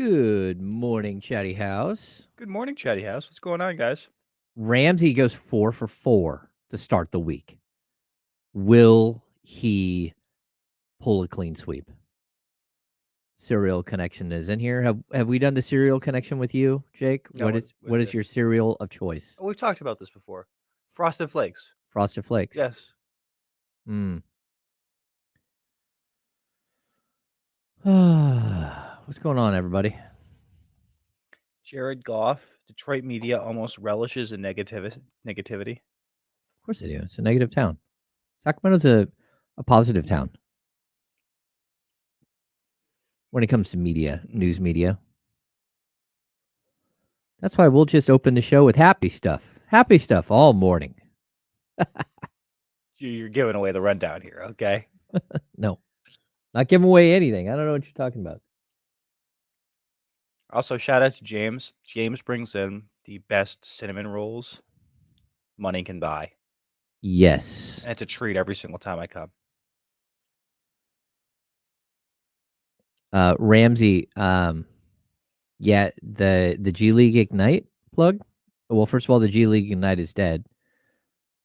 Good morning, Chatty House. Good morning, Chatty House. What's going on, guys? Ramsey goes 4 for 4 to start the week. Will he pull a clean sweep? Serial connection is in here. Have we done the serial connection with you, Jake? No, what is your cereal of choice? Oh, we've talked about this before. Frosted Flakes. Frosted Flakes. Yes. What's going on, everybody? Jared Goff, Detroit media almost relishes in negativity. Of course they do. It's a negative town. Sacramento's a positive town when it comes to media, news media. That's why we'll just open the show with happy stuff. Happy stuff all morning. You're giving away the rundown here, okay? No, not giving away anything. I don't know what you're talking about. Also, shout out to James. James brings in the best cinnamon rolls money can buy. Yes. And it's a treat every single time I come. Ramsey, yeah, the G League Ignite plug. Well, first of all, the G League Ignite is dead,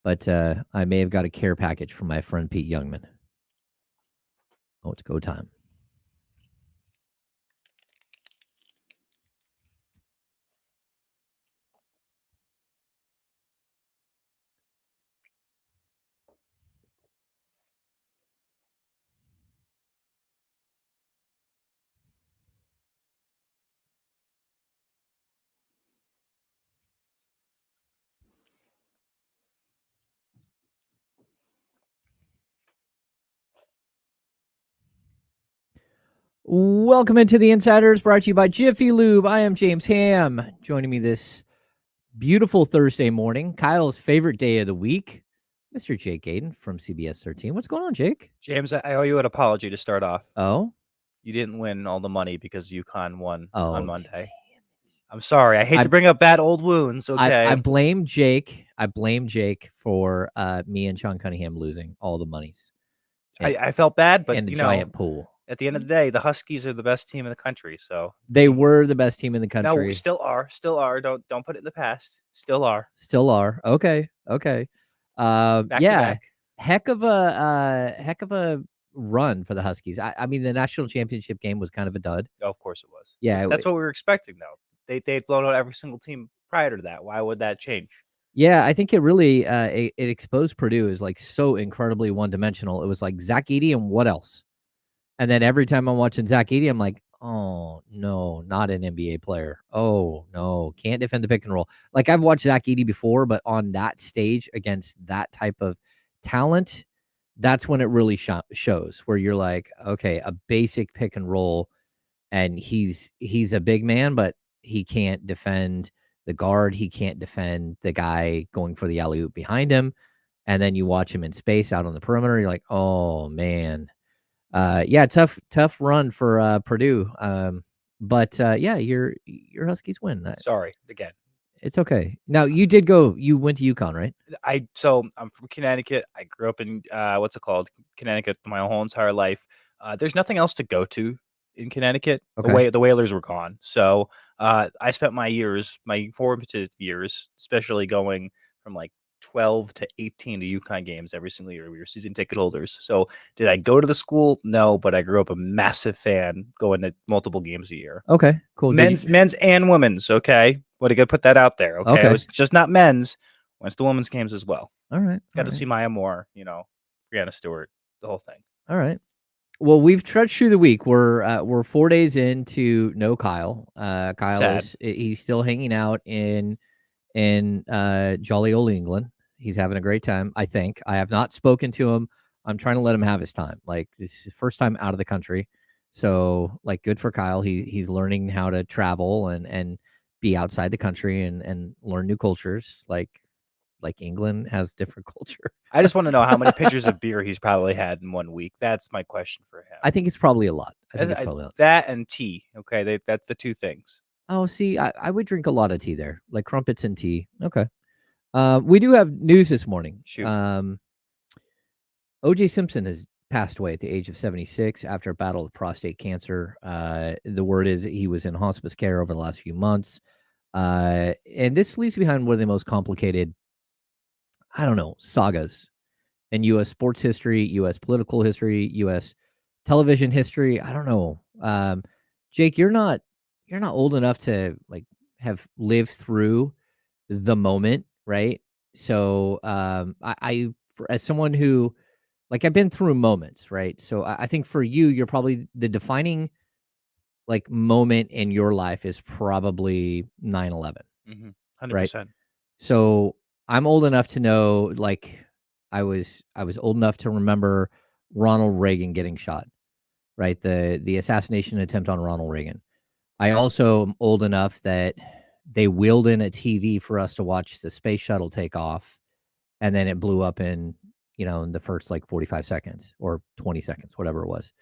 but I may have got a care package from my friend Pete Youngman. Oh, it's go time. Welcome into the Insiders, brought to you by Jiffy Lube. I am James Ham. Joining me this beautiful Thursday morning, Kyle's favorite day of the week, Mr. Jake Gadon from CBS 13. What's going on, Jake? James, I owe you an apology to start off. Oh? You didn't win all the money because UConn won on Monday. Damn it. I'm sorry. I hate to bring up bad old wounds, okay? I blame Jake. I blame Jake for me and Sean Cunningham losing all the monies. I felt bad, but and the giant pool. At the end of the day, the Huskies are the best team in the country. So they were the best team in the country. No, we still are. Still are. Don't put it in the past. Still are. Still are. Okay. Back to back. Heck of a run for the Huskies. I mean, the national championship game was kind of a dud. Oh, of course it was. Yeah, that's what we were expecting, though. They'd blown out every single team prior to that. Why would that change? Yeah, I think it really it exposed Purdue as like so incredibly one-dimensional. It was like Zach Edey and what else? And then every time I'm watching Zach Edey, I'm like, oh, no, not an NBA player. Oh, no, can't defend the pick and roll. Like, I've watched Zach Edey before, but on that stage against that type of talent, that's when it really shows, where you're like, okay, a basic pick and roll, and he's a big man, but he can't defend the guard. He can't defend the guy going for the alley-oop behind him. And then you watch him in space out on the perimeter. You're like, oh, man. Yeah, tough run for Purdue. But yeah, your Huskies win. Sorry again. It's okay. Now you went to UConn, right? So I'm from Connecticut. I grew up in Connecticut my whole entire life. There's nothing else to go to in Connecticut. Okay. The Whalers were gone. So I spent my formative years, especially going from like 12 to 18 to UConn games every single year. We were season ticket holders. So did I go to the school? No, but I grew up a massive fan going to multiple games a year. Okay, cool. Men's and women's. Okay. What I got to put that out there. Okay. It was just not men's. Went to the women's games as well. All right. Got to see Maya Moore, Brianna Stewart, the whole thing. All right. Well, we've trudged through the week. We're 4 days into no Kyle. Kyle he's still hanging out in jolly old England. He's having a great time, I think. I have not spoken to him. I'm trying to let him have his time. Like, this is his first time out of the country. So, like, good for Kyle. He's learning how to travel and be outside the country and learn new cultures. Like England has different culture. I just want to know how many pitchers of beer he's probably had in 1 week. That's my question for him. I think it's probably a lot. That and tea. Okay, that's the two things. Oh, see, I would drink a lot of tea there, like crumpets and tea. Okay. We do have news this morning. Shoot. O.J. Simpson has passed away at the age of 76 after a battle with prostate cancer. The word is he was in hospice care over the last few months. And this leaves behind one of the most complicated, I don't know, sagas in U.S. sports history, U.S. political history, U.S. television history. I don't know. Jake, you're not old enough to like have lived through the moment, right? So as someone who like I've been through moments, right? So I think for you, you're probably the defining like moment in your life is probably 9/11, Mm-hmm. right? 100%. So I'm old enough to know, like, I was old enough to remember Ronald Reagan getting shot, right? The assassination attempt on Ronald Reagan. I also am old enough that they wheeled in a TV for us to watch the space shuttle take off, and then it blew up in in the first like 45 seconds or 20 seconds, whatever it was.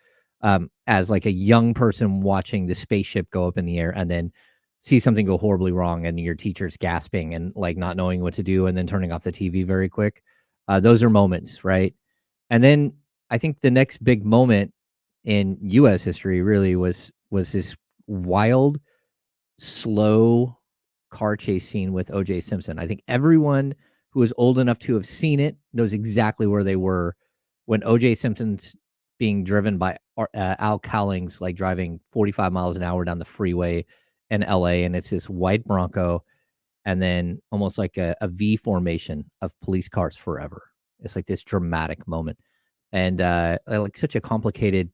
As like a young person watching the spaceship go up in the air and then see something go horribly wrong and your teacher's gasping and like not knowing what to do and then turning off the TV very quick. Those are moments, right? And then I think the next big moment in U.S. history really was this wild, slow car chase scene with O.J. Simpson. I think everyone who is old enough to have seen it knows exactly where they were when O.J. Simpson's being driven by Al Cowlings, like driving 45 miles an hour down the freeway in L.A. And it's this white Bronco, and then almost like a V formation of police cars forever. It's like this dramatic moment, and like such a complicated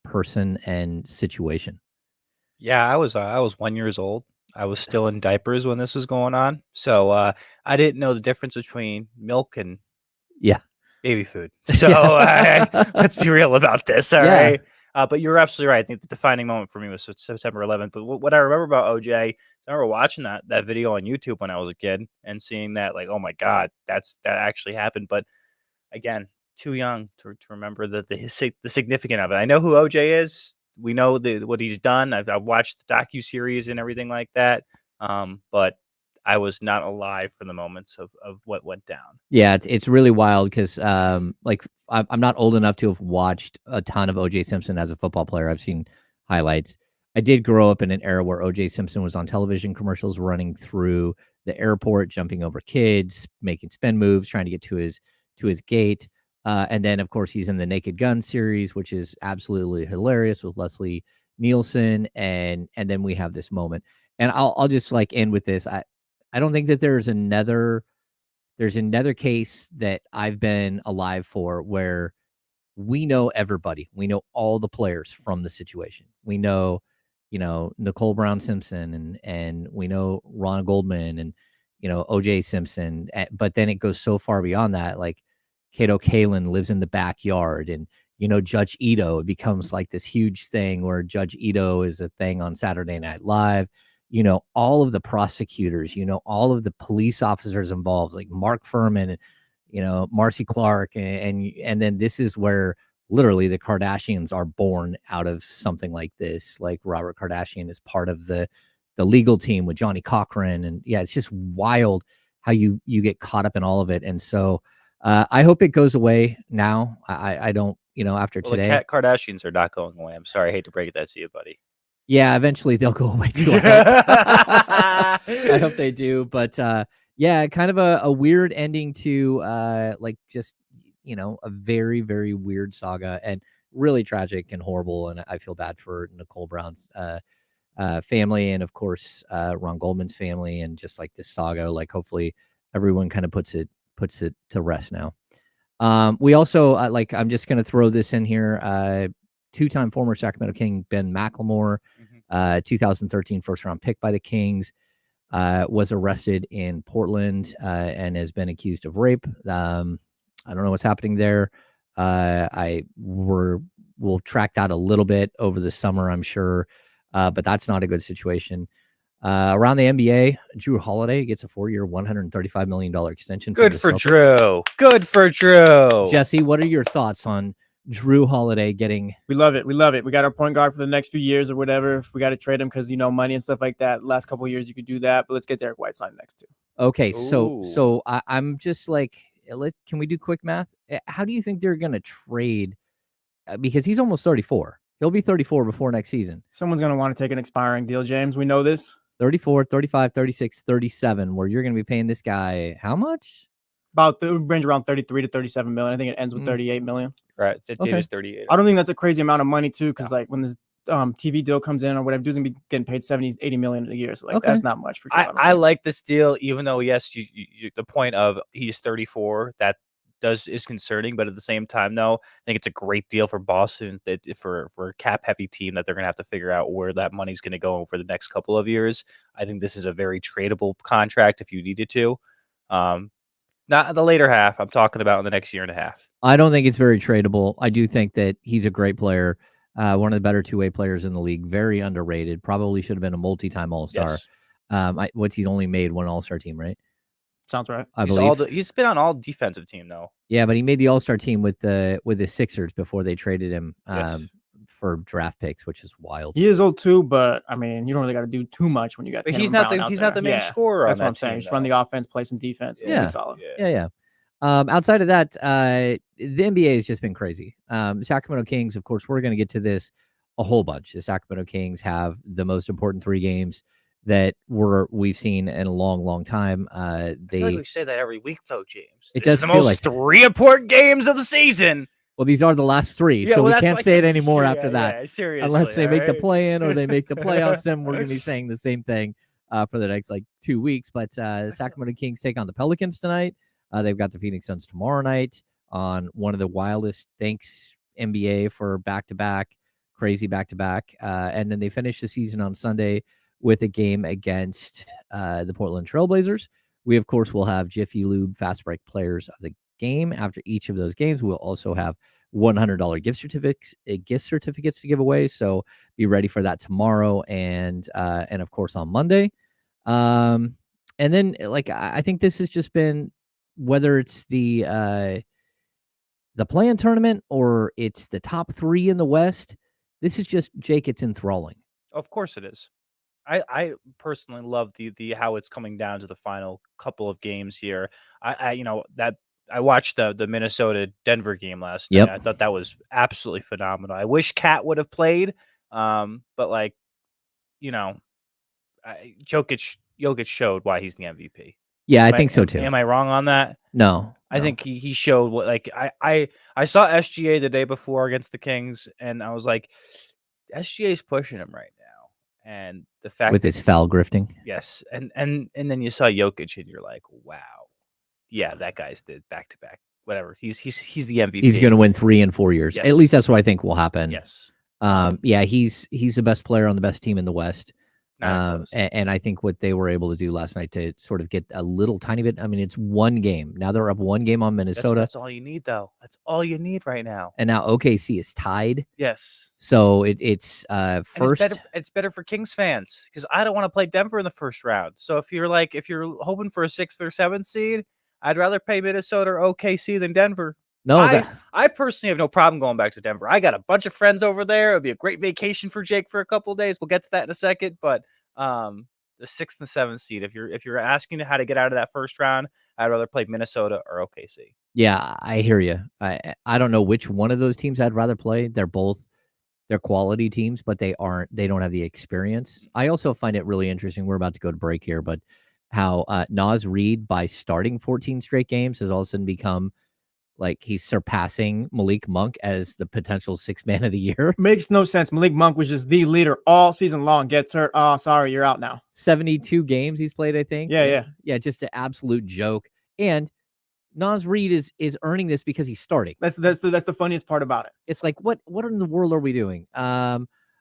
person and situation. Yeah, I was 1 years old. I was still in diapers when this was going on, so I didn't know the difference between milk and Yeah. baby food. So Yeah. let's be real about this, all Yeah. right? But you're absolutely right. I think the defining moment for me was September 11th. But what I remember about OJ, I remember watching that video on YouTube when I was a kid and seeing that, like, oh my God, that actually happened. But again, too young to remember the significance of it. I know who OJ is. We know what he's done. I've watched the docu-series and everything like that. But I was not alive for the moments of what went down. Yeah, it's really wild because like I'm not old enough to have watched a ton of O.J. Simpson as a football player. I've seen highlights. I did grow up in an era where O.J. Simpson was on television commercials running through the airport, jumping over kids, making spin moves, trying to get to his gate. And then of course he's in the Naked Gun series, which is absolutely hilarious with Leslie Nielsen. And then we have this moment. And I'll just like end with this. I don't think that there's another case that I've been alive for where we know everybody. We know all the players from the situation. We know, Nicole Brown Simpson and we know Ron Goldman and, OJ Simpson. But then it goes so far beyond that. Like Kato Kalin lives in the backyard and, Judge Ito, it becomes like this huge thing where Judge Ito is a thing on Saturday Night Live. All of the prosecutors, all of the police officers involved, like Mark Furman, Marcy Clark. And then this is where literally the Kardashians are born out of something like this. Like Robert Kardashian is part of the legal team with Johnny Cochran. And yeah, it's just wild how you get caught up in all of it. And so I hope it goes away now. I don't, after today. The Kardashians are not going away. I'm sorry. I hate to break that to you, buddy. Yeah, eventually they'll go away too. I hope they do. But yeah, kind of a weird ending to like just a very, very weird saga and really tragic and horrible. And I feel bad for Nicole Brown's family and of course Ron Goldman's family and just like this saga. Like hopefully everyone kind of puts it to rest now. We also like I'm just gonna throw this in here. Two-time former Sacramento King Ben McLemore, 2013 first-round pick by the Kings, was arrested in Portland and has been accused of rape. I don't know what's happening there. We'll track that a little bit over the summer, I'm sure, but that's not a good situation. Around the NBA, Drew Holiday gets a 4-year, $135 million extension. Good for Drew. Good for Drew. Jesse, what are your thoughts on Drew Holiday getting? We love it. We love it. We got our point guard for the next few years or whatever. If we got to trade him because, money and stuff like that. Last couple of years, you could do that. But let's get Derek White signed next too. Okay, so I'm just like, can we do quick math? how do you think they're going to trade? Because he's almost 34. He'll be 34 before next season. Someone's going to want to take an expiring deal, James. We know this. 34, 35, 36, 37, where you're going to be paying this guy how much? About the range around 33 to 37 million. I think it ends with 38 million. Right. 58 Okay. is 38. I don't think that's a crazy amount of money too, because like when this TV deal comes in or whatever, dude's gonna be getting paid 70, 80 million a year. So like that's not much for I like this deal, even though yes, you the point of he's 34, that is concerning, but at the same time, though, I think it's a great deal for Boston, that for a cap heavy team that they're gonna have to figure out where that money's gonna go for the next couple of years. I think this is a very tradable contract if you needed to. Not in the later half. I'm talking about in the next year and a half. I don't think it's very tradable. I do think that he's a great player, one of the better two-way players in the league. Very underrated. Probably should have been a multi-time All-Star. Yes. He's only made one All-Star team, right? Sounds right. I believe. He's been on all defensive team though. Yeah, but he made the All-Star team with the Sixers before they traded him for draft picks, which is wild. He is old too, but I mean, you don't really got to do too much when you got. But he's not the main scorer. That's on what I'm that saying. team, Just run the offense, play some defense. Yeah. Be solid. Yeah. Outside of that, the NBA has just been crazy. Sacramento Kings, of course, we're going to get to this a whole bunch. The Sacramento Kings have the most important 3 games that we've seen in a long, long time. I feel like we say that every week, though, James. It does the feel most like 3 important games of the season. Well, these are the last 3, so we can't say it anymore after that. Yeah, seriously, unless they make the play-in or they make the playoffs, then we're going to be saying the same thing for the next 2 weeks. But Sacramento Kings take on the Pelicans tonight. They've got the Phoenix Suns tomorrow night on one of the wildest thanks NBA for back-to-back, crazy back-to-back. And then they finish the season on Sunday with a game against the Portland Trailblazers. We, of course, will have Jiffy Lube Fast Break players of the game. After each of those games, we'll also have $100 gift certificates to give away. So be ready for that tomorrow and of course on Monday. And then I think this has just been, whether it's the play-in tournament or it's the top 3 in the West, this is just, Jake, it's enthralling. Of course it is. I personally love the how it's coming down to the final couple of games here. I watched the Minnesota Denver game last night. I thought that was absolutely phenomenal. I wish Cat would have played, but Jokic showed why he's the MVP. Yeah, I think so too. Am I wrong on that? No. I think he showed what, I saw SGA the day before against the Kings, and I was like, SGA's pushing him right now. And the fact with his foul grifting. Yes. And then you saw Jokic and you're like, wow. Yeah, that guy's the back-to-back. Whatever. He's the MVP. He's going to win 3 in 4 years. Yes. At least that's what I think will happen. Yes. Yeah, he's the best player on the best team in the West. And I think what they were able to do last night to sort of get a little tiny bit. I mean, it's 1 game. Now they're up 1 game on Minnesota. That's all you need, though. That's all you need right now. And now OKC is tied. Yes. So it's first. It's better for Kings fans because I don't want to play Denver in the first round. So if you're hoping for a 6th or 7th seed, I'd rather play Minnesota or OKC than Denver. No, I personally have no problem going back to Denver. I got a bunch of friends over there. It'd be a great vacation for Jake for a couple of days. We'll get to that in a second. But the 6th and 7th seed, if you're asking how to get out of that first round, I'd rather play Minnesota or OKC. Yeah, I hear you. I don't know which one of those teams I'd rather play. They're quality teams, but they don't have the experience. I also find it really interesting. We're about to go to break here, but how Naz Reid, by starting 14 straight games, has all of a sudden become he's surpassing Malik Monk as the potential 6th man of the year. Makes no sense. Malik Monk was just the leader all season long. Gets hurt. Oh, sorry, you're out now. 72 games he's played, I think. Yeah. Just an absolute joke. And Naz Reid is earning this because he's starting. That's the funniest part about it. It's like, what in the world are we doing?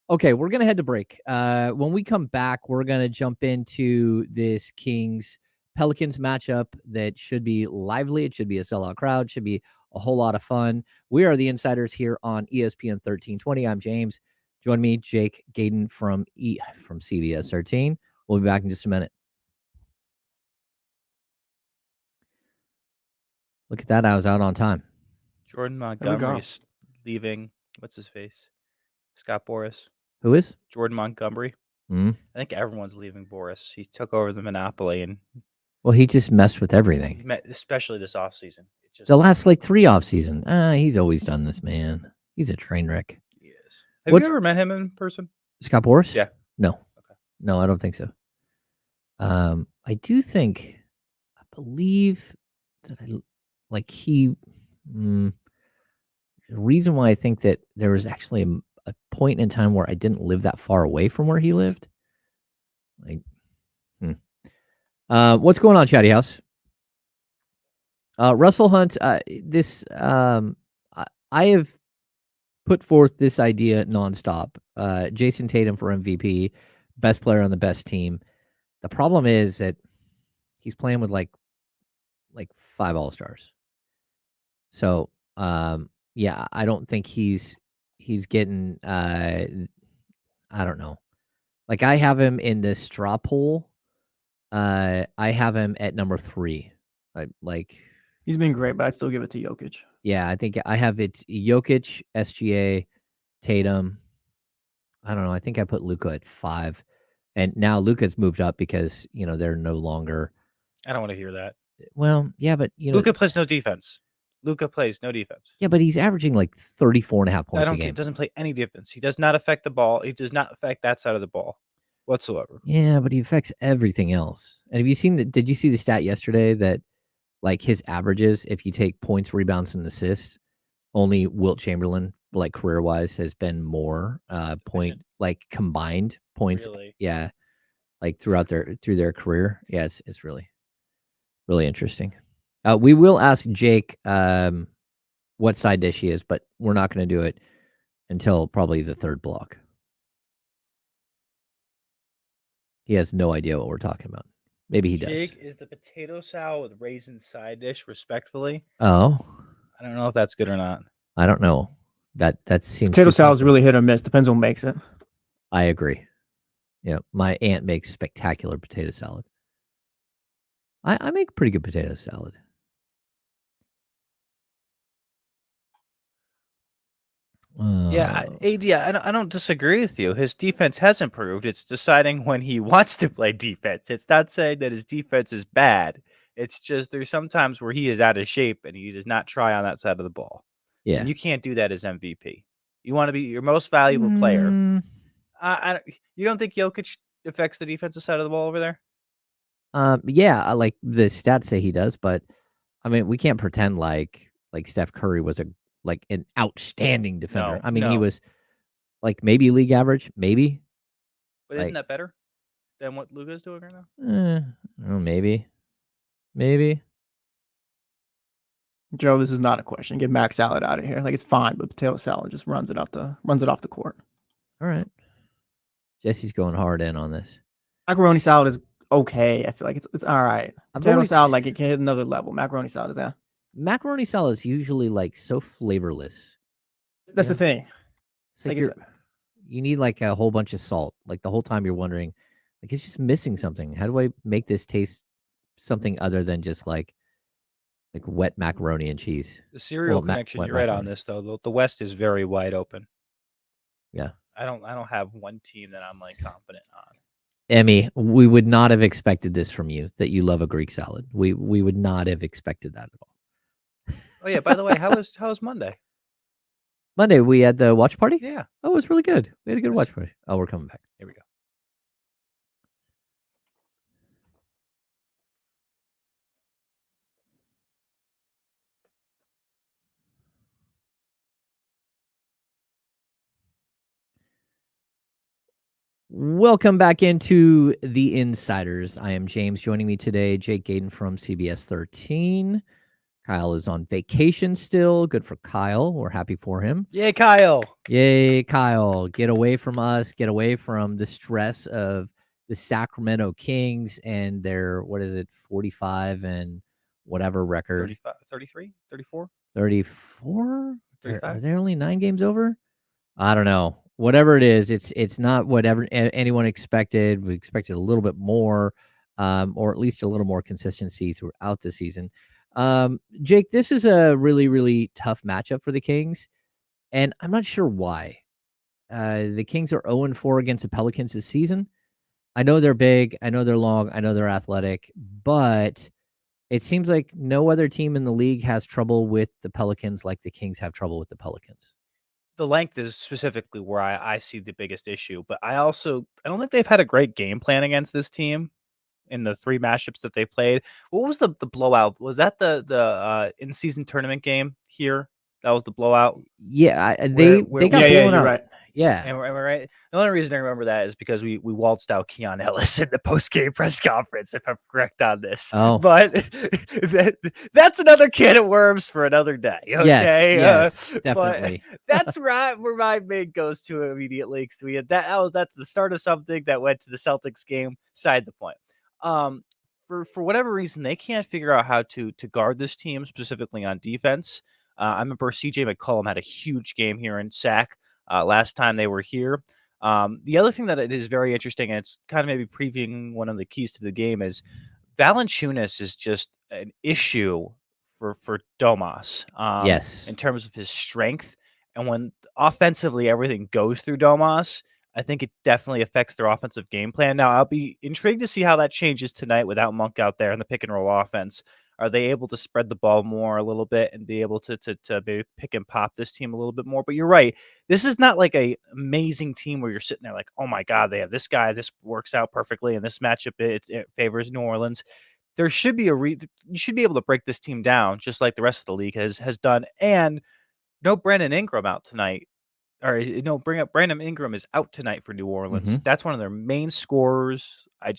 Okay, we're gonna head to break. When we come back, we're gonna jump into this Kings-Pelicans matchup that should be lively. It should be a sellout crowd. Should be a whole lot of fun. We are the Insiders here on ESPN 1320. I'm James. Join me, Jake, Gadon from CBS 13. We'll be back in just a minute. Look at that. I was out on time. Jordan Montgomery's leaving. What's his face? Scott Boras. Who is? Jordan Montgomery. Mm-hmm. I think everyone's leaving Boras. He took over the monopoly. And Well, he just messed with everything. Especially this offseason. The last like 3 off season. He's always done this, man. He's a train wreck. He is. Have you ever met him in person? Scott Boras? Yeah. No. Okay. No, I don't think so. I do think, I believe that the reason why I think that there was actually a point in time where I didn't live that far away from where he lived. What's going on, Chatty House? Russell Hunt, I have put forth this idea nonstop. Jason Tatum for MVP, best player on the best team. The problem is that he's playing with like 5 All-Stars. So, yeah, I don't think he's getting I don't know. Like, I have him in the straw poll. I have him at number 3. He's been great, but I'd still give it to Jokic. Yeah, I think I have it Jokic, SGA, Tatum. I don't know. I think I put Luka at 5. And now Luka's moved up because, they're no longer. I don't want to hear that. Well, yeah, but Luka plays no defense. Luka plays no defense. Yeah, but he's averaging like 34.5 points a game. He doesn't play any defense. He does not affect the ball. He does not affect that side of the ball whatsoever. Yeah, but he affects everything else. And have you seen did you see the stat yesterday that like his averages, if you take points, rebounds, and assists, only Wilt Chamberlain, like career-wise, has been more like combined points. Really? Yeah, like through their career. Yeah, it's really, really interesting. We will ask Jake what side dish he is, but we're not going to do it until probably the 3rd block. He has no idea what we're talking about. Maybe he does. Jake, is the potato salad with raisin side dish, respectfully? Oh. I don't know if that's good or not. I don't know. That seems potato salad's really hit or miss. Depends on who makes it. I agree. Yeah, my aunt makes spectacular potato salad. I make pretty good potato salad. I don't disagree with you. His defense has improved. It's deciding when he wants to play defense. It's not saying that his defense is bad. It's just there's sometimes where he is out of shape and he does not try on that side of the ball. Yeah, and you can't do that as MVP. You want to be your most valuable player. You don't think Jokic affects the defensive side of the ball over there? Yeah, like the stats say he does, but I mean, we can't pretend like Steph Curry was an outstanding defender. He was like maybe league average, maybe. But isn't that better than what Luka's doing right now? Maybe. Joe, this is not a question. Get Mac salad out of here. Like, it's fine, but potato salad just runs it off the court. All right. Jesse's going hard in on this. Macaroni salad is okay. I feel like it's all right. Potato salad, like, it can hit another level. Macaroni salad is Macaroni salad is usually like so flavorless. That's the thing. It's like you need like a whole bunch of salt. Like the whole time you're wondering, like it's just missing something. How do I make this taste something other than just like wet macaroni and cheese? The cereal connection, you're right on this though. The West is very wide open. Yeah. I don't have one team that I'm like confident on. Emmy, we would not have expected this from you, that you love a Greek salad. We would not have expected that at all. Oh yeah, by the way, how was Monday? Monday we had the watch party? Yeah. Oh, it was really good. We had a good watch party. Oh, we're coming back. Here we go. Welcome back into the Insiders. I am James. Joining me today, Jake Gadon from CBS 13. Kyle is on vacation still. Good for Kyle. We're happy for him. Yay, Kyle. Yay, Kyle. Get away from us. Get away from the stress of the Sacramento Kings and their, 45 and whatever record. 35, 33, 34? 34? 35? Are there only 9 games over? I don't know. Whatever it is, it's not whatever anyone expected. We expected a little bit more, or at least a little more consistency throughout the season. Jake, this is a really, really tough matchup for the Kings, and I'm not sure why. The Kings are 0-4 against the Pelicans this season. I know they're big. I know they're long. I know they're athletic, but it seems like no other team in the league has trouble with the Pelicans like the Kings have trouble with the Pelicans. The length is specifically where I see the biggest issue, but I don't think they've had a great game plan against this team in the 3 matchups that they played. What was the blowout? Was that the in-season tournament game here? That was the blowout? Yeah, Where they got Yeah, blown you're out. right. Yeah. Am I right? The only reason I remember that is because we waltzed out Keon Ellis in the post-game press conference, if I'm correct on this. Oh. But that's another can of worms for another day, okay? Yes, definitely. But that's where my main goes to immediately, because we had that's the start of something that went to the Celtics game, side the point. For whatever reason, they can't figure out how to guard this team, specifically on defense. I remember CJ McCollum had a huge game here in Sac last time they were here. The other thing that it is very interesting, and it's kind of maybe previewing one of the keys to the game, is Valanciunas is just an issue for Domas. Yes. In terms of his strength, and when offensively everything goes through Domas, I think it definitely affects their offensive game plan. Now, I'll be intrigued to see how that changes tonight without Monk out there in the pick and roll offense. Are they able to spread the ball more a little bit and be able to maybe pick and pop this team a little bit more? But you're right. This is not like a amazing team where you're sitting there like, oh my God, they have this guy. This works out perfectly. And this matchup, it favors New Orleans. There should be you should be able to break this team down just like the rest of the league has done. And no Brandon Ingram out tonight. Or no, bring up Brandon Ingram is out tonight for New Orleans. That's one of their main scorers. They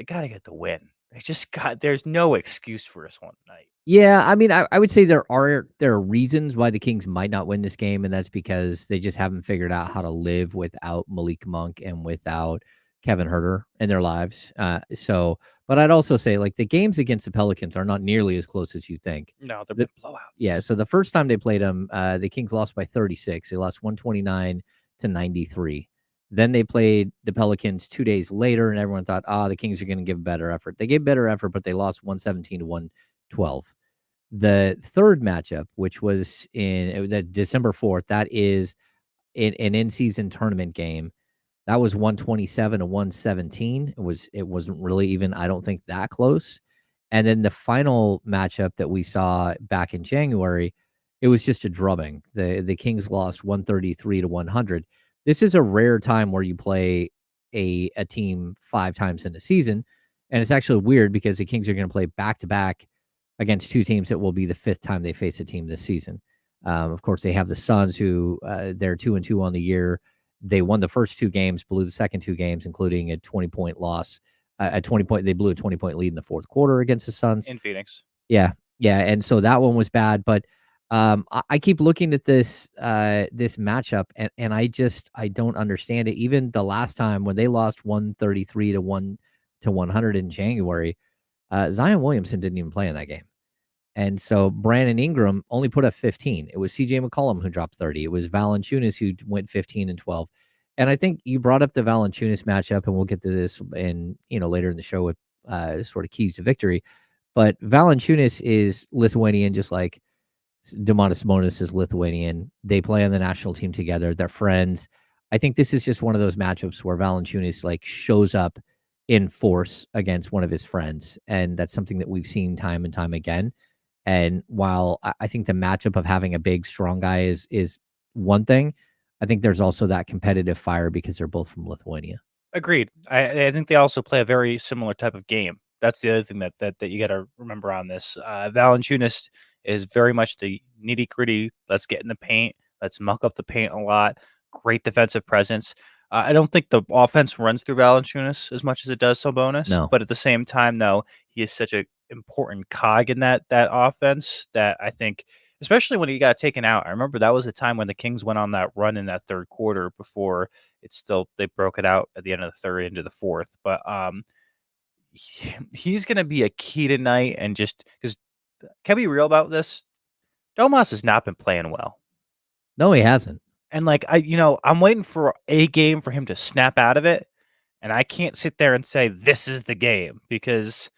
got to get the win. There's no excuse for us one night. Yeah, I mean, I would say there are reasons why the Kings might not win this game, and that's because they just haven't figured out how to live without Malik Monk and without Kevin Huerter in their lives. But I'd also say like the games against the Pelicans are not nearly as close as you think. No, they're blowouts. Yeah, so the first time they played them, the Kings lost by 36. They lost 129-93. Then they played the Pelicans 2 days later, and everyone thought, the Kings are going to give better effort. They gave better effort, but they lost 117-112. The third matchup, which was December 4th, that is an in-season tournament game. That was 127-117. It wasn't really even, I don't think, that close. And then the final matchup that we saw back in January, it was just a drubbing. The Kings lost 133-100. This is a rare time where you play a team 5 times in a season. And it's actually weird because the Kings are going to play back-to-back against 2 teams that will be the 5th time they face a team this season. Of course, they have the Suns, who they're 2-2 on the year. They won the first 2 games, blew the second 2 games, including a 20-point loss. They blew a 20-point lead in the fourth quarter against the Suns. In Phoenix. Yeah. And so that one was bad. But I keep looking at this matchup, and I don't understand it. Even the last time when they lost 133-100 in January, Zion Williamson didn't even play in that game. And so Brandon Ingram only put up 15. It was CJ McCollum who dropped 30. It was Valanciunas who went 15 and 12. And I think you brought up the Valanciunas matchup, and we'll get to this later in the show with sort of keys to victory. But Valanciunas is Lithuanian, just like Domantas Sabonis is Lithuanian. They play on the national team together. They're friends. I think this is just one of those matchups where Valanciunas like shows up in force against one of his friends, and that's something that we've seen time and time again. And while I think the matchup of having a big, strong guy is one thing, I think there's also that competitive fire because they're both from Lithuania. Agreed. I think they also play a very similar type of game. That's the other thing that you got to remember on this. Valanciunas is very much the nitty gritty. Let's get in the paint. Let's muck up the paint a lot. Great defensive presence. I don't think the offense runs through Valanciunas as much as it does Sabonis. No. But at the same time, though, he is such an important cog in that offense that I think, especially when he got taken out. I remember that was a time when the Kings went on that run in that third quarter before they broke it out at the end of the third into the fourth. But he's going to be a key tonight. And just because, can we be real about this? Domas has not been playing well. No, he hasn't. And I'm waiting for a game for him to snap out of it. And I can't sit there and say this is the game because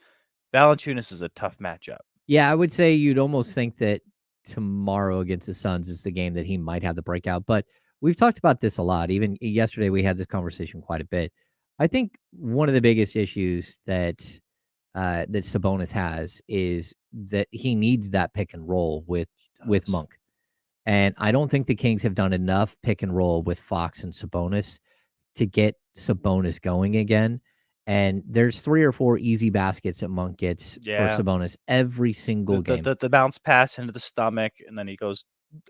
Valanciunas is a tough matchup. Yeah, I would say you'd almost think that tomorrow against the Suns is the game that he might have the breakout. But we've talked about this a lot. Even yesterday, we had this conversation quite a bit. I think one of the biggest issues that Sabonis has is that he needs that pick and roll with Monk. And I don't think the Kings have done enough pick and roll with Fox and Sabonis to get Sabonis going again. And there's 3 or 4 easy baskets that Monk gets for Sabonis every single game. The bounce pass into the stomach, and then he goes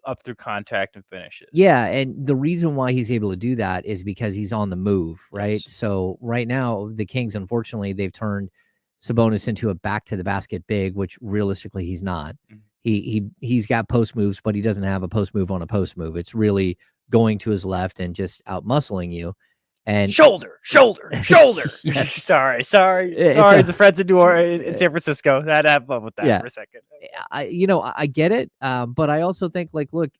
up through contact and finishes. Yeah, and the reason why he's able to do that is because he's on the move, right? Yes. So right now, the Kings, unfortunately, they've turned Sabonis into a back to the basket big, which realistically he's not. He's got post moves, but he doesn't have a post move on a post move. It's really going to his left and just out muscling you. And shoulder. Yes. sorry. The friends in San Francisco. I'd have fun with that for a second. I get it, but I also think look,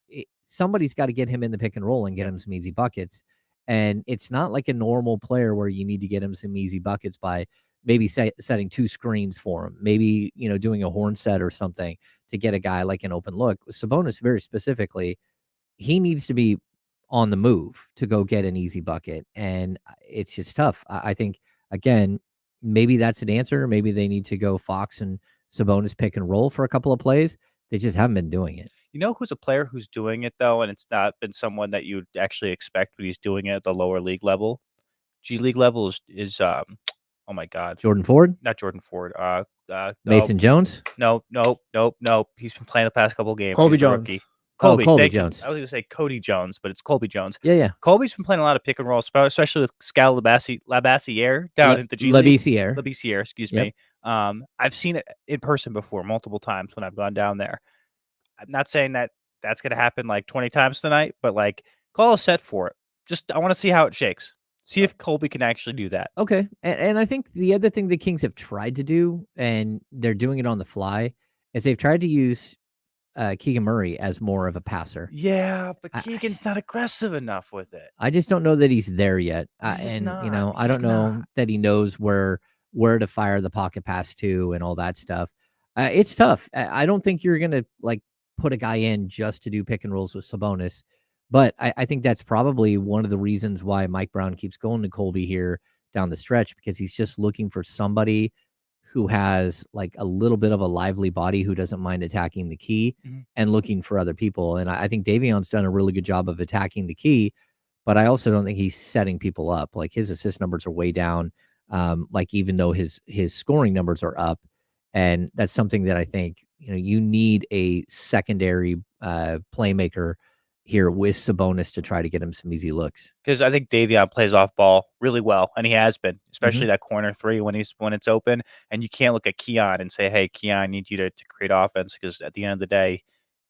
somebody's got to get him in the pick and roll and get him some easy buckets. And it's not like a normal player where you need to get him some easy buckets by maybe setting 2 screens for him, maybe doing a horn set or something to get a guy like an open look. Sabonis, very specifically, he needs to be on the move to go get an easy bucket, and it's just tough. I think, again, maybe that's an answer. Maybe they need to go Fox and Sabonis pick and roll for a couple of plays. They just haven't been doing it. You know who's a player who's doing it, though, and it's not been someone that you'd actually expect, but he's doing it at the lower league level? G League level is oh my God, Jordan Ford? Not Jordan Ford. Mason Jones? No. He's been playing the past couple games. Colby Jones. Colby Jones. I was going to say Cody Jones, but it's Colby Jones. Yeah. Colby's been playing a lot of pick and roll, especially with Scal Labassiere down at the G League. Labassiere, excuse me. I've seen it in person before, multiple times when I've gone down there. I'm not saying that that's going to happen 20 times tonight, but call a set for it. I want to see how it shakes. See if Colby can actually do that. Okay. And I think the other thing the Kings have tried to do, and they're doing it on the fly, is they've tried to use Keegan Murray as more of a passer. Yeah, but Keegan's not aggressive enough with it. I just don't know that he's there yet. I don't know that he knows where to fire the pocket pass to and all that stuff. It's tough. I don't think you're going to put a guy in just to do pick and rolls with Sabonis. But I think that's probably one of the reasons why Mike Brown keeps going to Colby here down the stretch, because he's just looking for somebody who has a little bit of a lively body, who doesn't mind attacking the key and looking for other people. And I think Davion's done a really good job of attacking the key, but I also don't think he's setting people up. His assist numbers are way down, even though his scoring numbers are up. And that's something that I think you need a secondary playmaker here with Sabonis to try to get him some easy looks. Because I think Davion plays off ball really well, and he has been, especially that corner 3 when it's open. And you can't look at Keon and say, hey, Keon, I need you to create offense, because at the end of the day,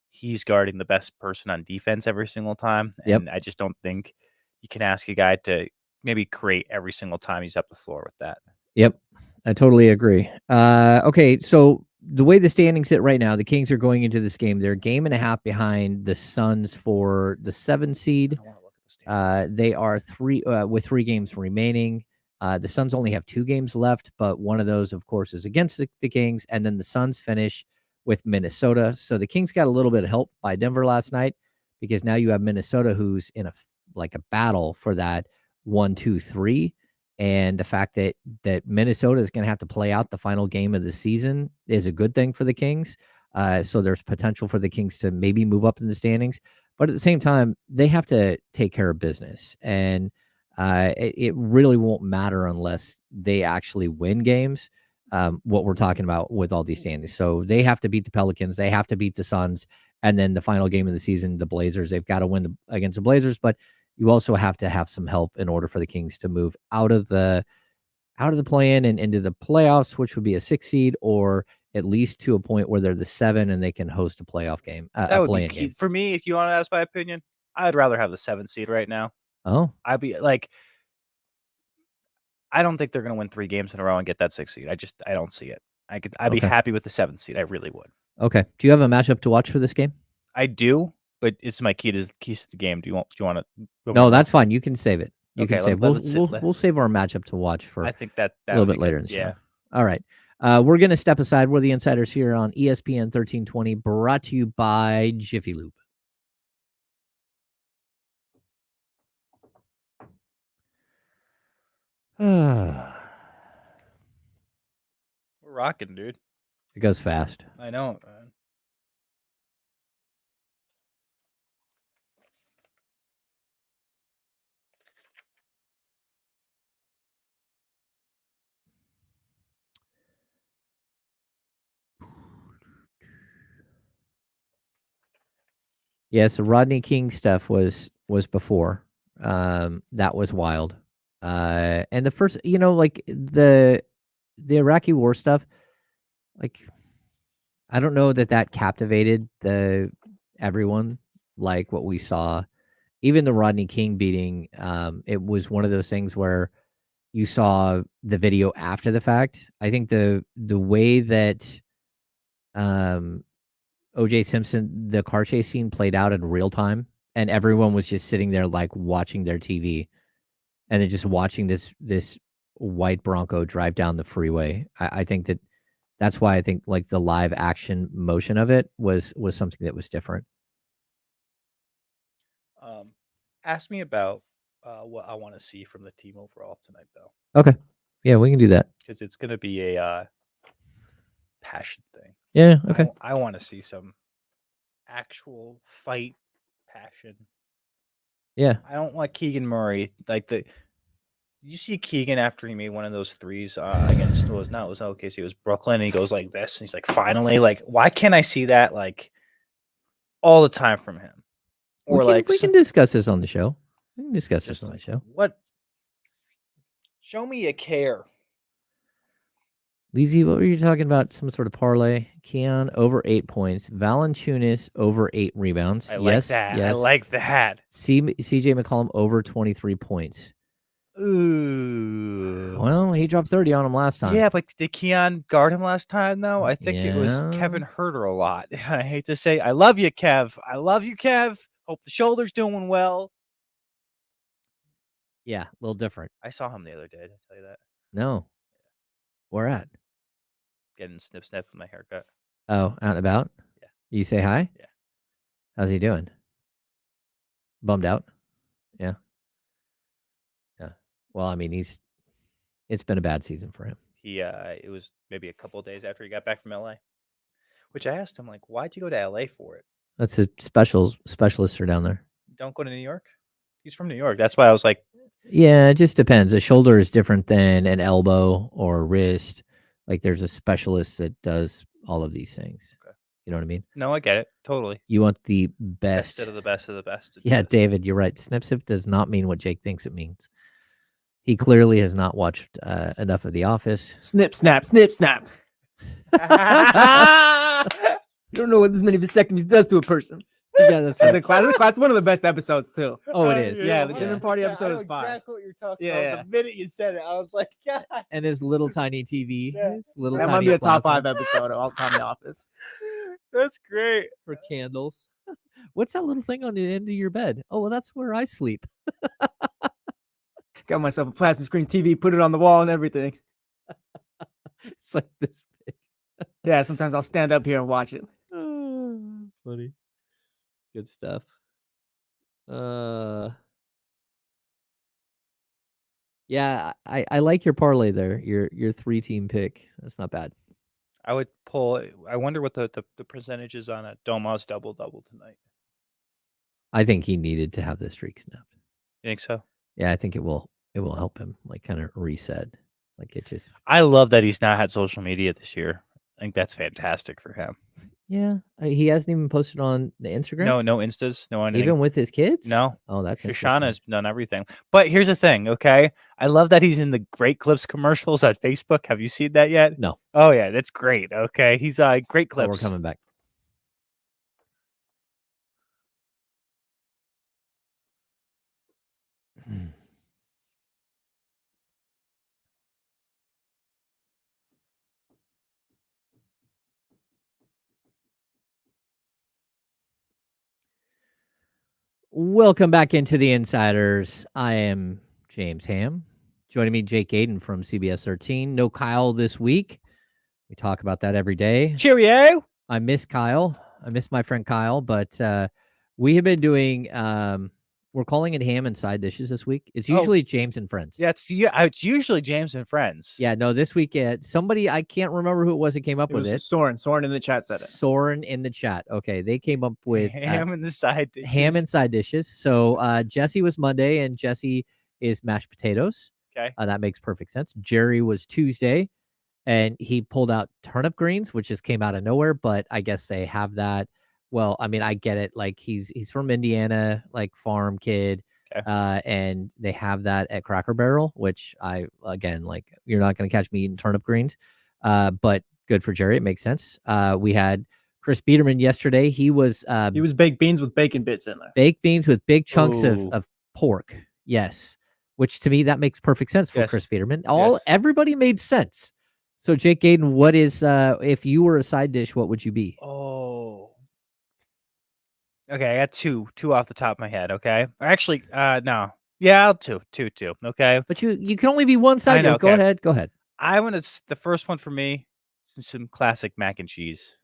he's guarding the best person on defense every single time. And I just don't think you can ask a guy to maybe create every single time he's up the floor with that. Yep, I totally agree. Okay, so the way the standings sit right now, the Kings are going into this game. They're a game and a half behind the Suns for the 7 seed. They are 3 with 3 games remaining. The Suns only have 2 games left, but one of those, of course, is against the Kings. And then the Suns finish with Minnesota. So the Kings got a little bit of help by Denver last night, because now you have Minnesota, who's in a battle for that 1, 2, 3. And the fact that Minnesota is going to have to play out the final game of the season is a good thing for the Kings. So there's potential for the Kings to maybe move up in the standings. But at the same time, they have to take care of business. And it really won't matter unless they actually win games, what we're talking about with all these standings. So they have to beat the Pelicans. They have to beat the Suns. And then the final game of the season, the Blazers, they've got to win against the Blazers. But you also have to have some help in order for the Kings to move out of the play-in and into the playoffs, which would be a 6 seed, or at least to a point where they're the 7 and they can host a playoff game. That would be key. For me, if you want to ask my opinion, I'd rather have the 7 seed right now. Oh, I'd be I don't think they're going to win 3 games in a row and get that 6 seed. I don't see it. I'd be happy with the 7 seed. I really would. Okay. Do you have a matchup to watch for this game? I do, but it's my keys to the game. Do you want to? No, that's fine. You can save it. You Okay, can save. We'll save our matchup to watch for I think that a little bit later in the show. All right. We're going to step aside. We're the Insiders here on ESPN 1320, brought to you by Jiffy Lube. It We're rocking, dude. goes fast. I know, man. Yeah, so Rodney King stuff was before. That was wild. And the first, like the Iraqi war stuff, like I don't know that captivated everyone like what we saw. Even the Rodney King beating, it was one of those things where you saw the video after the fact. I think the way that O.J. Simpson, the car chase scene played out in real time, and everyone was just sitting there like watching their TV, and then just watching this white Bronco drive down the freeway. I think that's why I think like the live action motion of it was something that was different. Ask me about what I want to see from the team overall tonight, though. Okay, yeah, we can do that because it's going to be a passion thing. Yeah, okay. I want to see some actual fight passion. Yeah, I don't like Keegan Murray. You see Keegan after he made one of those threes against it was OKC, it was Brooklyn, and he goes like this, and he's like, finally, like, why can't I see that like all the time from him? Or we can discuss this on the show. We can discuss this on the show. What? Show me a care. Lizzie, what were you talking about? Some sort of parlay? Keon over 8 points. Valanciunas over 8 rebounds. I like that. Yes. I like that. CJ McCollum over 23 points. Ooh. Well, he dropped 30 on him last time. Yeah, but did Keon guard him last time, though? I think it was Kevin Herter a lot. I hate to say, I love you, Kev. I love you, Kev. Hope the shoulder's doing well. Yeah, a little different. I saw him the other day. Did I tell you that? No. Where at? Getting snip with my haircut. Oh, out and about? Yeah. You say hi? Yeah. How's he doing? Bummed out? Yeah. Yeah. Well, I mean, it's been a bad season for him. It was maybe a couple of days after he got back from LA, which I asked him, like, why'd you go to LA for it? That's his specialists are down there. Don't go to New York? He's from New York. That's why I was like, yeah, it just depends. A shoulder is different than an elbow or wrist. Like there's a specialist that does all of these things. Okay. You know what I mean? No, I get it. Totally. You want the best of the best of the best. Yeah, David, you're right. Snip does not mean what Jake thinks it means. He clearly has not watched enough of The Office. Snip, snap, snip, snap. You don't know what this many vasectomies does to a person. Yeah, that's right. Class one of the best episodes too. Oh, it is. Yeah, the dinner party episode is fire. Exactly what you're talking about. The minute you said it, I was like, God. And his little tiny TV. Yeah. That might be a top 5 episode of All Time The Office. That's great. For candles. What's that little thing on the end of your bed? Oh, well, that's where I sleep. Got myself a plasma screen TV, put it on the wall and everything. It's like this big. Yeah, sometimes I'll stand up here and watch it. Funny. Good stuff. Yeah, I like your parlay there. Your 3-team pick. That's not bad. I would pull. I wonder what the percentage is on a Domas double tonight. I think he needed to have the streak snapped. You think so? Yeah, I think it will help him like kind of reset. Like it just. I love that he's not had social media this year. I think that's fantastic for him. Yeah, he hasn't even posted on the Instagram. No Instas, no anything. Even with his kids. No. Oh, that's Shoshana's done everything. But here's the thing, okay? I love that he's in the Great Clips commercials at Facebook. Have you seen that yet? No. Oh yeah, that's great. Okay, he's Great Clips. Oh, we're coming back. Welcome back into the Insiders. I am James Ham. Joining me, Jake Gadon from CBS 13. No Kyle this week. We talk about that every day. Cheerio. I miss Kyle. I miss my friend Kyle, but we have been doing We're calling it ham and side dishes this week. It's usually James and Friends. Yeah, it's usually James and Friends. Yeah, no, this week somebody, I can't remember who it was that came up with it. Soren in the chat said it. Soren in the chat. Okay, they came up with ham and the side dishes. Ham and side dishes. So Jesse was Monday, and Jesse is mashed potatoes. Okay, that makes perfect sense. Jerry was Tuesday, and he pulled out turnip greens, which just came out of nowhere. But I guess they have that. Well, I mean, I get it. Like he's from Indiana, like farm kid. Okay. And they have that at Cracker Barrel, which again, like you're not going to catch me eating turnip greens. But good for Jerry. It makes sense. We had Chris Biederman yesterday. He was baked beans with bacon bits in there. Baked beans with big chunks of pork. Yes. Which to me, that makes perfect sense for Chris Biederman. Everybody made sense. So Jake Gadon, what is if you were a side dish, what would you be? Oh. Okay, I got two off the top of my head, okay? Or actually, no. Yeah, two, okay? But you can only be one side. I know, Go ahead. The first one for me, some classic mac and cheese.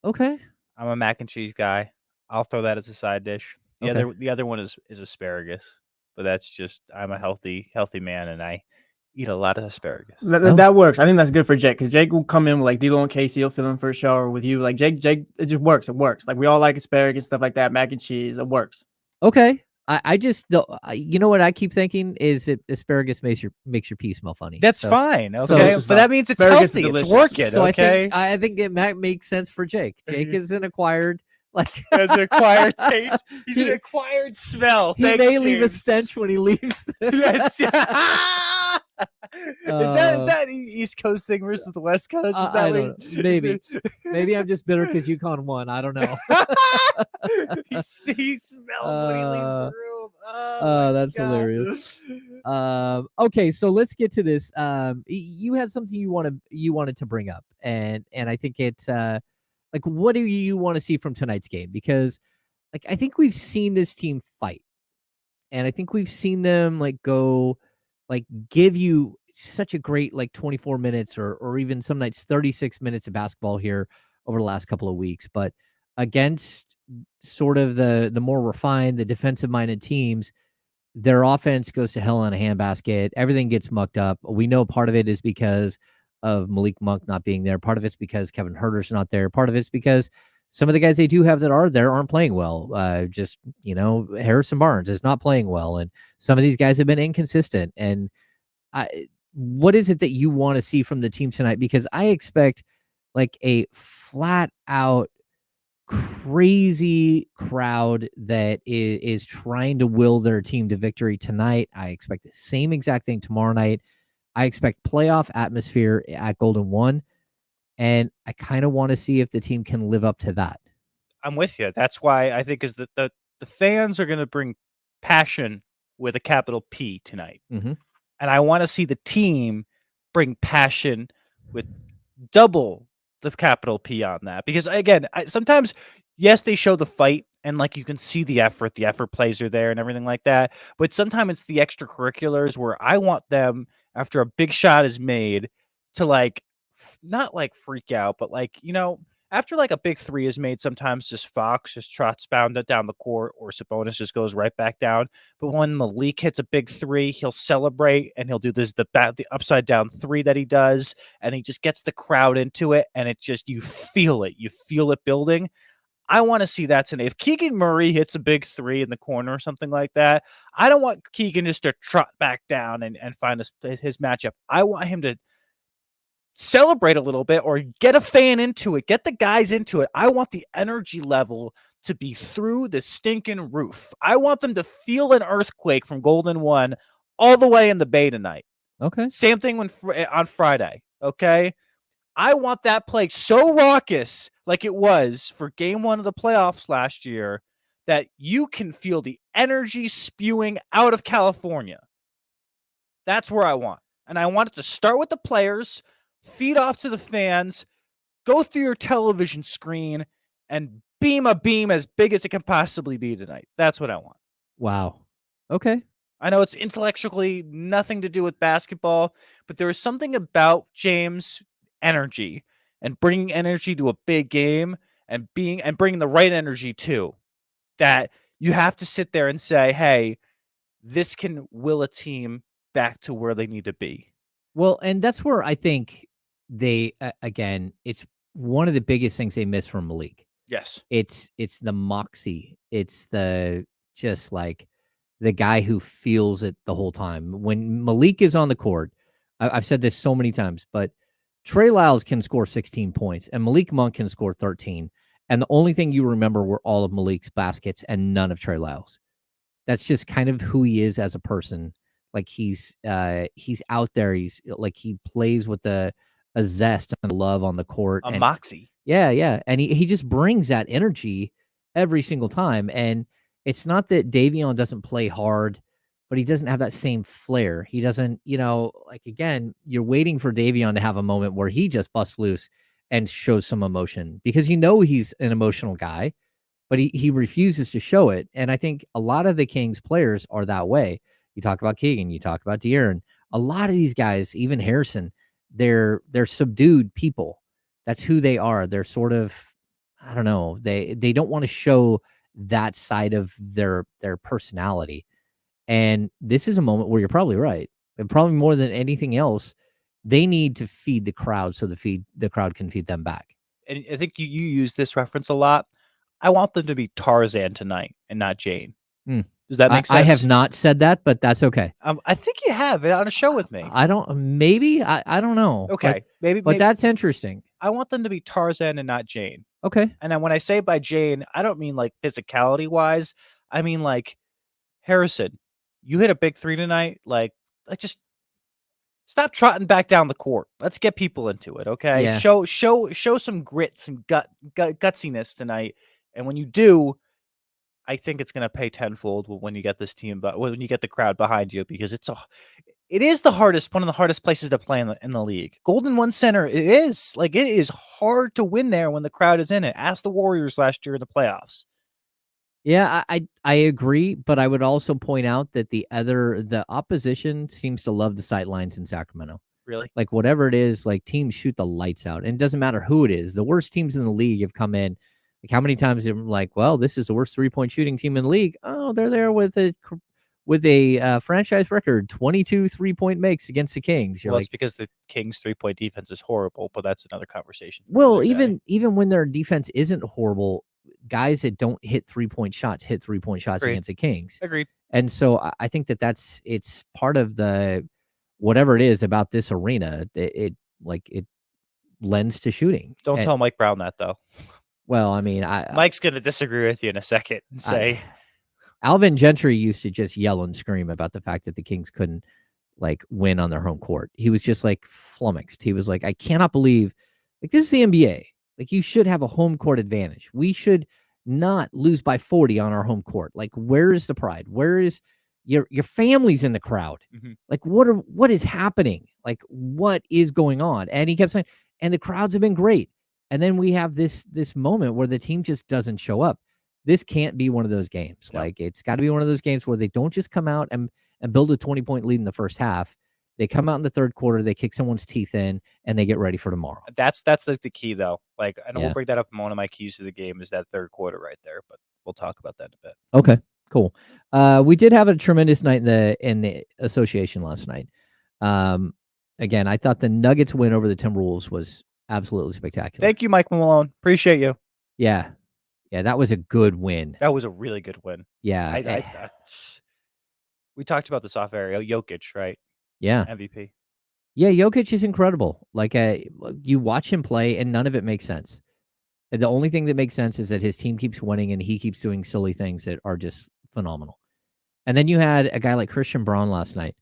Okay. I'm a mac and cheese guy. I'll throw that as a side dish. The other one is asparagus. But that's just, I'm a healthy man, and I eat a lot of asparagus. That works. I think that's good for Jake, because Jake will come in with like D-Lo and Casey. He'll fill in for a show, or with you. Like Jake, it just works. It works. Like we all like asparagus, stuff like that, mac and cheese. It works. Okay. I just, you know what I keep thinking is that asparagus makes your pee smell funny. That's fine. Okay. But that means it's healthy. It's working. So okay. I think it might make sense for Jake. Jake is an acquired, like has an acquired taste. He's an acquired smell. He may leave a stench when he leaves. Yes. Is that East Coast thing versus the West Coast? Is that I don't know. Maybe I'm just bitter because UConn won. I don't know. he smells when he leaves the room. That's hilarious. Okay, so let's get to this. You had something you wanted to bring up, and I think it's like, what do you want to see from tonight's game? Because like I think we've seen this team fight, and I think we've seen them give you such a great 24 minutes or even some nights 36 minutes of basketball here over the last couple of weeks. But against sort of the more refined, the defensive minded teams, their offense goes to hell in a handbasket. Everything gets mucked up. We know part of it is because of Malik Monk not being there. Part of it's because Kevin Huerter's not there. Part of it's because some of the guys they do have that are there aren't playing well. Harrison Barnes is not playing well. And some of these guys have been inconsistent. And what is it that you want to see from the team tonight? Because I expect like a flat out crazy crowd that is trying to will their team to victory tonight. I expect the same exact thing tomorrow night. I expect playoff atmosphere at Golden One. And I kind of want to see if the team can live up to that. I'm with you. That's why I think is that the fans are going to bring passion with a capital P tonight. Mm-hmm. And I want to see the team bring passion with double the capital P on that. Because again, sometimes, yes, they show the fight and like you can see the effort plays are there and everything like that. But sometimes it's the extracurriculars where I want them, after a big shot is made, to not freak out, but after a big three is made, sometimes just Fox just trots down the court, or Sabonis just goes right back down. But when Malik hits a big three, he'll celebrate and he'll do the upside down three that he does, and he just gets the crowd into it, and it just you feel it building. I want to see that tonight. If Keegan Murray hits a big three in the corner or something like that, I don't want Keegan just to trot back down and find his matchup. I want him to celebrate a little bit or get a fan into it, get the guys into it. I want the energy level to be through the stinking roof. I want them to feel an earthquake from Golden One all the way in the Bay tonight. Okay. Same thing on Friday. Okay. I want that place so raucous like it was for game one of the playoffs last year that you can feel the energy spewing out of California. That's where I want. And I want it to start with the players, feed off to the fans, go through your television screen, and beam a beam as big as it can possibly be tonight. That's what I want. Wow. Okay. I know it's intellectually nothing to do with basketball, but there is something about James' energy and bringing energy to a big game and bringing the right energy too, that You have to sit there and say, hey, this can will a team back to where they need to be. Well, and that's where I think they again, it's one of the biggest things they miss from Malik. Yes. It's the moxie. It's the just like the guy who feels it the whole time. When Malik is on the court, I've said this so many times, but Trey Lyles can score 16 points and Malik Monk can score 13. And the only thing you remember were all of Malik's baskets and none of Trey Lyles. That's just kind of who he is as a person. Like he's out there. He's like he plays with a zest and love on the court. A moxie. Yeah. And he just brings that energy every single time. And it's not that Davion doesn't play hard, but he doesn't have that same flair. He doesn't, like again, you're waiting for Davion to have a moment where he just busts loose and shows some emotion because he's an emotional guy, but he refuses to show it. And I think a lot of the Kings players are that way. You talk about Keegan, you talk about De'Aaron. A lot of these guys, even Harrison, they're subdued people. That's who they are. They're sort of, I don't know. They don't want to show that side of their personality. And this is a moment where you're probably right. And probably more than anything else, they need to feed the crowd so the crowd can feed them back. And I think you use this reference a lot. I want them to be Tarzan tonight and not Jane. Does that make sense? I have not said that, but that's okay. I think you have it on a show with me. I don't know. Okay. Maybe that's interesting. I want them to be Tarzan and not Jane. Okay. And then when I say by Jane, I don't mean like physicality wise. I mean like Harrison, you hit a big 3 tonight. Like just stop trotting back down the court. Let's get people into it. Okay. Yeah. Show some grit, some gutsiness tonight. And when you do, I think it's going to pay tenfold when you get this team, but when you get the crowd behind you, because it is one of the hardest places to play in the league. Golden One Center, it is hard to win there when the crowd is in it. Ask the Warriors last year in the playoffs. Yeah, I agree, but I would also point out that the opposition seems to love the sight lines in Sacramento. Really? Like whatever it is, like teams shoot the lights out, and it doesn't matter who it is. The worst teams in the league have come in. Like how many times I'm like, well, this is the worst 3-point shooting team in the league. Oh, they're there with a franchise record, 22 3-point makes against the Kings. It's because the Kings 3-point defense is horrible, but that's another conversation. Well, even when their defense isn't horrible, guys that don't hit 3-point shots hit 3-point shots against the Kings. Agreed. And so I think it's part of the whatever it is about this arena. It lends to shooting. Don't tell Mike Brown that though. Well, I mean, Mike's going to disagree with you in a second and say Alvin Gentry used to just yell and scream about the fact that the Kings couldn't win on their home court. He was just flummoxed. He was like, I cannot believe this is the NBA. You should have a home court advantage. We should not lose by 40 on our home court. Where is the pride? Where is your family's in the crowd? Mm-hmm. What is happening? What is going on? And he kept saying, and the crowds have been great. And then we have this moment where the team just doesn't show up. This can't be one of those games. No. It's got to be one of those games where they don't just come out and build a 20-point lead in the first half. They come out in the third quarter, they kick someone's teeth in, and they get ready for tomorrow. That's the key, though. I know we'll bring that up in one of my keys to the game is that third quarter right there, but we'll talk about that in a bit. Okay, cool. We did have a tremendous night in the association last night. Again, I thought the Nuggets win over the Timberwolves was absolutely spectacular. Thank you, Mike Malone. Appreciate you. Yeah, that was a good win. That was a really good win. Yeah. We talked about this off air. Jokic, right? Yeah. MVP. Yeah, Jokic is incredible. You watch him play, and none of it makes sense. The only thing that makes sense is that his team keeps winning, and he keeps doing silly things that are just phenomenal. And then you had a guy like Christian Braun last night.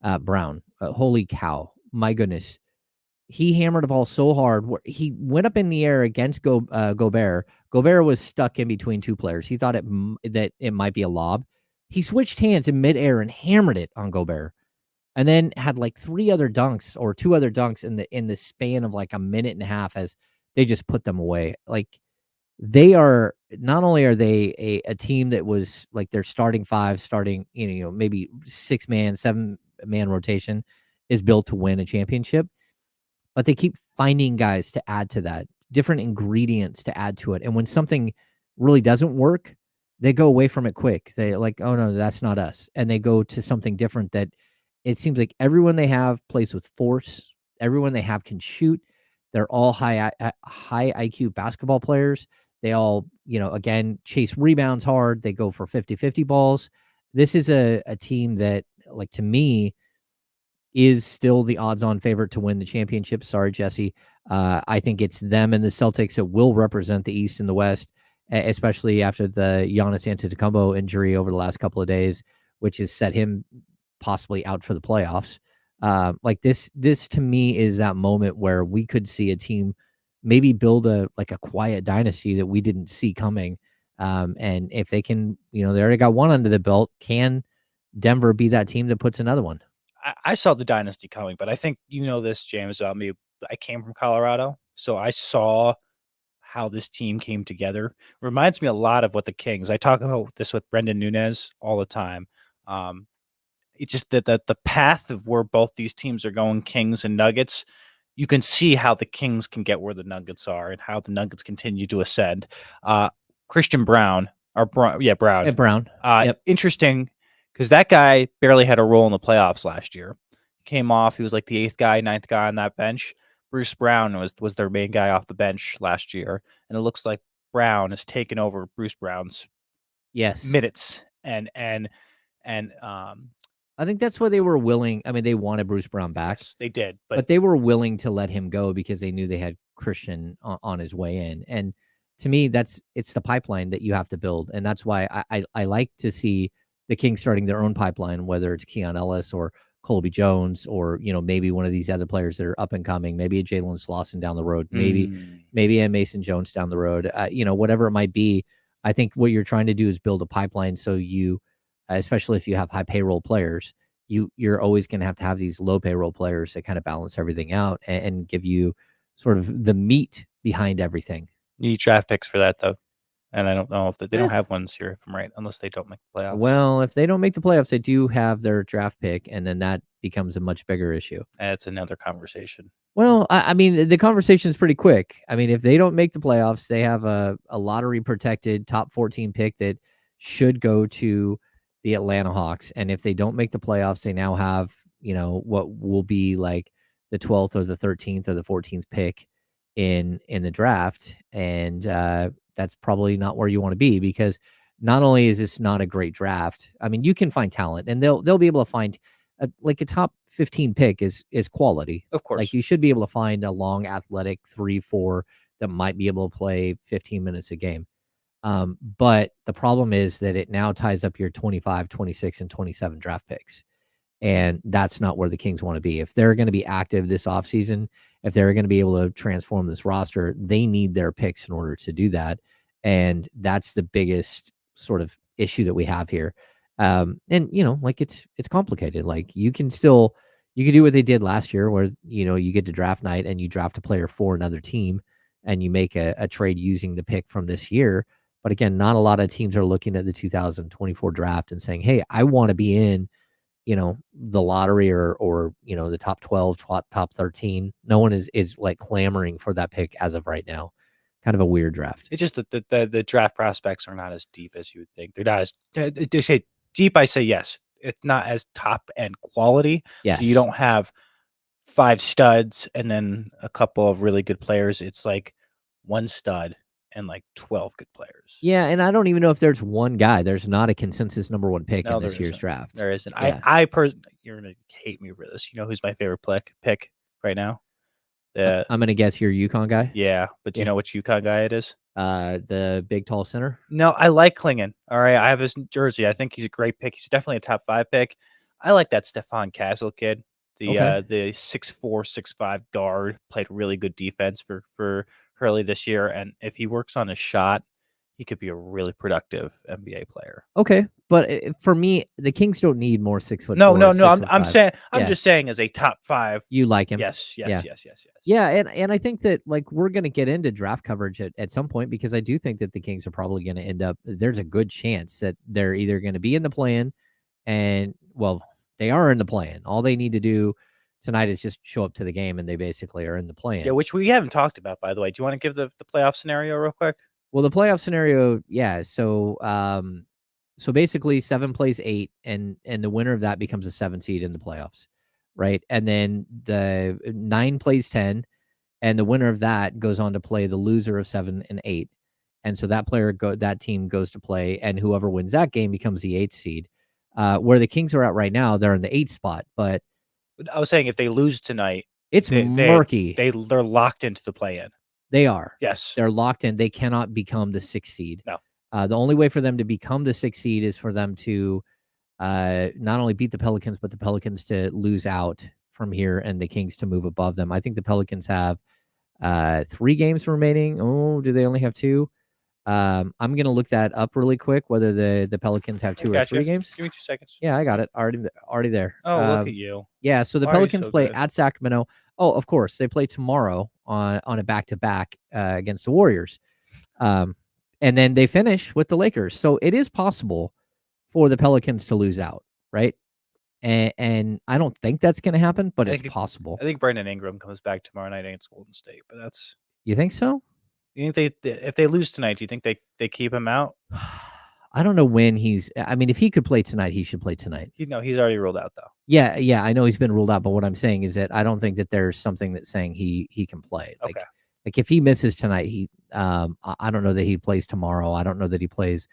Holy cow. My goodness. He hammered the ball so hard. He went up in the air against Gobert. Gobert was stuck in between two players. He thought that it might be a lob. He switched hands in midair and hammered it on Gobert. And then had 2 other dunks in the span of a minute and a half as they just put them away. They are not only are they a team that was their starting 5, maybe 6-man, 7-man rotation is built to win a championship, but they keep finding guys to add to that, different ingredients to add to it. And when something really doesn't work, they go away from it quick. They like, oh no, that's not us. And they go to something different that it seems like everyone they have plays with force. Everyone they have can shoot. They're all high IQ basketball players. They all, again, chase rebounds hard. They go for 50-50 balls. This is a team that, like, to me, is still the odds-on favorite to win the championship. Sorry, Jesse. I think it's them and the Celtics that will represent the East and the West, especially after the Giannis Antetokounmpo injury over the last couple of days, which has set him possibly out for the playoffs. Like this to me is that moment where we could see a team maybe build a quiet dynasty that we didn't see coming. And if they can, they already got one under the belt. Can Denver be that team that puts another one? I saw the dynasty coming, but I think this, James, about me. I came from Colorado, so I saw how this team came together. Reminds me a lot of what the Kings. I talk about this with Brendan Nunez all the time. It's just that the path of where both these teams are going, Kings and Nuggets, you can see how the Kings can get where the Nuggets are and how the Nuggets continue to ascend. Christian Brown, Brown. Brown. Yep. Interesting. Because that guy barely had a role in the playoffs last year. He came off. He was like the 8th guy, 9th guy on that bench. Bruce Brown was their main guy off the bench last year. And it looks like Brown has taken over Bruce Brown's minutes. And I think that's why they were willing. I mean, they wanted Bruce Brown back. Yes, they did. But they were willing to let him go because they knew they had Christian on his way in. And to me, it's the pipeline that you have to build. And that's why I like to see the Kings starting their own pipeline, whether it's Keon Ellis or Colby Jones or, maybe one of these other players that are up and coming, maybe a Jalen Slauson down the road, maybe a Mason Jones down the road, whatever it might be. I think what you're trying to do is build a pipeline. So you, especially if you have high payroll players, you're always going to have these low payroll players that kind of balance everything out and give you sort of the meat behind everything. You need draft picks for that, though. And I don't know if they don't have one this year, if I'm right, unless they don't make the playoffs. Well, if they don't make the playoffs, they do have their draft pick, and then that becomes a much bigger issue. That's another conversation. Well, I mean, the conversation is pretty quick. I mean, if they don't make the playoffs, they have a lottery-protected top 14 pick that should go to the Atlanta Hawks. And if they don't make the playoffs, they now have, what will be like the 12th or the 13th or the 14th pick in the draft. And that's probably not where you want to be, because not only is this not a great draft, I mean, you can find talent and they'll be able to find a top 15 pick is quality. Of course. Like you should be able to find a long athletic 3-4 that might be able to play 15 minutes a game. But the problem is that it now ties up your 25, 26, and 27 draft picks. And that's not where the Kings want to be. If they're going to be active this offseason, if they're going to be able to transform this roster, they need their picks in order to do that. And that's the biggest sort of issue that we have here. And, it's complicated. Like you can do what they did last year where, you get to draft night and you draft a player for another team and you make a trade using the pick from this year. But again, not a lot of teams are looking at the 2024 draft and saying, hey, I want to be in, the lottery or the top 12, top 13. No one is like clamoring for that pick as of right now. Kind of a weird draft. It's just that the draft prospects are not as deep as you would think. They're not as, they say deep. I say yes. It's not as top end quality. Yes. So you don't have 5 studs and then a couple of really good players. It's like 1 stud and like 12 good players. Yeah, and I don't even know if there's one guy. There's not a consensus number 1 pick in this year's draft. There isn't. Yeah. I personally, you're gonna hate me for this. You know who's my favorite pick right now? I'm gonna guess you're a UConn guy. Yeah, but do you know which UConn guy it is? The big tall center. No, I like Klingon. All right, I have his jersey. I think he's a great pick. He's definitely a top 5 pick. I like that Stephon Castle kid. The 6'4", 6'5" guard, played really good defense for Hurley this year, and if he works on his shot, he could be a really productive NBA player. Okay, but for me, the Kings don't need more 6 foot. No. I'm saying, I'm just saying, as a top 5, you like him. Yes. Yeah, and I think that like we're gonna get into draft coverage at some point, because I do think that the Kings are probably gonna end up. There's a good chance that they're either gonna be in the play-in, and well, they are in the play-in. All they need to do tonight is just show up to the game, and they basically are in the play-in. Yeah, which we haven't talked about, by the way. Do you want to give the playoff scenario real quick? Well, the playoff scenario, yeah. So basically 7 plays 8, and the winner of that becomes a 7 seed in the playoffs, right? And then the 9 plays 10, and the winner of that goes on to play the loser of 7 and 8. And so that team goes to play, and whoever wins that game becomes the 8th seed. Where the Kings are at right now, they're in the 8th spot, but I was saying if they lose tonight, it's murky. They're locked into the play-in. They are. Yes. They're locked in. They cannot become the 6th seed. No. The only way for them to become the 6th seed is for them to not only beat the Pelicans, but the Pelicans to lose out from here and the Kings to move above them. I think the Pelicans have 3 games remaining. Oh, do they only have 2? I'm going to look that up really quick, whether the Pelicans have 2 or 3 games. Give me 2 seconds. Yeah, I got it. Already there. Oh, look at you. Yeah, so the Already Pelicans so play good. at Sacramento. Oh, of course, they play tomorrow on a back-to-back against the Warriors. And then they finish with the Lakers. So it is possible for the Pelicans to lose out, right? And I don't think that's going to happen, but it's possible. I think Brandon Ingram comes back tomorrow night against Golden State, but that's... You think so? You think if they lose tonight, do you think they keep him out? I don't know when I mean, if he could play tonight, he should play tonight. He's already ruled out, though. Yeah, I know he's been ruled out, but what I'm saying is that I don't think that there's something that's saying he can play. Like if he misses tonight, I don't know that he plays tomorrow. I don't know that he plays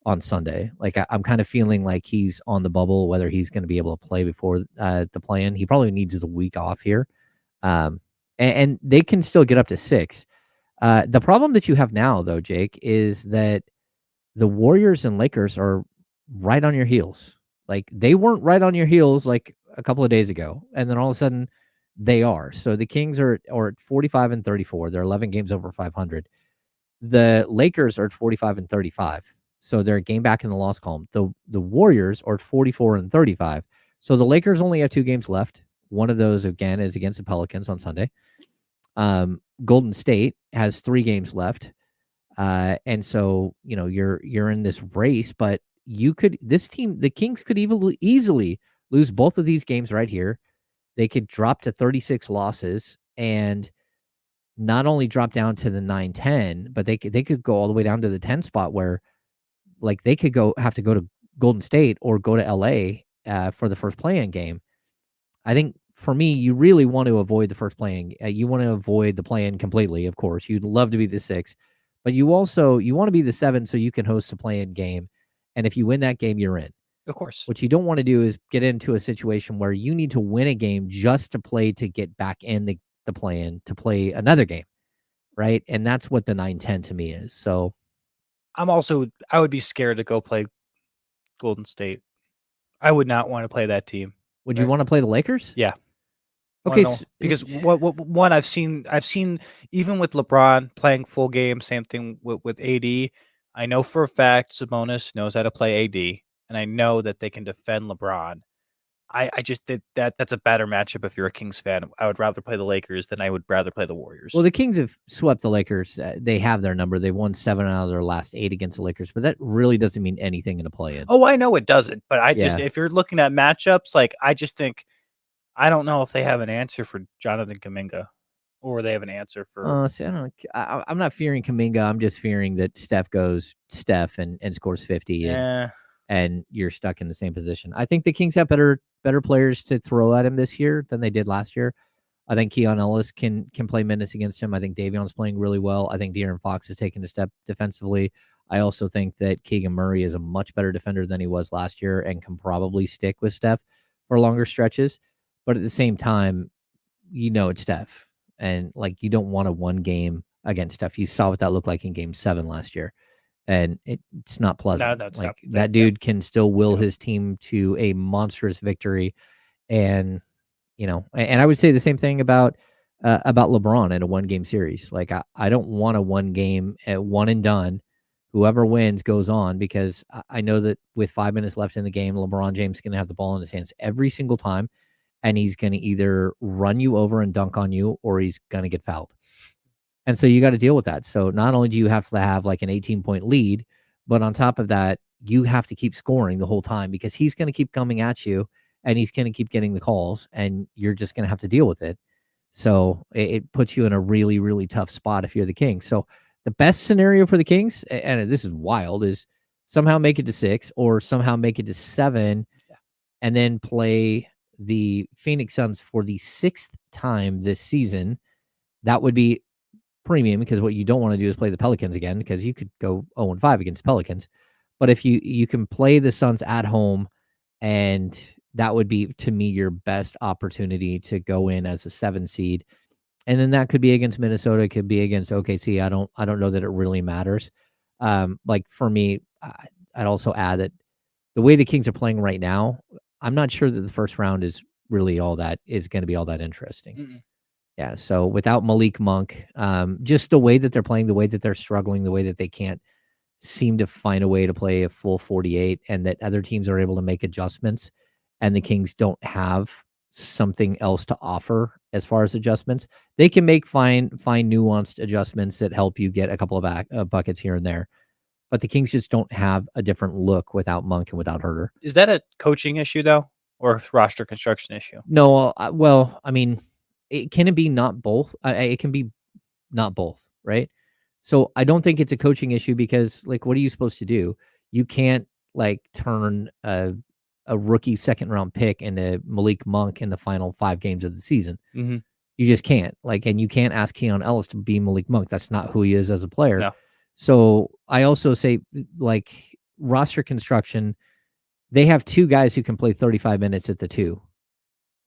on Sunday. Like I'm kind of feeling like he's on the bubble, whether he's going to be able to play before the play-in. He probably needs a week off here. And they can still get up to 6. The problem that you have now, though, Jake, is that the Warriors and Lakers are right on your heels. Like they weren't right on your heels like a couple of days ago, and then all of a sudden they are. So the Kings are at 45 and 34. They're 11 games over 500. The Lakers are at 45 and 35. So they're a game back in the loss column. The Warriors are at 44 and 35. So the Lakers only have 2 games left. One of those, again, is against the Pelicans on Sunday. Golden State has 3 games left. And so, you're in this race, but the Kings could easily lose both of these games right here. They could drop to 36 losses and not only drop down to the 9-10, but they could go all the way down to the 10 spot where like they could have to go to Golden State or go to LA for the first play-in game. I think for me, you really want to avoid the first play-in. You want to avoid the play-in completely, of course. You'd love to be the 6, but you want to be the 7 so you can host a play-in game. And if you win that game, you're in. Of course. What you don't want to do is get into a situation where you need to win a game just to get back in the play-in to play another game, right? And that's what the 9-10 to me is. So I would be scared to go play Golden State. I would not want to play that team. Would you want to play the Lakers? Yeah. Okay. Because one I've seen even with LeBron playing full game, same thing with AD. I know for a fact Sabonis knows how to play AD, and I know that they can defend LeBron. I just did that's a better matchup if you're a Kings fan. I would rather play the Lakers than I would rather play the Warriors. Well, the Kings have swept the Lakers. They have their number. They won 7 out of their last 8 against the Lakers, but that really doesn't mean anything in a play-in. Oh, I know it doesn't, but if you're looking at matchups, like I just think I don't know if they have an answer for Jonathan Kuminga, or they have an answer for. See, I'm not fearing Kuminga. I'm just fearing that Steph goes and scores 50, and you're stuck in the same position. I think the Kings have better players to throw at him this year than they did last year. I think Keon Ellis can play minutes against him. I think Davion's playing really well. I think De'Aaron Fox has taken a step defensively. I also think that Keegan Murray is a much better defender than he was last year and can probably stick with Steph for longer stretches. But at the same time, it's Steph. And like you don't want a one game against Steph. You saw what that looked like in Game 7 last year. And it's not pleasant. No, that dude can still will his team to a monstrous victory. And and I would say the same thing about LeBron in a 1-game series. Like I don't want a 1 game at 1 and done. Whoever wins goes on, because I know that with 5 minutes left in the game, LeBron James is going to have the ball in his hands every single time, and he's going to either run you over and dunk on you, or he's going to get fouled. And so you got to deal with that. So not only do you have to have like an 18-point lead, but on top of that, you have to keep scoring the whole time, because he's going to keep coming at you and he's going to keep getting the calls, and you're just going to have to deal with it. So it puts you in a really, really tough spot if you're the Kings. So The best scenario for the Kings, and this is wild, is somehow make it to 6 or somehow make it to 7 and then play the Phoenix Suns for the 6th time this season. That would be premium, because what you don't want to do is play the Pelicans again, because you could go 0-5 against Pelicans. But if you can play the Suns at home, and that would be, to me, your best opportunity to go in as a 7 seed. And then that could be against Minnesota, it could be against OKC. I don't know that it really matters. Like for me, I'd also add that the way the Kings are playing right now, I'm not sure that the first round is really going to be all that interesting. Mm-mm. Yeah. So without Malik Monk, just the way that they're playing, the way that they're struggling, the way that they can't seem to find a way to play a full 48, and that other teams are able to make adjustments, and the Kings don't have something else to offer as far as adjustments. They can make fine nuanced adjustments that help you get a couple of buckets here and there, but the Kings just don't have a different look without Monk and without Herter. Is that a coaching issue though, or a roster construction issue? No, well, I mean, it be not both. It can be not both, right? So I don't think it's a coaching issue, because like, what are you supposed to do? You can't like turn a rookie second round pick into Malik Monk in the final 5 games of the season. Mm-hmm. You just can't. Like, and you can't ask Keon Ellis to be Malik Monk. That's not who he is as a player. No. So I also say, like, roster construction, they have 2 guys who can play 35 minutes at the 2.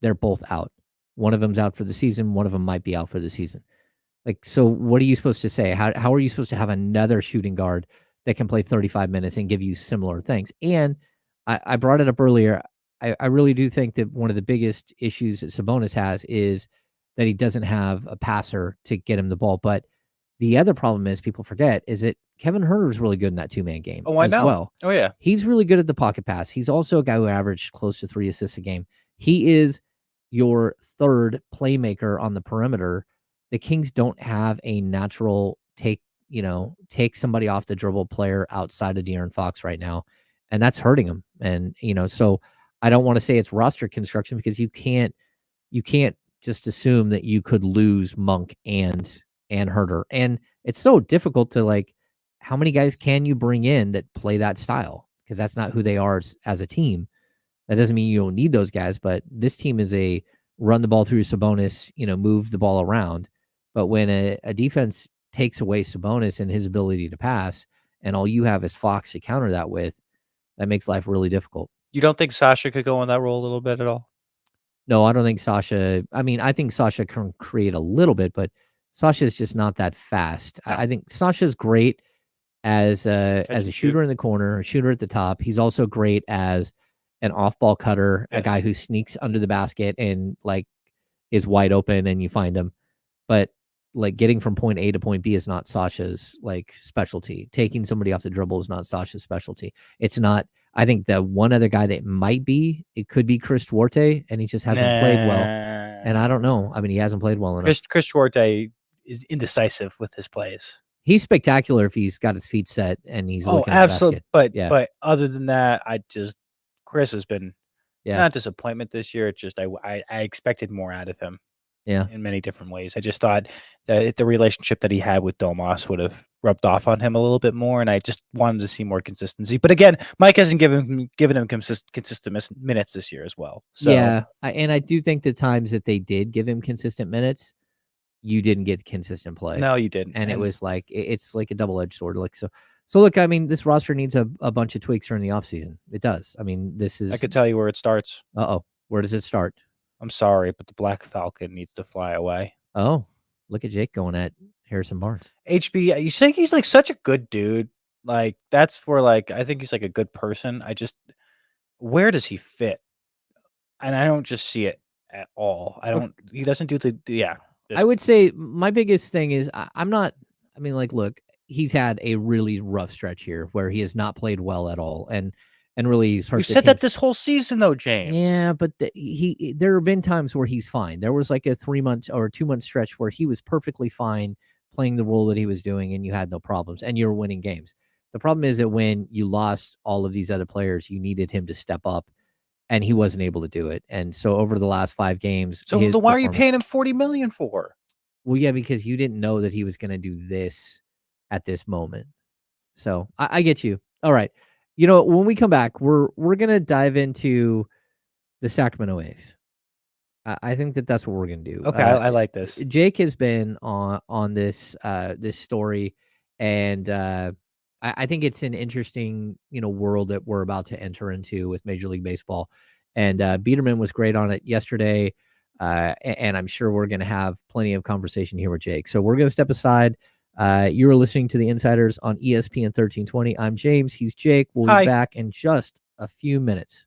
They're both out. One of them's out for the season. One of them might be out for the season. Like, so what are you supposed to say? How are you supposed to have another shooting guard that can play 35 minutes and give you similar things? And I brought it up earlier. I really do think that one of the biggest issues that Sabonis has is that he doesn't have a passer to get him the ball. But the other problem is, people forget, is that Kevin Huerter is really good in that 2-man game I know. well. Oh, yeah. He's really good at the pocket pass. He's also a guy who averaged close to 3 assists a game. He is your third playmaker on the perimeter. The Kings don't have a natural take somebody off the dribble player outside of De'Aaron Fox right now, and that's hurting them. And so I don't want to say it's roster construction, because you can't just assume that you could lose Monk and Herter. And it's so difficult to, like, how many guys can you bring in that play that style? Because that's not who they are as a team. That doesn't mean you don't need those guys, but this team is a run the ball through Sabonis, move the ball around. But when a defense takes away Sabonis and his ability to pass, and all you have is Fox to counter that with, that makes life really difficult. You don't think Sasha could go in that role a little bit at all? No, I don't think Sasha. I mean, I think Sasha can create a little bit, but Sasha is just not that fast. No. I think Sasha's great as a shooter in the corner, a shooter at the top. He's also great as an off-ball cutter, a guy who sneaks under the basket and, like, is wide open and you find him. But, like, getting from point A to point B is not Sasha's, like, specialty. Taking somebody off the dribble is not Sasha's specialty. It's not. I think the one other guy that might be, it could be Chris Duarte, and he just hasn't played well. And I don't know. I mean, he hasn't played well enough. Chris Duarte is indecisive with his plays. He's spectacular if he's got his feet set and he's looking at the absolutely. basket. But other than that, Chris has been not disappointment this year. It's just I expected more out of him. Yeah. In many different ways. I just thought that the relationship that he had with Domas would have rubbed off on him a little bit more, and I just wanted to see more consistency. But again, Mike hasn't given him consistent minutes this year as well. So yeah, I do think the times that they did give him consistent minutes, you didn't get consistent play. No, you didn't. And it was like, it's like a double-edged sword. Like, so look, I mean, this roster needs a bunch of tweaks during the offseason. It does. I mean, I could tell you where it starts. Where does it start? I'm sorry, but the Black Falcon needs to fly away. Oh, look at Jake going at Harrison Barnes. HB, you think he's like such a good dude. Like, that's where, like, I think he's like a good person. Where does he fit? And I don't just see it at all. He doesn't do I would say my biggest thing is look, he's had a really rough stretch here where he has not played well at all. And really, he's hurt. You said that this whole season, though, James. Yeah, but there have been times where he's fine. There was like a 3-month or 2-month stretch where he was perfectly fine playing the role that he was doing, and you had no problems, and you were winning games. The problem is that when you lost all of these other players, you needed him to step up, and he wasn't able to do it. And so over the last 5 games, so why are you paying him $40 million for? Well, yeah, because you didn't know that he was going to do this at this moment. So I get you. All right. You know, when we come back, we're gonna dive into the Sacramento A's. I think that's what we're gonna do. Okay, I like this. Jake has been on this this story, and I think it's an interesting world that we're about to enter into with Major League Baseball. And Biederman was great on it yesterday, and I'm sure we're gonna have plenty of conversation here with Jake. So we're gonna step aside. You are listening to the Insiders on ESPN 1320. I'm James. He's Jake. We'll be back in just a few minutes.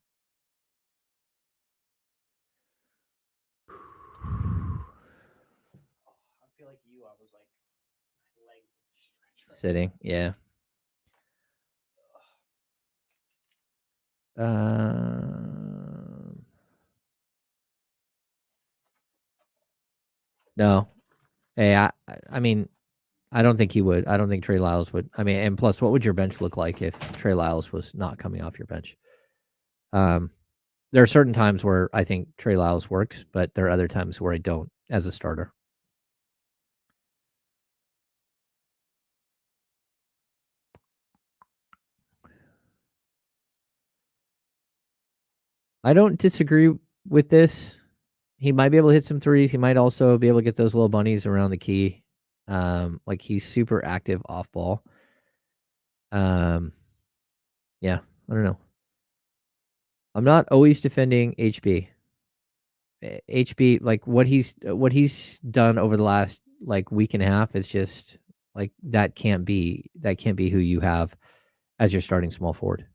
Sitting, yeah. No. Hey, I mean, I don't think he would. I don't think Trey Lyles would. I mean, and plus, what would your bench look like if Trey Lyles was not coming off your bench? There are certain times where I think Trey Lyles works, but there are other times where I don't as a starter. I don't disagree with this. He might be able to hit some threes. He might also be able to get those little bunnies around the key. Like he's super active off ball. Yeah, I don't know. I'm not always defending HB. HB, like what he's done over the last like week and a half is just like that can't be who you have as your starting small forward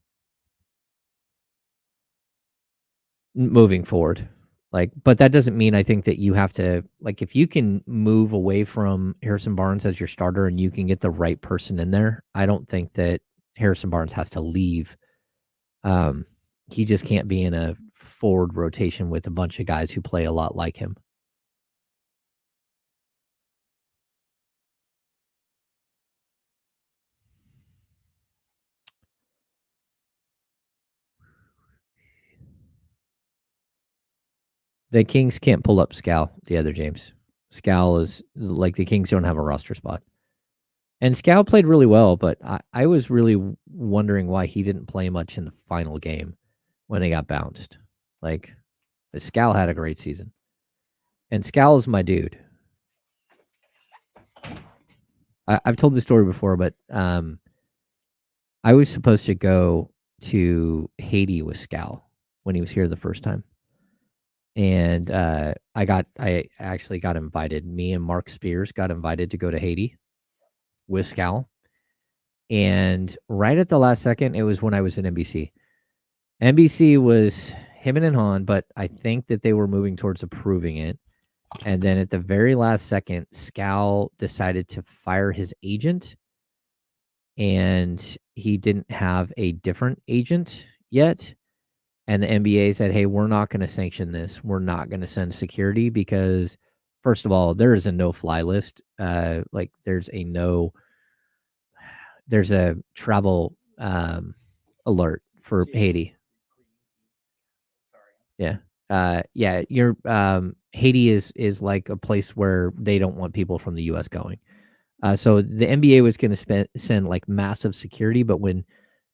moving forward. Like, but that doesn't mean I think that you have to, like, if you can move away from Harrison Barnes as your starter and you can get the right person in there, I don't think that Harrison Barnes has to leave. He just can't be in a forward rotation with a bunch of guys who play a lot like him. The Kings can't pull up Scal, the other James. Scal is like the Kings don't have a roster spot. And Scal played really well, but I was really wondering why he didn't play much in the final game when they got bounced. Like, Scal had a great season. And Scal is my dude. I've told this story before, but I was supposed to go to Haiti with Scal when he was here the first time. And I actually got invited. Me and Mark Spears got invited to go to Haiti with Scal. And right at the last second, it was when I was at NBC. NBC was him and Han, but I think that they were moving towards approving it. And then at the very last second, Scal decided to fire his agent. And he didn't have a different agent yet. And the NBA said, hey, we're not going to sanction this. We're not going to send security because, first of all, there is a no-fly list. Like there's a travel alert for Haiti. Yeah. Yeah. Haiti is like a place where they don't want people from the U.S. going. So the NBA was going to send like massive security, but when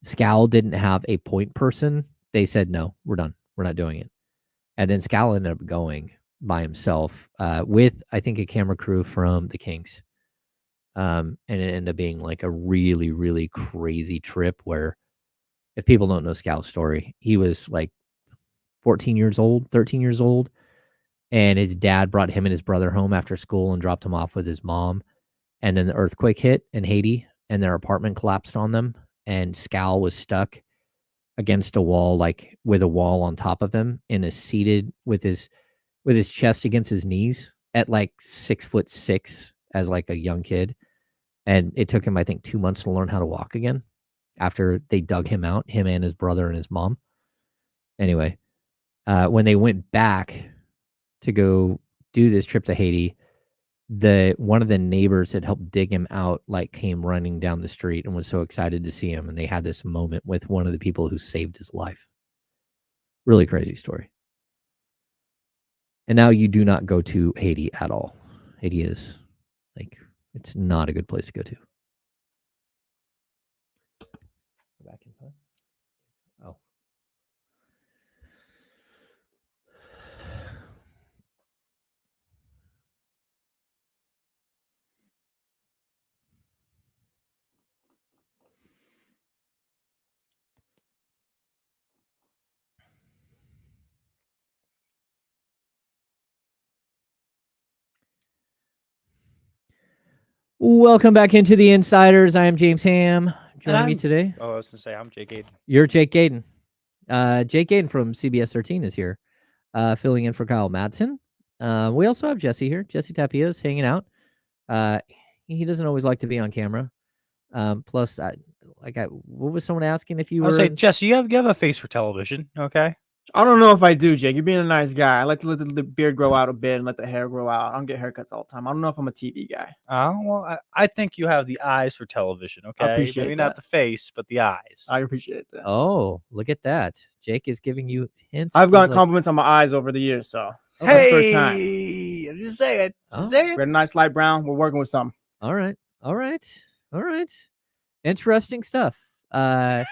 Scal didn't have a point person, they said, no, we're done. We're not doing it. And then Scal ended up going by himself with, I think, a camera crew from the Kings. And it ended up being like a really, really crazy trip where if people don't know Scal's story, he was like 13 years old. And his dad brought him and his brother home after school and dropped him off with his mom. And then the earthquake hit in Haiti and their apartment collapsed on them. And Scal was stuck against a wall, like with a wall on top of him, and is seated with his chest against his knees at like 6'6" as like a young kid. And it took him, I think, 2 months to learn how to walk again after they dug him out, him and his brother and his mom. Anyway, when they went back to go do this trip to Haiti, one of the neighbors that helped dig him out like came running down the street and was so excited to see him, and they had this moment with one of the people who saved his life. Really crazy story. And now you do not go to Haiti at all. Haiti is like, it's not a good place to go to. Welcome back into the Insiders. I am James Ham. Joining me today. Oh, I was gonna say I'm Jake Gadon. You're Jake Gadon. Jake Gadon from CBS 13 is here, filling in for Kyle Madsen. We also have Jesse here. Jesse Tapia is hanging out. He doesn't always like to be on camera. Plus, what was someone asking if you I'll were? say, Jesse, you have a face for television, okay? I don't know if I do, Jake. You're being a nice guy. I like to let the beard grow out a bit and let the hair grow out. I don't get haircuts all the time. I don't know if I'm a TV guy. Well, I think you have the eyes for television, okay? I appreciate Maybe that. not the face, but the eyes. I appreciate that. Oh, look at that! Jake is giving you hints. I've He's gotten like, compliments on my eyes over the years, so Hey, first time. I'm just saying. Oh. Just saying. We're a nice light brown. We're working with something. All right. Interesting stuff. I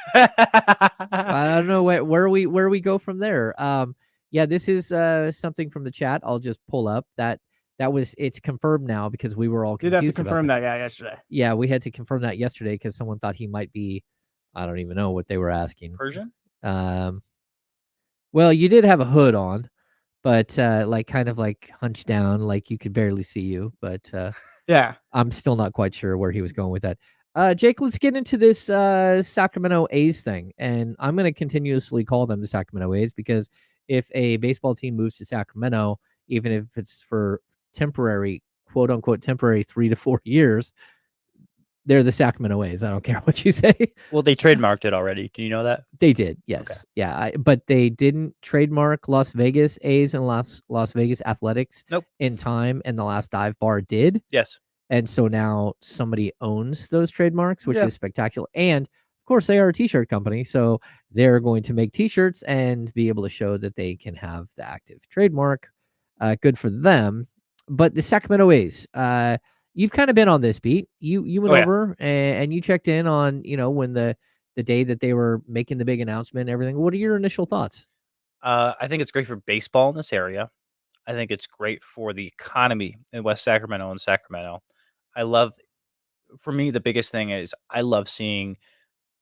don't know where we go from there. Yeah, this is something from the chat. I'll just pull up it's confirmed now because we were all Did confused. have to confirm that guy yesterday. Yeah, we had to confirm that yesterday because someone thought he might be. I don't even know what they were asking. Persian? Well, you did have a hood on, but kind of hunched down, like you could barely see you. But Yeah. I'm still not quite sure where he was going with that. Jake, let's get into this Sacramento A's thing. And I'm going to continuously call them the Sacramento A's because if a baseball team moves to Sacramento, even if it's for temporary, quote unquote, temporary 3 to 4 years, they're the Sacramento A's. I don't care what you say. Well, they trademarked it already. Do you know that? They did, yes. Okay. Yeah, but they didn't trademark Las Vegas A's and Las Vegas Athletics in time, and the last dive bar did. Yes. And so now somebody owns those trademarks, which Yeah. is spectacular. And of course, they are a t-shirt company, so they're going to make t-shirts and be able to show that they can have the active trademark. Good for them. But the Sacramento A's, you've kind of been on this beat. You went over and you checked in on, when the day that they were making the big announcement and everything. What are your initial thoughts? I think it's great for baseball in this area. I think it's great for the economy in West Sacramento and Sacramento. For me, the biggest thing is I love seeing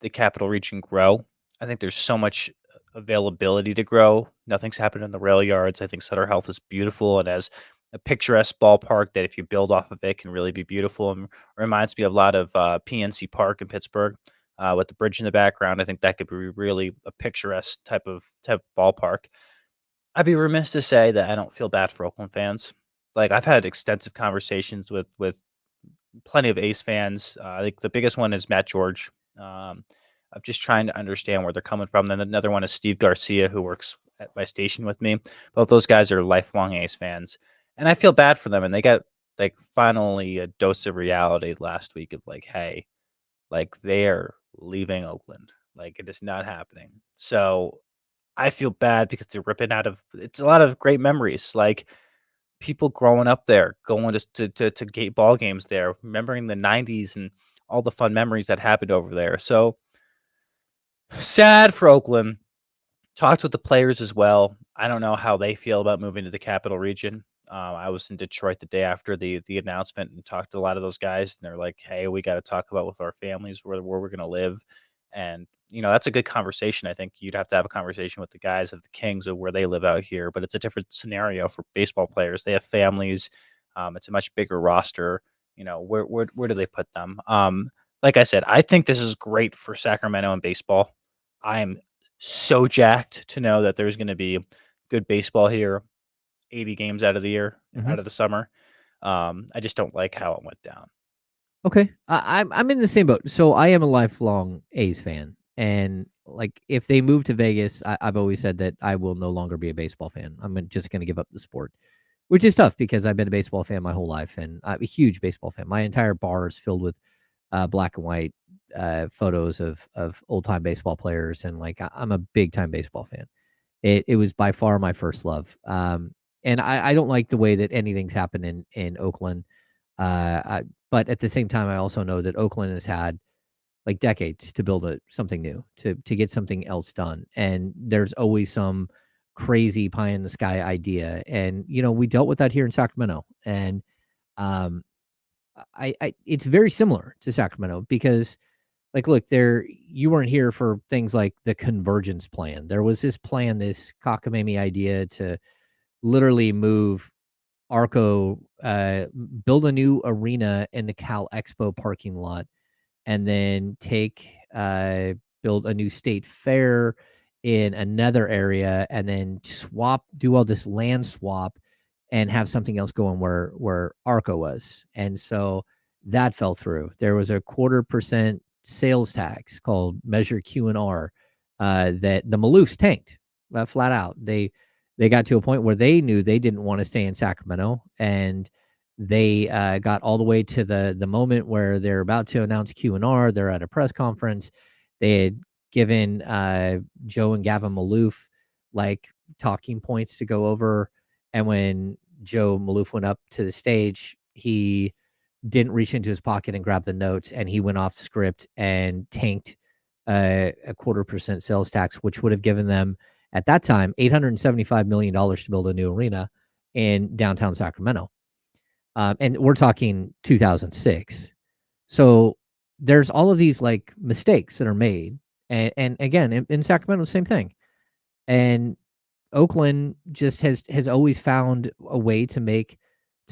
the capital region grow. I think there's so much availability to grow. Nothing's happened in the rail yards. I think Sutter Health is beautiful and has a picturesque ballpark that if you build off of it can really be beautiful, and reminds me of a lot of PNC Park in Pittsburgh with the bridge in the background. I think that could be really a picturesque type of ballpark. I'd be remiss to say that I don't feel bad for Oakland fans. Like, I've had extensive conversations with plenty of A's fans. I think the biggest one is Matt George. I'm just trying to understand where they're coming from. Then another one is Steve Garcia, who works at my station with me. Both those guys are lifelong A's fans, and I feel bad for them. And they got finally a dose of reality last week of hey, they're leaving Oakland. It is not happening. So I feel bad because they're ripping out of it's a lot of great memories. People growing up there, going to gate ball games there, remembering the 90s and all the fun memories that happened over there. So sad for Oakland. Talked with the players as well. I don't know how they feel about moving to the capital region. I was in Detroit the day after the announcement and talked to a lot of those guys, and they're like, hey, we got to talk about with our families where we're going to live. And, that's a good conversation. I think you'd have to have a conversation with the guys of the Kings of where they live out here, but it's a different scenario for baseball players. They have families. It's a much bigger roster. Where do they put them? Like I said, I think this is great for Sacramento and baseball. I am so jacked to know that there's going to be good baseball here, 80 games out of the year, out of the summer. I just don't like how it went down. Okay, I'm in the same boat. So I am a lifelong A's fan, and if they move to Vegas, I've always said that I will no longer be a baseball fan. I'm just going to give up the sport, which is tough because I've been a baseball fan my whole life, and I'm a huge baseball fan. My entire bar is filled with black and white photos of old time baseball players, and I'm a big time baseball fan. It was by far my first love, and I don't like the way that anything's happened in Oakland. But at the same time, I also know that Oakland has had decades to build something new, to get something else done. And there's always some crazy pie in the sky idea. And, we dealt with that here in Sacramento. And it's very similar to Sacramento because look, you weren't here for things like the convergence plan. There was this plan, this cockamamie idea to literally move Arco build a new arena in the Cal Expo parking lot, and then build a new state fair in another area, and then do all this land swap and have something else going where Arco was. And so that fell through. There was a 0.25% sales tax called Measure Q&R that the Maloofs tanked flat out. They got to a point where they knew they didn't want to stay in Sacramento, and they got all the way to the moment where they're about to announce Q&R. They're at a press conference. They had given Joe and Gavin Maloof like talking points to go over, and when Joe Maloof went up to the stage, he didn't reach into his pocket and grab the notes, and he went off script and tanked a 0.25% sales tax, which would have given them at that time $875 million to build a new arena in downtown Sacramento. And we're talking 2006. So there's all of these like mistakes that are made. And again, in Sacramento, same thing. And Oakland just has always found a way to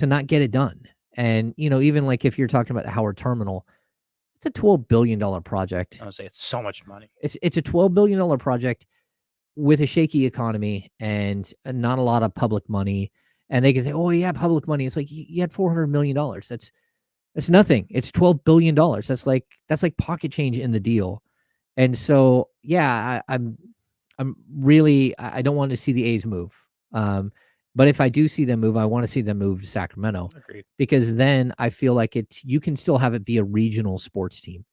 not get it done. And, even like if you're talking about the Howard Terminal, it's a $12 billion project. I would say it's so much money. It's a $12 billion project with a shaky economy and not a lot of public money. And they can say, oh, yeah, public money. It's like you had $400 million. That's nothing. It's $12 billion. That's like pocket change in the deal. And so, yeah, I'm really, I don't want to see the A's move. But if I do see them move, I want to see them move to Sacramento. Agreed. Because then I feel like you can still have it be a regional sports team.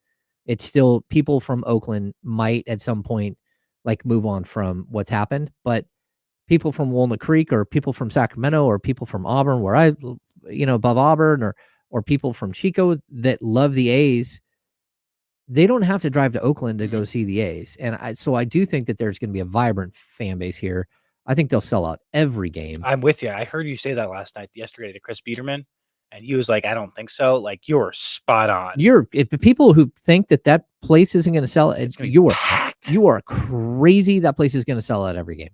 It's still people from Oakland might at some point like move on from what's happened, but people from Walnut Creek or people from Sacramento or people from Auburn, where above Auburn, or people from Chico that love the A's, they don't have to drive to Oakland to go see the A's. And I do think that there's going to be a vibrant fan base here. I think they'll sell out every game. I'm with you. I heard you say that yesterday to Chris Biederman, and he was like, I don't think so. Like, you're spot on. People who think that place isn't going to sell it, packed. You are crazy. That place is going to sell out every game.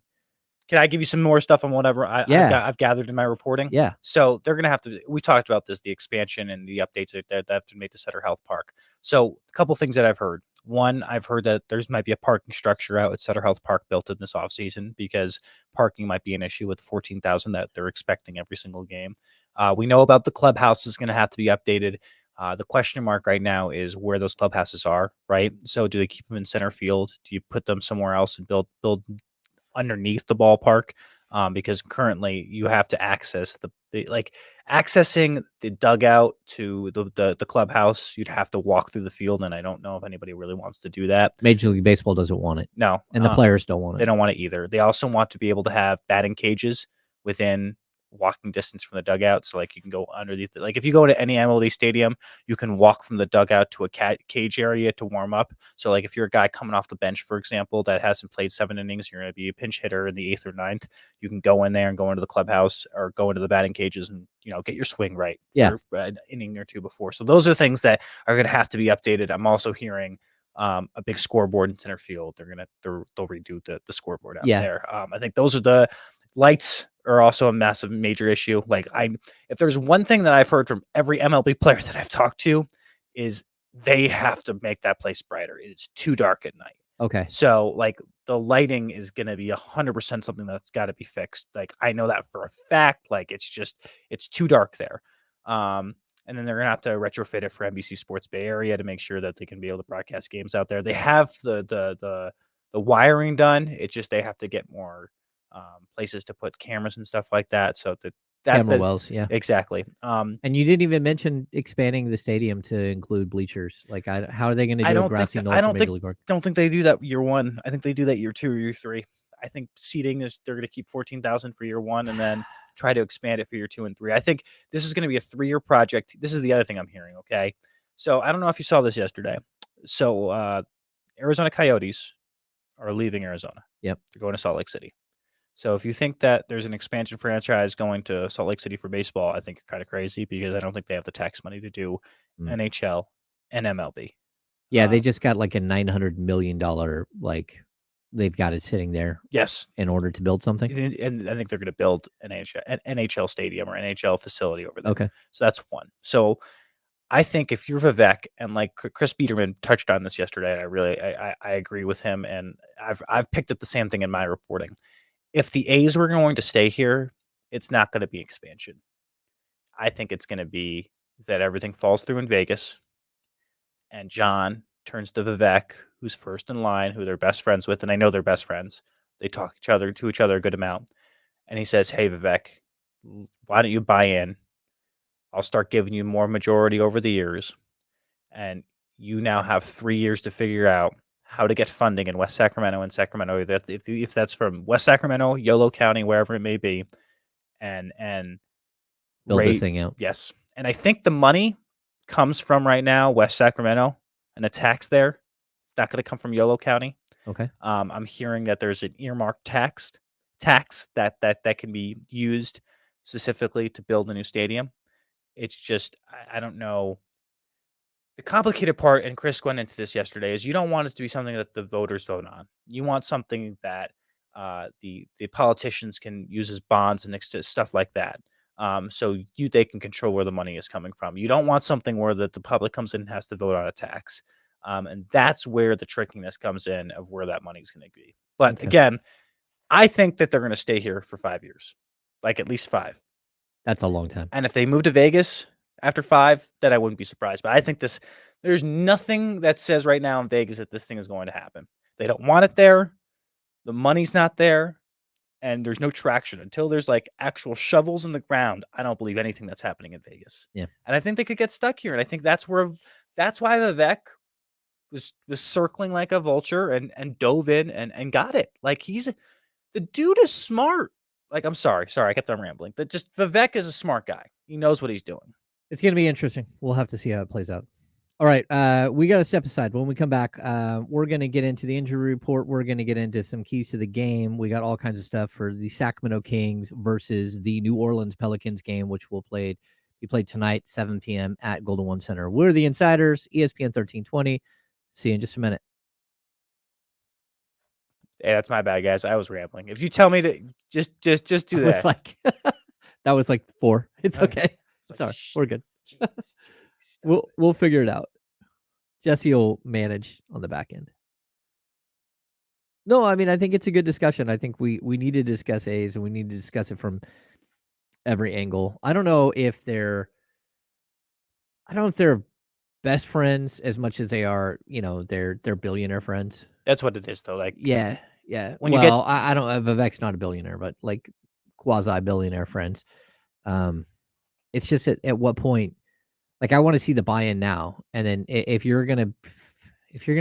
Can I give you some more stuff on whatever I've gathered in my reporting? Yeah. So they're going to have to, we talked about this, the expansion and the updates that have to make to Sutter Health Park. So a couple things that I've heard. One, I've heard that there's might be a parking structure out at Sutter Health Park built in this offseason because parking might be an issue with 14,000 that they're expecting every single game. We know about the clubhouse is going to have to be updated. The question mark right now is where those clubhouses are, right? So do they keep them in center field? Do you put them somewhere else and build underneath the ballpark? Because currently you have to access accessing the dugout to the clubhouse. You'd have to walk through the field, and I don't know if anybody really wants to do that. Major League Baseball doesn't want it. No, and the players don't want it. They don't want it either. They also want to be able to have batting cages within walking distance from the dugout, so like you can go underneath it. Like if you go to any MLB stadium, you can walk from the dugout to a cage area to warm up. So like if you're a guy coming off the bench, for example, that hasn't played 7 innings, you're going to be a pinch hitter in the 8th or 9th, you can go in there and go into the clubhouse or go into the batting cages and get your swing right for an inning or two before. So those are things that are going to have to be updated. I'm also hearing a big scoreboard in center field. They'll redo the scoreboard out there. I think those are the lights are also a massive major issue. Like if there's one thing that I've heard from every MLB player that I've talked to is they have to make that place brighter. It's too dark at night. Okay. So like the lighting is going to be 100% something that's got to be fixed. Like I know that for a fact. Like it's too dark there. And then they're going to have to retrofit it for NBC Sports Bay Area to make sure that they can be able to broadcast games out there. They have the wiring done. It's just they have to get more places to put cameras and stuff like that. So that camera wells, yeah, exactly. And you didn't even mention expanding the stadium to include bleachers. Like, how are they going to do a grassy knoll? I don't think they do that year one. I think they do that year 2 or year 3. I think seating they're going to keep 14,000 for year 1 and then try to expand it for year 2 and 3. I think this is going to be a 3-year project. This is the other thing I'm hearing. Okay, so I don't know if you saw this yesterday. So Arizona Coyotes are leaving Arizona. Yep, they're going to Salt Lake City. So if you think that there's an expansion franchise going to Salt Lake City for baseball, I think you're kind of crazy because I don't think they have the tax money to do NHL and MLB. Yeah, they just got like a $900 million they've got it sitting there Yes. in order to build something? And I think they're going to build an NHL stadium or NHL facility over there. Okay. So that's one. So I think if you're Vivek, and like Chris Biederman touched on this yesterday, I agree with him, and I've picked up the same thing in my reporting. If the A's were going to stay here, it's not going to be expansion. I think it's going to be that everything falls through in Vegas, and John turns to Vivek, who's first in line, who they're best friends with, and I know they're best friends. They talk to each other a good amount, and he says, "Hey, Vivek, why don't you buy in? I'll start giving you more majority over the years, and you now have 3 years to figure out how to get funding in West Sacramento and Sacramento, if that's from West Sacramento, Yolo County, wherever it may be, and Build this rate thing out. yes. And I think the money comes from right now West Sacramento and the tax there. It's not going to come from Yolo County. Okay. I'm hearing that there's an earmarked tax that can be used specifically to build a new stadium. It's just I don't know. The complicated part, and Chris went into this yesterday, is you don't want it to be something that the voters vote on. You want something that the politicians can use as bonds and stuff like that. So they can control where the money is coming from. You don't want something where the public comes in and has to vote on a tax. And that's where the trickiness comes in of where that money is going to be. But Okay. again, I think that they're going to stay here for 5 years, like at least 5. That's a long time. And if they move to Vegas after 5, then I wouldn't be surprised. But I think there's nothing that says right now in Vegas that this thing is going to happen. They don't want it there. The money's not there. And there's no traction until there's like actual shovels in the ground. I don't believe anything that's happening in Vegas. Yeah. And I think they could get stuck here. And I think that's why Vivek was circling like a vulture and dove in and got it. Like the dude is smart. Like, I'm sorry, I kept on rambling. But just Vivek is a smart guy. He knows what he's doing. It's going to be interesting. We'll have to see how it plays out. All right. We got to step aside. When we come back, we're going to get into the injury report. We're going to get into some keys to the game. We got all kinds of stuff for the Sacramento Kings versus the New Orleans Pelicans game, which will be played tonight, 7 p.m. at Golden One Center. We're the Insiders, ESPN 1320. See you in just a minute. Hey, that's my bad, guys. I was rambling. If you tell me to just do that. Like, that was like 4. It's okay. It's Sorry, like, we're good. Stop We'll figure it out. Jesse will manage on the back end. No, I mean, I think it's a good discussion. I think we need to discuss A's, and we need to discuss it from every angle. I don't know if they're best friends as much as they are, they're billionaire friends. That's what it is, though. Like, Yeah. When I don't. Vivek's not a billionaire, but like quasi-billionaire friends. It's just at what point. Like, I want to see the buy-in now, and then if you're gonna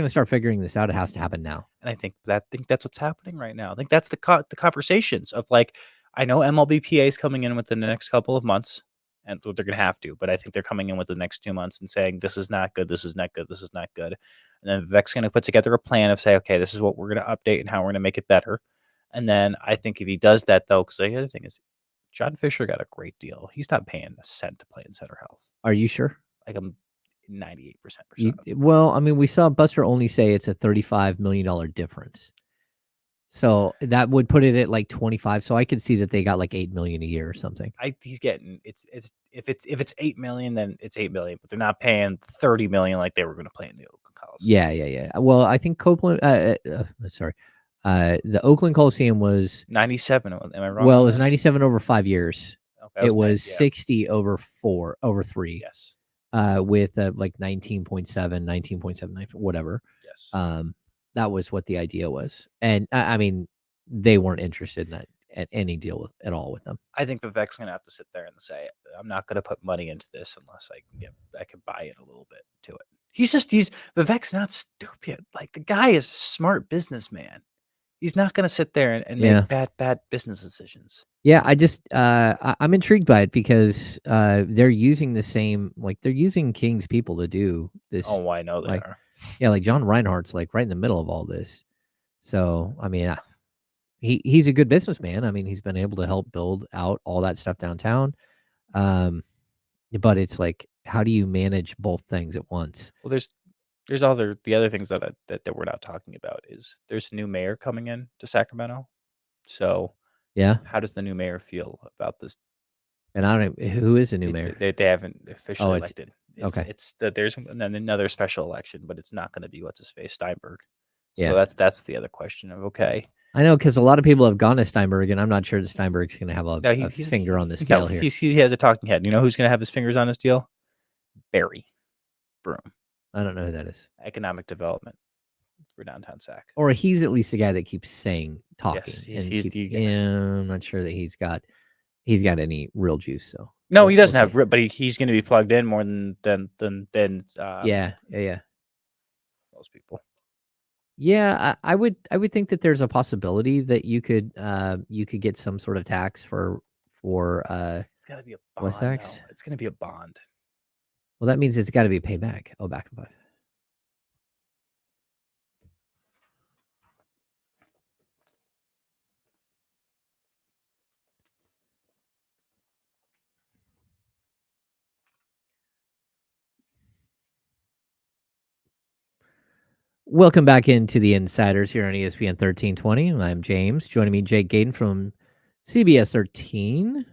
start figuring this out, it has to happen now. And I think that's what's happening right now. I think that's the conversations of like, I know MLBPA is coming in within the next couple of months, and they're going to have to, but I think they're coming in with the next 2 months and saying, this is not good, this is not good, this is not good. And then Vivek's going to put together a plan of say, okay, this is what we're going to update and how we're going to make it better. And then I think if he does that, though, because the other thing is, John Fisher got a great deal. He's not paying a cent to play in Center Health. Are you sure? Like, I'm 98%. Well, I mean, we saw Buster only say it's a $35 million difference. So that would put it at like 25. So I could see that they got like $8 million a year or something. He's getting if it's $8 million, then it's $8 million, but they're not paying $30 million like they were going to play in the Oakland Coliseum. Yeah. Well, I think Copeland. The Oakland Coliseum was 97. Am I wrong? Well, it was 97 over 5 years. Okay, it was 60 over 3. Yes. With like 19.7, whatever. Yes. That was what the idea was, and I mean, they weren't interested in that at any deal at all with them. I think Vivek's going to have to sit there and say, I'm not going to put money into this unless I can buy it a little bit to it. Vivek's not stupid. Like, the guy is a smart businessman. He's not going to sit there and make bad business decisions. Yeah, I'm intrigued by it because they're using the same, like they're using Kings people to do this. Oh, I know they are. Yeah, like John Reinhardt's like right in the middle of all this. So, I mean, he's a good businessman. I mean, he's been able to help build out all that stuff downtown. But it's like, how do you manage both things at once? Well, There's the other things that we're not talking about is there's a new mayor coming in to Sacramento. So Yeah. how does the new mayor feel about this? And I don't know who is the new mayor. They haven't officially it's- elected. okay. It's that there's another special election, but it's not going to be what's his face Steinberg. Yeah. So that's the other question of okay. I know because a lot of people have gone to Steinberg, and I'm not sure that Steinberg's going to have a finger on the scale here. He has a talking head. You know who's going to have his fingers on his deal? Barry Broom. I don't know who that is. Economic development for downtown Sac. Or he's at least the guy that keeps talking. Yes, I'm not sure that he's got any real juice. So no, he doesn't have, but he's going to be plugged in more than yeah. most people. Yeah, I would think that there's a possibility that you could get some sort of tax for it's got to be a bond. West Sacs. It's going to be a bond. Well, that means it's got to be paid back. Oh, back and 5. Welcome back into the Insiders here on ESPN 1320. I'm James. Joining me, Jake Gadon from CBS 13.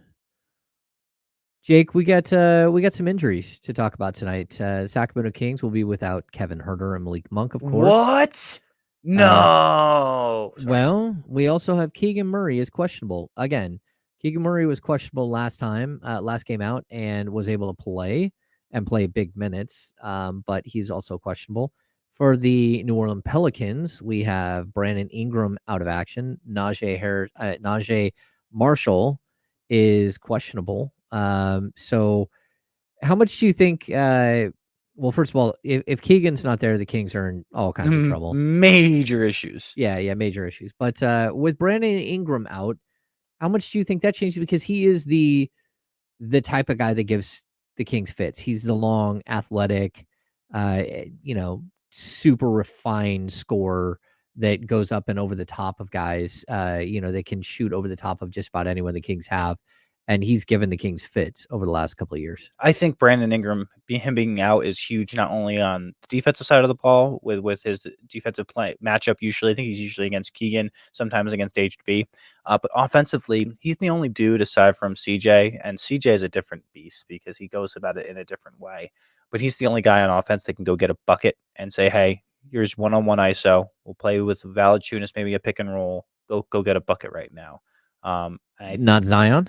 Jake, we got some injuries to talk about tonight. Sacramento Kings will be without Kevin Huerter and Malik Monk, of course. What? No. Well, we also have Keegan Murray is questionable again. Keegan Murray was questionable last game out, and was able to play big minutes. But he's also questionable. For the New Orleans Pelicans, we have Brandon Ingram out of action. Najee Marshall is questionable. So how much do you think? Well, first of all, if Keegan's not there, the Kings are in all kinds of trouble. Major issues. Yeah, major issues. But with Brandon Ingram out, how much do you think that changes? Because he is the type of guy that gives the Kings fits. He's the long, athletic, super refined scorer that goes up and over the top of guys. They can shoot over the top of just about anyone the Kings have. And he's given the Kings fits over the last couple of years. I think Brandon Ingram, him being out, is huge, not only on the defensive side of the ball with his defensive play matchup. Usually, I think he's usually against Keegan, sometimes against HB. But offensively, he's the only dude aside from CJ. And CJ is a different beast because he goes about it in a different way. But he's the only guy on offense that can go get a bucket and say, hey, here's one-on-one ISO. We'll play with Valanciunas, maybe a pick and roll. Go get a bucket right now. Not Zion?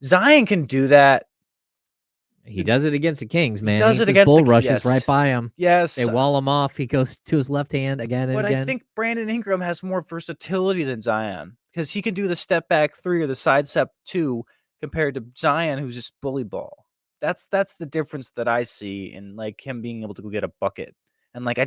Zion can do that. He does it against the Kings, man. He does it against bull the rushes right by him. Yes. They wall him off. He goes to his left hand again and again. But I think Brandon Ingram has more versatility than Zion because he can do the step back 3 or the side step 2 compared to Zion, who's just bully ball. That's the difference that I see in like him being able to go get a bucket. And like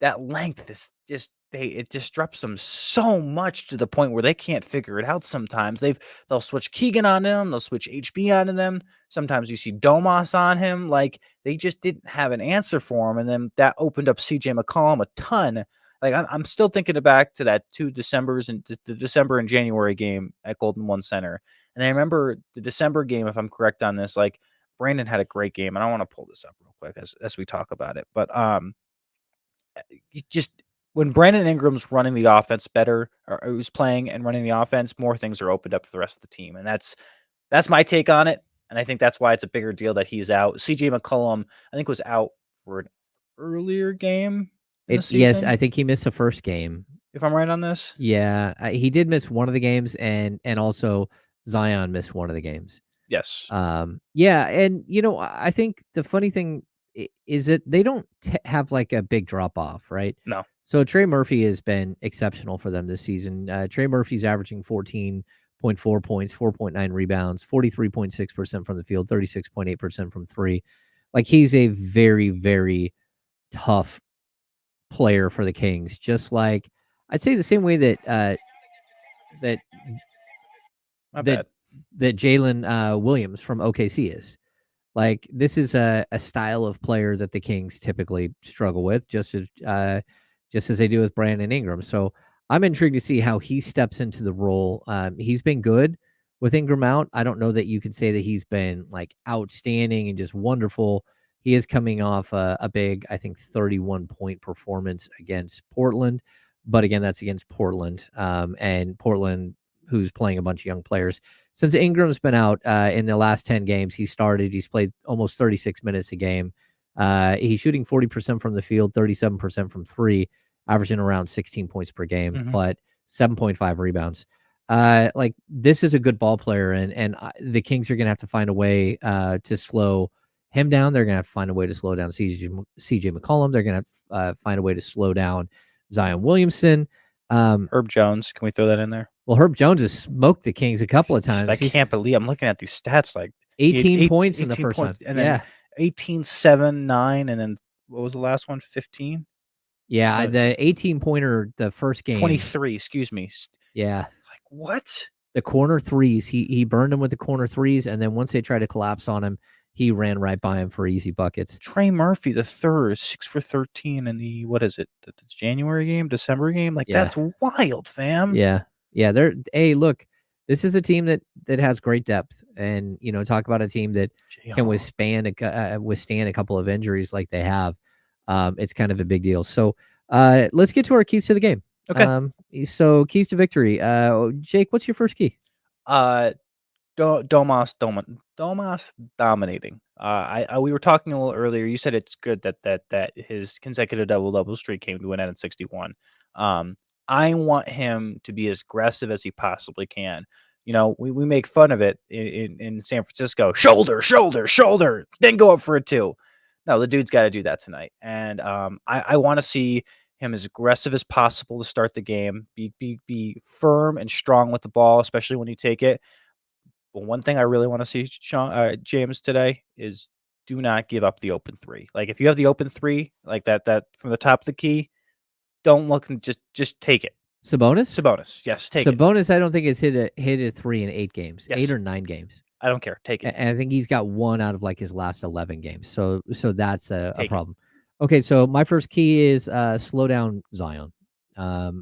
that length is just it disrupts them so much to the point where they can't figure it out sometimes. They'll switch Keegan on him, they'll switch HB onto them. Sometimes you see Domas on him. Like they just didn't have an answer for him. And then that opened up CJ McCollum a ton. Like I'm still thinking back to that 2 Decembers and the December and January game at Golden One Center. And I remember the December game, if I'm correct on this, like Brandon had a great game. And I want to pull this up real quick as we talk about it. But just when Brandon Ingram's running the offense better, or who's playing and running the offense, more things are opened up for the rest of the team. And that's my take on it. And I think that's why it's a bigger deal that he's out. CJ McCollum, I think, was out for an earlier game. Yes, I think he missed the first game. If I'm right on this. Yeah, he did miss one of the games, and also Zion missed one of the games. Yes. Yeah, and I think the funny thing is that they don't have like a big drop off, right? No. So Trey Murphy has been exceptional for them this season. Trey Murphy's averaging 14.4 points, 4.9 rebounds, 43.6% from the field, 36.8% from 3. Like he's a very, very tough player for the Kings. Just like I'd say the same way that Jalen Williams from OKC is. Like this is a style of player that the Kings typically struggle with, just as they do with Brandon Ingram. So I'm intrigued to see how he steps into the role. He's been good with Ingram out. I don't know that you could say that he's been like outstanding and just wonderful He is coming off a big, I think, 31-point performance against Portland. But again, that's against Portland. And Portland, who's playing a bunch of young players. Since Ingram's been out in the last 10 games, he's played almost 36 minutes a game. He's shooting 40% from the field, 37% from three, averaging around 16 points per game, but 7.5 rebounds. Like, this is a good ball player, and the Kings are going to have to find a way to slow him down. They're going to have to find a way to slow down CJ McCollum. They're going to find a way to slow down Zion Williamson. Herb Jones, can we throw that in there? Well, Herb Jones has smoked the Kings a couple of times. I can't believe I'm looking at these stats. Like 18 points in the first time. And then 18, 7, 9, and then what was the last one? 15? Yeah, the 18-pointer, the first game. 23, excuse me. Yeah. Like, what? The corner threes. He burned them with the corner threes, and then once they tried to collapse on him, he ran right by him for easy buckets. Trey Murphy, the third, 6 for 13 in the, what is it? The January game, December game? Like, that's wild, fam. Yeah. Yeah. Hey, look, this is a team that has great depth, and, you know, talk about a team that can withstand a couple of injuries like they have. It's kind of a big deal. So let's get to our keys to the game. Okay. So keys to victory. Jake, what's your first key? Domas dominating. We were talking a little earlier. You said it's good that his consecutive double streak came to an end at 61. I want him to be as aggressive as he possibly can. You know, we make fun of it in San Francisco. Shoulder, then go up for a 2. No, the dude's got to do that tonight. And I want to see him as aggressive as possible to start the game. Be firm and strong with the ball, especially when you take it. But one thing I really want to see, James, today is do not give up the open 3. Like, if you have the open 3, like that from the top of the key, don't look and just take it. Sabonis, yes, take it. Sabonis, I don't think has hit a 3 in 8 games, Yes. 8 or 9 games. I don't care. Take it. And I think he's got 1 out of like his last 11 games. So that's a problem. Okay, so my first key is slow down Zion.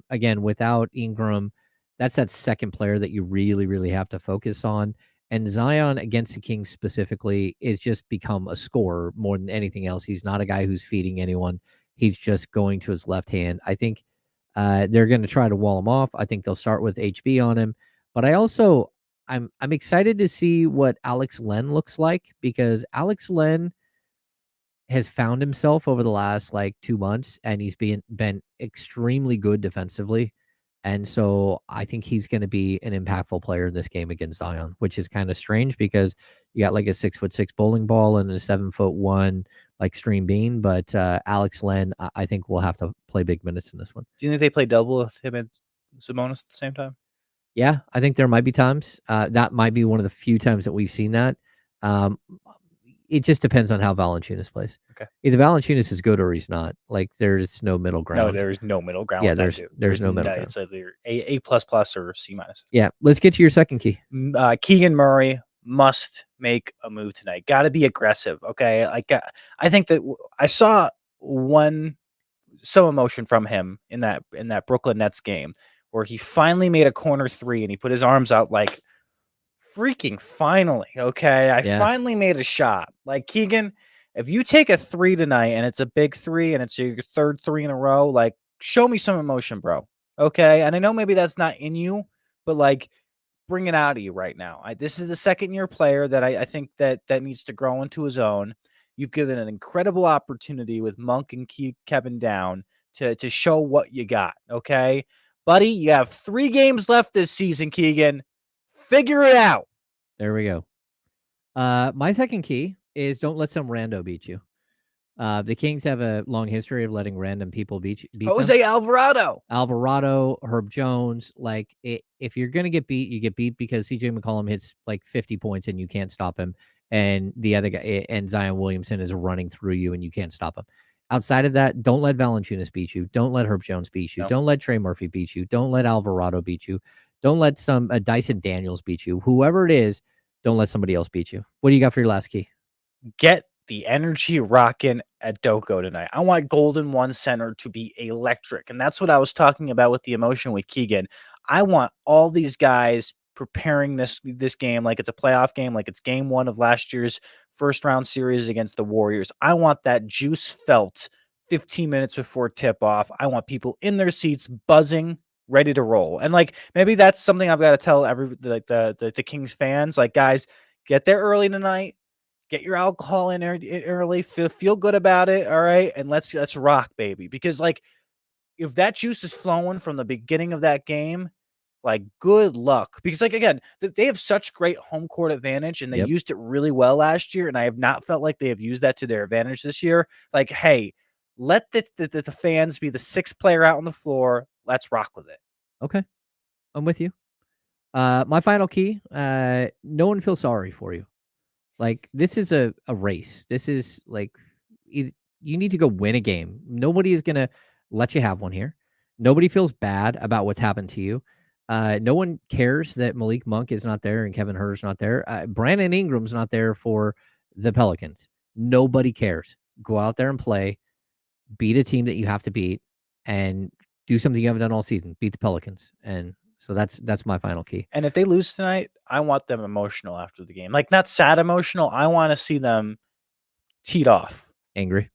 Again, without Ingram, that's that second player that you really, really have to focus on. And Zion against the Kings specifically is just become a scorer more than anything else. He's not a guy who's feeding anyone. He's just going to his left hand. I think they're going to try to wall him off. I think they'll start with HB on him. But I'm excited to see what Alex Len looks like, because Alex Len has found himself over the last like 2 months, and he's been extremely good defensively. And so I think he's going to be an impactful player in this game against Zion, which is kind of strange because you got like a 6'6" bowling ball and a 7'1" like Stream Bean. But Alex Len, I think will have to play big minutes in this one. Do you think they play double with him and Sabonis at the same time? Yeah, I think there might be times. That might be one of the few times that we've seen that. It just depends on how Valanciunas plays. Okay. Either Valanciunas is good or he's not. Like, there's no middle ground. No, there's no middle ground. Yeah, there's no middle ground. It's either A++ or C-. Yeah, let's get to your second key. Keegan Murray must make a move tonight. Got to be aggressive. Okay, like I think that I saw some emotion from him in that Brooklyn Nets game where he finally made a corner 3 and he put his arms out like, freaking finally, okay? I finally made a shot. Like, Keegan, if you take a 3 tonight and it's a big 3 and it's your third 3 in a row, like, show me some emotion, bro. Okay? And I know maybe that's not in you, but like, bring it out of you right now. This is the second-year player that I think that needs to grow into his own. You've given an incredible opportunity with Monk and Kevin down to show what you got, okay? Buddy, you have 3 games left this season, Keegan. Figure it out. There we go. My second key is don't let some rando beat you. The Kings have a long history of letting random people beat Jose them. Alvarado, Herb Jones. Like, if you're going to get beat, you get beat because CJ McCollum hits like 50 points and you can't stop him. And the other guy, and Zion Williamson, is running through you and you can't stop him. Outside of that, don't let Valanciunas beat you. Don't let Herb Jones beat you. No. Don't let Trey Murphy beat you. Don't let Alvarado beat you. Don't let some Dyson Daniels beat you. Whoever it is, don't let somebody else beat you. What do you got for your last key? Get the energy rocking at Doko tonight. I want Golden One Center to be electric. And that's what I was talking about with the emotion with Keegan. I want all these guys preparing this game like it's a playoff game, like it's game 1 of last year's first round series against the Warriors. I want that juice felt 15 minutes before tip off. I want people in their seats buzzing, ready to roll. And like maybe that's something I've got to tell the Kings fans, like, guys, get there early tonight. Get your alcohol in early. Feel good about it, all right? And let's rock, baby. Because like if that juice is flowing from the beginning of that game, like, good luck. Because, like, again, they have such great home court advantage, and they used it really well last year, and I have not felt like they have used that to their advantage this year. Like, hey, let the fans be the 6th player out on the floor. Let's rock with it. Okay. I'm with you. My final key, no one feels sorry for you. Like, this is a race. This is, like, you need to go win a game. Nobody is going to let you have one here. Nobody feels bad about what's happened to you. No one cares that Malik Monk is not there and Kevin Huerter's not there. Brandon Ingram's not there for the Pelicans. Nobody cares. Go out there and play. Beat a team that you have to beat, and do something you haven't done all season. Beat the Pelicans. And so that's my final key. And if they lose tonight, I want them emotional after the game. Like, not sad emotional. I want to see them teed off. Angry.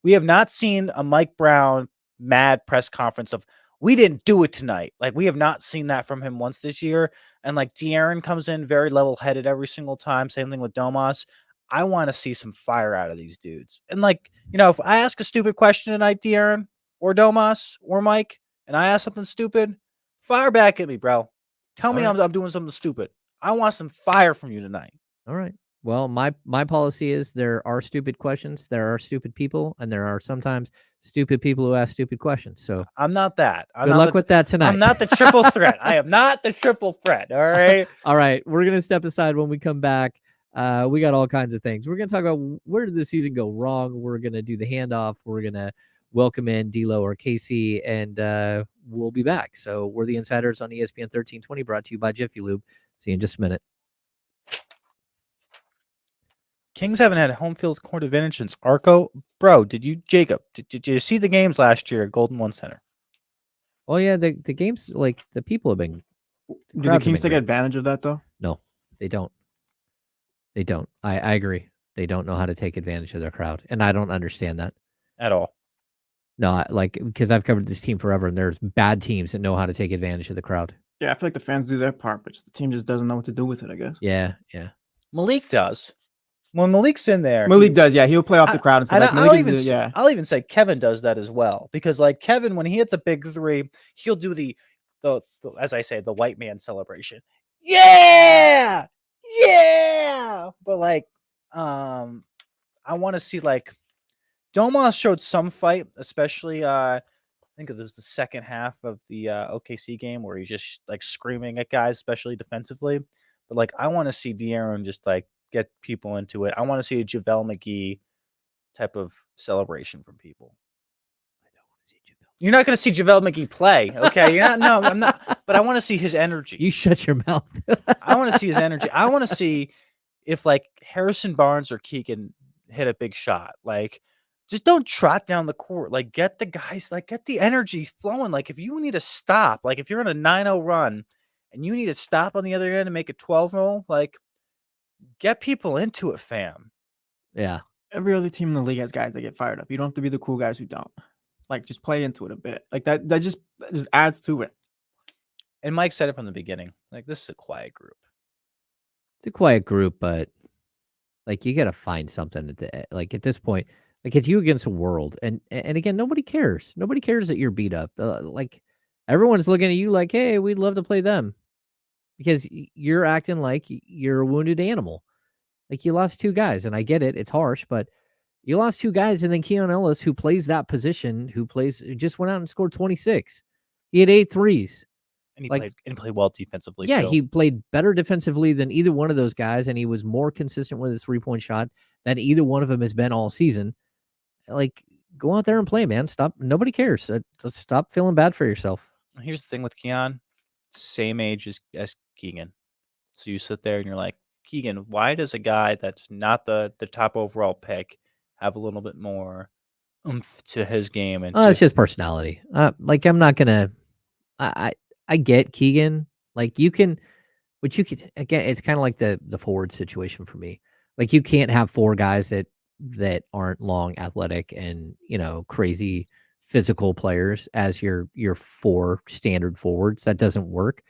We have not seen a Mike Brown mad press conference of, we didn't do it tonight. Like, we have not seen that from him once this year. And like De'Aaron comes in very level-headed every single time. Same thing with Domas. I want to see some fire out of these dudes. And like, if I ask a stupid question tonight, De'Aaron or Domas or Mike, and I ask something stupid, fire back at me, bro. Tell me I'm doing something stupid. I want some fire from you tonight. All right. Well, my policy is there are stupid questions, there are stupid people, and there are sometimes stupid people who ask stupid questions. So I'm not that. Good luck with that tonight. I'm not the triple threat. I am not the triple threat. All right. All right. We're going to step aside when we come back. We got all kinds of things. We're going to talk about where did the season go wrong. We're going to do the handoff. We're going to welcome in D'Lo or Casey, and we'll be back. So we're the Insiders on ESPN 1320, brought to you by Jiffy Lube. See you in just a minute. Kings haven't had a home field court advantage since Arco. Bro, did you see the games last year at Golden One Center? Oh, yeah, the games, like, the people have been... Do the Kings take advantage of that, though? No, they don't. They don't. I agree. They don't know how to take advantage of their crowd, and I don't understand that. At all. No, because I've covered this team forever, and there's bad teams that know how to take advantage of the crowd. Yeah, I feel like the fans do their part, but the team just doesn't know what to do with it, I guess. Yeah. Malik does. When Malik's in there, Malik does, yeah. He'll play off the crowd and stuff. I'll even say Kevin does that as well, because like Kevin, when he hits a big three, he'll do the as I say, the white man celebration. Yeah. But like, I want to see, like, Domas showed some fight, especially I think it was the second half of the OKC game where he's just like screaming at guys, especially defensively. But like, I want to see De'Aaron just like get people into it. I want to see a JaVale McGee type of celebration from people. I don't want to see JaVale. You're not going to see JaVale McGee play, okay? You're not. No, I'm not. But I want to see his energy. You shut your mouth. I want to see his energy. I want to see if like Harrison Barnes or Keegan hit a big shot. Like, just don't trot down the court. Like, get the guys, like, get the energy flowing. Like, if you need to stop, like, if you're on a 9-0 run and you need to stop on the other end and make a 12-0, like, get people into it, fam. Yeah. Every other team in the league has guys that get fired up. You don't have to be the cool guys who don't. Like, just play into it a bit. Like, that just adds to it. And Mike said it from the beginning. Like, this is a quiet group. It's a quiet group, but, like, you got to find something at this point. Like, it's you against the world. And again, nobody cares. Nobody cares that you're beat up. Like, everyone's looking at you like, hey, we'd love to play them. Because you're acting like you're a wounded animal. Like, you lost 2 guys, and I get it. It's harsh, but you lost 2 guys, and then Keon Ellis, who plays that position, just went out and scored 26. He had 8 threes. And he played well defensively. Yeah, too. he played better defensively than either one of those guys, and he was more consistent with his 3-point shot than either one of them has been all season. Like, go out there and play, man. Stop. Nobody cares. Just stop feeling bad for yourself. Here's the thing with Keon. Same age as Keegan. So you sit there and you're like, Keegan, why does a guy that's not the top overall pick have a little bit more oomph to his game? And it's just personality. Like, I'm not going to... I get Keegan. Like you can, but you could again. It's kind of like the forward situation for me. Like you can't have 4 guys that aren't long, athletic, and crazy physical players as your 4 standard forwards. That doesn't work.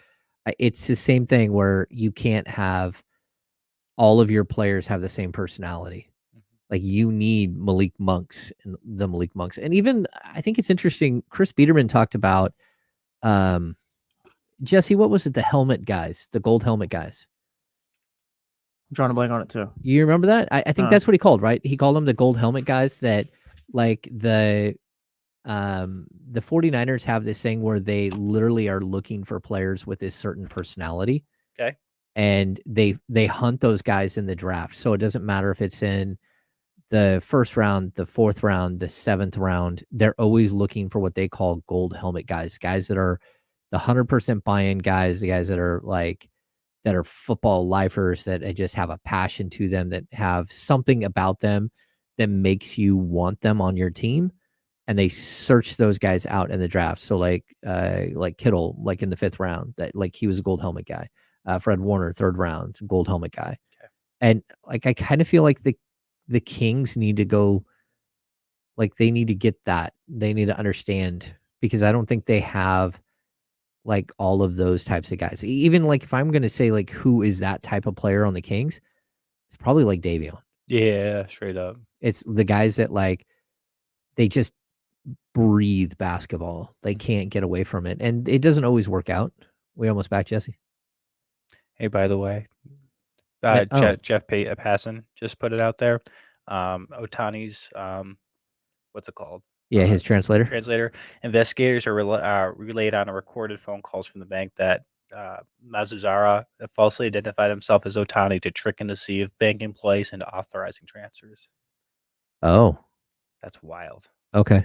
It's the same thing where you can't have all of your players have the same personality. Like you need Malik Monks and the Malik Monks. And even I think it's interesting, Chris Biederman talked about Jesse, what was it? The helmet guys, the gold helmet guys. I'm drawing a blank on it too. You remember that? I think that's what he called, right? He called them the gold helmet guys that like the 49ers have this thing where they literally are looking for players with this certain personality. Okay. And they hunt those guys in the draft. So it doesn't matter if it's in the 1st round, the 4th round, the 7th round, they're always looking for what they call gold helmet guys that are the 100% buy-in guys, the guys that are football lifers, that just have a passion to them, that have something about them that makes you want them on your team. And they search those guys out in the draft. So like Kittle, like in the 5th round, that like he was a gold helmet guy. Fred Warner, 3rd round, gold helmet guy. Okay. And like I kind of feel like the Kings need to go, like they need to get that. They need to understand, because I don't think they have like all of those types of guys. Even like if I'm going to say like who is that type of player on the Kings, it's probably like Davion. Yeah, straight up. It's the guys that like they just breathe basketball. They can't get away from it, and it doesn't always work out. We almost back Jesse. Hey, by the way, Jeff Passan just put it out there. Otani's what's it called? Yeah, his translator. Investigators are relayed on a recorded phone calls from the bank that Mazuzara falsely identified himself as Otani to trick and deceive bank employees into authorizing transfers. Oh, that's wild. Okay.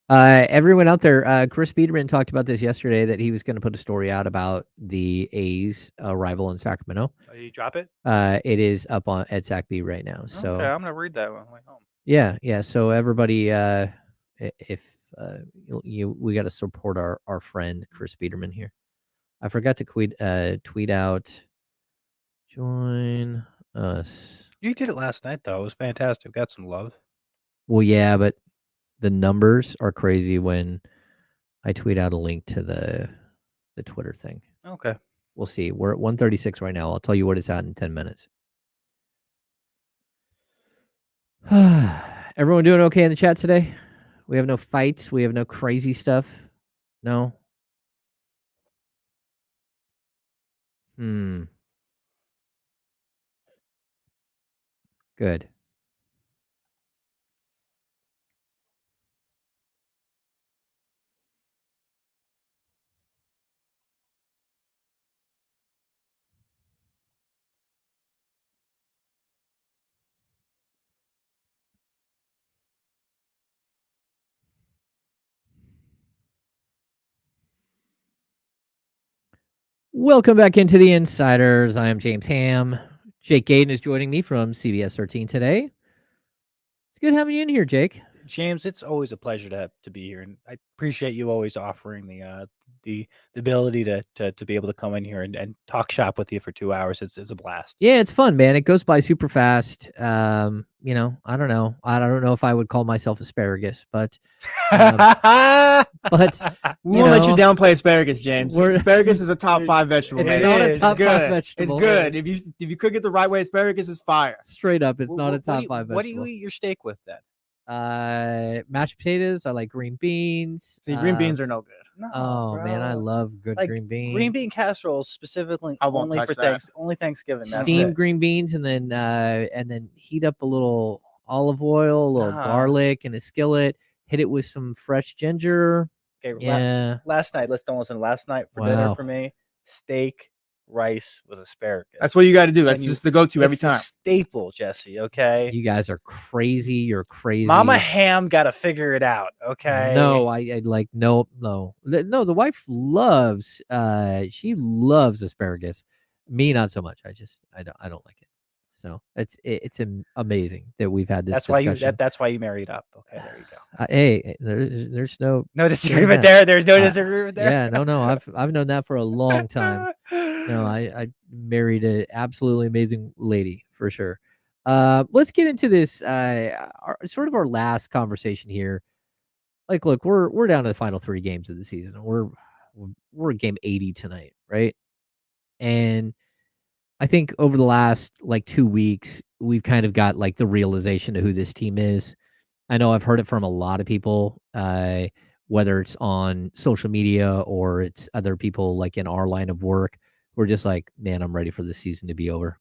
Everyone out there, Chris Biederman talked about this yesterday, that he was going to put a story out about the A's arrival in Sacramento. Oh, did you drop it? It is up on at SacB right now. So okay, I'm gonna read that when I'm home. Yeah. So everybody, if we got to support our friend Chris Biederman here. I forgot to tweet out. Join us. You did it last night though. It was fantastic. Got some love. Well, yeah, but the numbers are crazy when I tweet out a link to the Twitter thing. Okay. We'll see. We're at 136 right now. I'll tell you what it's at in 10 minutes. Everyone doing okay in the chat today? We have no fights. We have no crazy stuff. No? Good. Welcome back into the Insiders. I am James Ham. Jake Gadon is joining me from CBS 13 today. It's good having you in here, Jake. James, it's always a pleasure to be here, and I appreciate you always offering the ability to be able to come in here and talk shop with you for 2 hours. It's a blast. Yeah, it's fun, man. It goes by super fast. I don't know. I don't know if I would call myself asparagus, but we won't let you downplay asparagus, James. Asparagus is a top 5 vegetable. It's not a top 5 vegetable. It's good. If you cook it the right way, asparagus is fire. Straight up, it's not a top 5 vegetable. What do you eat your steak with then? Mashed potatoes. I like green beans. See, green beans are no good. No, bro. Man, I love good green beans. Green bean casserole specifically only for only Thanksgiving. Steamed green beans, and then heat up a little olive oil, a little garlic in a skillet. Hit it with some fresh ginger. Okay, yeah. Last night for dinner for me, steak, rice with asparagus. That's what you got to do. That's just the go-to every time. Staple, Jesse. Okay. You guys are crazy. You're crazy. Mama Ham got to figure it out. Okay. No, I like no. The wife loves. She loves asparagus. Me, not so much. I don't like it. So it's amazing that we've had this That's why discussion. that's why you married up. Okay, there you go. Hey, there's no disagreement there. There's no disagreement there. Yeah, no. I've known that for a long time. No, I married an absolutely amazing lady for sure. Let's get into this. Sort of our last conversation here. Like, look, we're down to the final 3 games of the season. We're at game 80 tonight, right? And I think over the last like 2 weeks, we've kind of got like the realization of who this team is. I know I've heard it from a lot of people, whether it's on social media or it's other people like in our line of work. We're just like, man, I'm ready for the season to be over.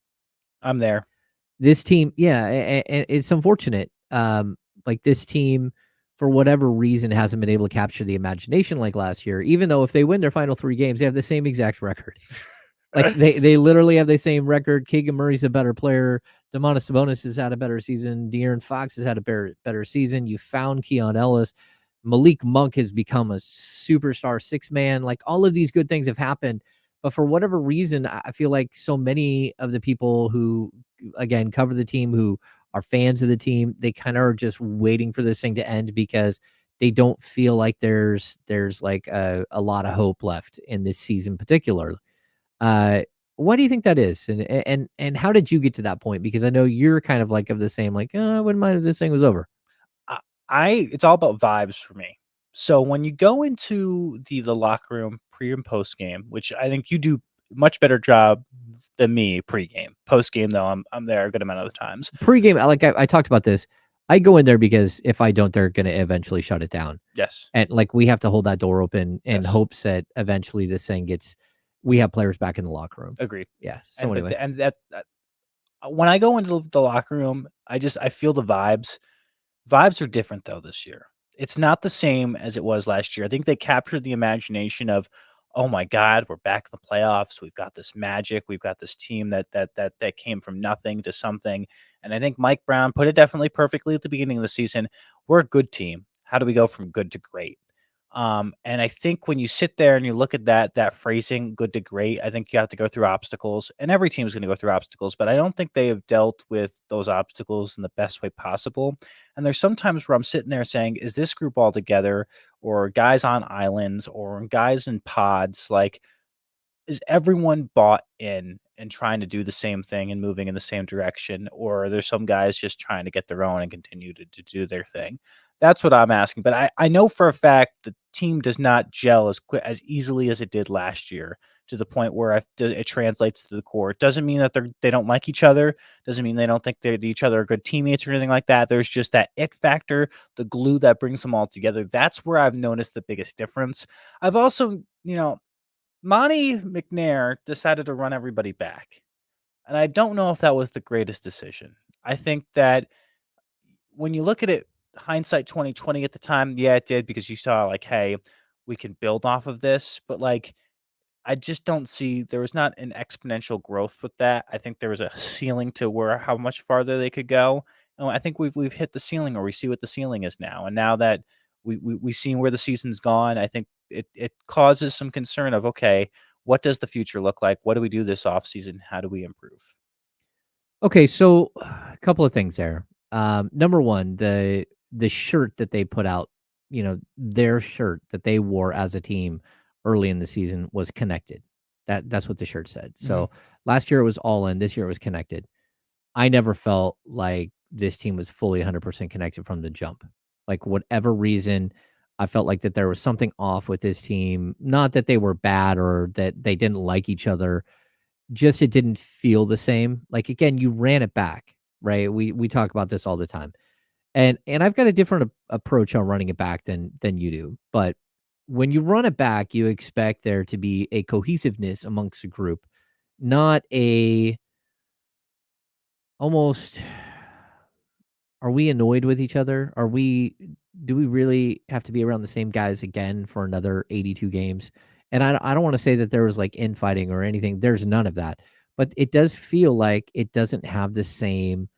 I'm there. This team, yeah, it's unfortunate. Like this team, for whatever reason, hasn't been able to capture the imagination like last year. Even though if they win their final 3 games, they have the same exact record. Like they literally have the same record. Keegan Murray's a better player. Domantas Sabonis has had a better season. De'Aaron Fox has had a better season. You found Keon Ellis. Malik Monk has become a superstar 6-man. Like all of these good things have happened. But for whatever reason, I feel like so many of the people who, again, cover the team, who are fans of the team, they kind of are just waiting for this thing to end because they don't feel like there's like a lot of hope left in this season particularly. Why do you think that is? And how did you get to that point? Because I know you're kind of like of the same, like, I wouldn't mind if this thing was over. It's all about vibes for me. So when you go into the locker room pre and post game, which I think you do much better job than me pre-game. Post-game, though, I'm there a good amount of the times. Pre-game, like I talked about this, I go in there because if I don't, they're going to eventually shut it down. Yes. And like we have to hold that door open in hopes that eventually this thing we have players back in the locker room. Agreed. Yeah. So anyway. And that when I go into the locker room, I feel the vibes. Vibes are different though this year. It's not the same as it was last year. I think they captured the imagination of, oh my God, we're back in the playoffs. We've got this magic. We've got this team that came from nothing to something. And I think Mike Brown put it definitely perfectly at the beginning of the season. We're a good team. How do we go from good to great? And I think when you sit there and you look at that phrasing, good to great, I think you have to go through obstacles, and every team is going to go through obstacles, but I don't think they have dealt with those obstacles in the best way possible. And there's sometimes where I'm sitting there saying, is this group all together, or guys on islands, or guys in pods? Like, is everyone bought in and trying to do the same thing and moving in the same direction? Or are there some guys just trying to get their own and continue to do their thing? That's what I'm asking. But I know for a fact the team does not gel as easily as it did last year, to the point where it translates to the core. It doesn't mean that they don't like each other. Doesn't mean they don't think each other are good teammates or anything like that. There's just that it factor, the glue that brings them all together. That's where I've noticed the biggest difference. I've also, Monty McNair decided to run everybody back. And I don't know if that was the greatest decision. I think that when you look at it, hindsight 2020 at the time, yeah, it did, because you saw like, hey, we can build off of this. But like, I just don't see, there was not an exponential growth with that. I think there was a ceiling to how much farther they could go. And I think we've hit the ceiling, or we see what the ceiling is now. And now that we've seen where the season's gone, I think it causes some concern of, okay, what does the future look like? What do we do this offseason? How do we improve? Okay, so a couple of things there. Number one, the shirt that they put out, their shirt that they wore as a team early in the season was connected. That's what the shirt said. So last year it was all in. This year it was connected. I never felt like this team was fully 100% connected from the jump. Like, whatever reason, I felt like that there was something off with this team. Not that they were bad or that they didn't like each other. Just it didn't feel the same. Like, again, you ran it back, right? We talk about this all the time. And I've got a different approach on running it back than you do. But when you run it back, you expect there to be a cohesiveness amongst a group, not almost, are we annoyed with each other? Do we really have to be around the same guys again for another 82 games? And I don't want to say that there was like infighting or anything. There's none of that. But it does feel like it doesn't have the same,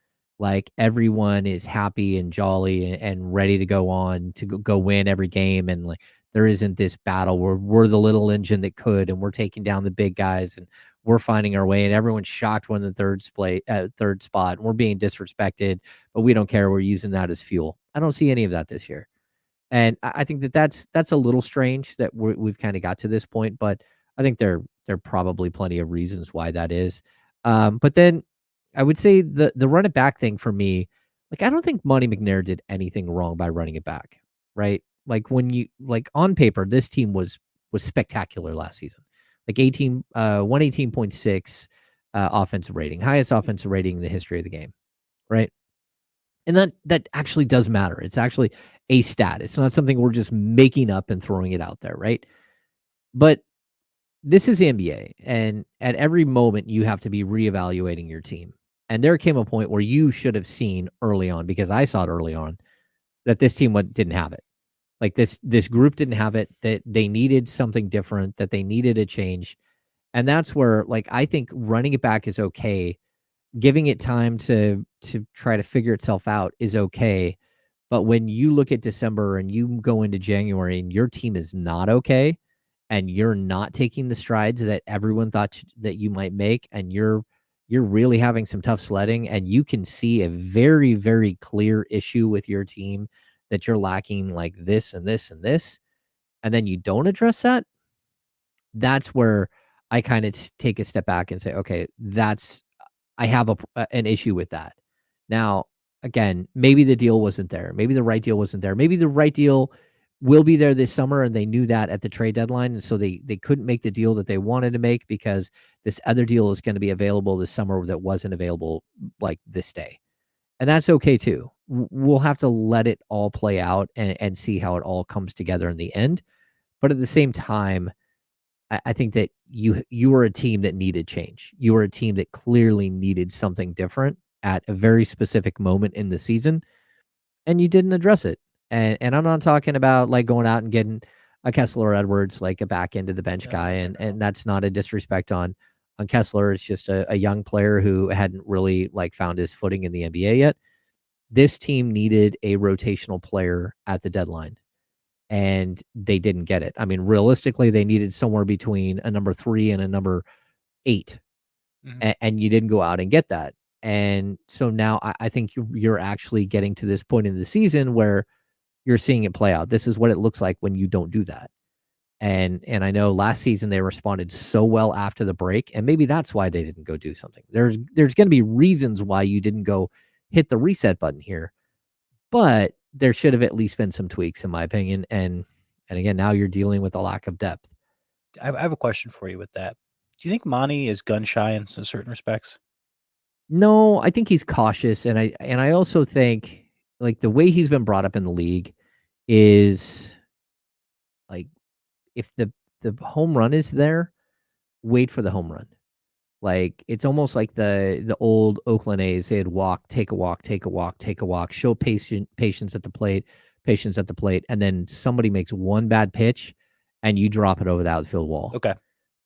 like everyone is happy and jolly and ready to go on to go win every game. And like there isn't this battle where we're the little engine that could, and we're taking down the big guys, and we're finding our way, and everyone's shocked when the third spot, and we're being disrespected, but we don't care. We're using that as fuel. I don't see any of that this year. And I think that's a little strange that we've kind of got to this point, but I think there are probably plenty of reasons why that is. But then I would say the run it back thing for me, like I don't think Monty McNair did anything wrong by running it back, right? Like when you on paper, this team was spectacular last season, like 118.6 offensive rating, highest offensive rating in the history of the game, right? And that actually does matter. It's actually a stat. It's not something we're just making up and throwing it out there, right? But this is the NBA, and at every moment you have to be reevaluating your team. And there came a point where you should have seen early on, because I saw it early on, that this team didn't have it. Like this group didn't have it, that they needed something different, that they needed a change. And that's where, like, I think running it back is okay. Giving it time to try to figure itself out is okay. But when you look at December and you go into January and your team is not okay, and you're not taking the strides that everyone thought that you might make, and you're really having some tough sledding, and you can see a very, very clear issue with your team that you're lacking like this and this and this, and then you don't address that, that's where I kind of take a step back and say, okay, I have an issue with that. Now, again, maybe the deal wasn't there. Maybe the right deal wasn't there. Maybe the right deal will be there this summer, and they knew that at the trade deadline, and so they couldn't make the deal that they wanted to make because this other deal is going to be available this summer that wasn't available like this day. And that's okay too. We'll have to let it all play out and see how it all comes together in the end. But at the same time, I think that you were a team that needed change. You were a team that clearly needed something different at a very specific moment in the season, and you didn't address it. And I'm not talking about like going out and getting a Kessler Edwards, like a back end of the bench guy, and that's not a disrespect on Kessler. It's just a young player who hadn't really like found his footing in the NBA yet. This team needed a rotational player at the deadline, and they didn't get it. I mean, realistically, they needed somewhere between a number 3 and a number 8, and you didn't go out and get that. And so now I think you're actually getting to this point in the season where you're seeing it play out. This is what it looks like when you don't do that. And I know last season they responded so well after the break, and maybe that's why they didn't go do something. There's going to be reasons why you didn't go hit the reset button here, but there should have at least been some tweaks, in my opinion. And again, now you're dealing with a lack of depth. I have a question for you with that. Do you think Monty is gun shy in certain respects? No, I think he's cautious, and I also think like the way he's been brought up in the league is like, if the home run is there, wait for the home run. Like it's almost like the old Oakland A's. They'd take a walk, show patience at the plate, and then somebody makes one bad pitch, and you drop it over the outfield wall. Okay,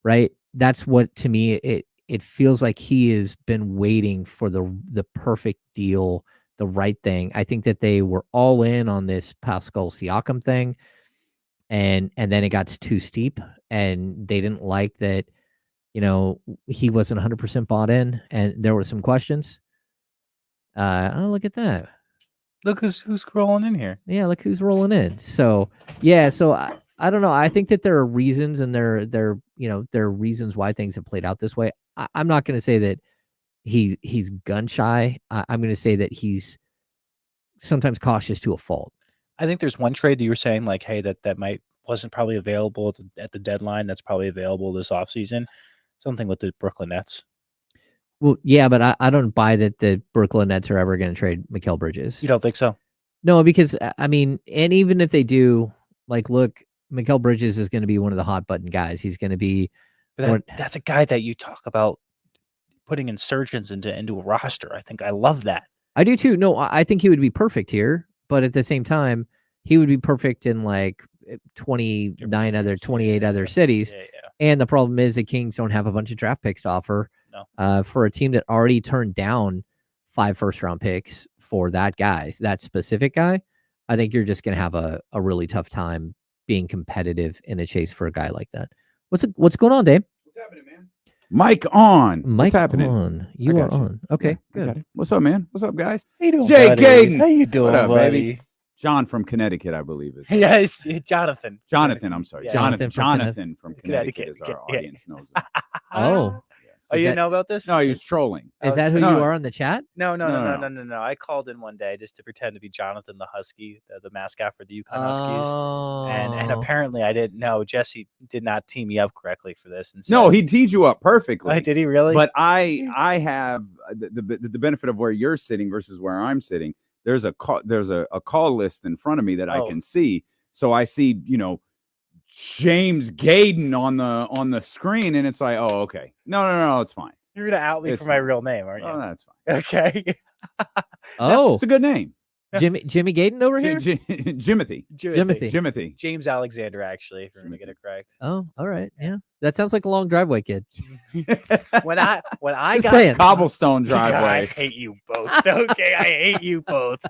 right. That's what, to me, it feels like he has been waiting for the perfect deal, the right thing. I think that they were all in on this Pascal Siakam thing, and then it got too steep, and they didn't like that. He wasn't 100% bought in, and there were some questions. Oh, look at that. Look who's rolling in here. Yeah, look who's rolling in. So, yeah, so I don't know. I think that there are reasons, and there are reasons why things have played out this way. I'm not going to say that he's gun shy. I'm going to say that he's sometimes cautious to a fault. I think there's one trade that you were saying, like, hey, that wasn't probably available at the deadline. That's probably available this offseason. Something with the Brooklyn Nets. Well, yeah, but I don't buy that the Brooklyn Nets are ever going to trade Mikal Bridges. You don't think so? No, because, I mean, and even if they do, like, look, Mikal Bridges is going to be one of the hot button guys. He's going to be. But that's a guy that you talk about putting insurgents into a roster. I think I love that. I do too. No, I think he would be perfect here, but at the same time, he would be perfect in like 28 other cities. Yeah. And the problem is the Kings don't have a bunch of draft picks to offer. No. For a team that already turned down 5 first-round picks for that specific guy. I think you're just going to have a really tough time being competitive in a chase for a guy like that. What's going on, Dave? What's happening, man? Mic on. What's Mic happening? on. I You are got you. on. Okay, Yeah, I good. got it. What's up, man? What's up, guys? How you doing, Jay buddy? Gadon. How you doing, What up, buddy? baby? John from Connecticut, I believe is. Yes, Jonathan. Jonathan, I'm sorry. Yeah. Jonathan from Connecticut Connecticut. is our Yeah. audience knows him. Oh. Yes. Oh, you Is didn't know about this? No, he was trolling. Is that who No. you are on the chat? No. No. I called in one day just to pretend to be Jonathan the Husky, the mascot for the Yukon Huskies. Oh. And apparently I didn't know. Jesse did not tee me up correctly for this. And No, said- he teed you up perfectly. Oh, did he really? But I have the benefit of where you're sitting versus where I'm sitting. There's a call list in front of me that I can see. So I see, James Gadon on the screen, and it's like, oh, okay. No, it's fine. You're gonna out me It's for my fine. real name, aren't you? Oh, that's fine. Okay. Oh, It's a good name. Jimmy Gadon over here? Jimothy. Jimothy. James Alexander, actually, if you're gonna get it correct. Oh, all right. Yeah. That sounds like a long driveway kid. When I Just got saying. Cobblestone I driveway. hate you both. Okay, I hate you both.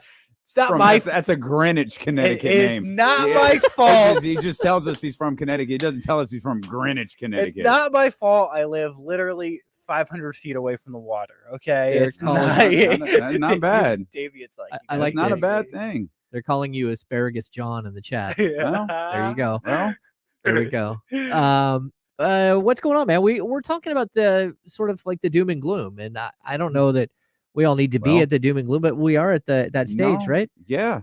It's not From- my that's a Greenwich, Connecticut It is name. not Yeah. my fault. He just tells us he's from Connecticut. He doesn't tell us he's from Greenwich, Connecticut. It's not my fault. I live literally 500 feet away from the water. Okay, They're it's calling- That's not bad. Davey, it's like I you like That's not this. a bad thing. They're calling you Asparagus John in the chat. Well, There you go. Well, There we go. What's going on, man? We're talking about the sort of like the doom and gloom, and I don't know that we all need to be Well, at the doom and gloom, but we are at that stage, no. right? yeah.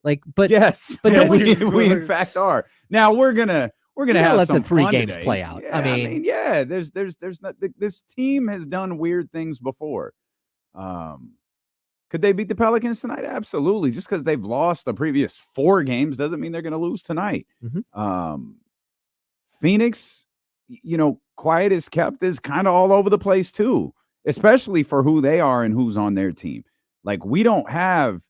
Like, but Yes. but Yes, don't we in fact are. Now we're gonna gotta have let some the three fun games today. play out. Yeah, I mean, yeah. There's not. This team has done weird things before. Could they beat the Pelicans tonight? Absolutely. Just because they've lost the previous 4 games doesn't mean they're going to lose tonight. Mhm. Phoenix, quiet as kept, is kind of all over the place too, especially for who they are and who's on their team. Like, we don't have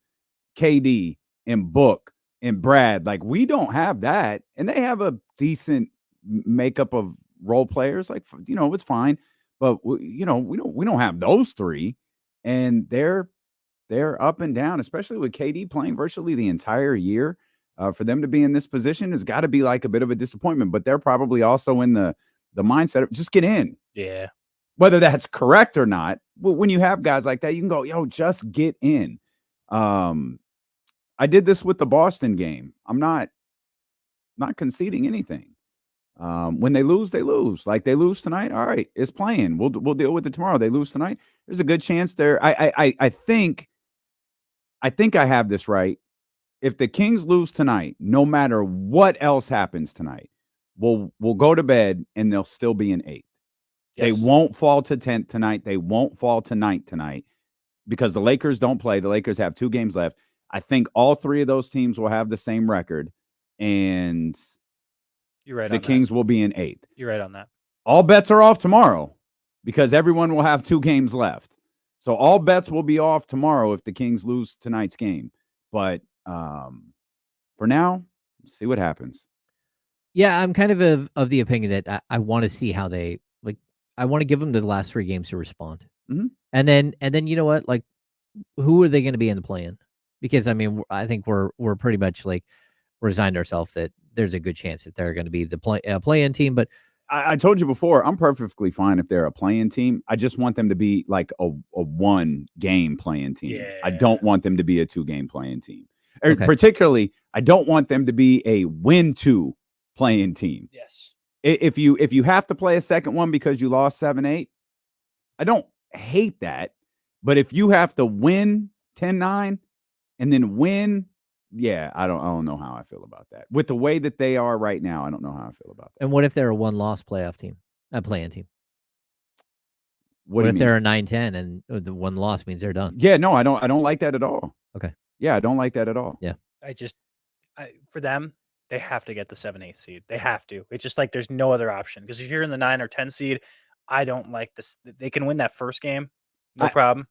KD and Book and Brad. Like, we don't have that, and they have a decent makeup of role players. Like, it's fine, but we don't have those 3, and they're up and down, especially with KD playing virtually the entire year. For them to be in this position has got to be like a bit of a disappointment, but they're probably also in the mindset of just get in. Yeah. Whether that's correct or not, when you have guys like that, you can go, yo, just get in. I did this with the Boston game. I'm not conceding anything. When they lose, they lose. Like, they lose tonight. All right, it's playing. We'll deal with it tomorrow. They lose tonight. There's a good chance there. I think I have this right. If the Kings lose tonight, no matter what else happens tonight, we'll go to bed and they'll still be in 8th. Yes. They won't fall to 10th tonight. They won't fall to 9th tonight because the Lakers don't play. The Lakers have 2 games left. I think all 3 of those teams will have the same record, and You're right. the on Kings That. will be in 8th. You're right on that. All bets are off tomorrow because everyone will have 2 games left. So all bets will be off tomorrow if the Kings lose tonight's game. But for now, see what happens. yeah, I'm kind of the opinion that I want to see how they like. I want to give them the last 3 games to respond, Mhm. and then you know what? Like, who are they going to be in the play-in? Because I mean, I think we're pretty much like resigned ourselves that there's a good chance that they're going to be the play-in team. But I told you before, I'm perfectly fine if they're a playing team. I just want them to be like a 1-game playing team. I don't want them to be a 2-game playing team. Okay. Particularly, I don't want them to be a win-2 playing team. Yes. If you have to play a second one because you lost 7-8, I don't hate that. But if you have to win 10-9 and then win, yeah, I don't know how I feel about that. With the way that they are right now, I don't know how I feel about that. and what if they're a 1-loss playoff team, a play-in team? What What do if you they're mean? a 9-10 and the 1 loss means they're done? Yeah, no, I don't like that at all. Okay. Yeah, I don't like that at all. Yeah. For them, they have to get the 7-8 seed. They have to. It's just like there's no other option. Because if you're in the 9 or 10 seed, I don't like this. They can win that first game, no problem.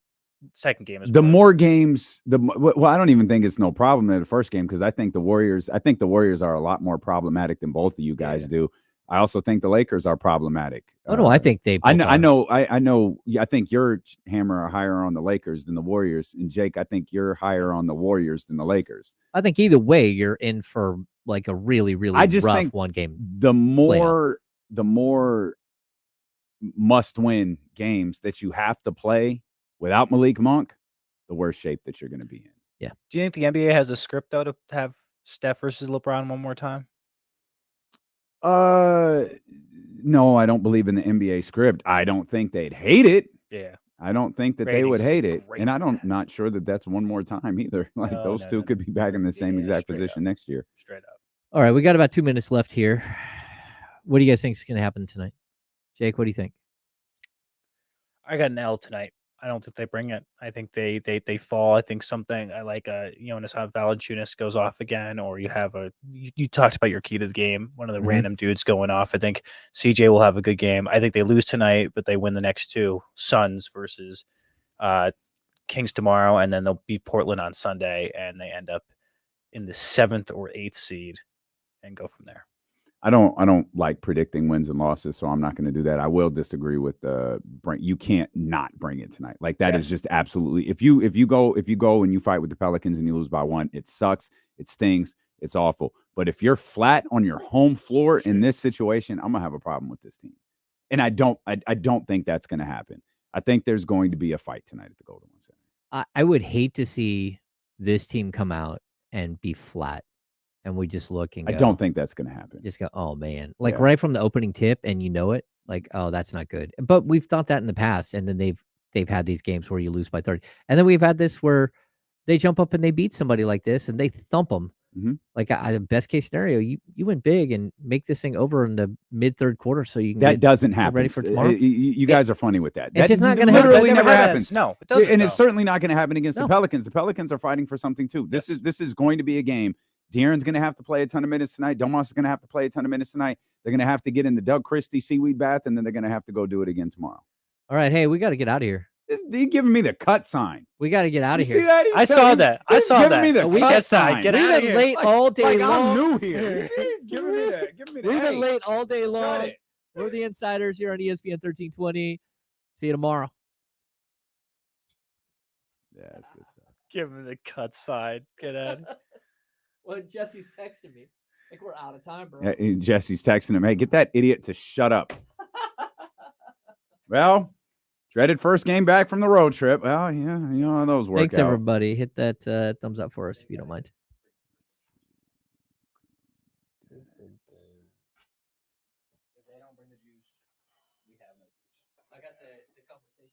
Second game is The better. more games, well, I don't even think it's no problem in the first game because I think the Warriors are a lot more problematic than both of you guys do. I also think the Lakers are problematic. Oh no, I think they. I know. I think you're higher on the Lakers than the Warriors, and Jake, I think you're higher on the Warriors than the Lakers. I think either way, you're in for like a really, really I just rough think 1 game. The more must-win games that you have to play without Malik Monk, the worst shape that you're going to be in. Yeah. Do you think the NBA has a script though to have Steph versus LeBron one more time? No, I don't believe in the NBA script. I don't think they'd hate it. Yeah. I don't think that they would Ratings would hate be it. great And for that. not sure that that's one more time either. Like No, those two no. could be back in the same Yeah, exact straight position up. next year. Straight up. All right, we got about 2 minutes left here. What do you guys think is going to happen tonight? Jake, what do you think? I got an L tonight. I don't think they bring it. I think they fall. I think something I like Jonas Valanciunas goes off again, or you have you talked about your key to the game, one of the random dudes going off. I think CJ will have a good game. I think they lose tonight, but they win the next two. Suns versus Kings tomorrow, and then they'll beat Portland on Sunday, and they end up in the 7th or 8th seed and go from there. I don't like predicting wins and losses, so I'm not going to do that. I will disagree with you can't not bring it tonight. Like that is just absolutely if you go and you fight with the Pelicans and you lose by 1, it sucks, it stings, it's awful. But if you're flat on your home floor in this situation, I'm gonna have a problem with this team. And I don't think that's going to happen. I think there's going to be a fight tonight at the Golden One Center. I would hate to see this team come out and be flat. And we just look and go, I don't think that's going to happen. Just go, oh, man. Like right from the opening tip, and you know it. Like, oh, that's not good. But we've thought that in the past, and then they've had these games where you lose by 30. And then we've had this where they jump up and they beat somebody like this, and they thump them. Mm-hmm. Like, the best case scenario, you win big and make this thing over in the mid-third quarter so you can doesn't happen. Ready for tomorrow? You guys are funny with that. It's just not going to happen. Literally never happens. No, it doesn't. And it's certainly not going to happen against No. the Pelicans. The Pelicans are fighting for something too. This is going to be a game. De'Aaron's going to have to play a ton of minutes tonight. Domas is going to have to play a ton of minutes tonight. They're going to have to get in the Doug Christie seaweed bath, and then they're going to have to go do it again tomorrow. All right, hey, we got to get out of here. You're giving me the cut sign. We got to get out of You here. see that? I saw that. I saw giving that. me the We cut got sign. Get We've out of been here. late all day long. I'm new here. He's giving me that. Give me that. We've been Hey, late all day cut long. it. We're the Insiders here on ESPN 1320. See you tomorrow. Yeah, that's good stuff. Give me the cut side. Get out. Well, Jesse's texting me. Like we're out of time, bro. Yeah, Jesse's texting him, hey, get that idiot to shut up. Well, dreaded first game back from the road trip. Well, yeah, you know how those work Thanks, out. everybody. Hit that thumbs up for us if you don't mind. I got the conversation.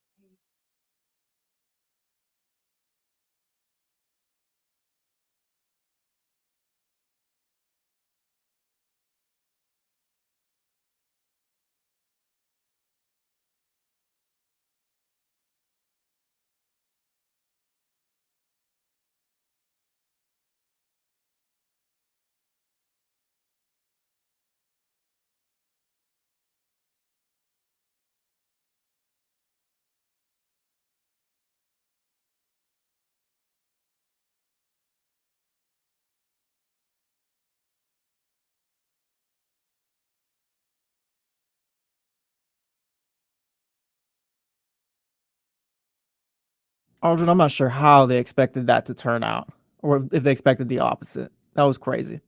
Aldrin, I'm not sure how they expected that to turn out, or if they expected the opposite. That was crazy.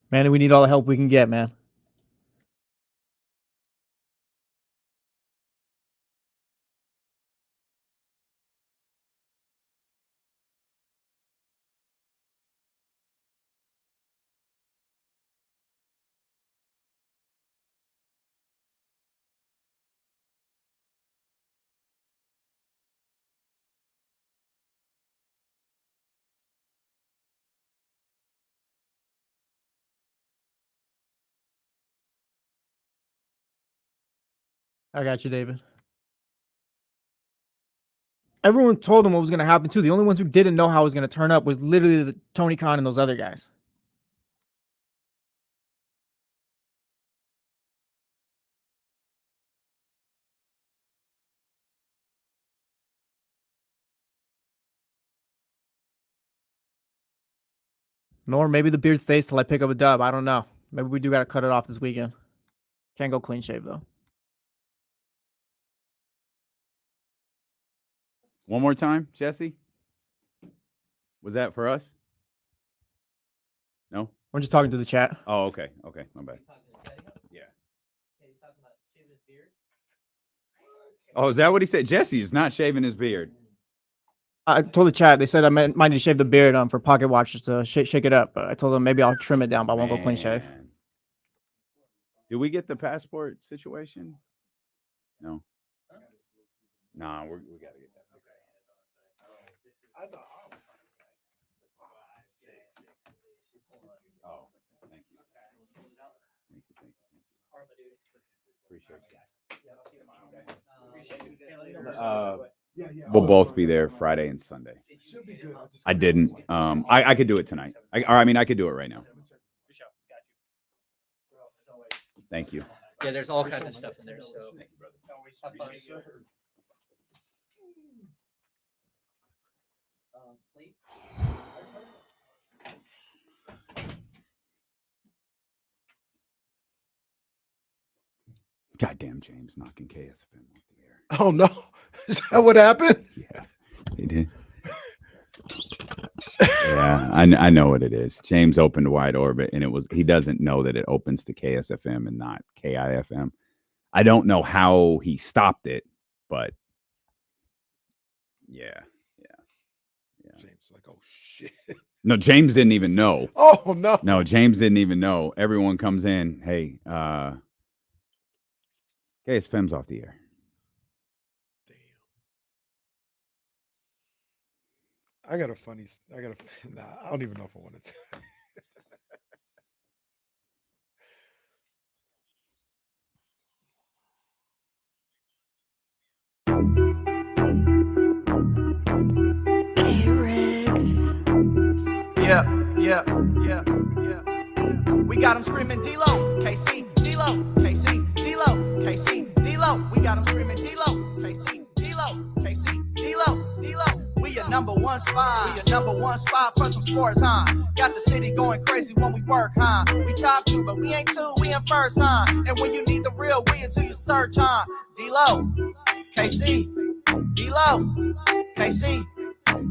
Man, we need all the help we can get, man. I got you, David. everyone told him what was going to happen too. The only ones who didn't know how it was going to turn up was literally Tony Khan and those other guys. Nor maybe the beard stays till I pick up a dub. I don't know. Maybe we do got to cut it off this weekend. Can't go clean shave though. One more time, Jesse. Was that for us? No? We're just talking to the chat. Oh, okay. Okay, my bad. Yeah. Oh, is that what he said? Jesse is not shaving his beard. I told the chat. They said I might need to shave the beard for pocket watchers to shake it up. But I told them maybe I'll trim it down, but I won't go clean shave. Did we get the passport situation? No. Nah, we got to get that. Oh, thank you. Appreciate you. We'll both be there Friday and Sunday. I didn't. I could do it tonight. I could do it right now. Thank you. Yeah, there's all kinds of stuff in there. So. Goddamn James knocking KSFM off the air. Oh no. Is that what happened? Yeah, he did. Yeah, I know what it is. James opened wide orbit, and he doesn't know that it opens to KSFM and not KIFM. I don't know how he stopped it, but yeah. James like, oh shit. No, James didn't even know. Oh no. No, James didn't even know. Everyone comes in. Hey, KSFM's off the air. I don't even know if I want to. Yeah. We got them screaming D-Lo, KC, D-Lo, KC, D-Lo, KC, D-Lo. We got them screaming D-Lo, KC, D-Lo, KC, D-Lo, D-Lo. We your number one spot. We your number one spot for some sports, huh? Got the city going crazy when we work, huh? We top two, but we ain't two, we in first, huh? And when you need the real, we is who you search, huh? D-Lo, KC, D-Lo, KC,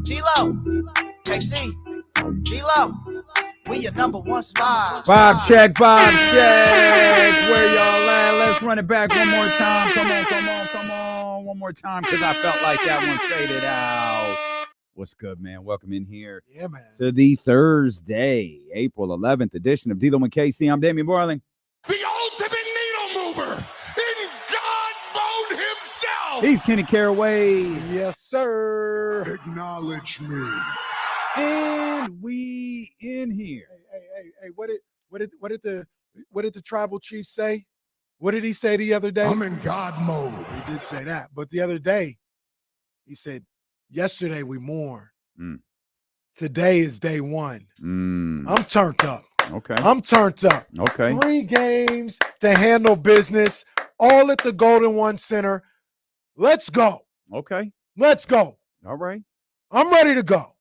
D-Lo, KC, D-Lo. We your number one spot. Bob check. Where y'all at? Let's run it back one more time. Come on. One more time, because I felt like that one faded out. What's good, man? Welcome in here. Yeah, man. To the Thursday, April 11th edition of D-Lo and KC. I'm Damian Borling. The ultimate needle mover in God mode himself. He's Kenny Caraway. Yes, sir. Acknowledge me. And we in here. Hey, what did the tribal chief say? What did he say the other day? I'm in God mode. He did say that, but the other day he said, yesterday we mourned. Today is day one. I'm turned up. Okay. I'm turned up. Okay. 3 games to handle business, all at the Golden One Center. Let's go. Okay. Let's go. All right. I'm ready to go.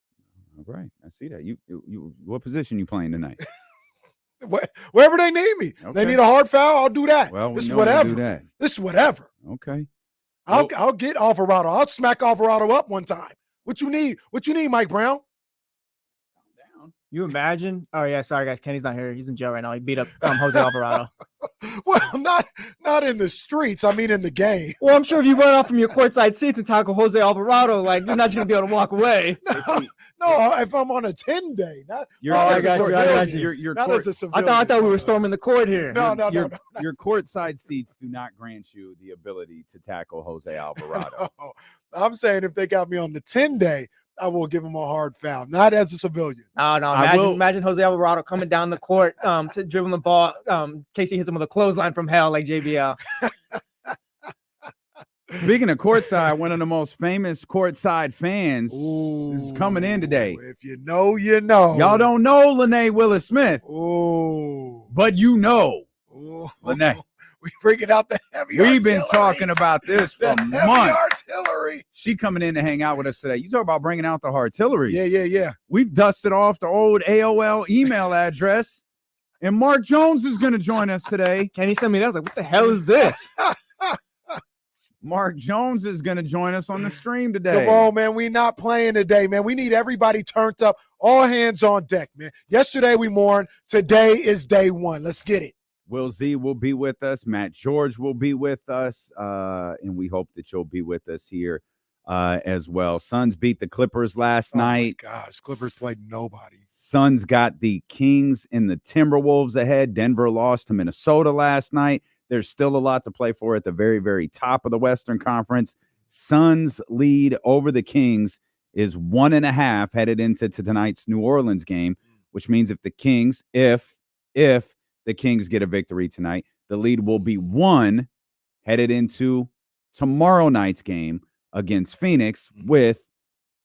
All right. I see that. You what position you playing tonight? Wherever they need me. Okay. They need a hard foul, I'll do that. Well, this is know whatever. to do that. This is whatever. Okay. I'll get Alvarado. I'll smack Alvarado up one time. What you need? What you need, Mike Brown? You imagine? Oh yeah, sorry guys. Kenny's not here. He's in jail right now. He beat up Jose Alvarado. Well, not in the streets. I mean, in the game. Well, I'm sure if you run off from your courtside seats and tackle Jose Alvarado, like you're not just gonna be able to walk away. No, if I'm on a 10-day, not. I got you. Not as a civilian. I thought we were storming the court here. No. Your courtside seats do not grant you the ability to tackle Jose Alvarado. No, I'm saying if they got me on the 10-day, I will give him a hard foul, not as a civilian. No. Imagine Jose Alvarado coming down the court to dribble the ball. Casey hits him with a clothesline from hell like JBL. Speaking of courtside, one of the most famous courtside fans is coming in today. If you know, you know. Y'all don't know Linnea Willis-Smith, Oh, but you know oh. Linnea. We bringing out the heavy We've been artillery. talking about this for The heavy months. artillery. She coming in to hang out with us today. You talk about bringing out the artillery. Yeah. We've dusted off the old AOL email address, and Mark Jones is going to join us today. Can he send me that? I was like, what the hell is this? Mark Jones is going to join us on the stream today. Come on, man. We not playing today, man. We need everybody turned up. All hands on deck, man. Yesterday we mourned. Today is day one. Let's get it. Will Z will be with us. Matt George will be with us. And we hope that you'll be with us here as well. Suns beat the Clippers last night. Oh, my gosh. Clippers played nobody. Suns got the Kings and the Timberwolves ahead. Denver lost to Minnesota last night. There's still a lot to play for at the very, very top of the Western Conference. Suns lead over the Kings is 1.5 headed into tonight's New Orleans game, which means if the Kings get a victory tonight, the lead will be 1 headed into tomorrow night's game against Phoenix with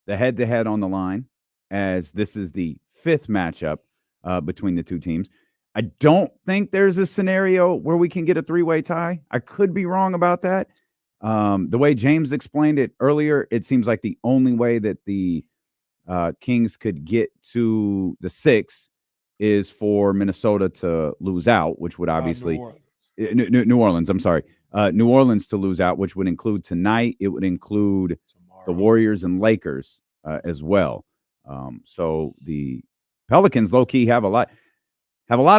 the head-to-head on the line, as this is the 5th matchup between the two teams. I don't think there's a scenario where we can get a 3-way tie. I could be wrong about that. The way James explained it earlier, it seems like the only way that the Kings could get to the 6 is for Minnesota to lose out, which would obviously New Orleans. I'm sorry, New Orleans to lose out, which would include tonight. It would include the Warriors and Lakers as well. So the Pelicans, low key, have a lot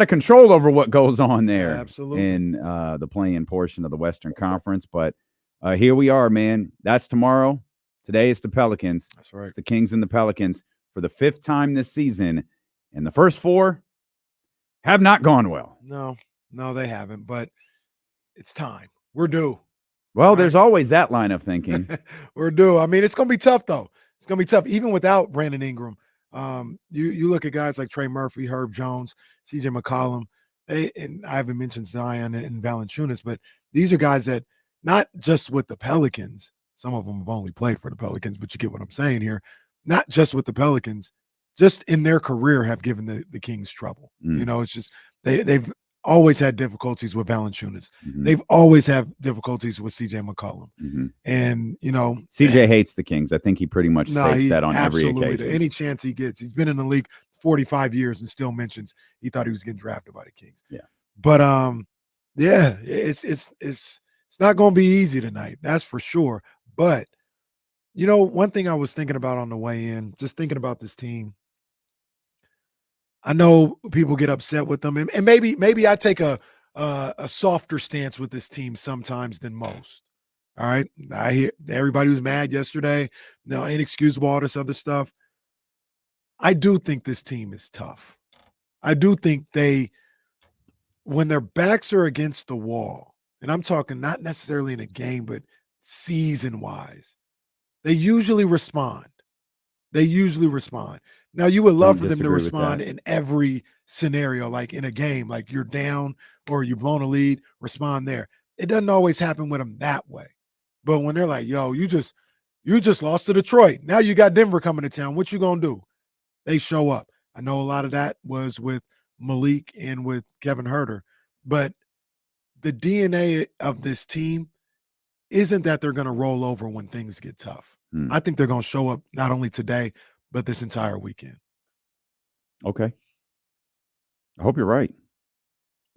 of control over what goes on there. Absolutely. In the play-in portion of the Western Conference. But here we are, man. That's tomorrow. Today it's the Pelicans. That's right. It's the Kings and the Pelicans for the 5th time this season. And the first 4 have not gone well. No, they haven't. But it's time. We're due. Well, Right. there's always that line of thinking. We're due. I mean, it's going to be tough, though. It's going to be tough, even without Brandon Ingram. You look at guys like Trey Murphy, Herb Jones, CJ McCollum, and I haven't mentioned Zion and Valanciunas, but these are guys that not just with the Pelicans, some of them have only played for the Pelicans, but you get what I'm saying here, not just with the Pelicans, just in their career have given the Kings trouble. You know, it's just they've always had difficulties with Valanciunas. They've always had difficulties with CJ McCollum. And, you know, CJ hates the Kings. I think he pretty much states that on every occasion. Any chance he gets. He's been in the league 45 years and still mentions he thought he was getting drafted by the Kings. Yeah. But yeah, it's not going to be easy tonight. That's for sure. But you know, one thing I was thinking about on the way in, just thinking about this team. I know people get upset with them, and maybe I take a softer stance with this team sometimes than most. All right, I hear everybody was mad yesterday. No, inexcusable, all this other stuff. I do think this team is tough. I do think when their backs are against the wall, and I'm talking not necessarily in a game, but season-wise, they usually respond. Now, you would love for them to respond in every scenario, like in a game, like you're down or you've blown a lead, respond there. It doesn't always happen with them that way. But when they're like, yo, you just lost to Detroit. Now you got Denver coming to town. What you going to do? They show up. I know a lot of that was with Malik and with Kevin Huerter. But the DNA of this team isn't that they're going to roll over when things get tough. I think they're going to show up not only today, but this entire weekend. Okay. I hope you're right.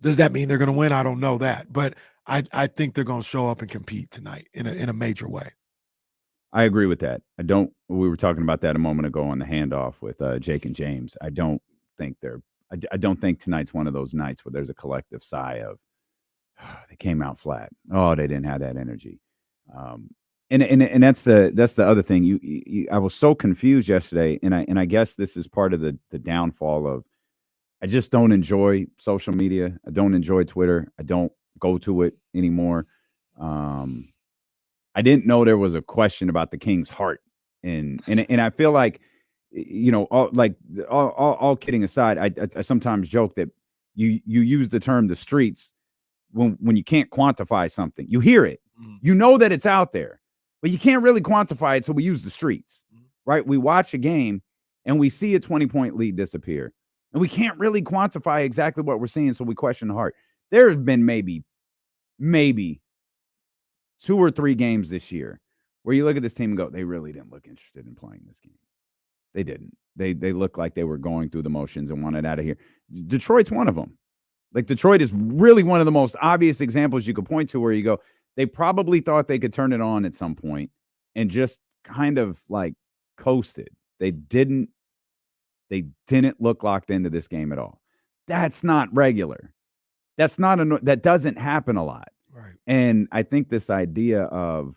Does that mean they're going to win? I don't know that. But I think they're going to show up and compete tonight in a major way. I agree with that. We were talking about that a moment ago on the handoff with Jake and James. I don't think tonight's one of those nights where there's a collective sigh of, they came out flat. Oh, they didn't have that energy. And that's the other thing. I was so confused yesterday, and I guess this is part of the downfall of, I just don't enjoy social media. I don't enjoy Twitter. I don't go to it anymore. I didn't know there was a question about the Kings' heart, and I feel like, you know, all kidding aside, I sometimes joke that you use the term the streets when you can't quantify something. You hear it, You know that it's out there, but you can't really quantify it, so we use the streets, right? We watch a game, and we see a 20-point lead disappear, and we can't really quantify exactly what we're seeing, so we question the heart. There's been maybe 2 or 3 games this year where you look at this team and go, they really didn't look interested in playing this game. They didn't. They looked like they were going through the motions and wanted out of here. Detroit's one of them. Like, Detroit is really one of the most obvious examples you could point to where you go, they probably thought they could turn it on at some point and just kind of like coasted. They didn't look locked into this game at all. That's not regular. That doesn't happen a lot. Right. And I think this idea of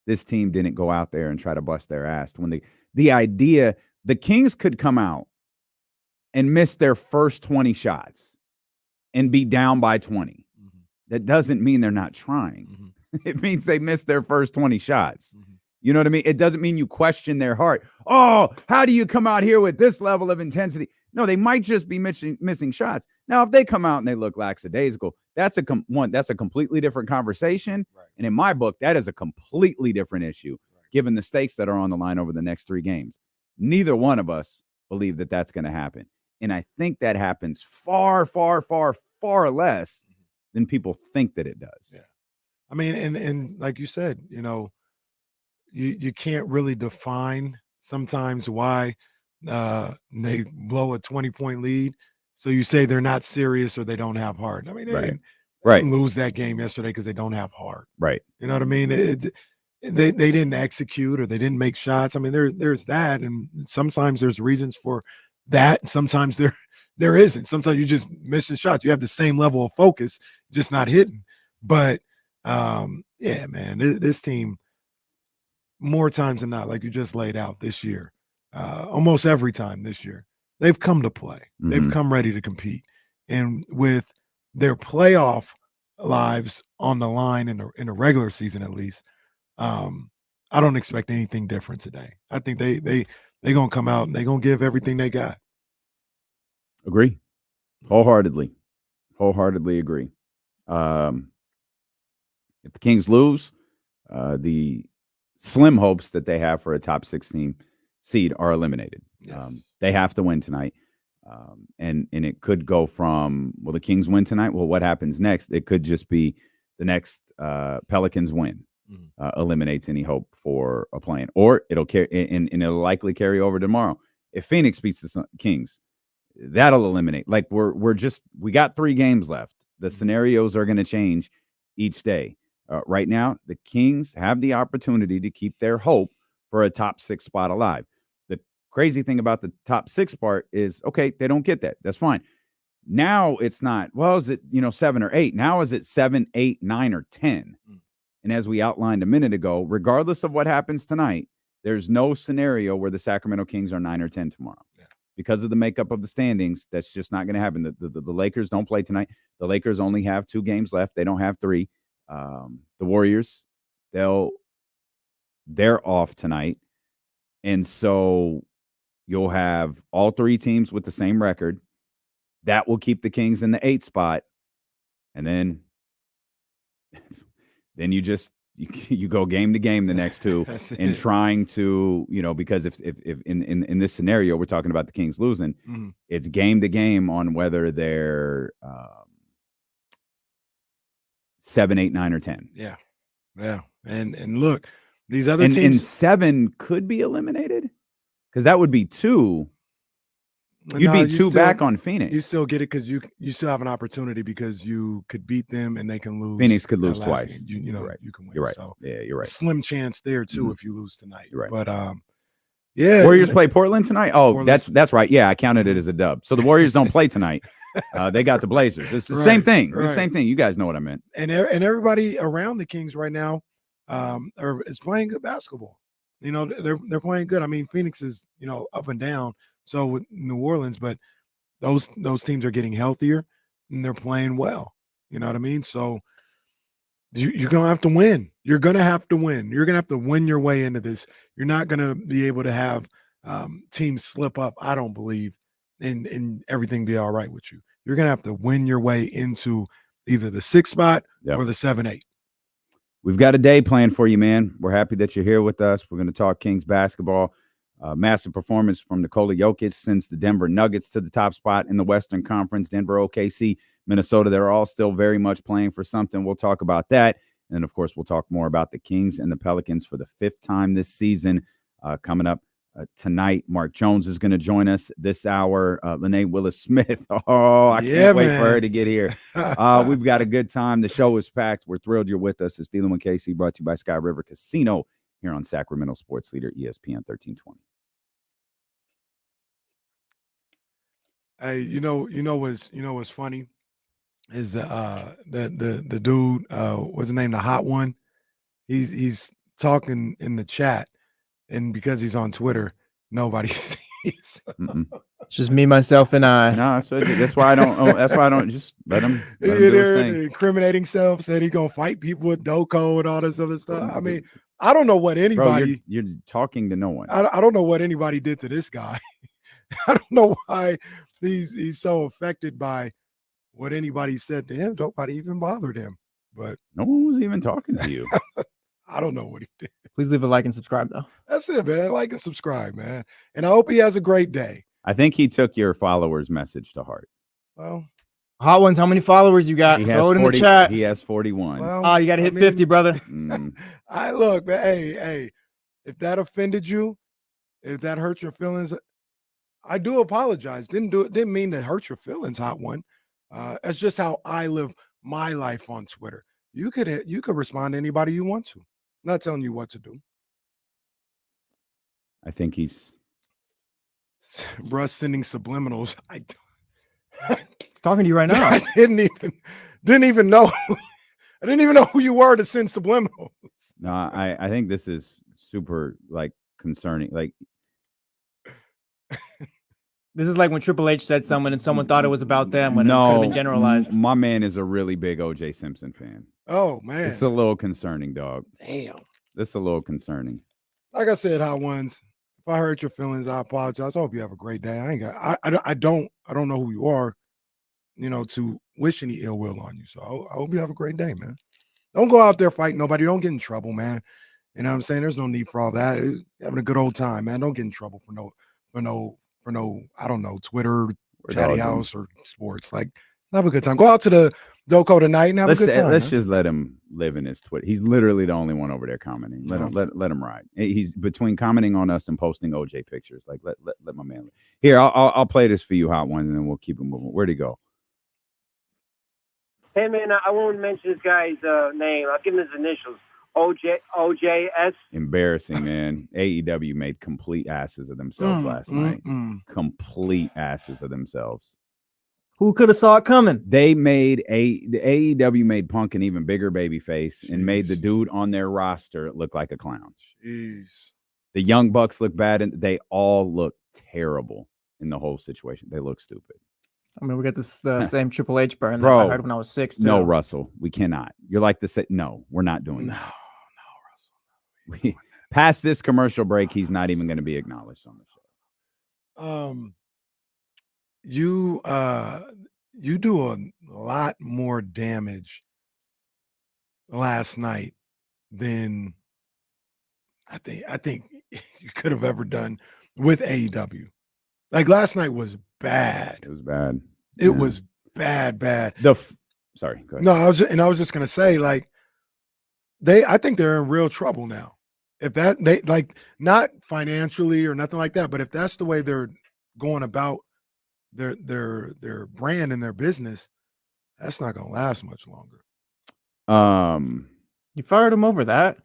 this team didn't go out there and try to bust their ass when the idea the Kings could come out and miss their first 20 shots and be down by 20. That doesn't mean they're not trying. It means they missed their first 20 shots. You know what I mean? It doesn't mean you question their heart. Oh, how do you come out here with this level of intensity? No, they might just be missing shots. Now, if they come out and they look lackadaisical, that's a completely different conversation. Right. And in my book, that is a completely different issue, given the stakes that are on the line over the next 3 games. Neither one of us believe that that's going to happen. And I think that happens far, far, far, far less than people think that it does. Yeah. I mean, and like you said, you know, you can't really define sometimes why they blow a 20-point lead. So you say they're not serious or they don't have heart. I mean, they didn't lose that game yesterday because they don't have heart. Right. You know what I mean? They didn't execute or they didn't make shots. I mean, there's that. And sometimes there's reasons for that. Sometimes there isn't. Sometimes you're just missing shots. You have the same level of focus, just not hitting. But, yeah, man, this team, more times than not, like you just laid out this year, almost every time this year, they've come to play. They've come ready to compete. And with their playoff lives on the line in the regular season, at least, I don't expect anything different today. I think they're going to come out and they're going to give everything they got. Agree. Wholeheartedly agree. If the Kings lose, the slim hopes that they have for a top 16 seed are eliminated. Yes. They have to win tonight. And it could go from, will the Kings win tonight? Well, what happens next? It could just be the next Pelicans win eliminates any hope for a play-in, or it'll carry and it'll likely carry over tomorrow. If Phoenix beats the Kings, that'll eliminate. Like we got 3 games left. The scenarios are going to change each day. Right now, the Kings have the opportunity to keep their hope for a top 6 spot alive. The crazy thing about the top 6 part is, okay, they don't get that. That's fine. Now it's not, well, is it, 7 or 8? Now is it 7, 8, 9, or 10? And as we outlined a minute ago, regardless of what happens tonight, there's no scenario where the Sacramento Kings are 9 or 10 tomorrow. Yeah. Because of the makeup of the standings, that's just not going to happen. The Lakers don't play tonight. The Lakers only have 2 games left. They don't have 3. The Warriors, they're off tonight. And so you'll have all 3 teams with the same record. That will keep the Kings in the 8th spot. And then you go game to game the next 2 and trying to, because if in this scenario, we're talking about the Kings losing, it's game to game on whether they're 7, 8, 9, or 10. Yeah. Yeah. And look, these other teams. And 7 could be eliminated because that would be 2. You'd be 2 back on Phoenix. You still get it because you still have an opportunity because you could beat them and they can lose. Phoenix could lose twice. Right. You can win. You're right. So yeah, you're right. Slim chance there too if you lose tonight. You're right. But yeah. Warriors play Portland tonight. Oh, Portland. that's right. Yeah, I counted it as a dub. So the Warriors don't play tonight. They got the Blazers. It's the same thing. It's the same thing. You guys know what I meant. And everybody around the Kings right now is playing good basketball. They're playing good. I mean, Phoenix is up and down. So with New Orleans, but those teams are getting healthier and they're playing well. You know what I mean? So you're going to have to win. You're going to have to win. You're going to have to win your way into this. You're not going to be able to have teams slip up, I don't believe, and everything be all right with you. You're going to have to win your way into either the 6th spot or the 7, 8. We've got a day planned for you, man. We're happy that you're here with us. We're going to talk Kings basketball. Massive performance from Nikola Jokic sends the Denver Nuggets to the top spot in the Western Conference. Denver, OKC, Minnesota, they're all still very much playing for something. We'll talk about that. And then, of course, we'll talk more about the Kings and the Pelicans for the 5th time this season. Coming up tonight, Mark Jones is going to join us this hour. Linnea Willis-Smith. Oh, I can't wait for her to get here. We've got a good time. The show is packed. We're thrilled you're with us. It's Dealing with KC, brought to you by Sky River Casino here on Sacramento Sports Leader ESPN 1320. Hey, you know what's funny is the dude, what's his name, the hot one. He's talking in the chat, and because he's on Twitter, nobody sees. It's just me, myself, and I. No, that's why I don't. That's why I don't just let him do his thing. Incriminating himself, said he's gonna fight people with Doko and all this other stuff. I mean, I don't know what anybody. Bro, you're talking to no one. I don't know what anybody did to this guy. I don't know why he's so affected by what anybody said to him. Nobody even bothered him. But no one was even talking to you. I don't know what he did. Please leave a like and subscribe, though. That's it, man. Like and subscribe, man. And I hope he has a great day. I think he took your followers' message to heart. Well, Hot Ones, how many followers you got? Throw it in the chat. He has 41. Well, You got to hit 50, brother. I look, man. Hey, if that offended you, if that hurt your feelings, I do apologize. Didn't mean to hurt your feelings, Hot One. That's just how I live my life on Twitter. You could respond to anybody you want to. I'm not telling you what to do. I think he's Russ sending subliminals. He's talking to you right now. I didn't even know. I didn't even know who you were to send subliminals. No, I think this is super concerning. This is like when Triple H said someone and someone thought it was about them when it could have been generalized. My man is a really big O.J. Simpson fan. Oh, man. It's a little concerning, dog. Damn. It's a little concerning. Like I said, Hot Ones, if I hurt your feelings, I apologize. I hope you have a great day. I don't know who you are, to wish any ill will on you. So I hope you have a great day, man. Don't go out there fighting nobody. Don't get in trouble, man. You know what I'm saying? There's no need for all that. Having a good old time, man. Don't get in trouble for no, I don't know, Twitter, chatty house, or sports. Have a good time. Go out to the Doko tonight and have a good time. Let's just let him live in his Twitter. He's literally the only one over there commenting. Let him ride. He's between commenting on us and posting OJ pictures. Let my man live. Here, I'll play this for you, Hot One, and then we'll keep it moving. Where'd he go? Hey man, I won't mention this guy's name. I'll give him his initials. OJS. Embarrassing, man. AEW made complete asses of themselves last night. Complete asses of themselves. Who could have saw it coming? They made the AEW made Punk an even bigger baby face and made the dude on their roster look like a clown. Jeez. The Young Bucks look bad, and they all look terrible in the whole situation. They look stupid. I mean, we got the same Triple H burn Bro, that I heard when I was 6. Too. No, Russell, we cannot. You're like no, we're not doing that. No, Russell. Past this commercial break, he's not even going to be acknowledged on the show. You do a lot more damage last night than I think you could have ever done with AEW. Last night was bad. It was bad. It was bad. Sorry, go ahead. No, I was just gonna say, I think they're in real trouble now. If that they not financially or nothing like that, but if that's the way they're going about their brand and their business, that's not gonna last much longer. You fired him over that.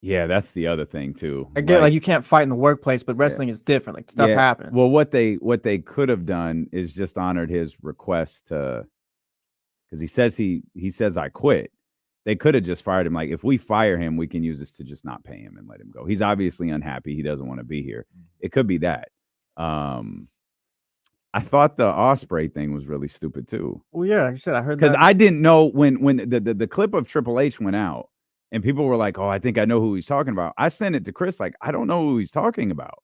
Yeah, that's the other thing too. I get you can't fight in the work's but wrestling is different. Stuff happens. Well, what they could have done is just honored his request to, because he says I quit. They could have just fired him. If we fire him, we can use this to just not pay him and let him go. He's obviously unhappy. He doesn't want to be here. It could be that. I thought the Osprey thing was really stupid too. Well, yeah, like I said, I heard because I didn't know when the clip of Triple H went out. And people were like, "Oh, I think I know who he's talking about." I sent it to Chris, I don't know who he's talking about.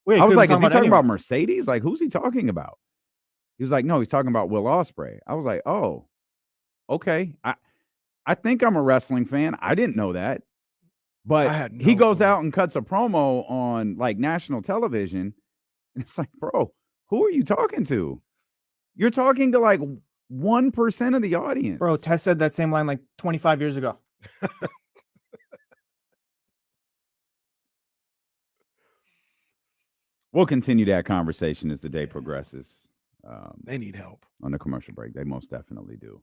Wait, I was like, "Is he talking about Mercedes? Who's he talking about?" He was like, "No, he's talking about Will Ospreay." I was like, "Oh, okay." I think I'm a wrestling fan. I didn't know that. But I had no he goes clue. out and cuts a promo on like national television. And it's like, bro, who are you talking to? You're talking to like 1% of the audience. Bro, Tess said that same line like 25 years ago. We'll continue that conversation as the day progresses. They need help. On the commercial break. They most definitely do.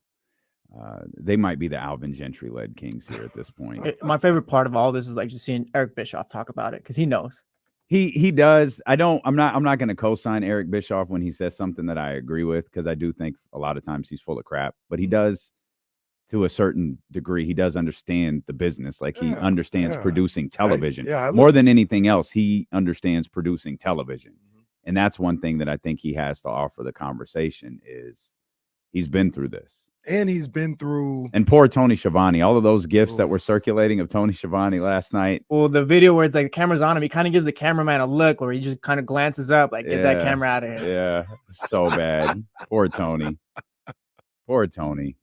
They might be the Alvin Gentry-led Kings here at this point. My favorite part of all this is like just seeing Eric Bischoff talk about it because he knows. He does. I'm not going to co-sign Eric Bischoff when he says something that I agree with, because I do think a lot of times he's full of crap. But he does, to a certain degree, he does understand the business. Like he understands producing television more than anything else. He understands producing television, and that's one thing that I think he has to offer the conversation is he's been through this. And he's been through. And poor Tony Schiavone, all of those gifs that were circulating of Tony Schiavone last night. Well, the video where it's like the camera's on him, he kind of gives the cameraman a look where he just kind of glances up, like, get that camera out of here. Yeah, so bad. Poor Tony. Poor Tony.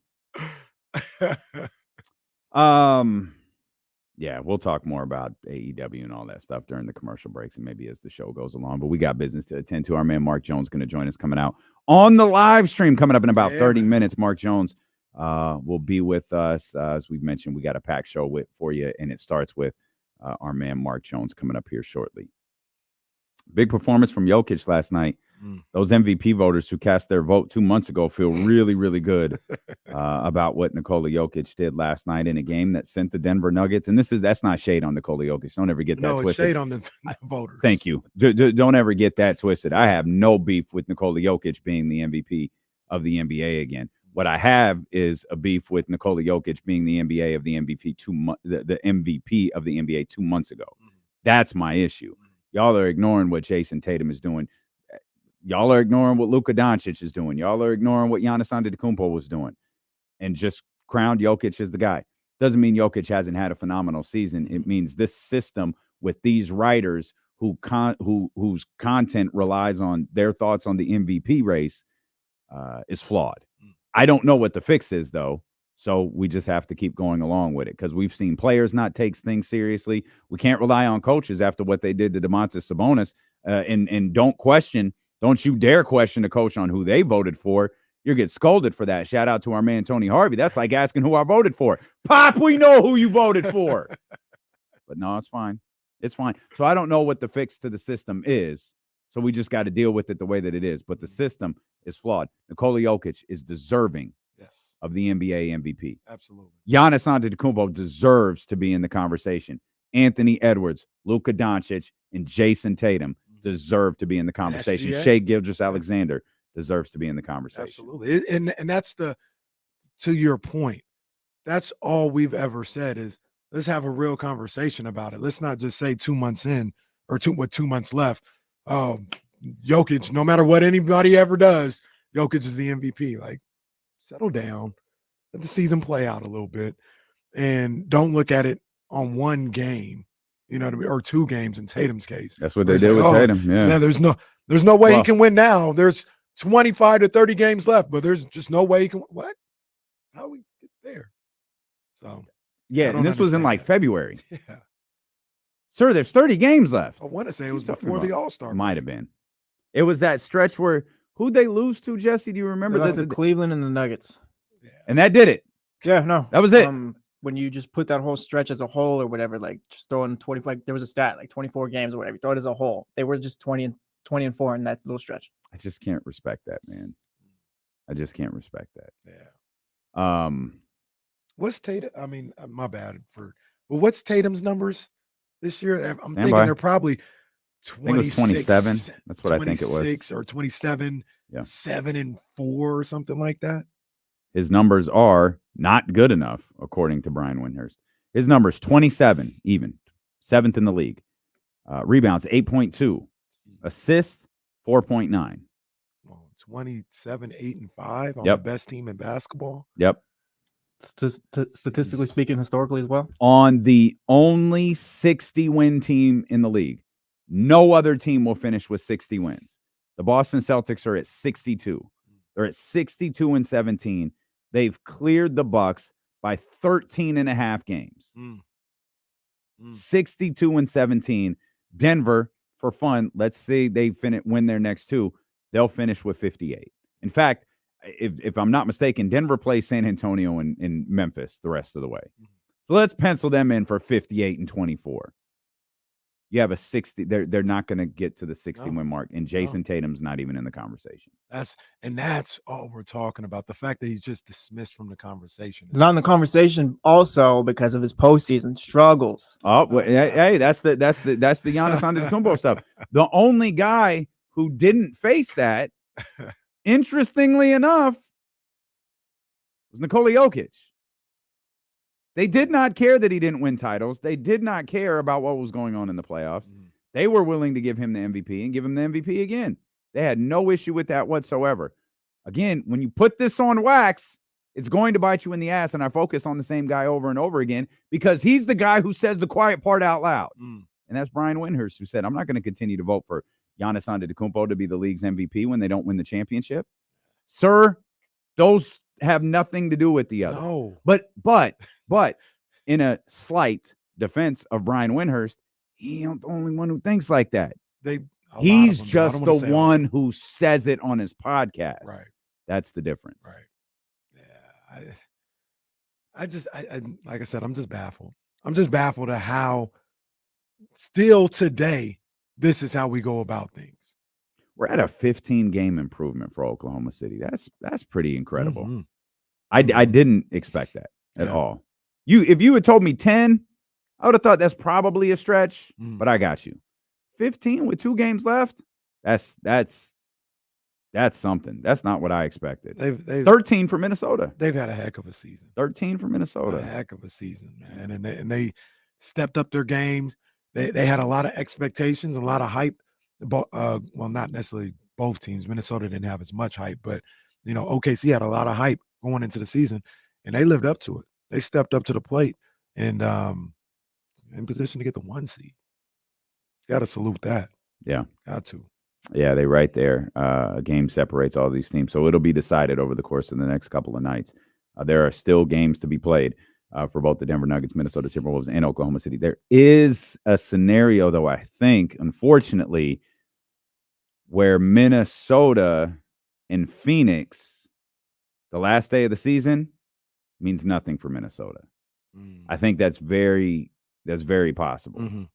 Yeah, we'll talk more about AEW and all that stuff during the commercial breaks and maybe as the show goes along. But we got business to attend to. Our man Mark Jones going to join us coming out on the live stream coming up in about 30 minutes. Mark Jones will be with us. As we've mentioned, we got a packed show for you, and it starts with our man Mark Jones coming up here shortly. Big performance from Jokic last night. Those MVP voters who cast their vote 2 months ago feel really, really good about what Nikola Jokic did last night in a game that sent the Denver Nuggets. And that's not shade on Nikola Jokic. Don't ever get that twisted. No, shade on the voters. Thank you. Don't ever get that twisted. I have no beef with Nikola Jokic being the MVP of the NBA again. What I have is a beef with Nikola Jokic being the NBA of the MVP the MVP of the NBA 2 months ago. That's my issue. Y'all are ignoring what Jason Tatum is doing. Y'all are ignoring what Luka Doncic is doing. Y'all are ignoring what Giannis Antetokounmpo was doing, and just crowned Jokic as the guy. Doesn't mean Jokic hasn't had a phenomenal season. It means this system with these writers whose content relies on their thoughts on the MVP race is flawed. I don't know what the fix is, though. So we just have to keep going along with it, because we've seen players not take things seriously. We can't rely on coaches after what they did to Domantas Sabonis. And don't you dare question the coach on who they voted for. You'll get scolded for that. Shout out to our man Tony Harvey. That's like asking who I voted for. Pop, we know who you voted for. But no, it's fine. It's fine. So I don't know what the fix to the system is. So we just got to deal with it the way that it is. But the system is flawed. Nikola Jokic is deserving of the NBA MVP. Absolutely. Giannis Antetokounmpo deserves to be in the conversation. Anthony Edwards, Luka Doncic, and Jason Tatum deserve to be in the conversation. Shai Gilgeous-Alexander deserves to be in the conversation. Absolutely. And that's to your point, that's all we've ever said is let's have a real conversation about it. Let's not just say 2 months in or 2 months left. Oh, Jokic, no matter what anybody ever does, Jokic is the MVP. Like, settle down, let the season play out a little bit, and don't look at it on one game, you know what I mean, or 2 games in Tatum's case. That's what they did with Tatum. Yeah. There's no way he can win now. There's 25 to 30 games left, but there's just no way he can. What? How do we get there? So yeah, and this was in like February. Yeah. Sir, there's 30 games left. I want to say it was before the All-Star. Might have been. It was that stretch where who'd they lose to, Jesse? Do you remember that? Cleveland and the Nuggets. Yeah. And that did it. Yeah, no. That was it. When you just put that whole stretch as a whole or whatever, like just throwing 20, like there was a stat, like 24 games or whatever, you throw it as a whole. They were just 20 and 4 in that little stretch. I just can't respect that, man. I just can't respect that. Yeah. What's Tatum? I mean, my bad what's Tatum's numbers this year? I'm thinking they're probably 26, 27. That's what I think it was. 26 or 27, 7-4 or something like that. His numbers are not good enough, according to Brian Windhurst. His numbers 27, even 7th in the league. Rebounds 8.2, assists 4.9. Well, 27, 8, and 5 on the best team in basketball. Yep. Statistically speaking, historically as well. On the only 60-win team in the league. No other team will finish with 60 wins. The Boston Celtics are at 62. They're at 62 and 17. They've cleared the Bucks. by 13.5 games. Mm. 62-17. Denver, for fun, let's say they win their next two, they'll finish with 58. In fact, if I'm not mistaken, Denver plays San Antonio and Memphis the rest of the way. So let's pencil them in for 58-24. You have a 60. They're not going to get to the 60-win mark, and Jason Tatum's not even in the conversation. That's all we're talking about. The fact that he's just dismissed from the conversation. He's not in the conversation also because of his postseason struggles. Oh, well, hey, that's the Giannis Antetokounmpo stuff. The only guy who didn't face that, interestingly enough, was Nikola Jokic. They did not care that he didn't win titles. They did not care about what was going on in the playoffs. They were willing to give him the MVP and give him the MVP again. They had no issue with that whatsoever. Again, when you put this on wax, it's going to bite you in the ass, and I focus on the same guy over and over again because he's the guy who says the quiet part out loud. And that's Brian Windhorst, who said, I'm not going to continue to vote for Giannis Antetokounmpo to be the league's MVP when they don't win the championship. Sir, those have nothing to do with the other. No. But in a slight defense of Brian Windhorst, he ain't the only one who thinks like that. He's just the one who says it on his podcast. Right. That's the difference. Right. Yeah. I like I said, I'm just baffled. I'm just baffled at how still today, this is how we go about things. We're at a 15-game improvement for Oklahoma City. That's pretty incredible. Mm-hmm. I didn't expect that at all. If you had told me 10, I would have thought that's probably a stretch, but I got you. 15 with 2 games left, that's something. That's not what I expected. They've 13 for Minnesota. They've had a heck of a season. 13 for Minnesota. A heck of a season, man. And they stepped up their games. They had a lot of expectations, a lot of hype. Well, not necessarily both teams. Minnesota didn't have as much hype, but OKC had a lot of hype going into the season, and they lived up to it. They stepped up to the plate and in position to get the 1 seed. Got to salute that. Yeah, got to. Yeah, they right there. A game separates all these teams, so it'll be decided over the course of the next couple of nights. There are still games to be played for both the Denver Nuggets, Minnesota Timberwolves, and Oklahoma City. There is a scenario, though, I think, unfortunately, where Minnesota and Phoenix, the last day of the season, means nothing for Minnesota. I think that's very possible.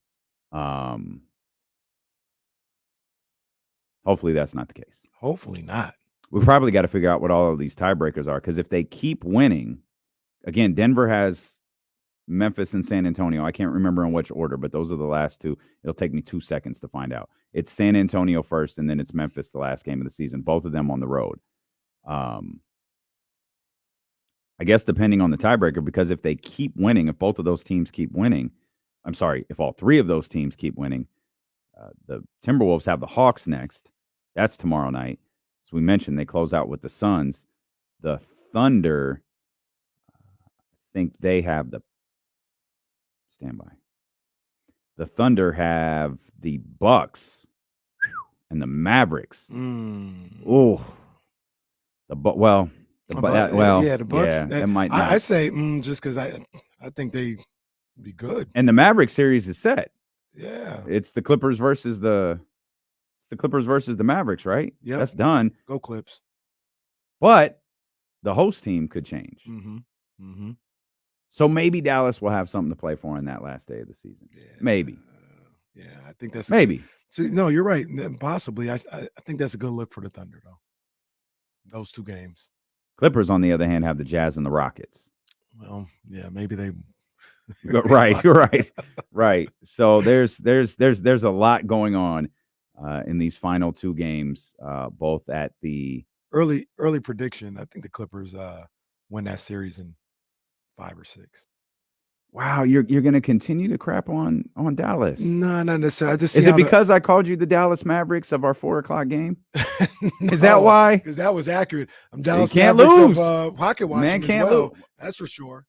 Hopefully that's not the case. Hopefully not. We probably got to figure out what all of these tiebreakers are, because if they keep winning, again, Denver has Memphis and San Antonio. I can't remember in which order, but those are the last two. It'll take me 2 seconds to find out. It's San Antonio first, and then it's Memphis the last game of the season, both of them on the road. I guess depending on the tiebreaker, because if they keep winning, if both of those teams keep winning, if all 3 of those teams keep winning, the Timberwolves have the Hawks next. That's tomorrow night. As we mentioned, they close out with the Suns. The Thunder, I think they have standby. The Thunder have the Bucks and the Mavericks. Oh, the Bucks. That might not. I say just because I think they be good. And the Maverick series is set. Yeah, it's the Clippers versus the Mavericks, right? Yeah, that's done. Go Clips. But the host team could change. So maybe Dallas will have something to play for on that last day of the season. Yeah. Maybe. Yeah, I think that's maybe. No, you're right. Possibly. I think that's a good look for the Thunder, though. Those 2 games. Clippers, on the other hand, have the Jazz and the Rockets. Well, yeah, maybe they. Right. So there's a lot going on in these final 2 games, both at the early prediction. I think the Clippers win that series in 5 or 6. Wow, you're going to continue to crap on Dallas? No, not necessarily. Is it because I called you the Dallas Mavericks of our 4:00 game? No, is that why? Because that was accurate. I'm Dallas can't Mavericks lose. Of pocket watching. Man can't lose. lose. That's for sure.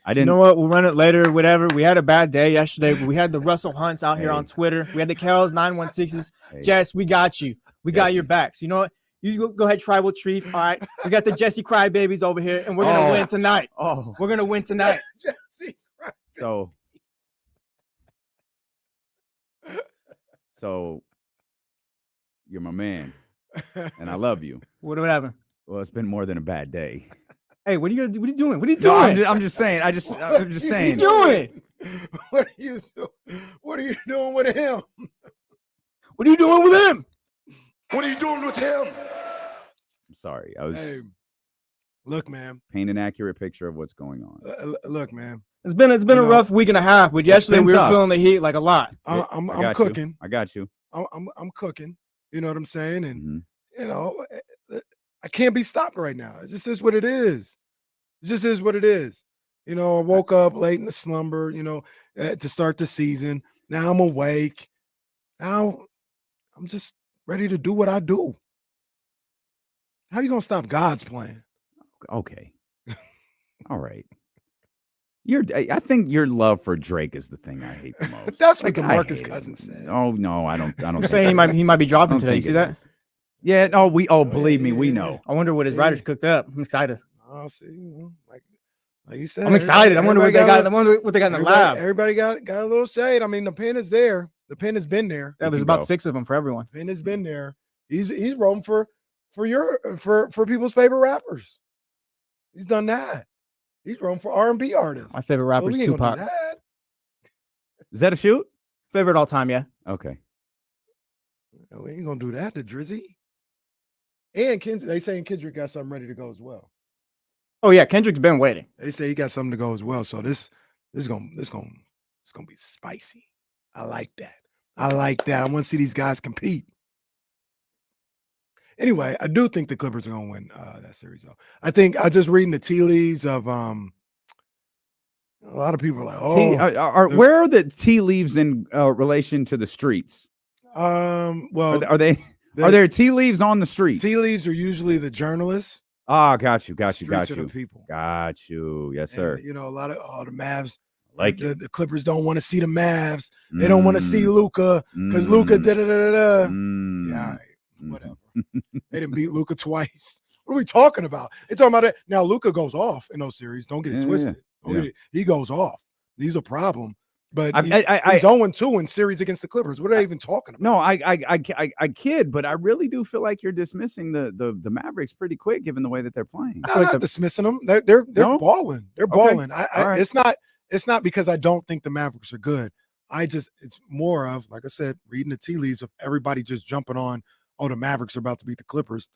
I didn't. You know what? We'll run it later. Whatever. We had a bad day yesterday, but we had the Russell Hunts out here on Twitter. We had the Kells 916s. Jess, we got you. We got your backs. You know what? You go ahead, tribal chief. All right, we got the Jesse Crybabies over here, and we're gonna win tonight. Oh, We're gonna win tonight. So you're my man, and I love you. What happened? Well, it's been more than a bad day. Hey, what are you doing? What are you doing? No, I'm just saying. I'm just saying. What are you doing? What are you doing? What are you doing with him? What are you doing with him? What are you doing with him? I'm sorry. I was Look, man. paint an accurate picture of what's going on. Look, man. It's been a rough week and a half, but yesterday we were feeling the heat like a lot. I'm cooking. I got you. I'm cooking. You know what I'm saying? And you know, I can't be stopped right now. It just is what it is. It just is what it is. You know, I woke up late in the slumber, you know, to start the season. Now I'm awake. Now I'm just ready to do what I do. How you gonna stop God's plan? Okay. All right. I think your love for Drake is the thing I hate the most. That's what DeMarcus Cousins said. Oh no, I don't. You're saying he might be dropping today. You see that? Yeah. No. Believe me, we know. I wonder what his riders cooked up. I'm excited. I'll see. You know, like you said, I'm excited. I wonder what they got. I wonder what they got in the lab. Everybody got a little shade. I mean, the pen is there. The pen has been there. Yeah, there's about 6 of them for everyone. The pen has been there. He's roaming for people's favorite rappers. He's done that. He's roaming for R&B artists. My favorite rapper is Tupac. Is that a shoot? Favorite all time, yeah. Okay. We ain't gonna do that to Drizzy. And they saying Kendrick got something ready to go as well. Oh yeah, Kendrick's been waiting. They say he got something to go as well. So this is gonna be spicy. I like that. I want to see these guys compete. Anyway, I do think the Clippers are gonna win that series though. I think I just reading the tea leaves of a lot of people are like, oh, where are the tea leaves in relation to the streets? Well, are there tea leaves on the streets? Tea leaves are usually the journalists. Ah, got you. The people. Got you. Yes, sir. And, you know, a lot of the Mavs. Like the Clippers don't want to see the Mavs. They don't want to see Luka because Luka da. Yeah, whatever. They didn't beat Luka twice. What are we talking about? They're talking about it now. Luka goes off in those series. Don't get it twisted. He goes off. He's a problem. But he's 0-2 in series against the Clippers. What are they even talking about? No, I kid, but I really do feel like you're dismissing the Mavericks pretty quick, given the way that they're playing. I'm not dismissing them. They're balling. They're balling. Right. It's not because I don't think the Mavericks are good. It's more of, like I said, reading the tea leaves of everybody just jumping on. Oh, the Mavericks are about to beat the Clippers.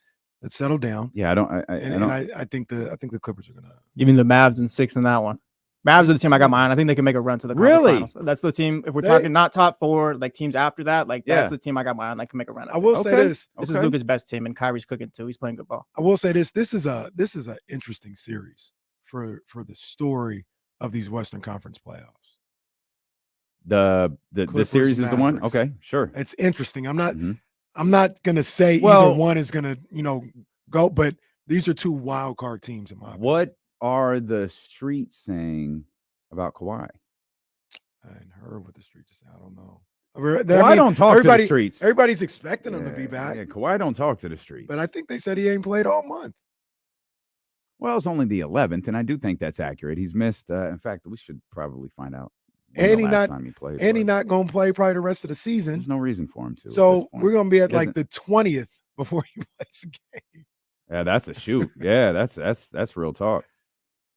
Let's settle down. Yeah, I think the Clippers are gonna give me the Mavs in 6 in that one. Mavs are the team I got mine. I think they can make a run to the conference finals. That's the team. If we're talking not top 4, like teams after that, that's the team I got mine. I can make a run. I will say this. This is Luka's best team, and Kyrie's cooking too. He's playing good ball. I will say this. This is an interesting series for the story of these Western Conference playoffs. The series is the one. Okay, sure. It's interesting. I'm not gonna say either one is gonna go, but these are 2 wild card teams in my opinion. What are the streets saying about Kawhi? I hadn't heard what the streets are saying. I don't know. Kawhi don't talk to the streets. Everybody's expecting him to be back. Yeah, Kawhi don't talk to the streets. But I think they said he ain't played all month. Well, it's only the 11th, and I do think that's accurate. He's missed. In fact, we should probably find out. And he's not going to play probably the rest of the season. There's no reason for him to. So we're going to be at like the 20th before he plays the game. Yeah, that's a shoot. Yeah, that's real talk.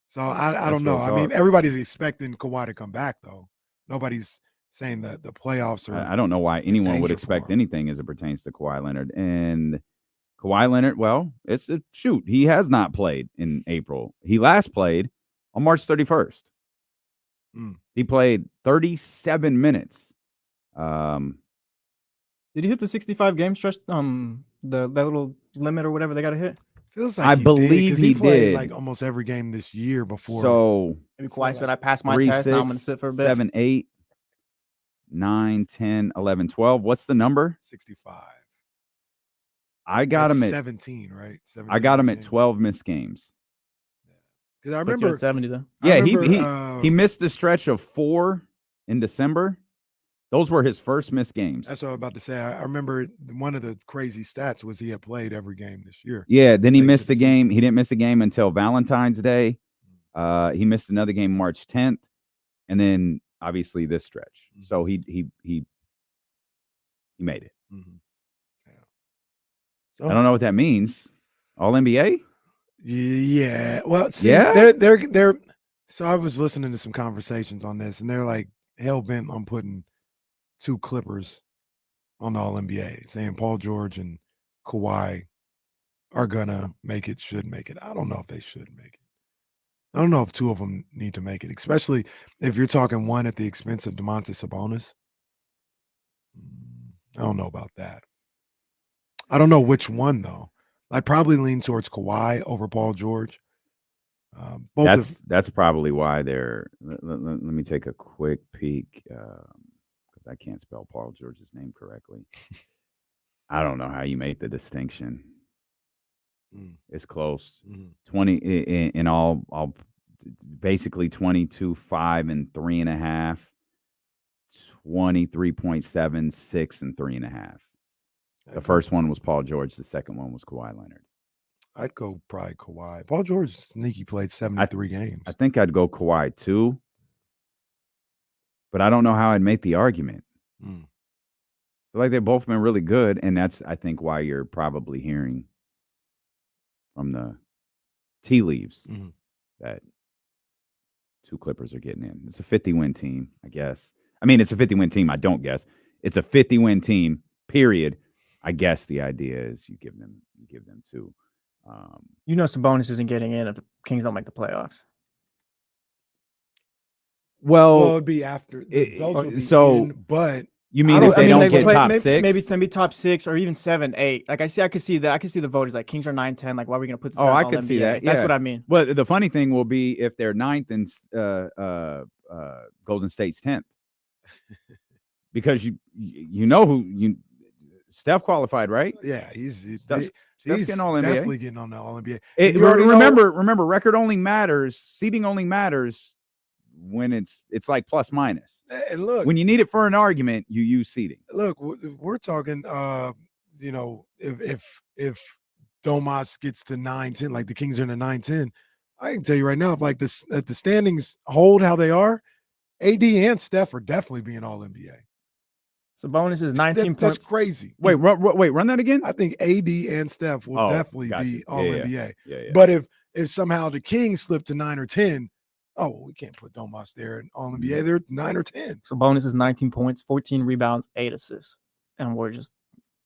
So I don't know. I mean, everybody's expecting Kawhi to come back, though. Nobody's saying that the playoffs are. I don't know why anyone would expect anything as it pertains to Kawhi Leonard. And Kawhi Leonard, well, it's a shoot. He has not played in April. He last played on March 31st. He played 37 minutes. Did he hit the 65 game stretch? That little limit or whatever they got to hit. Feels like I believe he played did like almost every game this year before. So maybe Kawhi said, "I passed my test. Now I'm going to sit for a bit." 7, 8, 9, 10, 11, 12. What's the number? 65. I got him at 17, right? 17, I got him at 12 missed games. Because I remember 70 though. Yeah, he missed a stretch of 4 in December, Those were his first missed games. That's what I was about to say. I remember one of the crazy stats was he had played every game this year. Yeah, then he late missed to the the game. He didn't miss a game until Valentine's Day. He missed another game March 10th, and then obviously this stretch. So he made it. Mm-hmm. Yeah. So, I don't know what that means. All NBA? Yeah. Well, see, yeah. They're. So I was listening to some conversations on this, and they're like hell bent on putting 2 Clippers on the All NBA, saying Paul George and Kawhi are gonna make it, should make it. I don't know if they should make it. I don't know if 2 of them need to make it, especially if you're talking one at the expense of Domantas Sabonis. I don't know about that. I don't know which one though. I'd probably lean towards Kawhi over Paul George. That's probably why they're. Let me take a quick peek because I can't spell Paul George's name correctly. I don't know how you make the distinction. It's close. 20 in all basically 22, 5 and 3.5, 23.7, 6 and 3.5. The first one was Paul George. The second one was Kawhi Leonard. I'd go probably Kawhi. Paul George sneaky played 73 games. I think I'd go Kawhi too, but I don't know how I'd make the argument. I feel like they've both been really good, and that's, I think, why you're probably hearing from the tea leaves that 2 Clippers are getting in. It's a 50-win team, I guess. I mean, it's a 50-win team. I don't guess. It's a 50-win team, period. I guess the idea is you give them 2. Sabonis isn't getting in if the Kings don't make the playoffs. Well, it'd be after. But you mean if they don't get top 6? Maybe top 6 or even 7, 8. Like I could see that. I could see the voters like Kings are 9, 10. Like why are we gonna put this? I could see that. That's what I mean. Well, the funny thing will be if they're 9th and Golden State's 10th, because you know who Steph qualified, right? Yeah, he's getting all NBA. Definitely getting on the All NBA. Remember, record only matters. Seeding only matters when it's like plus minus. And look, when you need it for an argument, you use seeding. Look, we're talking. If Domas gets to 9-10, like the Kings are in the 9-10, I can tell you right now, if the standings hold how they are, AD and Steph are definitely being All NBA. Sabonis is 19 points. That's crazy. Wait, run that again. I think AD and Steph will definitely be All NBA. Yeah. But if somehow the Kings slip to 9 or 10, we can't put Domas there and All NBA. They're 9 or 10. Sabonis is 19 points, 14 rebounds, 8 assists, and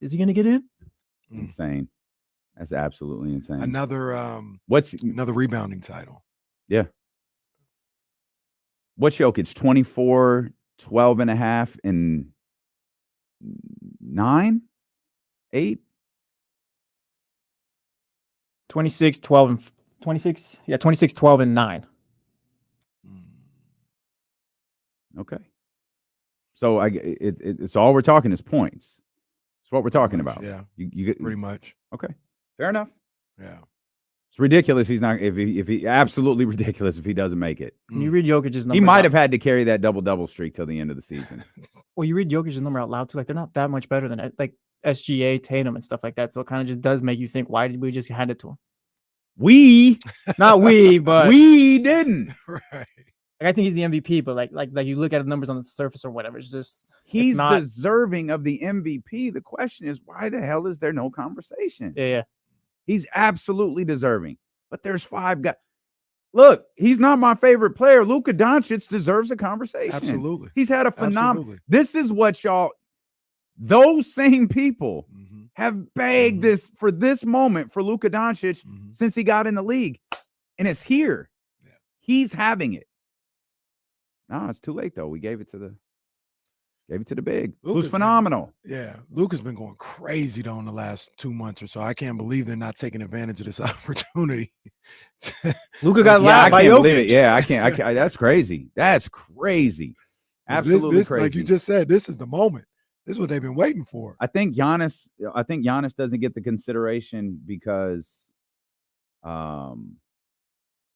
is he going to get in? Insane. That's absolutely insane. Another rebounding title. Yeah. What's Jokic? 24, 12.5, and 9, 8, 26, 12, and 26. Yeah, 26, 12, and 9. Okay. So it's all we're talking is points. It's what we're talking about. Yeah. You get pretty much. Okay. Fair enough. Yeah. It's ridiculous. He's not. If he absolutely ridiculous if he doesn't make it. When you read Jokic's number, he might have had to carry that double streak till the end of the season. Well, you read Jokic's number out loud too. Like they're not that much better than like SGA, Tatum, and stuff like that. So it kind of just does make you think, why did we just hand it to him? Not we, but we didn't. Right. Like, I think he's the MVP, but like you look at the numbers on the surface or whatever, it's just he's not deserving of the MVP. The question is, why the hell is there no conversation? Yeah. He's absolutely deserving. But there's 5 guys. Look, he's not my favorite player. Luka Doncic deserves a conversation. Absolutely. He's had a phenomenal. This is what those same people have begged this for this moment for Luka Doncic since he got in the league. And it's here. Yeah. He's having it. No, it's too late though. We gave it to the big. Who's phenomenal. Luka's been going crazy though in the last 2 months or so. I can't believe they're not taking advantage of this opportunity. Luka got laughed by Jokic. Yeah, I can't. That's crazy. That's crazy. Absolutely crazy. Like you just said, this is the moment. This is what they've been waiting for. I think Giannis doesn't get the consideration because there's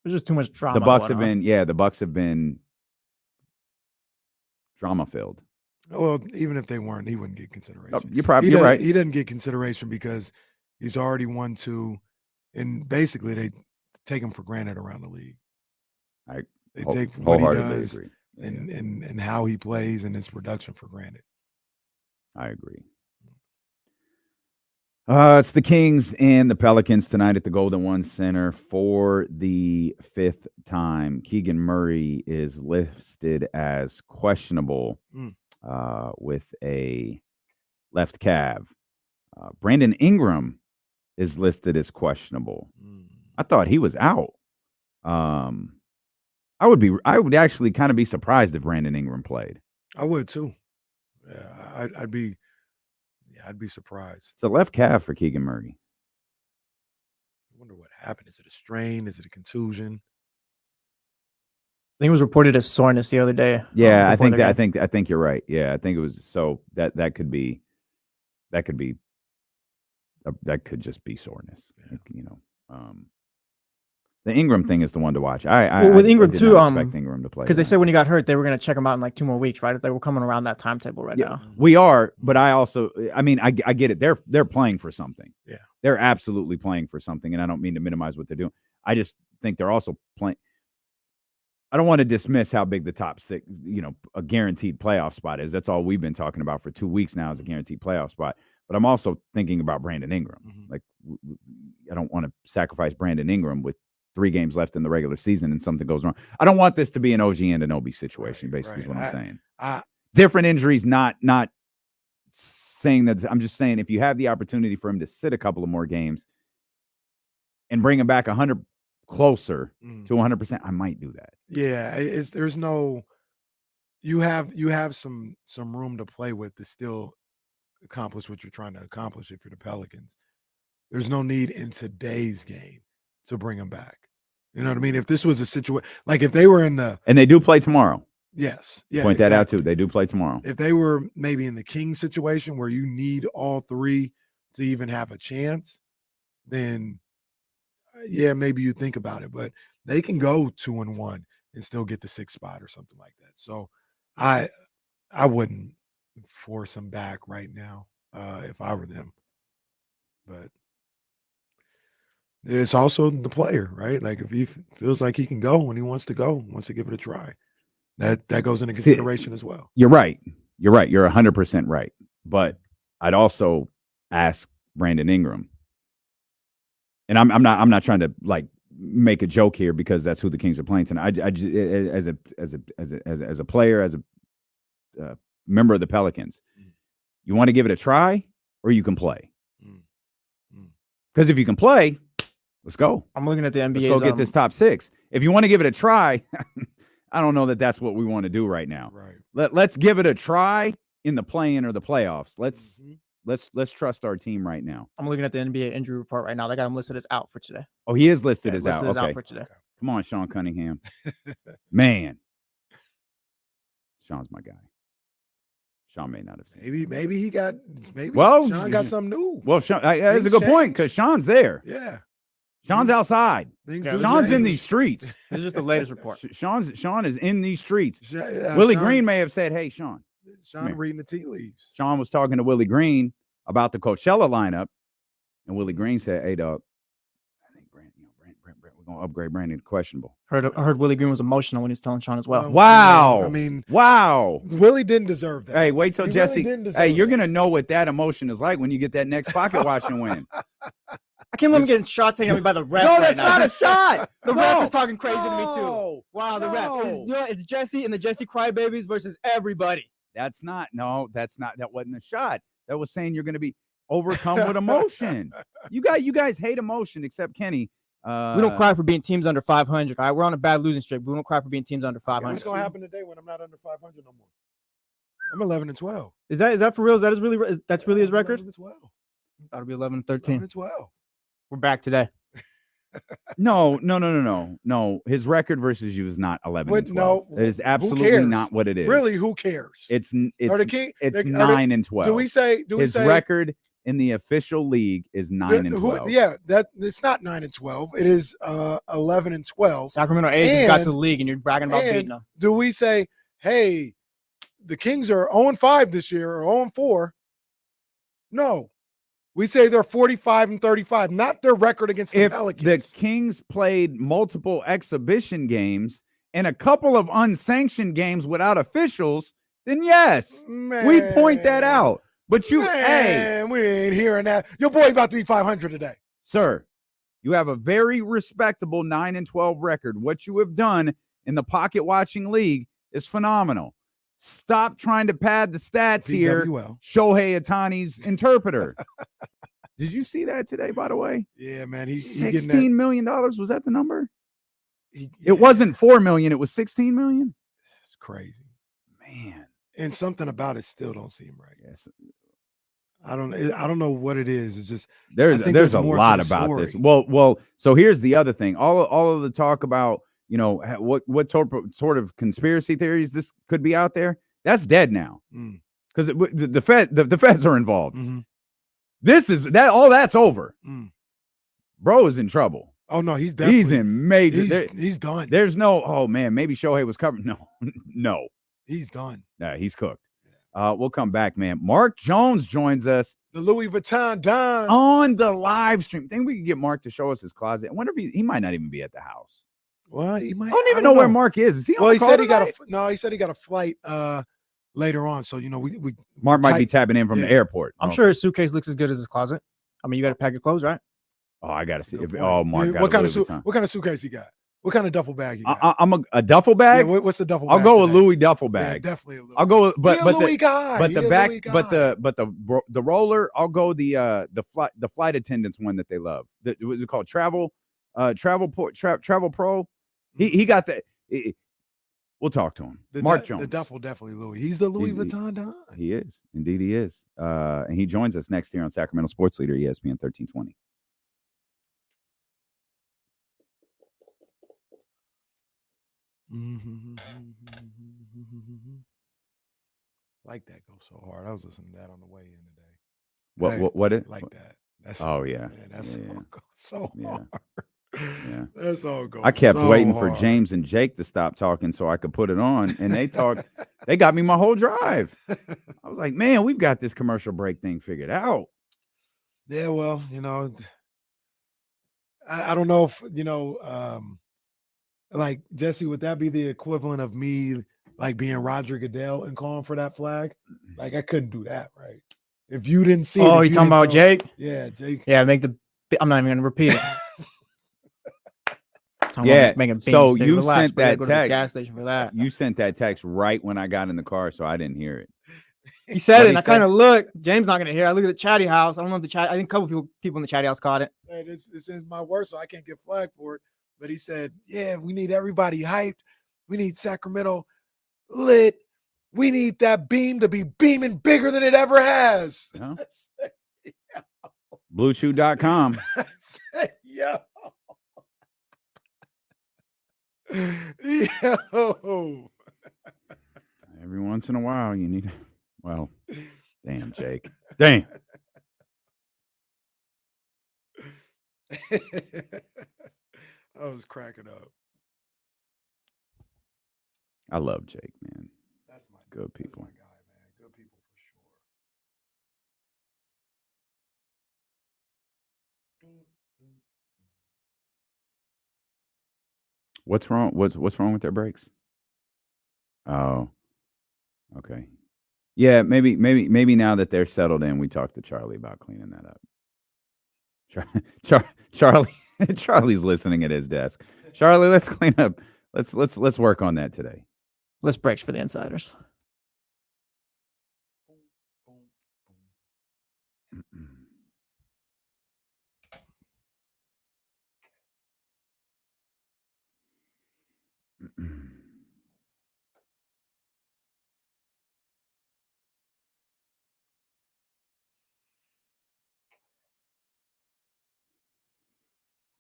just too much drama. The Bucks have been drama filled. Well, even if they weren't, he wouldn't get consideration. Oh, you're right. He doesn't get consideration because he's already won 2, and basically they take him for granted around the league. They take what he does agree. and how he plays and his production for granted. I agree. It's the Kings and the Pelicans tonight at the Golden One Center for the 5th time. Keegan Murray is listed as questionable with a left calf. Brandon Ingram is listed as questionable. I thought he was out. I would actually kind of be surprised if Brandon Ingram played. I would too. Yeah, I'd be surprised. It's a left calf for Keegan Murray. I wonder what happened. Is it a strain? Is it a contusion? I think it was reported as soreness the other day. Yeah, I think you're right. Yeah, I think it was. So that could just be soreness. Yeah. The Ingram thing is the one to watch. With Ingram too, expect Ingram to play because they said when he got hurt, they were going to check him out in like 2 more weeks, right? If they were coming around that timetable now. We are, but I get it. They're playing for something. Yeah, they're absolutely playing for something, and I don't mean to minimize what they're doing. I just think they're also playing. I don't want to dismiss how big the top 6, a guaranteed playoff spot is. That's all we've been talking about for 2 weeks now is a guaranteed playoff spot. But I'm also thinking about Brandon Ingram. Mm-hmm. Like, I don't want to sacrifice Brandon Ingram with 3 games left in the regular season and something goes wrong. I don't want this to be an OG Anunoby situation, basically, is what I'm saying. Different injuries, not saying that. I'm just saying if you have the opportunity for him to sit a couple of more games and bring him back 100 closer to 100%, I might do that. Yeah, there's no you have some room to play with to still accomplish what you're trying to accomplish if you're the Pelicans. There's no need in today's game to bring him back. You know what I mean? If this was a situation like if they were in the and they do play tomorrow. Yes. Yeah. Point that out too. They do play tomorrow. If they were maybe in the Kings situation where you need all 3 to even have a chance, then yeah, maybe you think about it. But they can go 2-1 and still get the 6th spot or something like that. So I wouldn't force him back right now if I were them. But it's also the player, right? Like if he feels like he can go when he wants to go, wants to give it a try, that goes into consideration as well. You're right. You're 100% right. But I'd also ask Brandon Ingram, and I'm not trying to like make a joke here because that's who the Kings are playing tonight. I as a player, as a member of the Pelicans, you want to give it a try or you can play. Because if you can play, let's go. I'm looking at the NBA. Let's go get this top 6. If you want to give it a try, I don't know that that's what we want to do right now. Right. Let's give it a try in the play-in or the playoffs. Let's trust our team right now. I'm looking at the NBA injury report right now. They got him listed as out for today. Oh, he is listed as out. Listed Okay. out for today. Come on, Sean Cunningham. Man. Sean's my guy. Sean may not have seen Maybe he got Sean got something new. Well, Sean, that's a good point because Sean's there. Yeah. Sean's outside. Sean's in these streets. This is just the latest report. Sean is in these streets. Willie Green may have said, "Hey, Sean." Sean reading the tea leaves. Sean was talking to Willie Green about the Coachella lineup, and Willie Green said, "Hey, dog, I think Brandon, we're gonna upgrade Brandon to questionable." I heard Willie Green was emotional when he was telling Sean as well. Wow. I mean, wow. Willie didn't deserve that. Hey, wait till He Jesse. really didn't deserve Hey, you're that. gonna know what that emotion is like when you get that next pocket watch and win. I can't believe I'm getting shots taken at me by the ref. No, right that's now. not a shot. The No. ref is talking crazy to me too. No. Wow, the No. ref. It's Jesse and the Jesse Crybabies versus everybody. That wasn't a shot. That was saying you're going to be overcome with emotion. You guys hate emotion except Kenny. We don't cry for being teams under 500. All right, we're on a bad losing streak. But we don't cry for being teams under 500. What's gonna happen today when I'm not under 500 no more? I'm 11-12. Is that for real? Is that that's really his record? 11-12. That'll be 11-13. 11-12. We're back today. No. His record versus you is not 11 and 12. No, It is who absolutely cares? not what it is. Really, who cares? It's Are the King- it's are the- 9 and 12. Do we say his record in the official league is 9 and 12. Yeah, that it's not 9 and 12. It is 11 and 12. Sacramento A's just got And- to the league, and you're bragging about and beating them. Do we say, hey, the Kings are 0-5 this year or 0-4. No. We say they're 45-35, not their record against the Pelicans. If the Kings played multiple exhibition games and a couple of unsanctioned games without officials, then yes, we point that out. But we ain't hearing that. Your boy about to be 500 today. Sir, you have a very respectable 9-12 record. What you have done in the pocket watching league is phenomenal. Stop trying to pad the stats here. Shohei Ohtani's interpreter. Did you see that today, by the way? Yeah, man. $16 million. Was that the number? It wasn't $4 million. It was $16 million. It's crazy. Man. And something about it still don't seem right. Yes. I don't know what it is. It's just there's a lot about this. Well, so here's the other thing. All of the talk about, what sort of conspiracy theories this could be out there, that's dead now. Because the feds are involved. Mm-hmm. That's over. Bro is in trouble. Oh no, he's in major. He's done. There's no, oh man, maybe Shohei was covered. No. He's done. Nah, he's cooked. We'll come back, man. Mark Jones joins us. The Louis Vuitton Don. On the live stream. Think we can get Mark to show us his closet. I wonder if he might not even be at the house. Well, he might. I don't even know where Mark is. Is he? Well, he said he got a flight later on. So we Mark might be tapping in from the airport. I'm sure his suitcase looks as good as his closet. I mean, you got to pack your clothes, right? Oh, I gotta see. Mark. What kind of suitcase he got? What kind of duffel bag you got? I'm a duffel bag. Yeah, what's the duffel bag? I'll go with Louis duffel bag. Yeah, definitely a Louis. I'll go, but Louis guy. But the back, but the roller. I'll go the flight attendants one that they love. What's it called? Travel Pro. He got that. We'll talk to him. Mark Jones. The duffel definitely Louis. He's the Louis Vuitton Don. He is. Indeed he is. And he joins us next here on Sacramento Sports Leader, ESPN 1320. Like that goes so hard. I was listening to that on the way in today. What it like that? That's man, so hard. Yeah, that's all goes. I kept waiting hard. for James and Jake to stop talking so I could put it on, and they talked. They got me my whole drive. I was like, man, we've got this commercial break thing figured out. Yeah, well, I don't know if like Jesse, would that be the equivalent of me like being Roger Goodell and calling for that flag? Like I couldn't do that, right? If you didn't see it. Oh, you talking about Jake? Yeah, Jake. Yeah, I'm not even gonna repeat it. Yeah, so you sent that text. Gas station for that. You sent that text right when I got in the car, so I didn't hear it. He said it, and I kind of looked. James not gonna hear. I look at the chatty house. I don't know if I think a couple people in the chatty house caught it. Hey, this is my worst, so I can't get flagged for it. But he said, "Yeah, we need everybody hyped. We need Sacramento lit. We need that beam to be beaming bigger than it ever has." Huh? BlueChew.com. Yo. Yo. Every once in a while, you need. Well, damn, Jake. Damn. I was cracking up. I love Jake, man. That's my good people. That's my guy, man. Good people for sure. What's wrong? What's wrong with their brakes? Oh, okay. Yeah, maybe now that they're settled in, we talk to Charlie about cleaning that up. Charlie's listening at his desk. Charlie, let's clean up. Let's work on that today. Let's brakes for the insiders.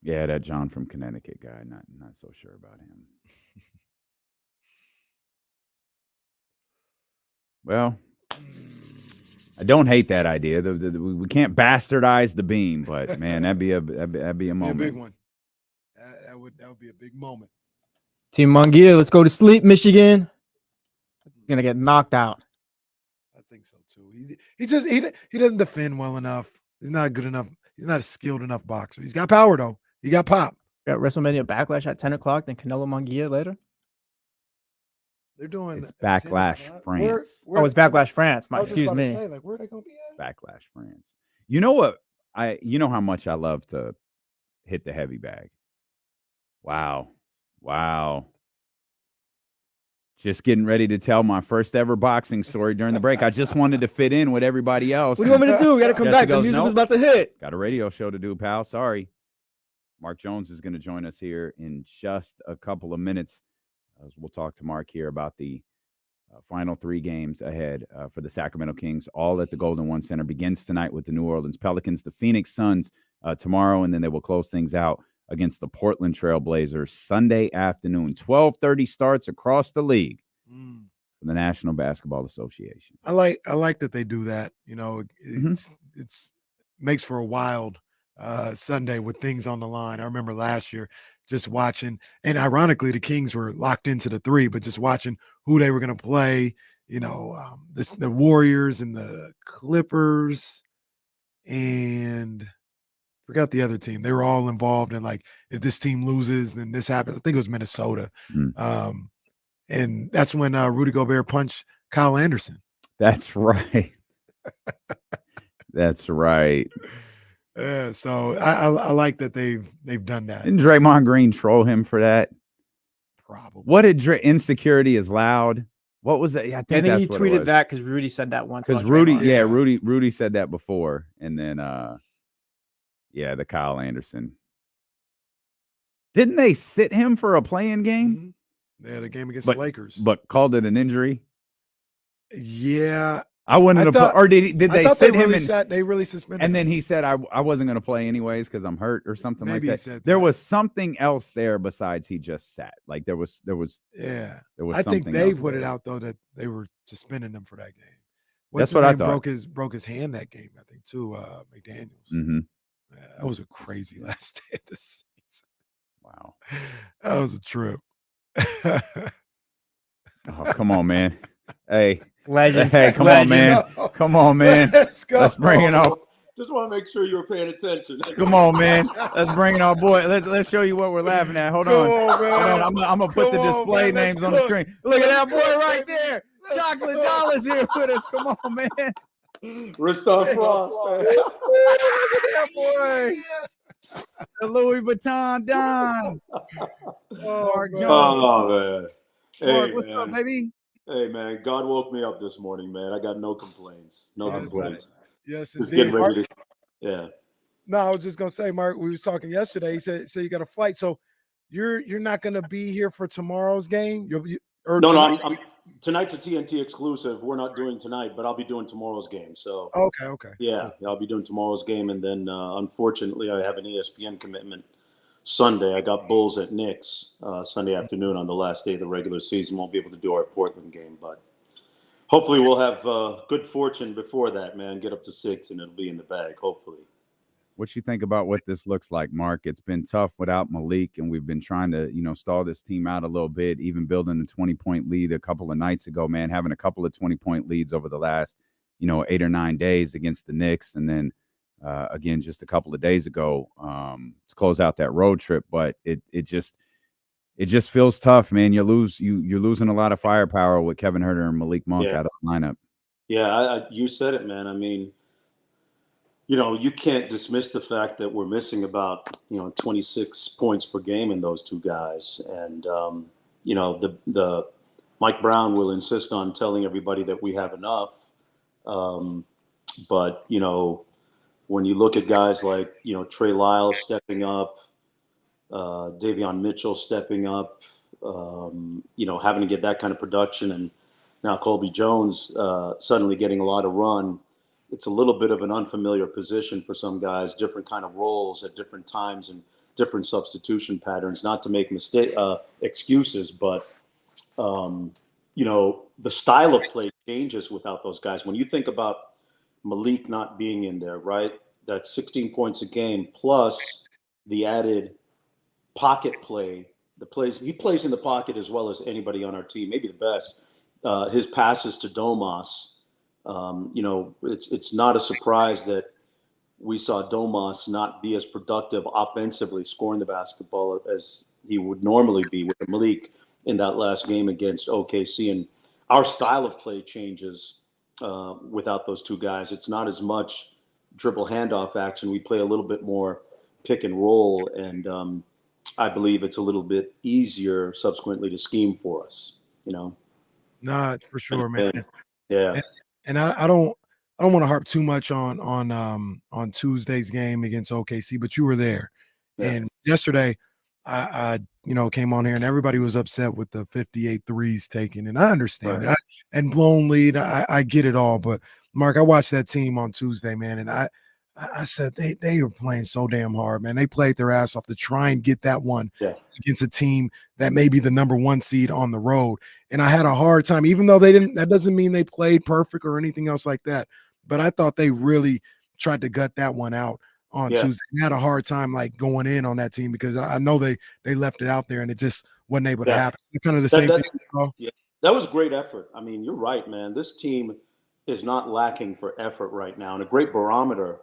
Yeah, that John from Connecticut guy, not so sure about him. Well, I don't hate that idea. We can't bastardize the beam, but man, that'd be a moment. A big one. That would be a big moment. Team Mungia, let's go to sleep, Michigan. gonna get knocked out. I think so too. He doesn't defend well enough. He's not good enough. He's not a skilled enough boxer. He's got power though. He got pop. Got WrestleMania Backlash at 10 o'clock, then Canelo Munguia later. They're doing It's Backlash France. Oh, it's Backlash France. I was just Excuse about to me. say, like, where are they gonna be at? Backlash France. You know what? You know how much I love to hit the heavy bag. Wow. Just getting ready to tell my first ever boxing story during the break. I just wanted to fit in with everybody else. What do you want me to do? We got to come Jessica back. The goes, music was "Nope. about to hit. Got a radio show to do, pal. Sorry. Mark Jones is going to join us here in just a couple of minutes. As we'll talk to Mark here about the final 3 games ahead for the Sacramento Kings, all at the Golden One Center. Begins tonight with the New Orleans Pelicans, the Phoenix Suns tomorrow, and then they will close things out against the Portland Trail Blazers Sunday afternoon. 12:30 starts across the league for the National Basketball Association. I like that they do that. You know, it's makes for a wild Sunday with things on the line. I remember last year just watching, and ironically, the Kings were locked into the 3, but just watching who they were going to play. You know, the Warriors and the Clippers, and forgot the other team. They were all involved in, like, if this team loses, then this happens. I think it was Minnesota. And that's when Rudy Gobert punched Kyle Anderson. That's right. That's right. Yeah, so I like that they've done that. Didn't Draymond Green troll him for that? Probably. What did insecurity is loud? What was that? Yeah, I think he that's tweeted that because Rudy said that once. Because Rudy said that before, and then the Kyle Anderson. Didn't they sit him for a play-in game? They had a game against the Lakers, but called it an injury. Yeah, I wouldn't have. thought, or did they sit him? They really suspended. And then he said, "I wasn't going to play anyways because I'm hurt or something Maybe like he said that." There that. was something else there besides he just sat. Like there was. Yeah, there was. I think something they else put it there. out though that they were suspending him for that game. That's what I thought. Broke his hand that game, I think, too. McDaniels. Mm-hmm. Yeah, that was a crazy last day of the season. Wow, that was a trip. Oh, come on, man. Hey, legend. Hey, come on, man. Come on, man. Let's go. Let's bring it up. Just want to make sure you were paying attention. Come on, man. Let's bring it our boy. Let's show you what we're laughing at. Hold on. I'm gonna put the display names on the screen. Look at that boy right there. Chocolate Dollars here with us. Come on, man. Riston Frost. Look at that boy. The Louis Vuitton Don. Mark Jones. Oh, man. Mark, Hey, what's up, baby? Hey, man. God woke me up this morning, man. I got no complaints. No complaints. Yes, Just indeed. getting ready to, yeah. No, I was just gonna say, Mark. We was talking yesterday. He said you got a flight, so you're not gonna be here for tomorrow's game. No, tonight's a TNT exclusive. We're not doing tonight, but I'll be doing tomorrow's game. So okay. Yeah, I'll be doing tomorrow's game, and then unfortunately, I have an ESPN commitment Sunday. I got Bulls at Knicks Sunday afternoon on the last day of the regular season. Won't be able to do our Portland game, but hopefully we'll have good fortune before that, man. Get up to 6, and it'll be in the bag, hopefully. What you think about what this looks like, Mark? It's been tough without Malik, and we've been trying to, stall this team out a little bit, even building a 20-point lead a couple of nights ago, man, having a couple of 20-point leads over the last, 8 or 9 days against the Knicks. And then, again, just a couple of days ago to close out that road trip. But it just feels tough, man. You're losing a lot of firepower with Kevin Huerter and Malik Monk out of the lineup. Yeah, you said it, man. I mean, you can't dismiss the fact that we're missing about, 26 points per game in those two guys. And, the Mike Brown will insist on telling everybody that we have enough. But, when you look at guys like, Trey Lyles stepping up, Davion Mitchell stepping up, having to get that kind of production, and now Colby Jones suddenly getting a lot of run. It's a little bit of an unfamiliar position for some guys, different kind of roles at different times and different substitution patterns. Not to make excuses, but the style of play changes without those guys. When you think about Malik not being in there, right? That's 16 points a game plus the added pocket play. He plays in the pocket as well as anybody on our team, maybe the best. his passes to Domas, it's not a surprise that we saw Domas not be as productive offensively scoring the basketball as he would normally be with Malik in that last game against OKC. And our style of play changes without those two guys. It's not as much dribble handoff action. We play a little bit more pick and roll, and I believe it's a little bit easier subsequently to scheme for us, Not for sure, man. Yeah. And I don't want to harp too much on Tuesday's game against OKC, but you were there. Yeah. And yesterday I came on here and everybody was upset with the 58 threes taken. And I understand Right. and blown lead. I get it all. But Mark, I watched that team on Tuesday, man. And I said they were playing so damn hard, man. They played their ass off to try and get that one against a team that may be the number 1 seed on the road. And I had a hard time, even though they didn't, that doesn't mean they played perfect or anything else like that. But I thought they really tried to gut that one out on Tuesday. And had a hard time like going in on that team because I know they left it out there and it just wasn't able to happen. It's kind of the same thing. Yeah, that was great effort. I mean, you're right, man. This team is not lacking for effort right now, and a great barometer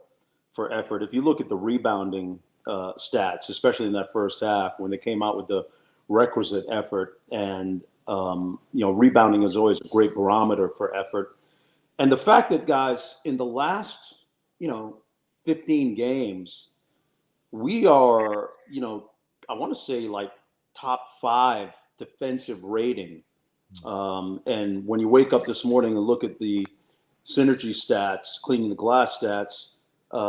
for effort. If you look at the rebounding stats, especially in that first half when they came out with the requisite effort, and rebounding is always a great barometer for effort. And the fact that, guys, in the last 15 games, we are I want to say like top 5 defensive rating. And when you wake up this morning and look at the synergy stats, cleaning the glass stats,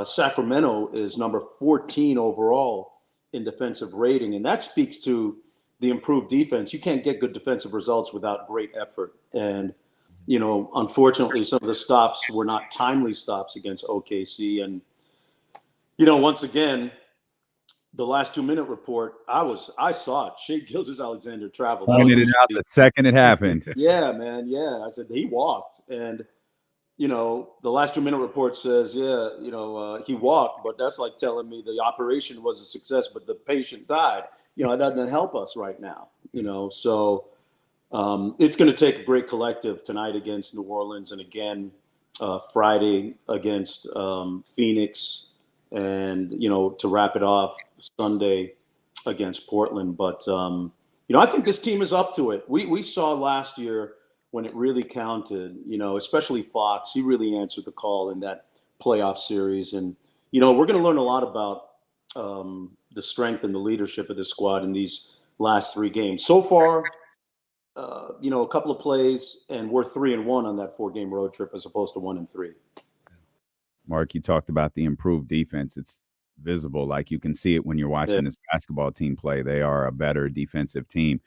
Sacramento is number 14 overall in defensive rating. And that speaks to the improved defense. You can't get good defensive results without great effort. And, unfortunately, some of the stops were not timely stops against OKC. And, once again, the last 2-minute report, I saw it. Shea Gilgeous-Alexander traveled. Pointed it out the second it happened. Yeah, man. Yeah. I said, he walked. And, the last 2-minute report says, he walked, but that's like telling me the operation was a success, but the patient died. It doesn't help us right now, So it's going to take a great collective tonight against New Orleans and again Friday against Phoenix and, to wrap it off Sunday against Portland. But, I think this team is up to it. We saw last year when it really counted, especially Fox, he really answered the call in that playoff series. And, we're going to learn a lot about the strength and the leadership of this squad in these last 3 games. So far, a couple of plays, and we're 3-1 on that 4-game road trip as opposed to 1-3. Mark, you talked about the improved defense. It's visible. Like you can see it when you're watching this basketball team play. They are a better defensive team.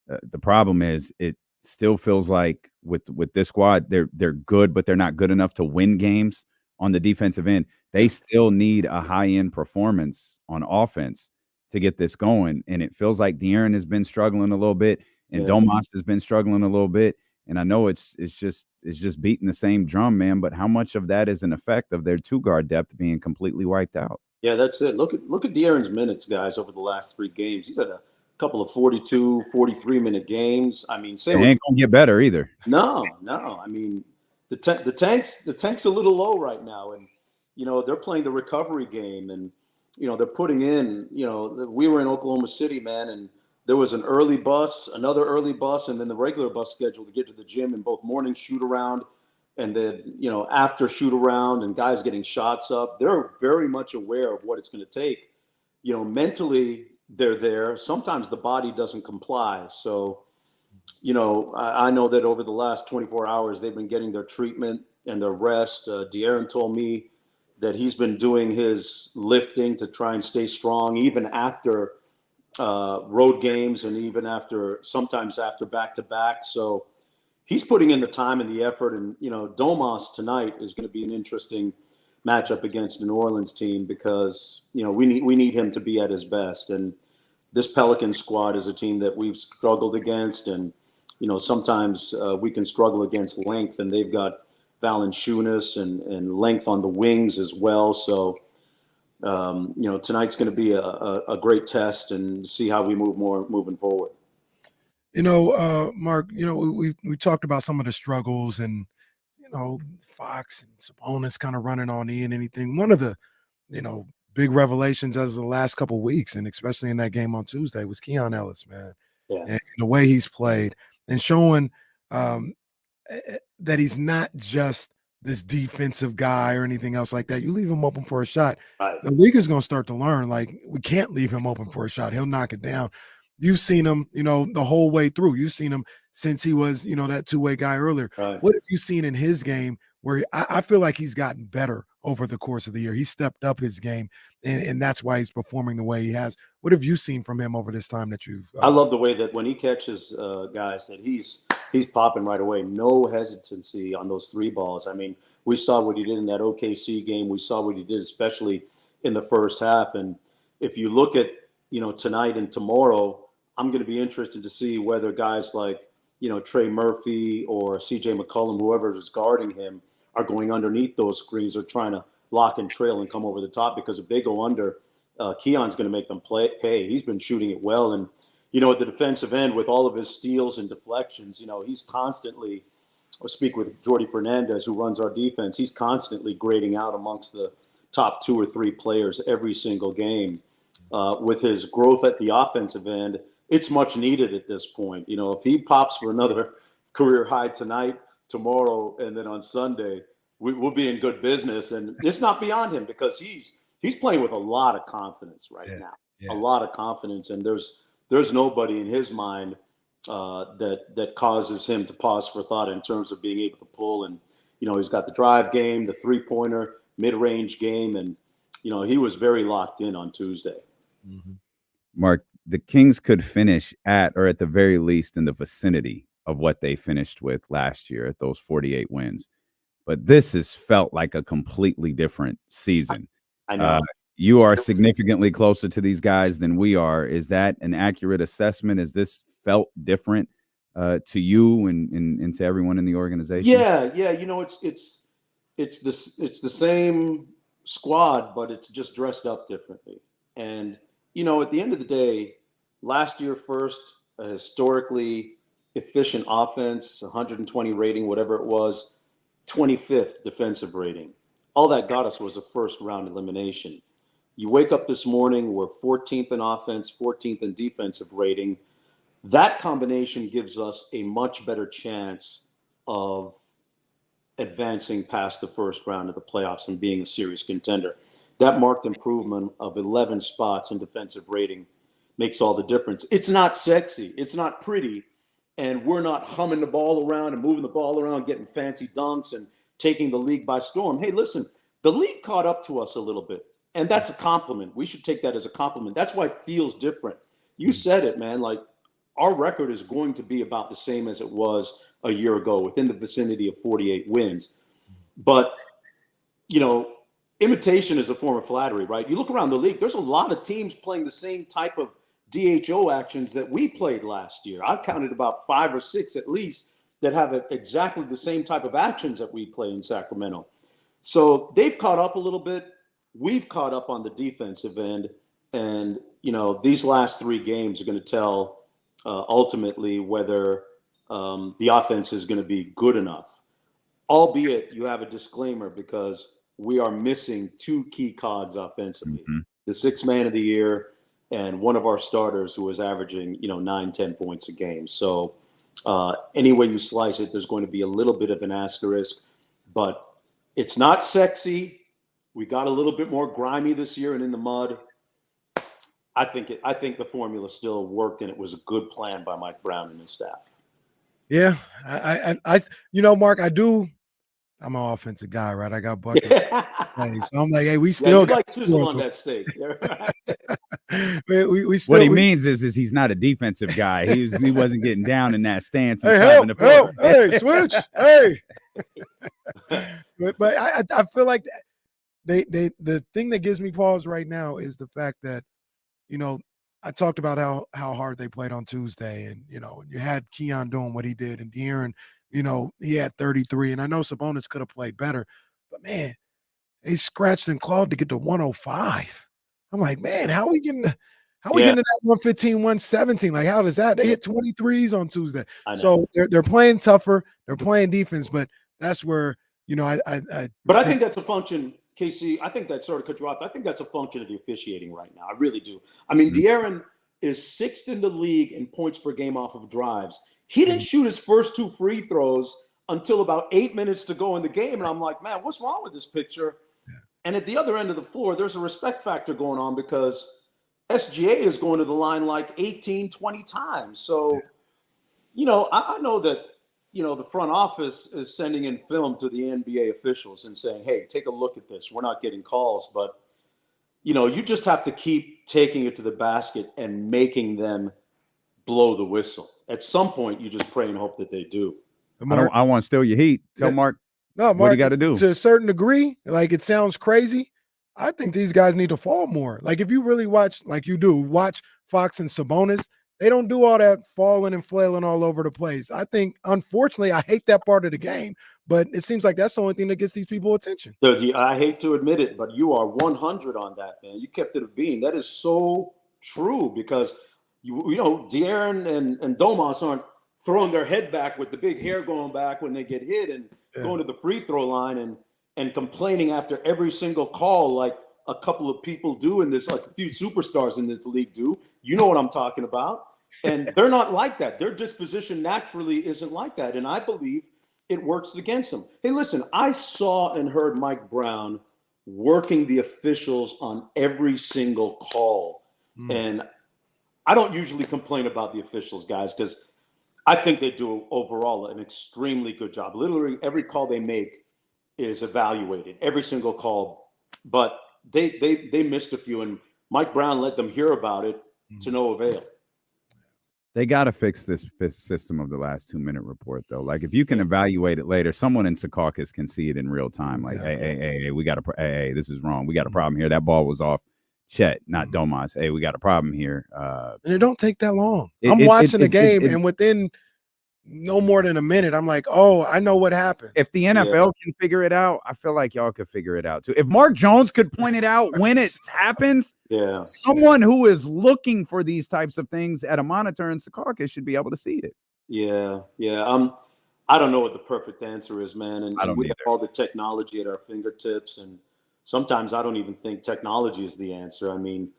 The problem is it still feels like with this squad, they're good, but they're not good enough to win games on the defensive end. They still need a high-end performance on offense to get this going. And it feels like De'Aaron has been struggling a little bit, and Domas has been struggling a little bit. And I know it's just beating the same drum, man. But how much of that is an effect of their 2-guard depth being completely wiped out? Yeah, that's it. Look at De'Aaron's minutes, guys, over the last 3 games. He's had a couple of 42, 43-minute games. I mean, it ain't gonna get better either. No. I mean, the tank's a little low right now, and they're playing the recovery game, and they're putting in. We were in Oklahoma City, man, and there was an early bus, another early bus, and then the regular bus schedule to get to the gym, and both morning shoot around, and then after shoot around, and guys getting shots up. They're very much aware of what it's going to take. Mentally, they're there. Sometimes the body doesn't comply. So, I know that over the last 24 hours, they've been getting their treatment and their rest. De'Aaron told me that he's been doing his lifting to try and stay strong, even after road games and even sometimes after back-to-back. So he's putting in the time and the effort. And, Domas tonight is going to be an interesting matchup against the New Orleans team because, we need him to be at his best. And this Pelican squad is a team that we've struggled against. And, sometimes we can struggle against length, and they've got Valanciunas and length on the wings as well. So, tonight's going to be a great test and see how we moving forward. Mark, we talked about some of the struggles and, Fox and Sabonis kind of running on E and anything. One of the, big revelations as of the last couple of weeks, and especially in that game on Tuesday, was Keon Ellis, man. Yeah. And the way he's played and showing that he's not just this defensive guy or anything else like that. You leave him open for a shot. Right. The league is going to start to learn, like, we can't leave him open for a shot. He'll knock it down. You've seen him, the whole way through. You've seen him since he was, that two-way guy earlier. Right. What have you seen in his game where I feel like he's gotten better over the course of the year? He stepped up his game, and that's why he's performing the way he has. What have you seen from him over this time that you've I love the way that when he catches guys that he's popping right away. No hesitancy on those three balls. I mean, we saw what he did in that OKC game. We saw what he did, especially in the first half. And if you look at, tonight and tomorrow, I'm going to be interested to see whether guys like, Trey Murphy or CJ McCollum, whoever is guarding him, are going underneath those screens or trying to lock and trail and come over the top, because if they go under, Keon's going to make them pay. He's been shooting it well. And, at the defensive end, with all of his steals and deflections, he's constantly, I speak with Jordy Fernandez, who runs our defense, he's constantly grading out amongst the top 2 or 3 players every single game. With his growth at the offensive end, it's much needed at this point. If he pops for another career high tonight, tomorrow, and then on Sunday, we'll be in good business. And it's not beyond him, because he's playing with a lot of confidence now. A lot of confidence, and there's nobody in his mind that causes him to pause for thought in terms of being able to pull. And he's got the drive game, the 3-pointer, mid-range game, and he was very locked in on Tuesday. Mm-hmm. Mark, the Kings could finish at, or at the very least, in the vicinity of what they finished with last year at those 48 wins. But this has felt like a completely different season. I know. You are significantly closer to these guys than we are. Is that an accurate assessment? Has this felt different to you and to everyone in the organization? Yeah. It's the same squad, but it's just dressed up differently. And at the end of the day, last year first, a historically efficient offense, 120 rating, whatever it was, 25th defensive rating. All that got us was a first-round elimination. You wake up this morning, we're 14th in offense, 14th in defensive rating. That combination gives us a much better chance of advancing past the first round of the playoffs and being a serious contender. That marked improvement of 11 spots in defensive rating makes all the difference. It's not sexy. It's not pretty. And we're not humming the ball around and moving the ball around, getting fancy dunks and taking the league by storm. Hey, listen, the league caught up to us a little bit. And that's a compliment. We should take that as a compliment. That's why it feels different. You said it, man. Like, our record is going to be about the same as it was a year ago, within the vicinity of 48 wins. But, imitation is a form of flattery, right? You look around the league, there's a lot of teams playing the same type of DHO actions that we played last year. I counted about 5 or 6 at least that have exactly the same type of actions that we play in Sacramento. So they've caught up a little bit. We've caught up on the defensive end. And, these last 3 games are going to tell ultimately whether the offense is going to be good enough. Albeit you have a disclaimer, because we are missing 2 key cogs offensively. Mm-hmm. The 6th man of the year and one of our starters who was averaging, 9-10 points a game. So any way you slice it, there's going to be a little bit of an asterisk, but it's not sexy. We got a little bit more grimy this year and in the mud. I think the formula still worked, and it was a good plan by Mike Brown and his staff. Yeah, I Mark, I'm an offensive guy, right? I got buckets. So I'm like, hey, we still like sizzle on that steak. we still, what he means is he's not a defensive guy. He wasn't getting down in that stance. Hey, help, hey, switch, hey. But I feel like the thing that gives me pause right now is the fact that, I talked about how hard they played on Tuesday, and you had Keon doing what he did, and De'Aaron, he had 33, and I know Sabonis could have played better, but man, they scratched and clawed to get to 105. I'm like, man, how are we getting How we getting to that 115, 117? Like, how does that? They hit 23s on Tuesday. So they're playing tougher. They're playing defense, but that's where, you know, I think that's a function, KC. I think that sort of cut you off. I think that's a function of the officiating right now. I really do. I mean, De'Aaron is 6th in the league in points per game off of drives. He didn't shoot his first 2 free throws until about 8 minutes to go in the game. And I'm like, man, what's wrong with this picture? Yeah. And at the other end of the floor, there's a respect factor going on because SGA is going to the line like 18, 20 times. So, you know, I know that, you know, the front office is sending in film to the NBA officials and saying, hey, take a look at this. We're not getting calls. But, you know, you just have to keep taking it to the basket and making them blow the whistle. At some point, you just pray and hope that they do. I want to steal your heat. Tell Mark, Mark, what you got to do. To a certain degree, like it sounds crazy. I think these guys need to fall more. Like if you really watch, like you do, watch Fox and Sabonis, they don't do all that falling and flailing all over the place. I think, unfortunately, I hate that part of the game, but it seems like that's the only thing that gets these people attention. I hate to admit it, but you are 100 on that, man. You kept it a bean. That is so true because, you know, De'Aaron and Domas aren't throwing their head back with the big hair going back when they get hit and going to the free throw line and complaining after every single call like a couple of people do in this, like a few superstars in this league do. You know what I'm talking about. And they're not like that. Their disposition naturally isn't like that. And I believe it works against them. Hey, listen, I saw and heard Mike Brown working the officials on every single call. And I don't usually complain about the officials, guys, because I think they do overall an extremely good job. Literally every call they make is evaluated, every single call. But they missed a few, and Mike Brown let them hear about it to no avail. They got to fix this system of the last 2-minute report, though. Like, if you can evaluate it later, someone in Secaucus can see it in real time. Like, hey, we got hey, this is wrong. We got a problem here. That ball was off Chet, not Domas. Hey, we got a problem here. And it don't take that long. I'm watching the game, and within no more than a minute, I'm like, oh, I know what happened. If the NFL can figure it out, I feel like y'all could figure it out too. If Mark Jones could point it out when it happens, someone who is looking for these types of things at a monitor in Secaucus should be able to see it. Yeah. I don't know what the perfect answer is, man. And we have all the technology at our fingertips, and sometimes I don't even think technology is the answer. I mean,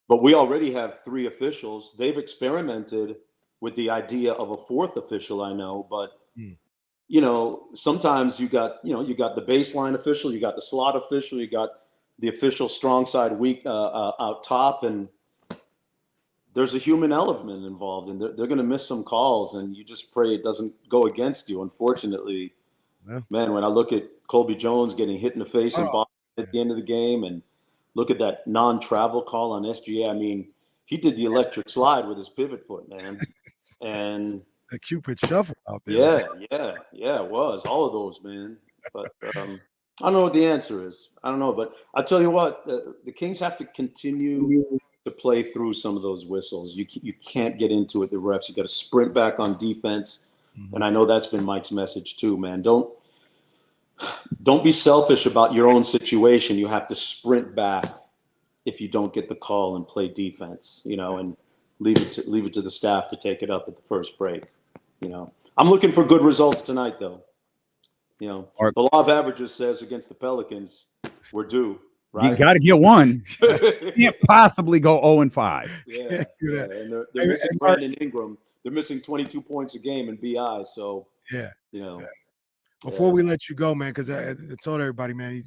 but we already have 3 officials. They've experimented with the idea of a 4th official, I know, but you know, sometimes you got the baseline official, you got the slot official, you got the official strong side weak out top, and there's a human element involved, and they're going to miss some calls, and you just pray it doesn't go against you. Unfortunately, man, when I look at Colby Jones getting hit in the face and Boston at the end of the game, and look at that non-travel call on SGA, I mean, he did the electric slide with his pivot foot, man. And the Cupid shuffle out there. Yeah, it was all of those, man. But I don't know what the answer is. I don't know, but I tell you what, the Kings have to continue to play through some of those whistles. You can't get into it. The refs, you got to sprint back on defense, and I know that's been Mike's message too, man. Don't be selfish about your own situation. You have to sprint back if you don't get the call and play defense, you know, and leave it to the staff to take it up at the first break. You know, I'm looking for good results tonight, though. You know, the law of averages says against the Pelicans, we're due. Right? You got to get one. You can't possibly go 0-5. Yeah. And they're missing Brandon Ingram. They're missing 22 points a game in BI. So you know. Before we let you go, man, because I told everybody, man,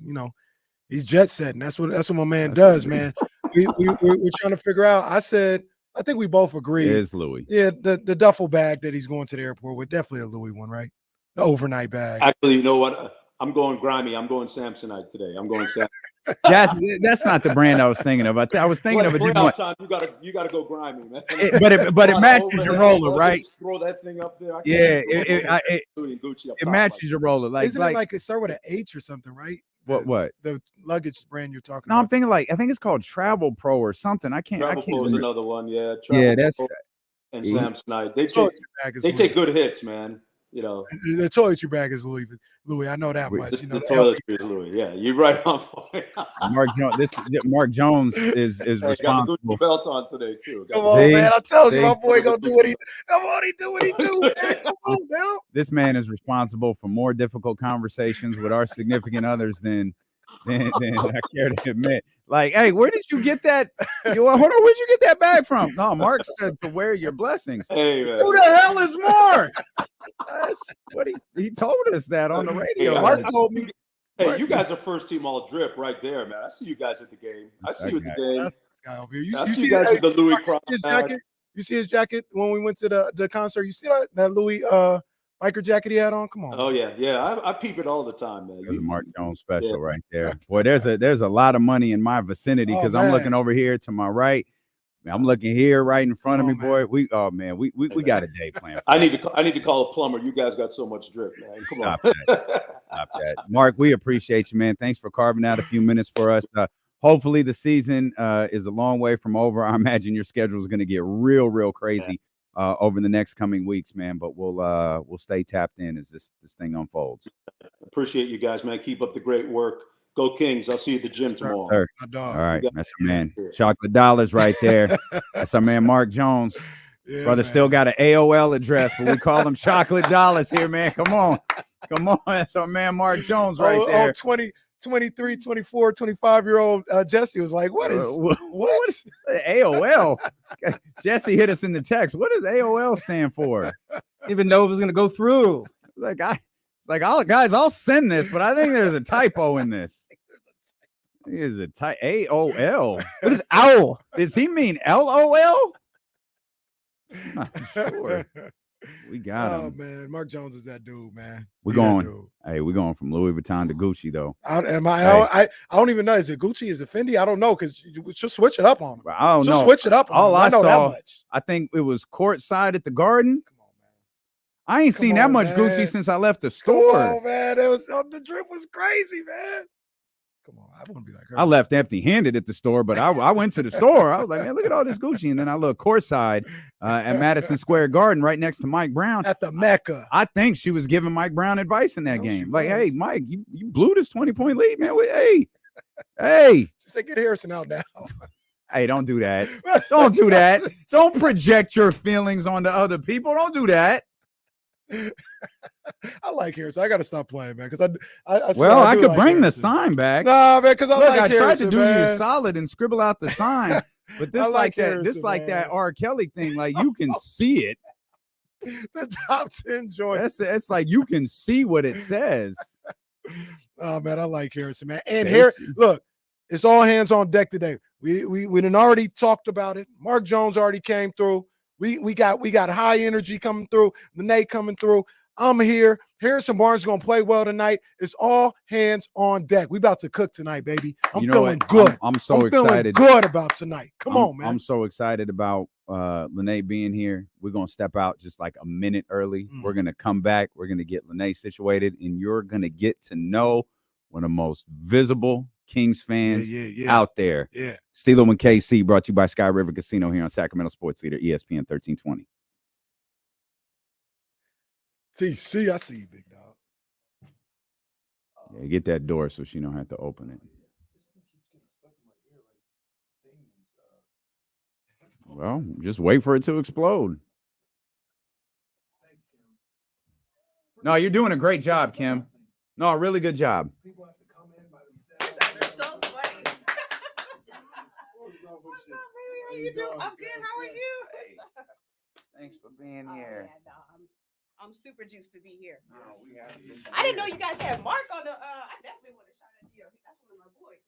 he's jet setting. That's what my man does, man. We're trying to figure out. I think we both agree. It is Louis. Yeah, the duffel bag that he's going to the airport with, definitely a Louis one, right? The overnight bag. Actually, you know what? I'm going grimy. I'm going Samsonite today. I'm going Samsonite. That's not the brand I was thinking of. I was thinking of a different one. You gotta go grimy, man. But it matches your roller, right? Throw that thing up there. It matches your roller. Like, isn't it like it start with an H or something, right? What? The luggage brand you're talking about? No, I'm thinking I think it's called Travel Pro or something. I can't Pro is another one, yeah. Travel Pro and Samsonite. They take good hits, man. You know, The toiletry bag is Louis. I know that much. the, You know, the toiletry is Louis. Yeah, you're right on point. Mark Jones is Hey, got the responsible. Gucci belt on today too. come on, man! I told you, my boy gonna do what he. Come on, he do what he do, man. Come on, now. This man is responsible for more difficult conversations with our significant others than I care to admit. Like, hey, where did you get that? Hold on, where'd you get that bag from? No, Mark said to wear your blessings. Hey, man. Who the hell is Mark? That's what he told us that on the radio. Hey, Mark told me. Hey, you guys are first team all drip right there, man. I see you guys at the game. I see you at the game. That's this guy over here. I You see see you guys with the Louis you see his cross. jacket? You see his jacket when we went to the concert? You see that Louis biker jacket he had on? Come on. Oh yeah. I peep it all the time, man. There's a Mark Jones special right there. Boy, there's a lot of money in my vicinity because I'm looking over here to my right. I'm looking here right in front of me, boy. We got a day planned. I need to call a plumber. You guys got so much drip, man. Come on. Stop that. Mark, we appreciate you, man. Thanks for carving out a few minutes for us. Hopefully the season is a long way from over. I imagine your schedule is going to get real crazy over the next coming weeks, man. But we'll stay tapped in as this thing unfolds. Appreciate you guys, man. Keep up the great work. Go Kings. I'll see you at the gym tomorrow. Sir. All right. That's our man. Chocolate dollars right there. That's our man, Mark Jones. Yeah, Brother man. still got an AOL address, but we call him Chocolate Dollars here, man. Come on. That's our man, Mark Jones right there. 23, 24, 25-year-old Jesse was like, what is what? AOL? Jesse hit us in the text. What does AOL stand for? Didn't even know it was going to go through. I'll send this, but I think there's a typo in this. Is it AOL? What is owl? Does he mean LOL? Not sure. We got him. Oh man, Mark Jones is that dude, man. We're going from Louis Vuitton to Gucci though. I don't even know. Is it Gucci? Is it Fendi? I don't know because you should switch it up on him. I don't know. Switch it up. All I know saw, that much. I think it was courtside at the Garden. Come on, man. I ain't seen that much Gucci since I left the store. Come on, man. The drip was crazy, man. Come on, I wouldn't be like her. I left empty-handed at the store, but I went to the store. I was like, man, look at all this Gucci. And then I looked courtside at Madison Square Garden right next to Mike Brown. At the Mecca. I think she was giving Mike Brown advice in that game. Like, hey, Mike, you blew this 20-point lead, man. Hey. She said, get Harrison out now. Hey, don't do that. Don't do that. Don't project your feelings onto other people. Don't do that. I like Harrison. I got to stop playing, man. Because I could bring the sign back. Nah, man. Because I tried Harrison, to do man. you a solid and scribble out the sign, but this like that. Harrison, This like that R. Kelly thing. Like you can see it. The top 10 joint. It's like you can see what it says. Oh man, I like Harrison, man. And here, look, it's all hands on deck today. We done already talked about it. Mark Jones already came through. We got high energy coming through. Linnea coming through. I'm here. Harrison Barnes is gonna play well tonight. It's all hands on deck. We about to cook tonight, baby. I'm feeling good. I'm so excited. Feeling good about tonight. Come on, man. I'm so excited about Linnea being here. We're gonna step out just like a minute early. We're gonna come back. We're gonna get Linnea situated, and you're gonna get to know one of the most visible Kings fans out there. Yeah. Steelo and KC brought to you by Sky River Casino here on Sacramento Sports Leader, ESPN 1320. TC, I see you, big dog. Yeah, get that door so she don't have to open it. Well, just wait for it to explode. No, you're doing a great job, Kim. No, really good job. How you doing? I'm good. How are you? Thanks for being here. I'm super juiced to be here. I didn't know you guys had Mark on the. I definitely want to shout at you. That's one of my boys.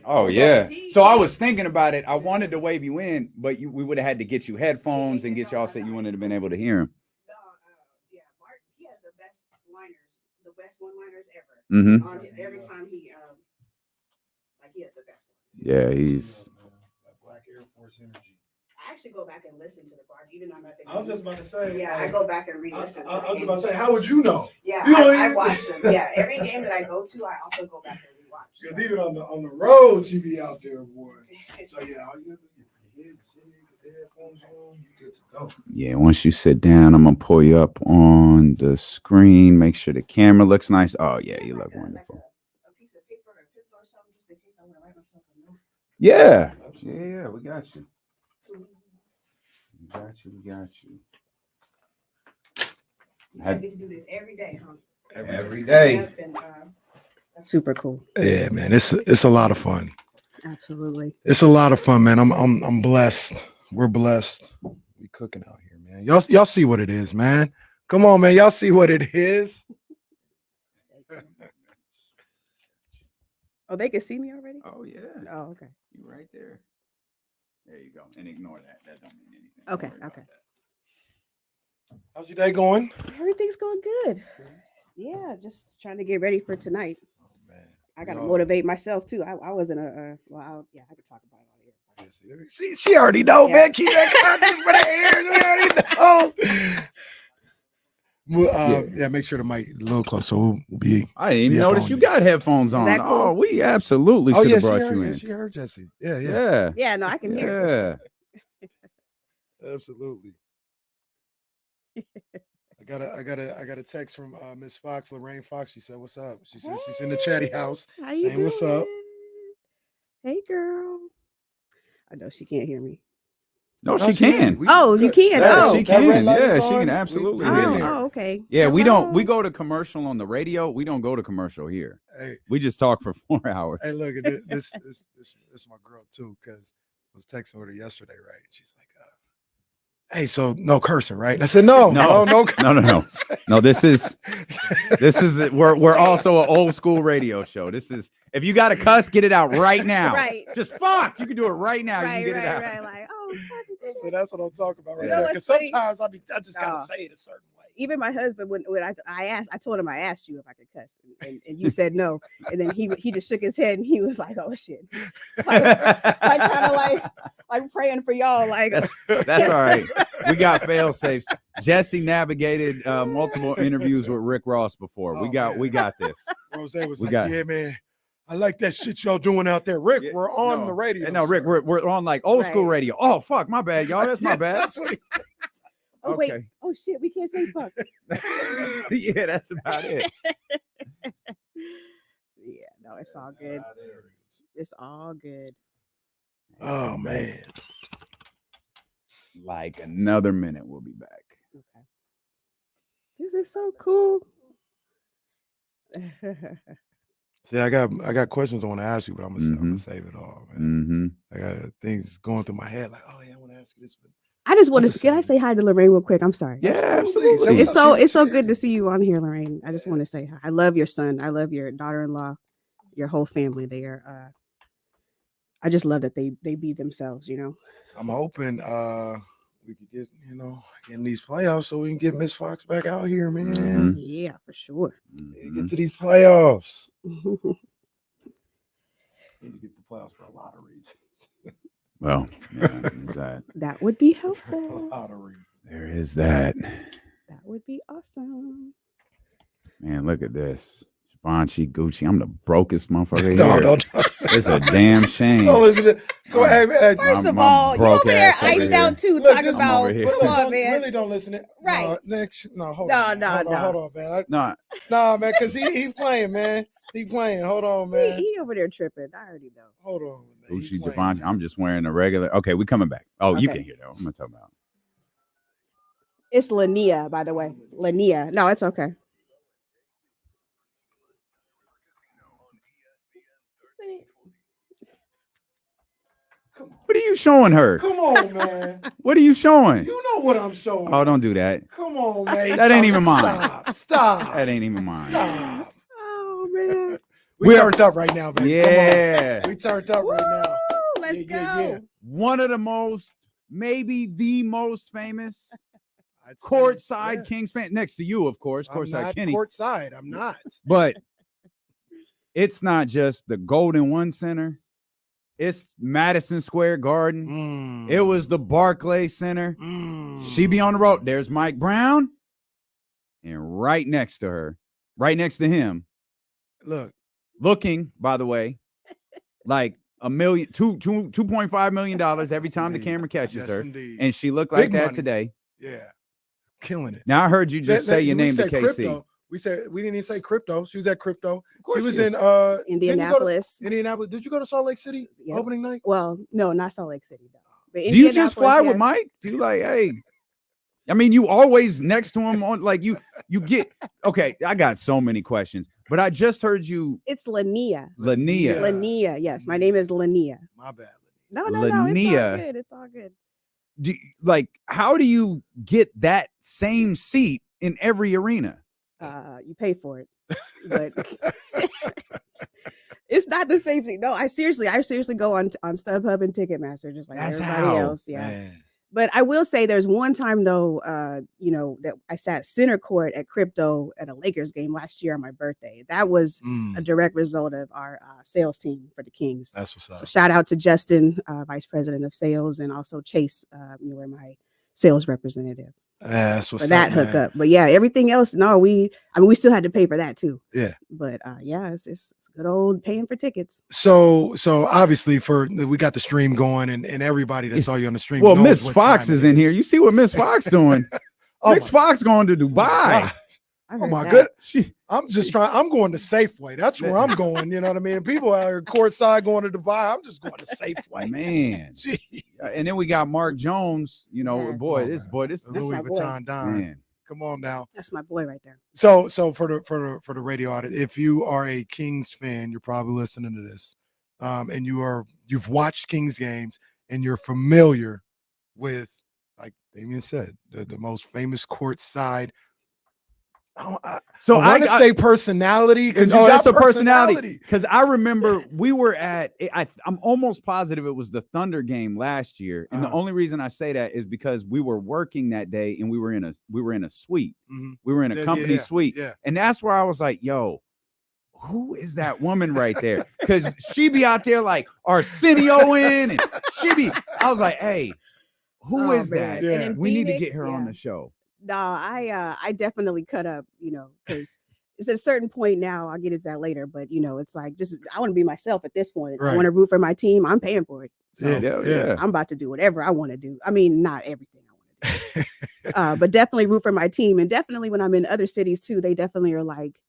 Oh yeah. So I was thinking about it. I wanted to wave you in, but we would have had to get you headphones and get y'all so you wouldn't have been able to hear him. Yeah, Mark. He has the best liners, the best one-liners ever. Mm-hmm. Every time he he has the best ones. Yeah, he's. Black Air Force energy. I actually go back and listen to the part, even though I'm at the. I was just about to say. Yeah, I go back and re-listen. I was about to say, how would you know? Yeah, you I watch them. Yeah, every game that I go to, I also go back and rewatch. Because even on the road, she be out there, boy. So yeah, all you have to do is Yeah, once you sit down, I'm gonna pull you up on the screen. Make sure the camera looks nice. Oh yeah, you look wonderful. A piece of paper or a pencil or something, just in case I want to write myself a note. Yeah, we got you. We got you. You guys get to do this every day, huh? Every day. That's super cool. Yeah, man, it's a lot of fun. Absolutely. It's a lot of fun, man. I'm blessed. We're blessed. We cooking out here, man. Y'all see what it is, man. Come on, man. Y'all see what it is. Oh, they can see me already? Oh yeah. Oh, okay. You right there. There you go. And ignore that. That don't mean anything. Okay, okay. How's your day going? Everything's going good. Yeah, just trying to get ready for tonight. Oh, man. I got to motivate myself too. I wasn't I could talk about it all here. She already know, Yeah. man. Keep that content for the air. We already know. Well, yeah, make sure the mic is a little close so we'll be. I didn't even up notice on you you. got headphones on. that cool? Oh, we absolutely should have brought you in. She heard Jesse. Yeah. Yeah. Yeah, no, I can hear. Yeah. Absolutely. I got a text from Miss Fox, Lorraine Fox. She said, "What's up?" She said she's in the chatty house. How you saying, "What's up?" Hey, girl. I know she can't hear me. No, she can. You can. Yeah, Oh, she That red can. light Yeah, is she on. can absolutely We hear in me. there. Okay. Yeah, we Hello. don't. We go to commercial on the radio. We don't go to commercial here. Hey, We just talk for 4 hours. hey, look, this is my girl too, because I was texting with her yesterday, right? She's like, "Hey, so no cursing, right?" And I said, "No. No, no. This is we're also an old school radio show. This is if you got to cuss, get it out right now. Right. Just fuck. You can do it right now. Right, you can get it out. right. Like, oh, fuck. So that's what I'm talking about right You know there. what's Because funny? sometimes I just gotta Oh. say it a certain way. Even my husband, when I told him I asked you if I could cuss, and you said no, and then he just shook his head and he was like, "Oh shit," like kind of like praying for y'all, like That's all right. We got fail safes. Jesse navigated multiple interviews with Rick Ross before. Oh, we got this. Rose was We like, got- "Yeah, man, I like that shit y'all doing out there, Rick. Yeah, we're on no. the radio." No, Rick, sir." we're on like old school Right. radio. Oh fuck, my bad, y'all. That's my bad. That's what he- oh wait, Okay. oh shit, we can't say fuck. Yeah, that's about it. Yeah, no, it's all good. It's all good. Oh man. Like another minute, we'll be back. Okay, this is so cool. See, I got questions I want to ask you, but I'm gonna Mhm. save it all, man. Mm-hmm. I got things going through my head, like, oh yeah, I want to ask you this, but I just want Just to. Can I say- say hi to Lorraine real quick? I'm sorry. Yeah, Absolutely. absolutely. It's so good to see you on here, Lorraine. I just want to say hi. I love your son. I love your daughter-in-law, your whole family. They are. I just love that they be themselves. You know. I'm hoping we could get in these playoffs so we can get Miss Fox back out here, man. Mhm. Yeah, for sure. Get to these playoffs. Need to get the playoffs for a lot of reasons. Well, yeah, there's that. That would be A helpful. lot of reasons. There is that. That would be awesome. Man, look at this. Givenchy, Gucci. I'm the brokest motherfucker No, here. don't. It's a damn shame. No, listen to go ahead. First of my all, you broke over there ass over iced here. out too, Look, talking this- about. over here. Come on, man. Really don't listen to Right. No, hold No, on. no, hold on, no. hold on, man. No, Nah, man, because he playing, man. He playing. Hold on, man. He over there tripping. I already know. Hold on. Man. He Gucci, playing, Givenchy. man. I'm just wearing a regular. Okay, we coming back. Oh, you Okay. can hear that. I'm gonna talk about. It's Linnea, by the way. Linnea. No, it's okay. What are you showing her? Come on, man. What are you showing? You know what I'm showing. Oh, don't do that. Come on, man. That ain't even mine. Stop. That ain't even mine. Stop. Oh man. We We're- turned up right now, baby. Yeah. Come on. We turned up right now. Woo, let's go. One of the most, maybe the most famous I'd say, courtside yeah. Kings fan, next to you, of course, I'm courtside not Kenny. courtside. I'm not. But it's not just the Golden One Center. It's Madison Square Garden. It was the Barclays Center. She be on the road. There's Mike Brown. And right next to her, right next to him, Look, looking, by the way, like $2.5 million every time the indeed. camera catches Yes, her, indeed. and she looked like Big that money. today. Yeah, killing it. Now I heard you just say your we name to said KC. Crypto. We didn't even say crypto. She was at crypto. She was she in is. Indianapolis. Indianapolis. Did you go to Salt Lake City Yep. opening night? Well, no, not Salt Lake City though. But Do you just Indianapolis, fly with yes. Mike? Do you like, hey? I mean, you always next to him on like you get okay. I got so many questions, but I just heard you. It's Linnea. Linnea. Linnea. Yes, my name is Linnea. My bad. No, it's all Linnea. good. It's all good. How do you get that same seat in every arena? You pay for it, but it's not the same thing. No, I seriously go on StubHub and Ticketmaster just like everybody else. Yeah. Man. But I will say there's one time though, that I sat center court at Crypto at a Lakers game last year on my birthday. That was a direct result of our sales team for the Kings. That's what's up. So shout out to Justin, Vice President of Sales, and also Chase Mueller, my sales representative. That's what's for that up, hookup. man. But yeah, everything else, no, we still had to pay for that too. Yeah. But yeah, it's good old paying for tickets. So obviously we got the stream going and everybody that saw you on the stream. Well, knows Miss what Fox time is it in here. You see what Miss Fox doing? Oh Miss Fox going to Dubai. Oh my good. I'm just trying. I'm going to Safeway. That's where I'm going. You know what I mean? And people are courtside going to Dubai. I'm just going to Safeway. Man. And then we got Mark Jones. You know, Yes. this Louis my boy. Vuitton Don. man. Come on now. That's my boy right there. So for the radio audit, if you are a Kings fan, you're probably listening to this, and you've watched Kings games and you're familiar with, like Damian said, the most famous courtside. I want to say personality. That's a personality. Because I remember we were at. I'm almost positive it was the Thunder game last year, and the only reason I say that is because we were working that day and we were in a suite. Mm-hmm. We were in a company suite, yeah. And that's where I was like, "Yo, who is that woman right there?" Because she be out there like Arsenioing, and she be. I was like, "Hey, who is that? Yeah. And in We need to Phoenix, get her on the show." No, I definitely cut up, because it's at a certain point now. I'll get into that later, but it's like just I want to be myself at this point. Right. I want to root for my team. I'm paying for it. So Yeah. I'm about to do whatever I want to do. I mean, not everything I want to do, but definitely root for my team. And definitely when I'm in other cities too, they definitely are like,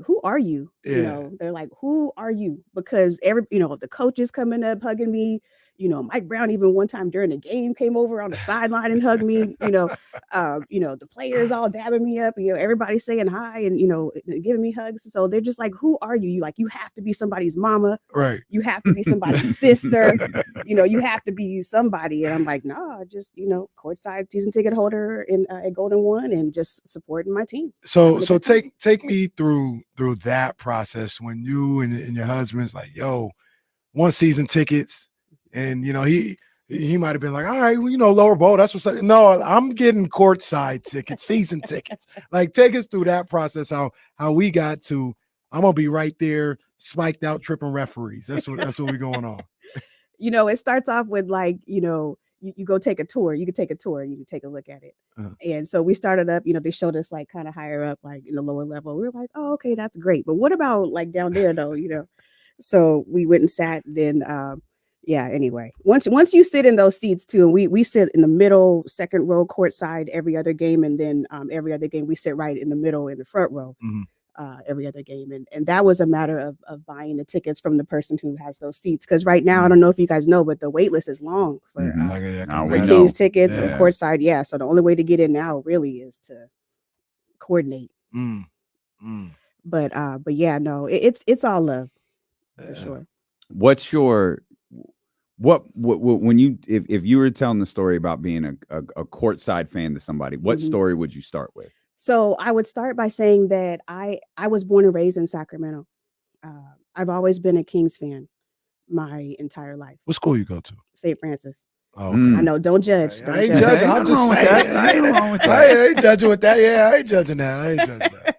who are you? Yeah. They're like, who are you? Because the coaches coming up hugging me. Mike Brown even one time during the game came over on the sideline and hugged me. The players all dabbing me up. Everybody saying hi and giving me hugs. So they're just like, who are you? You have to be somebody's mama. Right. You have to be somebody's sister. You have to be somebody. And I'm like, no, just courtside season ticket holder at Golden One and just supporting my team. So take me through that process when you and your husband's like, yo, want season tickets. And he might have been like, all right, well, lower bowl. That's what's up. No, I'm getting courtside tickets, season tickets. Like, take us through that process. How we got to. I'm gonna be right there, spiked out, tripping referees. That's what we going on. It starts off with you go take a tour. You can take a tour. You can take a look at it. And so we started up. They showed us like kind of higher up, like in the lower level. We were like, oh, okay, that's great. But what about like down there though? So we went and sat. Then. Anyway, once you sit in those seats too, and we sit in the middle, second row courtside every other game, and then every other game we sit right in the middle in the front row every other game, and that was a matter of buying the tickets from the person who has those seats, because right now I don't know if you guys know, but the wait list is long for Kings tickets and courtside. Yeah, so the only way to get in now really is to coordinate. But yeah, no, it's all love for sure. What's your when you if you were telling the story about being a courtside fan to somebody, what story would you start with? So I would start by saying that I was born and raised in Sacramento. I've always been a Kings fan my entire life. What school you go to? St. Francis. Oh, okay. I know. Don't judge. I ain't judging. I'm just saying. I ain't judging with that. Yeah, I ain't judging that.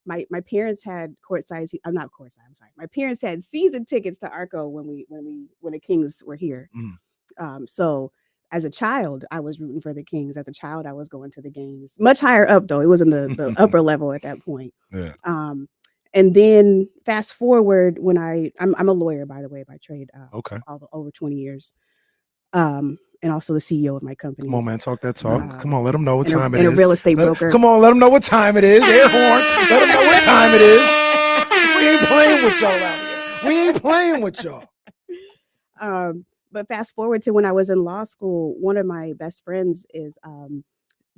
My parents had courtside. I'm not courtside. I'm sorry. My parents had season tickets to Arco when the Kings were here. So as a child, I was rooting for the Kings. As a child, I was going to the games. Much higher up though. It was in the upper level at that point. Yeah. And then fast forward when I'm a lawyer, by the way, by trade. Okay. Over 20 years. And also the CEO of my company. Come on, man. Talk that talk. Come on. Let them know what and time a, it and is. a real estate broker. Come on. Let them know what time it is. Air horns. Let them know what time it is. We ain't playing with y'all out here. We ain't playing with y'all. But fast forward to when I was in law school, one of my best friends is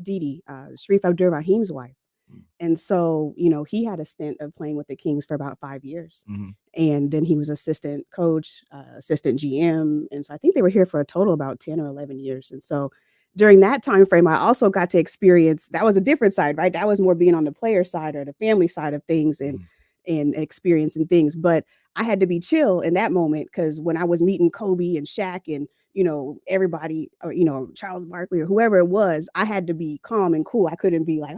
Didi, Sharif Abdur-Rahim's wife. And so, he had a stint of playing with the Kings for about 5 years. And then he was assistant coach, assistant GM. And so I think they were here for a total about 10 or 11 years. And so during that time frame, I also got to experience, that was a different side, right? That was more being on the player side or the family side of things and experiencing things. But I had to be chill in that moment because when I was meeting Kobe and Shaq and, everybody, or, Charles Barkley or whoever it was, I had to be calm and cool. I couldn't be like,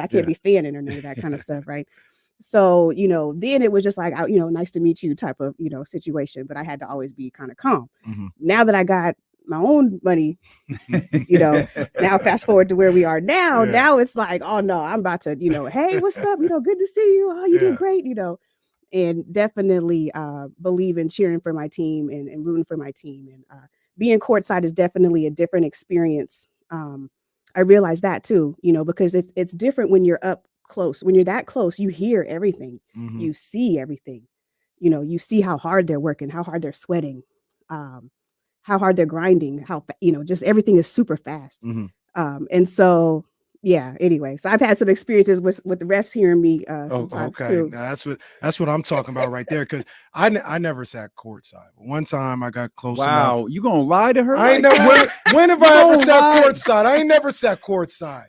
I can't be fanning or none of that kind of stuff, right? So, then it was just like, nice to meet you type of, situation. But I had to always be kind of calm. Now that I got my own money, now fast forward to where we are now. Now it's like, oh no, I'm about to, hey, what's up? Good to see you. Oh, you did great, and definitely believe in cheering for my team and rooting for my team. And being courtside is definitely a different experience. I realized that too, because it's different when you're up close. When you're that close, you hear everything, you see everything, you see how hard they're working, how hard they're sweating, how hard they're grinding, how, just everything is super fast. And so, anyway, so I've had some experiences with the refs hearing me sometimes too. Now that's what I'm talking about right there. Cause I never sat courtside. One time I got close enough. Wow, you gonna lie to her? I ain't never, when have I ever sat courtside? I ain't never sat courtside.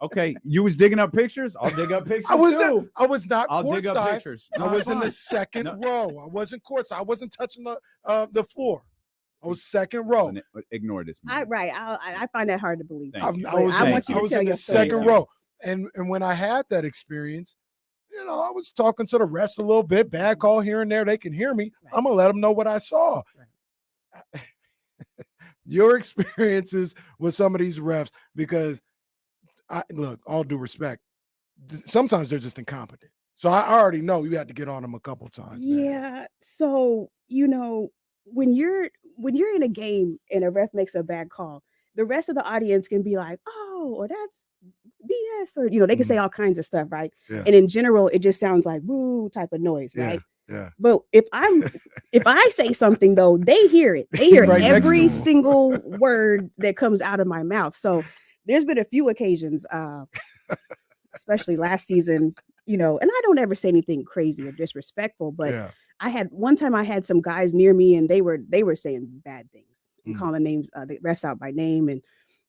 Okay, you was digging up pictures. I'll dig up pictures. I was not I'll courtside. dig up pictures. I was in the second row. I wasn't courtside. I wasn't touching the floor. I was second row. Ignore this. I find that hard to believe. I was in the second row. And when I had that experience, I was talking to the refs a little bit, bad call here and there. They can hear me. Right. I'm going to let them know what I saw. Right. Your experiences with some of these refs, because look, all due respect, sometimes they're just incompetent. So I already know you had to get on them a couple times. Yeah. Man. So, when you're in a game and a ref makes a bad call, the rest of the audience can be like, oh, or that's BS, or they can say all kinds of stuff, right? Yeah. And in general, it just sounds like woo type of noise, right? Yeah. But if I say something though, they hear it. They hear right every single word that comes out of my mouth. So there's been a few occasions, especially last season, and I don't ever say anything crazy or disrespectful, but I had some guys near me and they were saying bad things and calling names, the refs out by name. And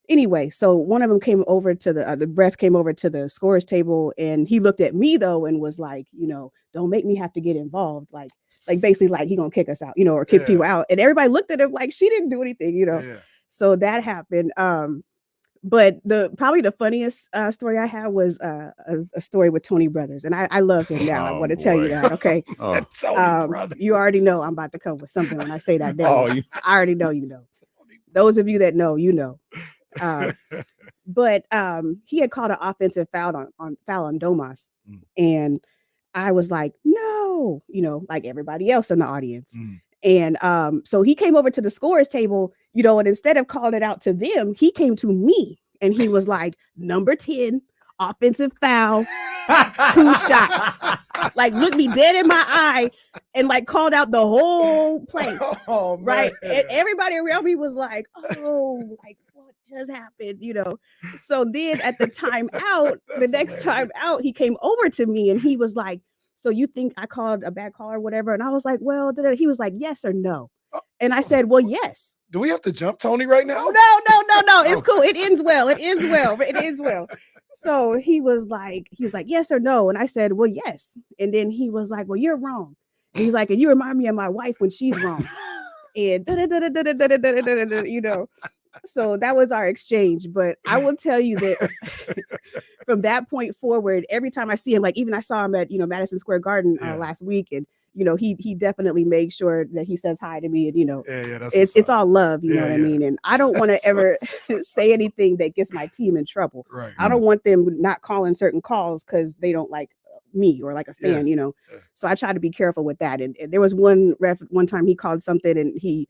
anyway, so one of them came over to the ref came over to the scorers table and he looked at me though and was like, don't make me have to get involved. Like basically like he gonna kick us out, or kick you out. And everybody looked at him like she didn't do anything, Yeah. So that happened. But probably the funniest story I had was a story with Tony Brothers, and I love him now. I want to tell you that, okay? You already know I'm about to come with something when I say that name. I already know you know. Those of you that know, you know. But he had called an offensive foul on Domas, and I was like, no, like everybody else in the audience. And so he came over to the scorers table, and instead of calling it out to them, he came to me and he was like, number 10, offensive foul, 2 shots. Like looked me dead in my eye and like called out the whole play. Oh, right. And everybody around me was like, oh, like what just happened? So then at the next time out, he came over to me and he was like, so you think I called a bad call or whatever? And I was like, well, he was like, yes or no. And I said, well, yes. Do we have to jump Tony right now? No. It's cool. It ends well. So he was like, yes or no. And I said, well, yes. And then he was like, well, you're wrong. And he's like, and you remind me of my wife when she's wrong. And so that was our exchange. But I will tell you that from that point forward, every time I see him, like even I saw him at, Madison Square Garden last week. And, he definitely makes sure that he says hi to me. And, it's all love, you know what I mean? And I don't want to ever say anything that gets my team in trouble. Right. I don't want them not calling certain calls because they don't like me or like a fan, Yeah. So I try to be careful with that. And there was one ref one time he called something and he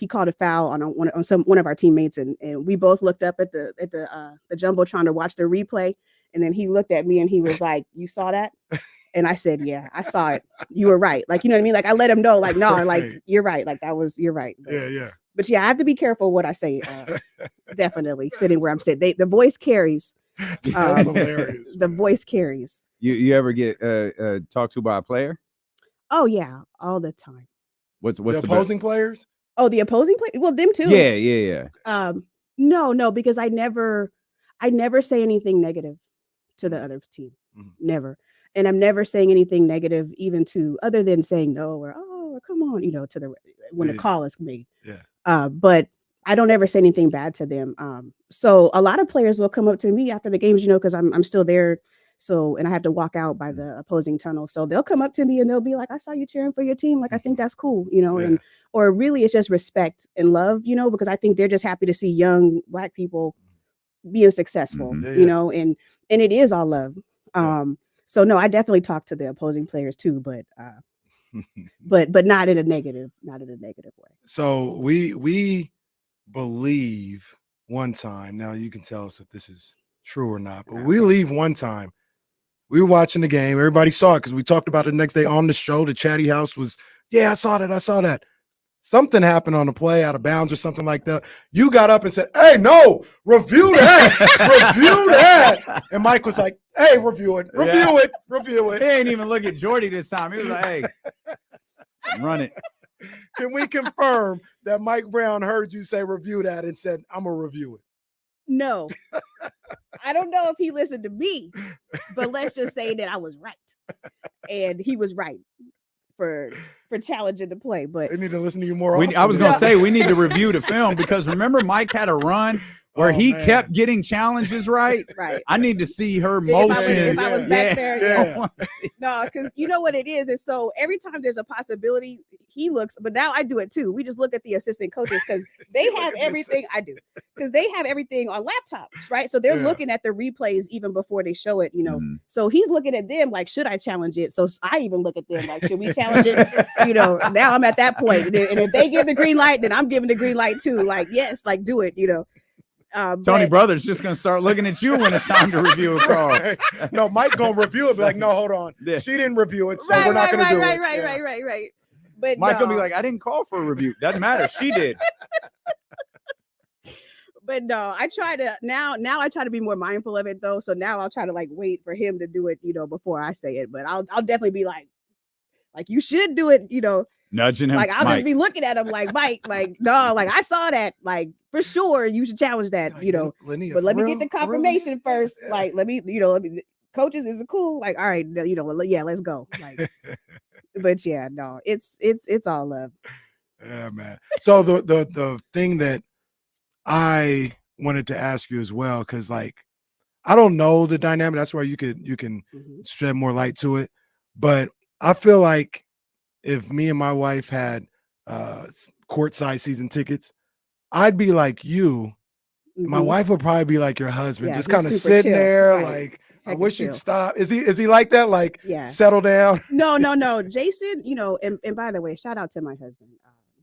called a foul on one of our teammates, and we both looked up at the jumbotron to watch the replay, and then he looked at me and he was like, "You saw that?" And I said, "Yeah, I saw it. You were right." Like, you know what I mean? Like I let him know, like, no, like Right. you're right. Like you're right. Yeah. But yeah, I have to be careful what I say. Definitely sitting where I'm sitting. The voice carries. That's hilarious. The voice carries. You ever get talked to by a player? Oh yeah, all the time. What's The opposing players? Oh, the opposing player? Well, them too. Yeah. No, because I never say anything negative to the other team. Mhm. Never. And I'm never saying anything negative even to other than saying no or oh, come on, to the when Yeah. the call is made. Yeah. But I don't ever say anything bad to them. So a lot of players will come up to me after the games, because I'm still there. So, and I have to walk out by the opposing tunnel. So they'll come up to me and they'll be like, "I saw you cheering for your team. Like, I think that's cool," Yeah. or really it's just respect and love, because I think they're just happy to see young Black people being successful, Mhm. Yeah. and it is all love. Yeah. So no, I definitely talk to the opposing players too, but not in a negative way. So we believe one time. Now you can tell us if this is true or not, but we believe one time we were watching the game. Everybody saw it because we talked about it the next day on the show. The Chatty House was, yeah, I saw that. Something happened on the play out of bounds or something like that. You got up and said, "Hey, no, review that, review that." And Mike was like, "Hey, review it. He ain't even look at Jordy this time. He was like, "Hey, run it." Can we confirm that Mike Brown heard you say review that and said, "I'm gonna review it"? No, I don't know if he listened to me, but let's just say that I was right, and he was right for challenging the play. But They need to listen to you more. I was often. gonna say we need to review the film because remember Mike had a run where he man. kept getting challenges right. right. I need to see her If I was- motions. if I was back there, Yeah. No, because you know what it is so every time there's a possibility, he looks, but now I do it too. We just look at the assistant coaches because they have everything. I do because they have everything on laptops, right? So they're Yeah. looking at the replays even before they show it, Mhm. So he's looking at them like, should I challenge it? So I even look at them like, should we challenge it? Now I'm at that point, and if they give the green light, then I'm giving the green light too. Like, yes, like do it, Tony but- Brothers just gonna start looking at you when it's time to review a call. No, Mike gonna review it. Be like, no, hold on. Yeah. She didn't review it, so we're not gonna do it. Yeah. Right. But Mike will be no. like, "I didn't call for a review. Doesn't matter. She did." But no, I try to now I try to be more mindful of it though. So now I'll try to like wait for him to do it, before I say it. But I'll definitely be like you should do it, Nudging him. like I'll Mike. just be looking at him like Mike, like no, like I saw that, like for sure you should challenge that, Like, Linnea, But let for me real? get the For real, confirmation Linnea? first. Yeah. Like let me coaches, is it cool? Like, all right, yeah, let's go. Like, but yeah, no, it's all love. Yeah, man. So the thing that I wanted to ask you as well, because like I don't know the dynamic. That's why you can Mhm. shed more light to it. But I feel like if me and my wife had courtside season tickets, I'd be like you. My Mhm. wife would probably be like your husband, Yeah, just he's kind of super sitting chill, there, right. like I Heck wish is you'd chill. stop. Is he like that? Like Yeah. settle down. No. Jason, and by the way, shout out to my husband,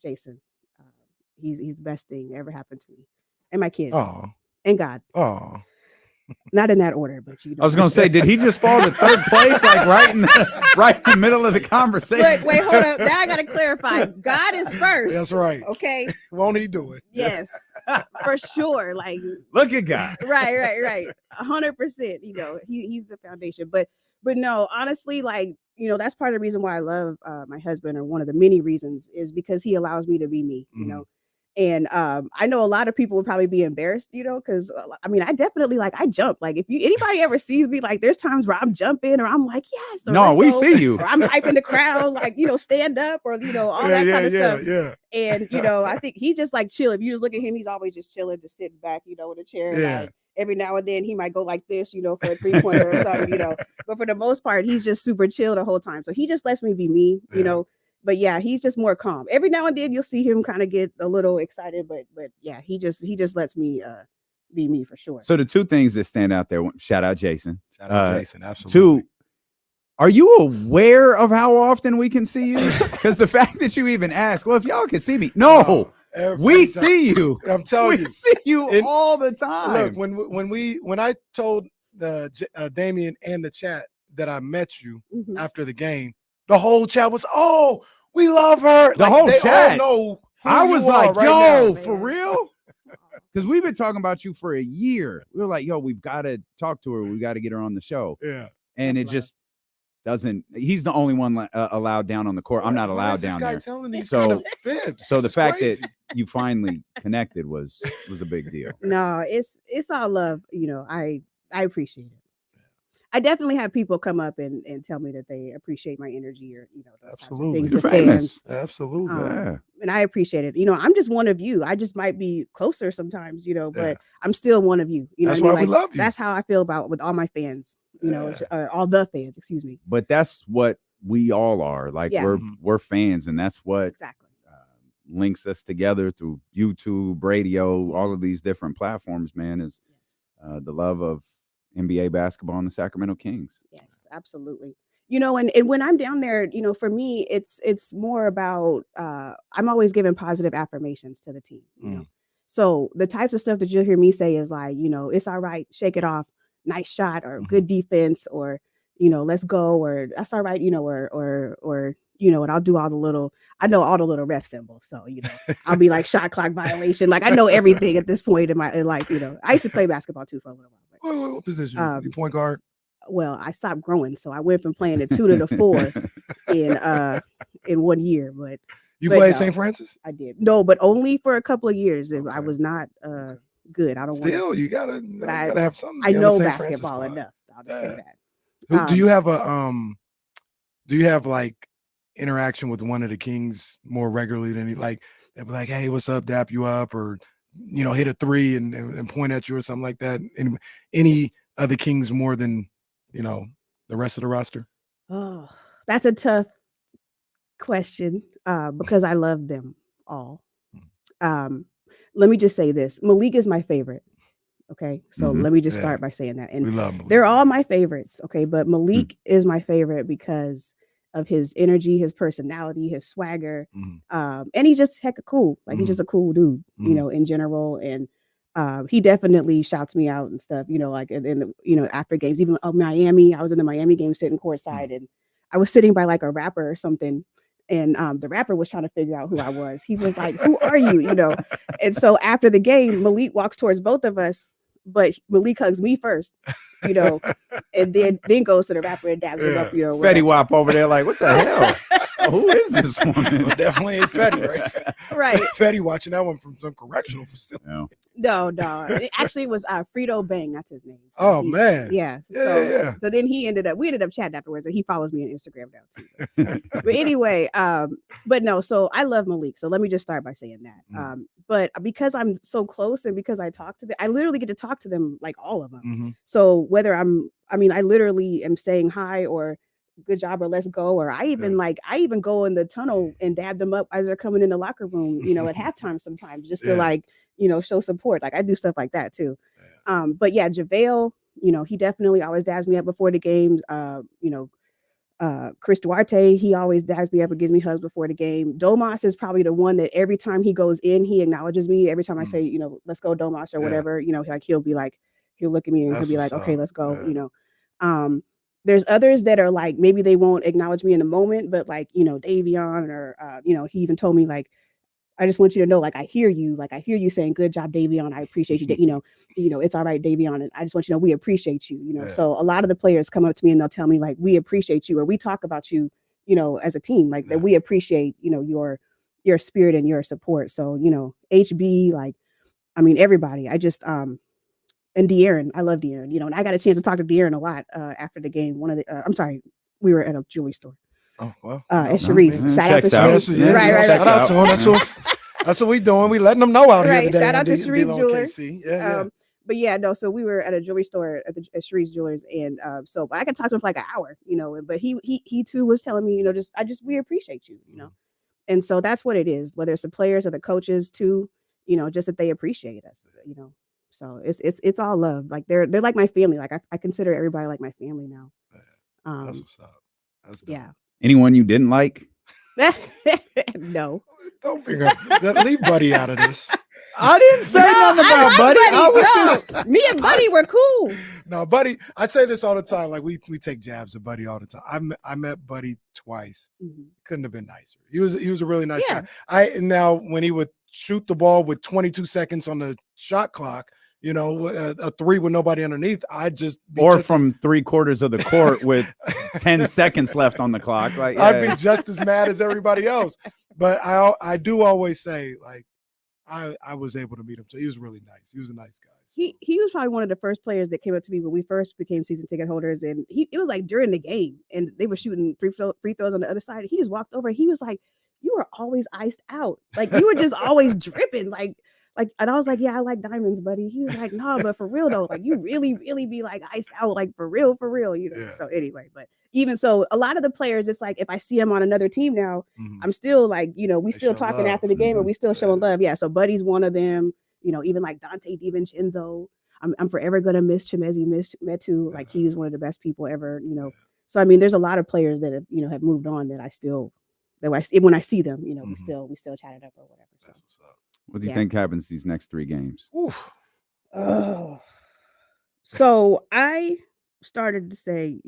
Jason. He's the best thing that ever happened to me and my kids Oh, and God. oh. Not in that order, but I was gonna say, did he just fall to third place, like right in the middle of the conversation? Look, wait, hold up. Now I gotta clarify. God is first. That's right. Okay. Won't he do it? Yes, for sure. Like, Look at God. right. 100%. He's the foundation. But no, honestly, like, that's part of the reason why I love my husband, or one of the many reasons, is because he allows me to be me. And I know a lot of people would probably be embarrassed, because I definitely I jump. Like if anybody ever sees me, like there's times where I'm jumping or I'm like, yes. Or No, let's we go, see you. Or I'm hyping the crowd, like, stand up or, all that kind of stuff. Yeah. And, I think he's just like chill. If you just look at him, he's always just chilling, just sitting back, in a chair. Yeah. Like every now and then he might go like this, for a 3-pointer or something, But for the most part, he's just super chill the whole time. So he just lets me be me, But yeah, he's just more calm. Every now and then you'll see him kind of get a little excited, but yeah, he just lets me be me for sure. So the two things that stand out there, shout out Jason. Shout out Jason, absolutely. Two, Are you aware of how often we can see you? Because the fact that you even ask, well, if y'all can see me, no, we see you. I'm telling you, we see you all the time. Look, when I told Damian and the chat that I met you after the game, the whole chat was, "Oh, we love her." The whole chat. Know I was like, right "Yo, now. for real?" Because we've been talking about you for a year. We were like, "Yo, we've got to talk to her. We got to get her on the show." Yeah, and it just doesn't. He's the only one allowed down on the court. I'm not allowed down there. So the fact that you finally connected was a big deal. No, it's all love. I appreciate it. I definitely have people come up and tell me that they appreciate my energy or absolutely things. You're The famous. fans, absolutely, and I appreciate it. I'm just one of you. I just might be closer sometimes, but I'm still one of you. That's why we love you. That's how I feel with all my fans. All the fans. Excuse me. But that's what we all are. Like we're fans, and that's what exactly links us together through YouTube, radio, all of these different platforms. Man, is the love of NBA basketball and the Sacramento Kings. Yes, absolutely. And when I'm down there, for me, it's more about I'm always giving positive affirmations to the team. So the types of stuff that you'll hear me say is like, it's all right, shake it off, nice shot, or good defense, or let's go, or that's all right, or and I'll do all the little, I know all the little ref symbols. So, I'll be like shot clock violation. Like I know everything at this point in my life, I used to play basketball too for a little while. What position? You point guard? Well, I stopped growing, so I went from playing the 2 to the 4 in 1 year. But you played St. Francis? I did. No, but only for a couple of years. I was not good. I don't still. You gotta have something. I know basketball enough. I'll just say that. Do you have Do you have like interaction with one of the Kings more regularly than they'll be like, "Hey, what's up?" Dap you up, or hit a three and point at you or something like that? And any other Kings more than the rest of the roster? Oh, that's a tough question because I love them all. Let me just say this: Malik is my favorite. Okay, so let me just start by saying that, and we love Malik. They're all my favorites. Okay, but Malik is my favorite because of his energy, his personality, his swagger, and he's just hecka cool. Like he's just a cool dude, in general. And he definitely shouts me out and stuff. Like in after games, even Miami. I was in the Miami game sitting courtside, and I was sitting by like a rapper or something. And the rapper was trying to figure out who I was. He was like, "Who are you?" And so after the game, Malik walks towards both of us, but Malik hugs me first, and then goes to the rapper and dabs him up, Fetty Wap over there, like, what the hell? Who is this woman? Well, definitely ain't Fetty, right? Right. Fetty watching that one from some correctional facility. No. It actually was Frito Bang. That's his name. Oh, man. Yeah. Yeah. So then we ended up chatting afterwards, and he follows me on Instagram now too. But anyway, but no, so I love Malik. So let me just start by saying that. But because I'm so close and because I talk to them, I literally get to talk to them, like all of them. So whether I literally am saying hi or good job or let's go, or I even go in the tunnel and dab them up as they're coming in the locker room, at halftime sometimes, just to show support. Like I do stuff like that too. But yeah, JaVale, he definitely always dabs me up before the game. Chris Duarte, he always dabs me up and gives me hugs before the game. Domas is probably the one that every time he goes in, he acknowledges me. Every time I say, let's go Domas or whatever, he'll be like, he'll look at me and he'll be like, okay, let's go, There's others that are like, maybe they won't acknowledge me in a moment, but like, Davion or, he even told me like, I just want you to know, like, I hear you saying, good job, Davion. I appreciate you. It's all right, Davion. And I just want you to know, we appreciate you, So a lot of the players come up to me and they'll tell me like, we appreciate you, or we talk about you, as a team, like that we appreciate, your spirit and your support. So, HB, like, everybody, I just, and De'Aaron, I love De'Aaron, and I got a chance to talk to De'Aaron a lot after the game. We were at a jewelry store. Oh, well. At Sharice. Shout out to Sharice. Right. Shout out to him. That's what we doing. We letting them know out here today. Shout out to Sharice Jewelers. Yeah. But yeah, no. So we were at a jewelry store at Sharice Jewelers, and but I could talk to him for like an hour, But he too was telling me, we appreciate you, And so that's what it is. Whether it's the players or the coaches too, just that they appreciate us, So it's all love. Like they're like my family. Like I consider everybody like my family now. That's what's up. That's dumb. Yeah. Anyone you didn't like? No. Don't bring up. Leave Buddy out of this. I didn't say nothing about like Buddy. I was No, just me and Buddy were cool. No, Buddy. I say this all the time. Like we take jabs at Buddy all the time. I met Buddy twice. Couldn't have been nicer. He was a really nice guy. Now when he would shoot the ball with 22 seconds on the shot clock, a three with nobody underneath, I'd just be from 3/4 of the court with 10 seconds left on the clock. Like I'd be just as mad as everybody else. But I do always say, like, I was able to meet him. So he was really nice. He was a nice guy. So. He was probably one of the first players that came up to me when we first became season ticket holders. And it was like during the game and they were shooting free throws on the other side. He just walked over. He was like, "You were always iced out. Like you were just always dripping. Like, and I was like, "Yeah, I like diamonds, buddy." He was like, "No, but for real though, like you really, really be like iced out, like for real, Yeah. So anyway, but even so, a lot of the players, it's like if I see them on another team now, I'm still like, we still talking love. after the game, and we still showing love. Yeah. So Buddy's one of them. Even like Dante DiVincenzo. I'm forever gonna miss Chimezi Metu. Like he's one of the best people ever. So I mean, there's a lot of players that have moved on that I still when I see them, we still chat it up or whatever. So. What do you think happens these next 3 games? Oh, so I started to say,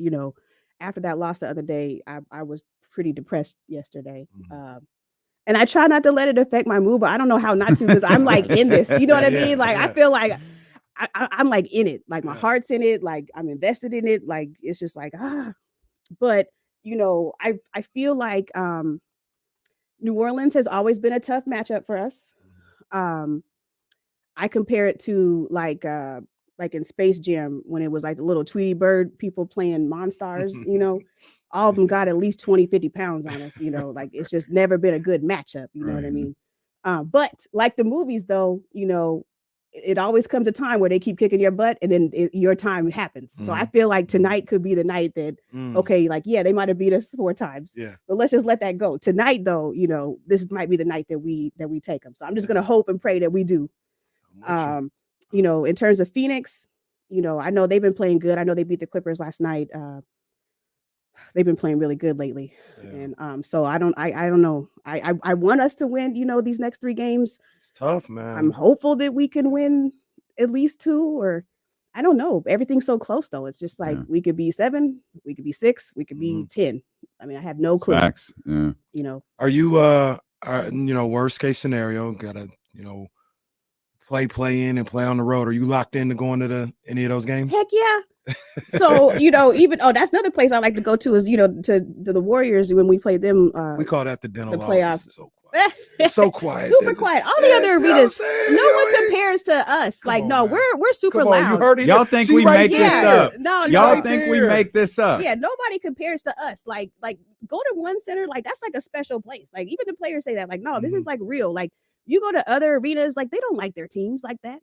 after that loss the other day, I was pretty depressed yesterday. And I try not to let it affect my mood, but I don't know how not to because I'm like in this. You know what I mean? Like I feel like I'm like in it. Like my heart's in it. Like I'm invested in it. Like it's just like But I feel like New Orleans has always been a tough matchup for us. I compare it to like in Space Jam when it was like the little Tweety Bird people playing Monstars, all of them got at least 20, 50 pounds on us, like it's just never been a good matchup. You know what I mean? But like the movies though, it always comes a time where they keep kicking your butt and then your time happens. So I feel like tonight could be the night that, okay, like, yeah, they might've beat us 4 times, but let's just let that go. Tonight though, this might be the night that we take them. So I'm just going to hope and pray that we do. In terms of Phoenix, I know they've been playing good. I know they beat the Clippers last night. They've been playing really good lately. And so I don't know. I want us to win, these next 3 games. It's tough, man. I'm hopeful that we can win at least 2 or I don't know. Everything's so close though. It's just like we could be 7, we could be 6, we could be 10. I mean, I have no clue. Facts. Yeah. Are you worst case scenario, gotta, play in and play on the road? Are you locked into going to any of those games? Heck yeah. So, even that's another place I like to go to is, to the Warriors when we play them. We call that the dental playoffs. Office. It's so quiet. It's so quiet. Super quiet. All the other arenas, no one compares to us. Like, no, we're super loud. You heard it. Y'all think we make this up? No, y'all think we make this up? Yeah, nobody compares to us. Like go to one center, like that's like a special place. Like even the players say that. Like, no, this is like real. Like you go to other arenas, like they don't like their teams like that.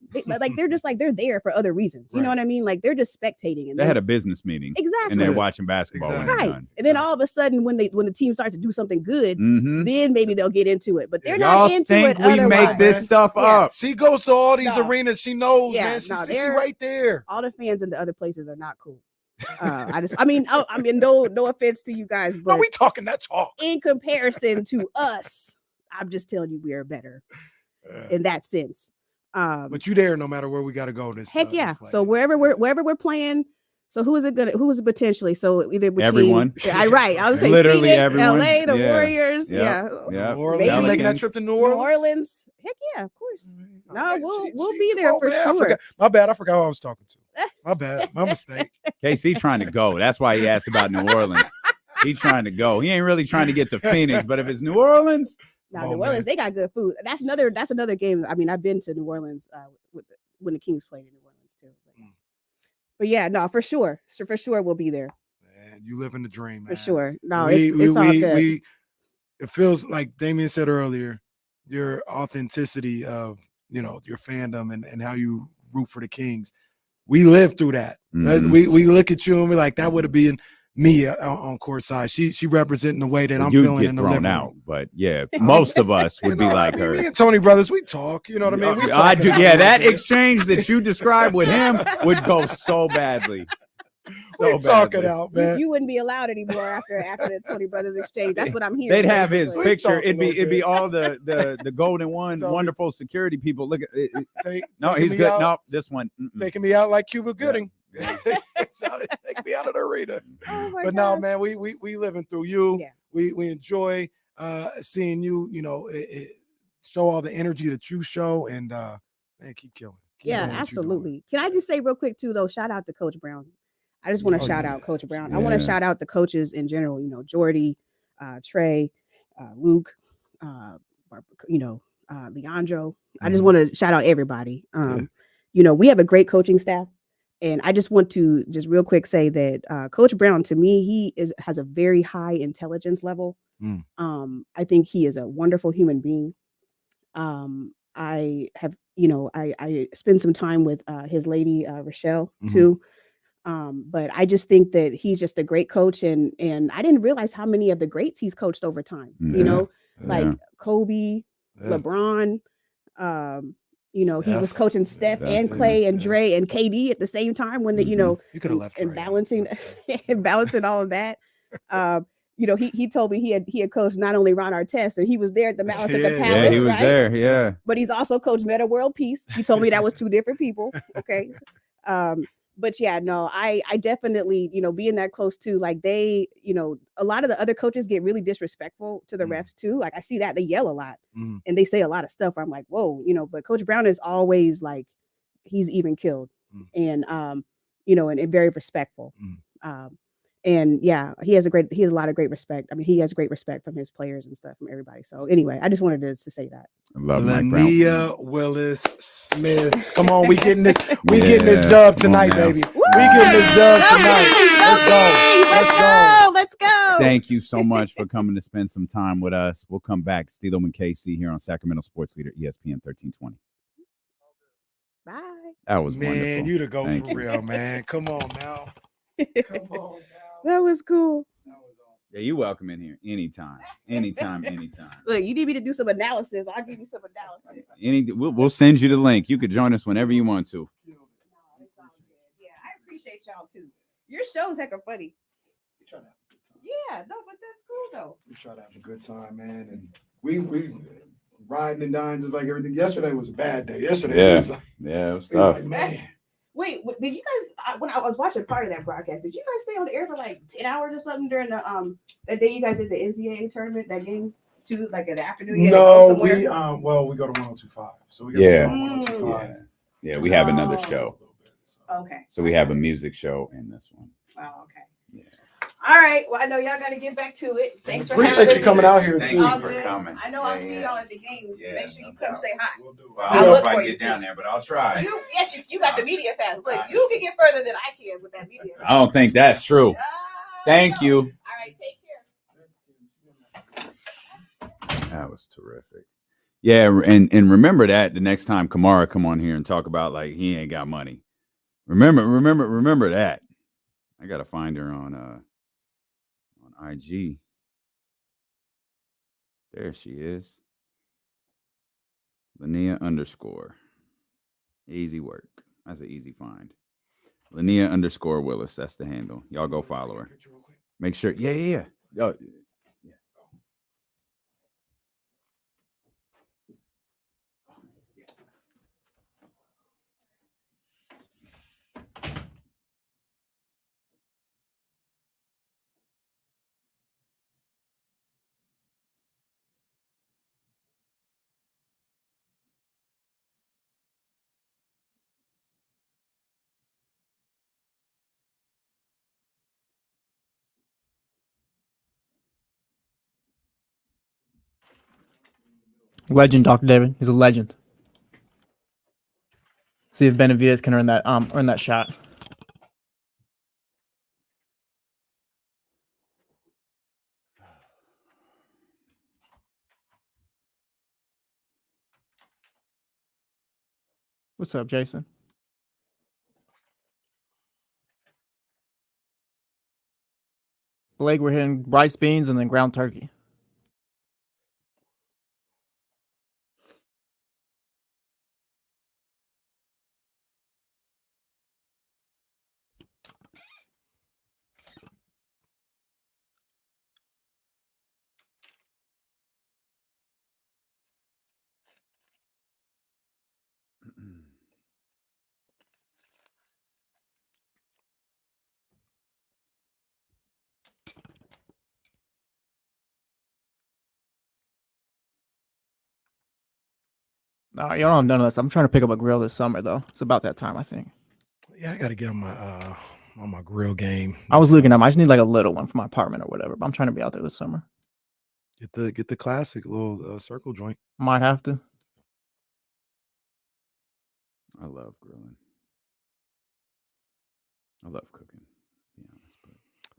They're just like they're there for other reasons. You know what I mean? Like they're just spectating. And they had a business meeting, exactly, and they're watching basketball. Right, and then all of a sudden, when the team starts to do something good, then maybe they'll get into it. But they're not into it. We make this stuff up. She goes to all these arenas. She knows, man. She's right there. All the fans in the other places are not cool. I mean, no offense to you guys, but we talking that talk in comparison to us. I'm just telling you, we are better in that sense. But you there no matter where we got to go. Heck yeah. So wherever we're playing. So who is it potentially? So either between everyone. Right. I was saying literally Phoenix, everyone. LA, the Warriors. New Orleans. You making that trip to New Orleans? New Orleans. Heck yeah, of course. No, we'll be there for sure. My bad. I forgot who I was talking to. My bad. My mistake. KC trying to go. That's why he asked about New Orleans. He trying to go. He ain't really trying to get to Phoenix, but if it's New Orleans. Now, New Orleans, they got good food. That's another game. I mean, I've been to New Orleans when the Kings played in New Orleans too. But yeah, no, for sure. So for sure we'll be there. Man, you live in the dream, man. For sure. No, it's all good. It feels like Damian said earlier, your authenticity of, your fandom and how you root for the Kings. We lived through that. We look at you and we're like, that would have been me on court side. She representing the way that I'm feeling in the living room. But yeah, most of us would be like her. Me and Tony brothers, we talk. You know what I mean? I do. Yeah, that exchange that you described with him would go so badly. We talk it out, man. You wouldn't be allowed anymore after the Tony Brothers exchange. That's what I'm hearing. They'd have his basically. picture. talk a It'd be little bit. all the golden one, Tell me. wonderful security people. Look at it. No, Taking he's me good. out- No, this one. taking me out like Cuba Gooding. Take me out of the arena. Oh my But no, gosh. man, we living through you. Yeah. We enjoy seeing you, show all the energy that you show, and man, keep killing. Keep Yeah, doing what you're doing. absolutely. Can I just say real quick too, though? Shout out to Coach Brown. I just want to Oh, shout yeah. out Coach Brown. I want to Yeah. shout out the coaches in general. Jordy, Trey, Luke, Leandro. I just want to shout out everybody. We have a great coaching staff, and I just want to just real quick say that Coach Brown, to me, he has a very high intelligence level. I think he is a wonderful human being. I have, I spend some time with his lady Rochelle too. But I just think that he's just a great coach, and I didn't realize how many of the greats he's coached over time. Like Kobe, LeBron. He was Steph. coaching Steph and Clay and Dre and KD at the same time when You could have left and Trey out. balancing and balancing all of that. He told me he had coached not only Ron Artest, and he was there at the Malice at the Yeah, Palace. Yeah, he was right? there. Yeah. But he's also coached Meta World Peace. He told me that was two different people. Okay. But yeah, no, I definitely, being that close to, like, they, a lot of the other coaches get really disrespectful to the refs too. Like, I see that they yell a lot and they say a lot of stuff. I'm like, whoa, but Coach Brown is always like, he's even killed and, and very respectful. And yeah, he has a lot of great respect. I mean, he has great respect from his players and stuff, from everybody. So anyway, I just wanted to say that. I love Mike Brown. Linnea Willis-Smith. Come on, we getting this dub come on tonight, now. baby. We getting this dub tonight. Let's go. Let's go. Thank you so much for coming to spend some time with us. We'll come back. Stilo and KC here on Sacramento Sports Leader, ESPN 1320. Bye. That was Man, wonderful. you the go Thank for you. real, man. Come on now. Come on now. That was cool. Yeah, you're welcome in here anytime. Anytime. Look, you need me to do some analysis. I'll give you some analysis. We'll send you the link. You could join us whenever you want to. No, it's all good. Yeah, I appreciate y'all too. Your show's hecka funny. We try to have a good time. Yeah, no, but that's cool though. We try to have a good time, man. And we riding and dying just like everything. Yesterday was a bad day. Yesterday was like, Yeah, it was it was tough. like, man. Wait, did you guys? When I was watching part of that broadcast, did you guys stay on the air for like 10 hours or something during the that day you guys did the NCAA tournament, that game too, like in the afternoon? You had to go somewhere? We go to 102.5. So we got Yeah. to go on 102.5. Yeah, we have another Oh. show. Okay. So we have a music show in this one. Oh, okay. Yeah. All right. Well, I know y'all got to get back to it. Thanks for Appreciate having you me. coming out here Thank too. you All for good. coming. I know I'll Yeah, see yeah. y'all at the games. Yeah, Make sure no you come doubt. say hi. We'll do it. Well, I I don't know look if I for can you get down too. there, but I'll try. You got the media pass. Look, you can get further than I can with that media pass. I don't think that's true. Thank you. All right. Take care. That was terrific. Yeah, and remember that the next time Kamara come on here and talk about like he ain't got money. Remember that. I gotta find her on IG. There she is. Linnea _. Easy work. That's an easy find. Linnea _ Willis. That's the handle. Y'all go follow her. Make sure. Yeah. Yo, Legend, Dr. David. He's a legend. See if Benavidez can earn that shot. What's up, Jason? Blake, we're hitting rice beans and then ground turkey. No, you don't have none of this. I'm trying to pick up a grill this summer though. It's about that time, I think. Yeah, I got to get on my grill game. I was looking at. I just need like a little one for my apartment or whatever. But I'm trying to be out there this summer. Get the classic little circle joint. Might have to. I love grilling. I love cooking. To be honest, but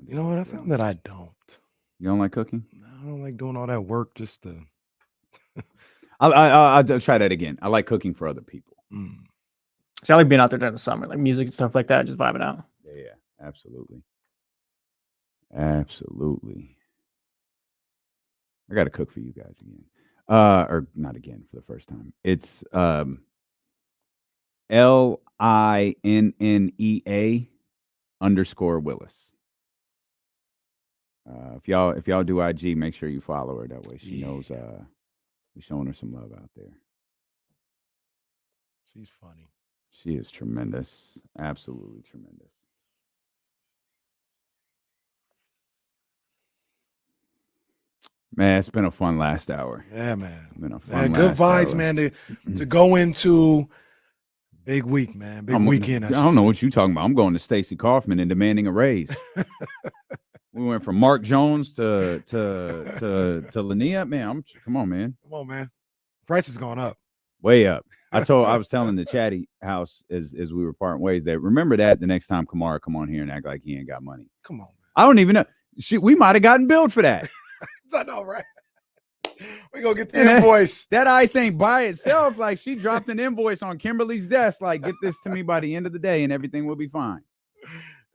You know what? I found that I don't. You don't like cooking? No, I don't like doing all that work just to. I'll try that again. I like cooking for other people. See, I like being out there during the summer, like music and stuff like that, just vibing out. Yeah, absolutely. Absolutely. I got to cook for you guys again. Or not again for the first time. It's LINNEA_Willis. If y'all do IG, make sure you follow her. That way she knows we're showing her some love out there. She's funny. She is tremendous. Absolutely tremendous. Man, it's been a fun last hour. Yeah, man. It's been a fun good last vibes, hour. man, to go into big week, man. Big weekend. I don't know what you're talking about. I'm going to Stacey Kaufman and demanding a raise. We went from Mark Jones to Linnea. Man, come on, man. Come on, man. Price has gone up. Way up. I was telling the chatty house as we were parting ways that remember that the next time Kamara come on here and act like he ain't got money. Come on, man. I don't even know. We might have gotten billed for that. I know, right? We gonna get the invoice. That ice ain't by itself. Like she dropped an invoice on Kimberly's desk. Like, get this to me by the end of the day, and everything will be fine.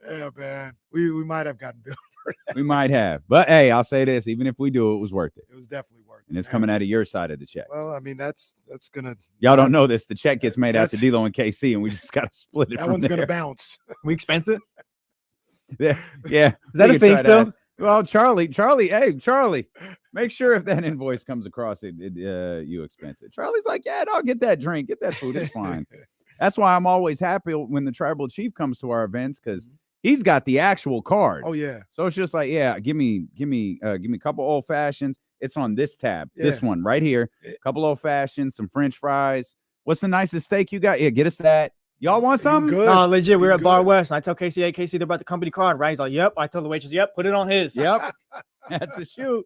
Yeah, man. We might have gotten billed for that. We might have, but hey, I'll say this: even if we do, it was worth it. It was definitely worth it. And it's coming out of your side of the check. Well, I mean, that's gonna. Y'all don't know this. The check gets made out to D'Lo and KC, and we just got to split it. That from one's there. gonna bounce. We expense it. Yeah. Is that a thing still? Well, Charlie, hey, Charlie, make sure if that invoice comes across, you expense it. Charlie's like, yeah, I'll get that drink, get that food, it's fine. That's why I'm always happy when the tribal chief comes to our events because he's got the actual card. Oh yeah. So it's just like, yeah, give me a couple old fashions. It's on this tab, this one right here. A couple old fashions, some French fries. What's the nicest steak you got? Yeah, get us that. Y'all want something? Good. No, legit. We're at Bar West. And I tell Casey, hey, Casey, they're about the company card, right? He's like, yep. I tell the waitress, yep, put it on his. Yep. That's a shoot.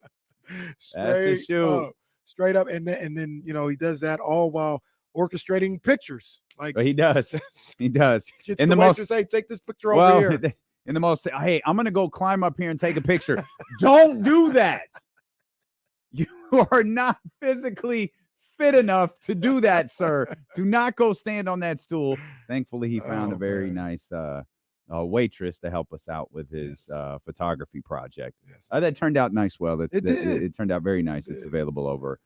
That's a shoot. Straight up. And then, he does that all while orchestrating pictures. Like But he does. He does. Gets in the waitress, hey, take this picture over here. In the most, hey, I'm going to go climb up here and take a picture. Don't do that. You are not physically fit enough to do that, sir. Do not go stand on that stool. Thankfully, he found a very nice waitress to help us out with his photography project. Yes. That turned out nice. Well, it turned out very nice. It It's did. available over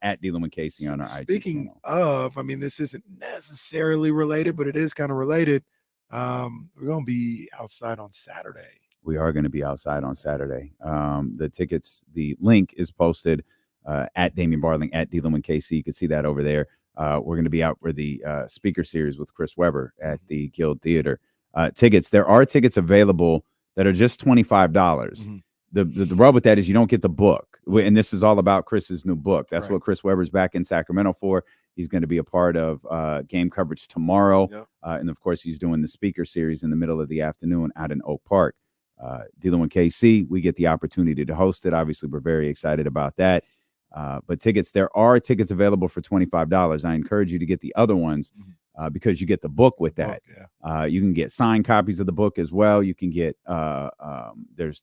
at D'Lo and Casey on our IG Speaking channel. of, I mean, this isn't necessarily related, but it is kind of related. We're going to be outside on Saturday. We are going to be outside on Saturday. The tickets, the link is posted at Damian Barling at D'Lo and KC. You can see that over there. We're going to be out for the speaker series with Chris Webber at the Guild Theater. Tickets, there are tickets available that are just $25. Mm-hmm. The rub with that is you don't get the book. And this is all about Chris's new book. That's Right. what Chris Webber's back in Sacramento for. He's going to be a part of game coverage tomorrow. Yep. And of course, he's doing the speaker series in the middle of the afternoon out in Oak Park. D'Lo and KC, we get the opportunity to host it. Obviously, we're very excited about that. But tickets, there are tickets available for $25. I encourage you to get the other ones because you get the book with that. You can get signed copies of the book as well. You can get there's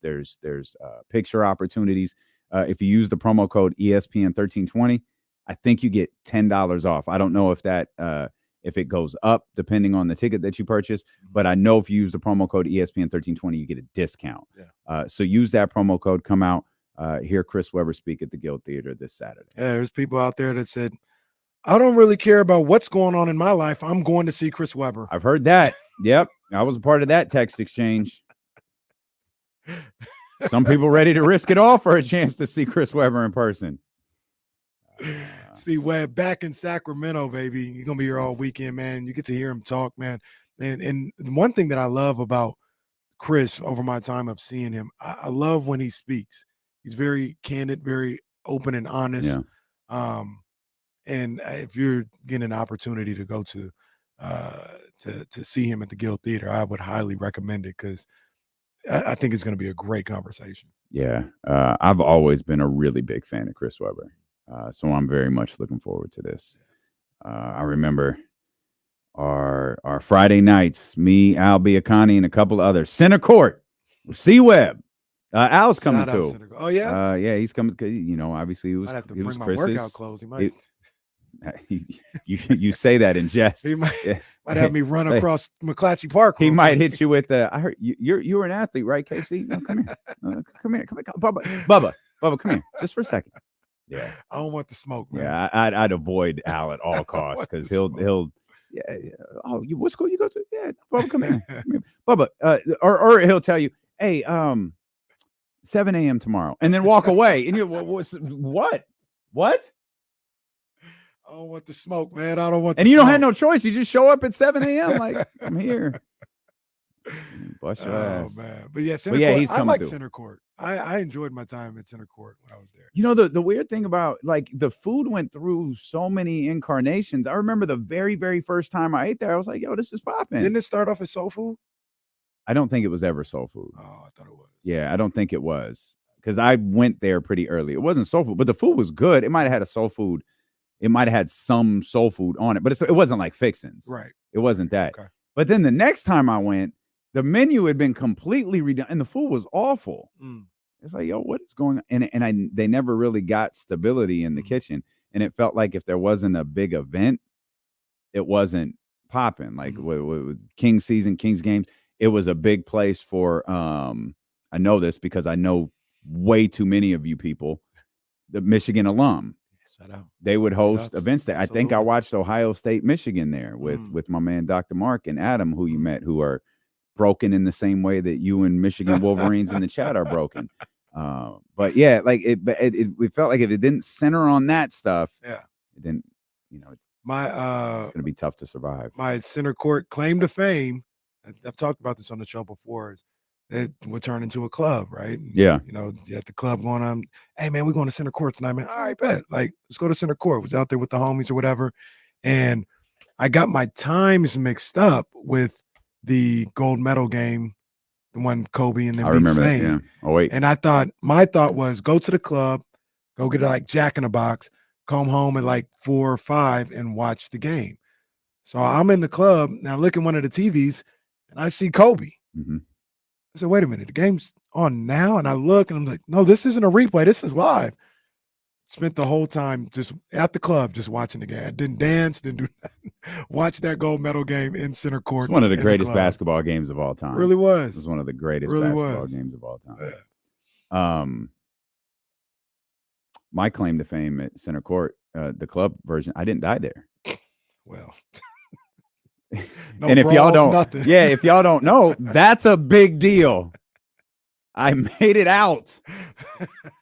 picture opportunities. If you use the promo code ESPN 1320, I think you get $10 off. I don't know if that if it goes up depending on the ticket that you purchase, but I know if you use the promo code ESPN 1320, you get a discount. So use that promo code. Come out. Hear Chris Webber speak at the Guild Theater this Saturday. Yeah, there's people out there that said, I don't really care about what's going on in my life. I'm going to see Chris Webber. I've heard that. Yep. I was a part of that text exchange. Some people ready to risk it all for a chance to see Chris Webber in person. See Webb back in Sacramento, baby. You're going to be here all weekend, man. You get to hear him talk, man. And one thing that I love about Chris over my time of seeing him, I love when he speaks. He's very candid, very open and honest. Yeah. And if you're getting an opportunity to go to see him at the Guild Theater, I would highly recommend it because I think it's going to be a great conversation. Yeah, I've always been a really big fan of Chris Webber, so I'm very much looking forward to this. I remember our Friday nights, me, Al Biacani, and a couple of others. Center Court, C-Web. Al's coming through. Oh yeah, yeah, he's coming. You know, obviously, I'd have to it was bring my Chris's. workout clothes. He might. You say that in jest. He might have me run across McClatchy Park. He might hit you with the. I heard you were an athlete, right, Casey? No, come here, come here, Bubba, come here, just for a second. Yeah, I don't want the smoke, man. Yeah, I'd avoid Al at all costs because he'll. Yeah. Oh, what school you go to? Yeah, Bubba, come here, Bubba. Or he'll tell you, hey, 7 a.m. tomorrow, and then walk away. And you, what? I don't want the smoke, man. I don't want. And you don't have no choice. You just show up at 7 a.m. Like, I'm here. Bust your ass. Man. But yeah, Center Court. I like Center Court. I enjoyed my time at Center Court when I was there. You know, the weird thing about like the food went through so many incarnations. I remember the very, very first time I ate there, I was like, yo, this is popping. Didn't it start off as soul food? I don't think it was ever soul food. Oh, I thought it was. Yeah, I don't think it was. Because I went there pretty early. It wasn't soul food, but the food was good. It might have had a soul food. It might have had some soul food on it, but it wasn't like fixins. Right. It wasn't that. Okay. But then the next time I went, the menu had been completely redone and the food was awful. It's like, yo, what is going on? And they never really got stability in the kitchen. And it felt like if there wasn't a big event, it wasn't popping. Like with Kings season, Kings games, it was a big place for, I know this because I know way too many of you people, the Michigan alum. They would host events there. I think I watched Ohio State, Michigan there with my man, Dr. Mark and Adam, who you met, who are broken in the same way that you and Michigan Wolverines in the chat are broken. But yeah, like it felt like if it didn't center on that stuff, it didn't, you know, it's going to be tough to survive. My Center Court claim to fame, I've talked about this on the show before, is it would turn into a club, right? Yeah. You know, you had the club going on, hey man, we're going to Center Court tonight, man. All right, bet. Like, let's go to Center Court. Was out there with the homies or whatever. And I got my times mixed up with the gold medal game, the one Kobe and then beat Spain. Yeah. Oh, wait. And my thought was go to the club, go get like Jack in the Box, come home at like 4 or 5 and watch the game. So I'm in the club now, look at one of the TVs and I see Kobe. I said, wait a minute, the game's on now? And I look and I'm like, no, this isn't a replay. This is live. Spent the whole time just at the club, just watching the game. I didn't dance, didn't do nothing. Watched that gold medal game in Center Court. It's one of the greatest basketball games of all time. Really was. It was one of the greatest basketball games of all time. Yeah. My claim to fame at Center Court, the club version, I didn't die there. Well. No, and if y'all don't, if y'all don't know, that's a big deal. I made it out,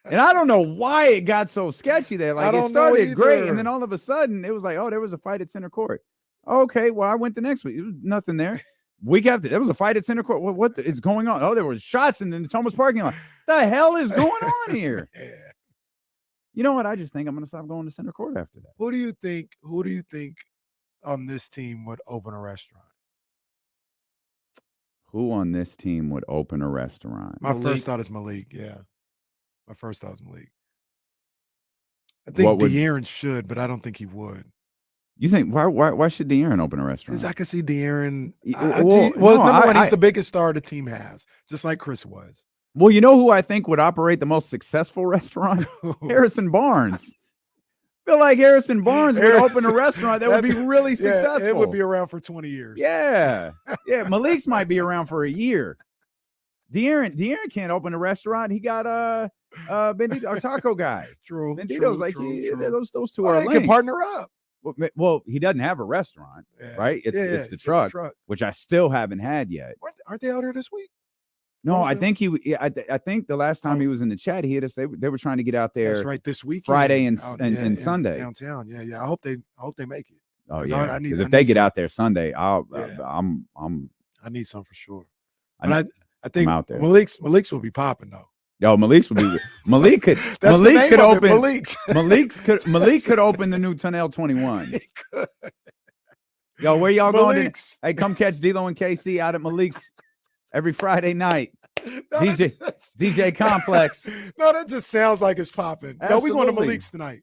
and I don't know why it got so sketchy there. Like it started great, and then all of a sudden it was like, oh, there was a fight at Center Court. Okay, well I went the next week. There was nothing there. Week after, there was a fight at Center Court. What is going on? Oh, there was shots in the Thomas parking lot. The hell is going on here? You know what? I just think I'm going to stop going to Center Court after that. Who do you think on this team would open a restaurant? Who on this team would open a restaurant? My first thought is Malik. Yeah. My first thought is Malik. I think De'Aaron should, but I don't think he would. You think why should De'Aaron open a restaurant? Because I can see De'Aaron. Number one, he's the biggest star the team has, just like Chris was. Well, you know who I think would operate the most successful restaurant? Harrison Barnes. I feel like Harrison Barnes would open a restaurant that would be really successful. It would be around for 20 years. Yeah. Yeah. Malik's might be around for a year. De'Aaron can't open a restaurant. He got Bendito, our taco guy. True. Bendito's those two are they can partner up. Well, he doesn't have a restaurant, right? It's the truck, which I still haven't had yet. Aren't they out here this week? No, I think I think the last time he was in the chat, he hit us. They were trying to get out there. That's right, this weekend, Friday and Sunday downtown. Yeah. I hope they make it. Oh yeah, because if they get out there Sunday, I need some for sure. I think Malik's will be popping though. Yo, Malik could That's the Malik name could of it, open Malik could open the new Tunnel 21. Yo, where y'all going? Malik's. Hey, come catch D-Lo and KC out at Malik's every Friday night. No, DJ Complex. No, that just sounds like it's popping. No, we going to Absolutely. Malik's tonight.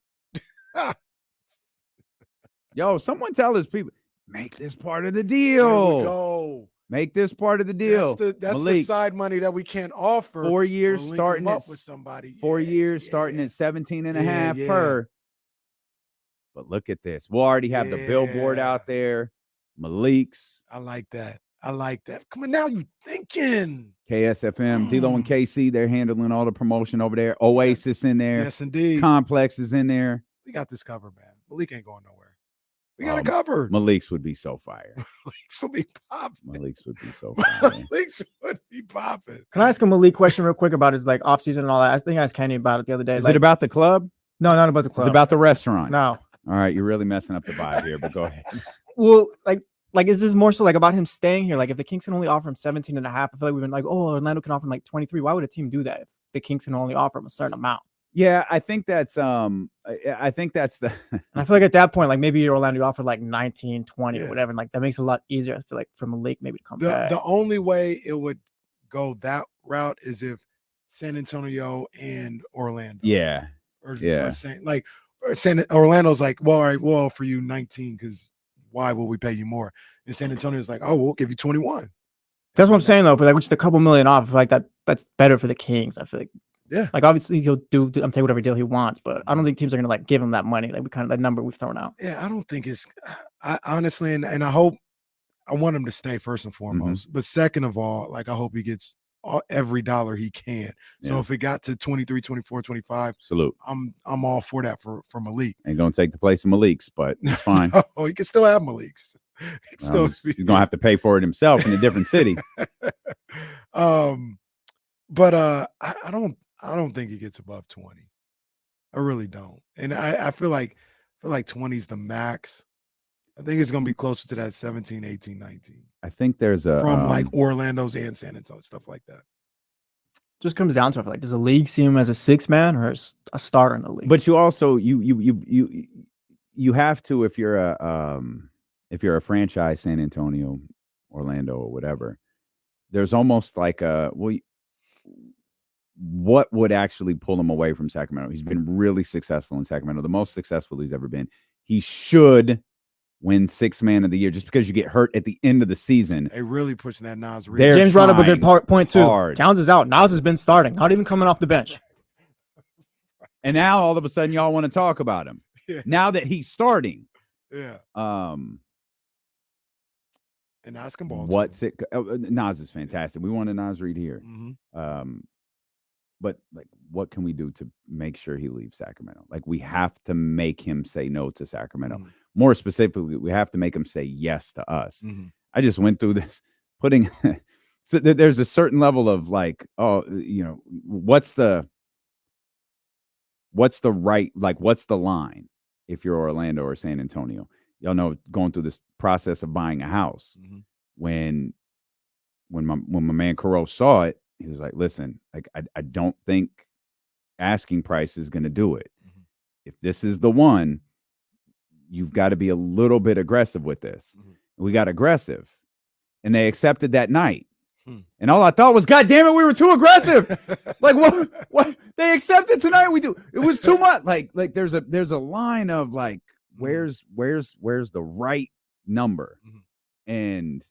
Yo, someone tell his people, make this part of the There deal. we go. Make this part of the deal. That's the Malik, side money that we can't offer. 4 years We'll link starting him up at with somebody. 4 Yeah, years yeah. starting at 17 and a Yeah, half yeah. per. But look at this. We'll already have the billboard Yeah. out there. Malik's, I like that. Come on, now you thinking. KSFM, D-Lo and KC, they're handling all the promotion over there. Oasis in there. Yes, indeed. Complex is in there. We got this covered, man. Malik ain't going nowhere. We got it covered. Malik's would be so fire. Malik's will be popping. Malik's would be so fire. Malik's would be popping. Can I ask a Malik question real quick about his like offseason and all that? I think I asked Kenny about it the other day. Is like, it about the club? No, not about the club. It's about the restaurant. No. All right, you're really messing up the vibe here, but go ahead. Well, like is this more so like about him staying here? Like if the Kings can only offer him 17 and a half, I feel like we've been like, oh, Orlando can offer him like 23. Why would a team do that if the Kings can only offer him a certain amount? Yeah, I think that's the And I feel like at that point, like maybe Orlando offered like 19, 20 Yeah. or whatever. And like that makes it a lot easier, I feel like, for Malik maybe to come The back. the only way it would go that route is if San Antonio and Orlando. yeah. Or Yeah. Orlando's like, well, all right, we'll offer you 19 because why will we pay you more? And San Antonio's like, oh, we'll give you 21. That's what I'm saying though. For like just a couple million off, I feel like that's better for the Kings. I feel like, Yeah. like obviously he'll do I'm take whatever deal he wants, but I don't think teams are gonna like give him that money. Like we kind of that number we've thrown out. Yeah, I don't think it's I honestly and I hope I want him to stay first and foremost. But second of all, like I hope he gets every dollar he can. So Yeah. if it got to 23, 24, 25, Salute. I'm all for that for Malik. Ain't gonna take the place of Malik's, but it's fine. Oh, he can still have Malik's. He can Well, still he's gonna have to pay for it himself in a different city. But I don't think he gets above 20. I really don't. And I feel like 20 is the max. I think it's gonna be closer to that 17, 18, 19. I think there's a From like Orlando's and San Antonio, stuff like that. Just comes down to it. Like, does the league see him as a six man or as a starter in the league? but you also you have to if you're a franchise, San Antonio, Orlando, or whatever. There's almost like what would actually pull him away from Sacramento? He's been really successful in Sacramento, the most successful he's ever been. He should win Sixth Man of the Year just because you get hurt at the end of the season. They really pushing that Nas. They're James brought up a good point too. hard. Towns is out. Nas has been starting, not even coming off the bench. And now all of a sudden y'all want to talk about him. Yeah. Now that he's starting. Yeah. And Nas can ball. what's it? Nas is fantastic. We want a Nas Reed here. Mm-hmm. But like, what can we do to make sure he leaves Sacramento? Like, we have to make him say no to Sacramento. Mhm. More specifically, we have to make him say yes to us. Mhm. I just went through this, putting so there's a certain level of like, oh, what's the right, like, what's the line if you're Orlando or San Antonio? Y'all know, going through this process of buying a house. Mhm. When my man Caroe saw it, he was like, listen, like, I don't think asking price is going to do it. Mhm. If this is the one, you've got to be a little bit aggressive with this. Mhm. We got aggressive, and they accepted that night. Hmm. And all I thought was, God damn it, we were too aggressive. Like, what they accepted tonight, we do. It was too much. Like there's a line of like, where's the right number? Mhm. And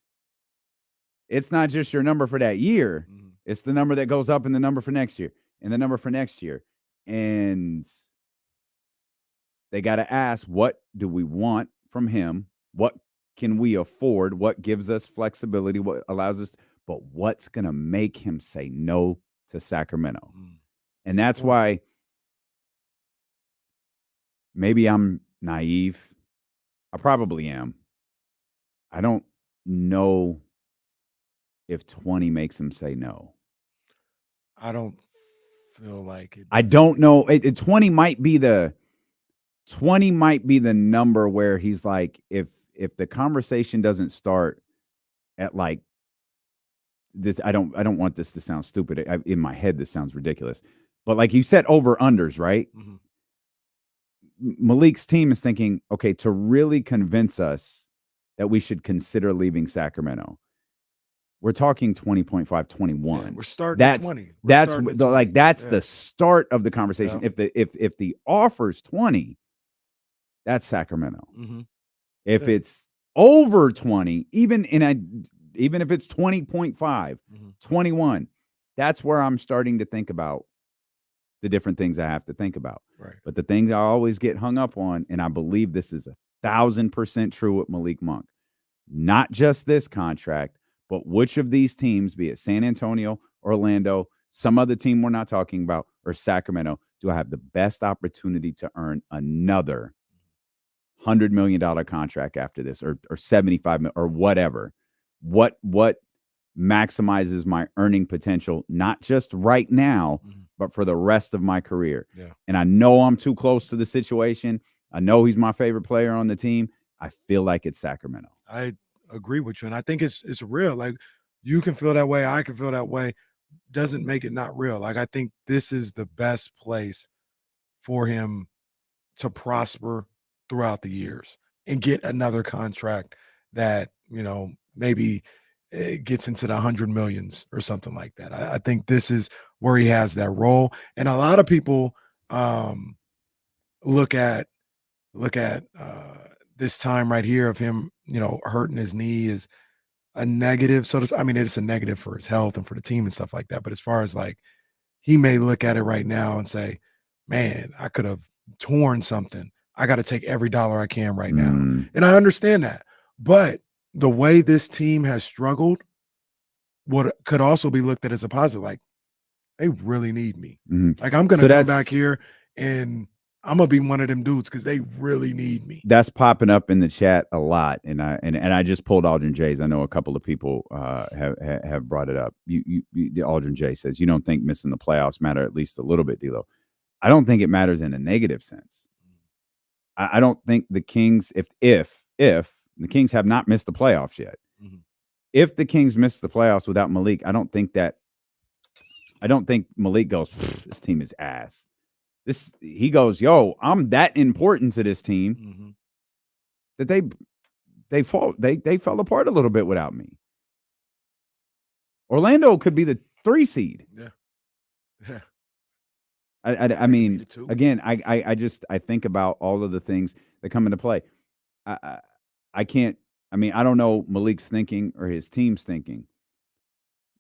it's not just your number for that year. Mhm. It's the number that goes up and the number for next year and the number for next year. And they got to ask, what do we want from him? What can we afford? What gives us flexibility? What allows us? But what's going to make him say no to Sacramento? Mm. And that's why maybe I'm naive. I probably am. I don't know if 20 makes him say no. I don't feel like it. I don't know. 20 might be the number where he's like, if the conversation doesn't start at like this. I don't want this to sound stupid. In my head, this sounds ridiculous. But like you said, over unders, right? Mhm. Malik's team is thinking, okay, to really convince us that we should consider leaving Sacramento, we're talking 20.5, 21. Yeah, we're starting That's at 20. that's starting at the, 20. like that's Yeah. the start of the conversation. Yeah. If the offer's 20, that's Sacramento. Mhm. If Yeah. it's over 20, even if it's 20.5, Mhm. 21, that's where I'm starting to think about the different things I have to think about. Right. But the thing I always get hung up on, and I believe this is 1,000% true with Malik Monk, not just this contract, but which of these teams, be it San Antonio, Orlando, some other team we're not talking about, or Sacramento, do I have the best opportunity to earn another $100 million contract after this, or 75 million, or whatever? What maximizes my earning potential, not just right now, but for the rest of my career? Yeah. And I know I'm too close to the situation. I know he's my favorite player on the team. I feel like it's Sacramento. I agree with you, and I think it's real. Like, you can feel that way, I can feel that way. Doesn't make it not real. Like, I think this is the best place for him to prosper throughout the years and get another contract that, maybe it gets into the 100 millions or something like that. I think this is where he has that role. And a lot of people look at this time right here of him, hurting his knee is a negative. So I mean, it's a negative for his health and for the team and stuff like that. But as far as like, he may look at it right now and say, man, I could have torn something. I got to take every dollar I can right now. And I understand that. But the way this team has struggled, what could also be looked at as a positive, like, they really need me. Like, I'm going to come back here and I'm going to be one of them dudes because they really need me. That's popping up in the chat a lot. And I just pulled Aldrin J's. I know a couple of people have brought it up. Aldrin J says, you don't think missing the playoffs matter at least a little bit, D'Lo? I don't think it matters in a negative sense. I don't think the Kings, if the Kings have not missed the playoffs yet, if the Kings miss the playoffs without Malik, I don't think Malik goes, this team is ass. He goes, yo, I'm that important to this team that they fell apart a little bit without me. Orlando could be the 3 seed. Yeah. I mean, again, I think about all of the things that come into play. I don't know Malik's thinking or his team's thinking.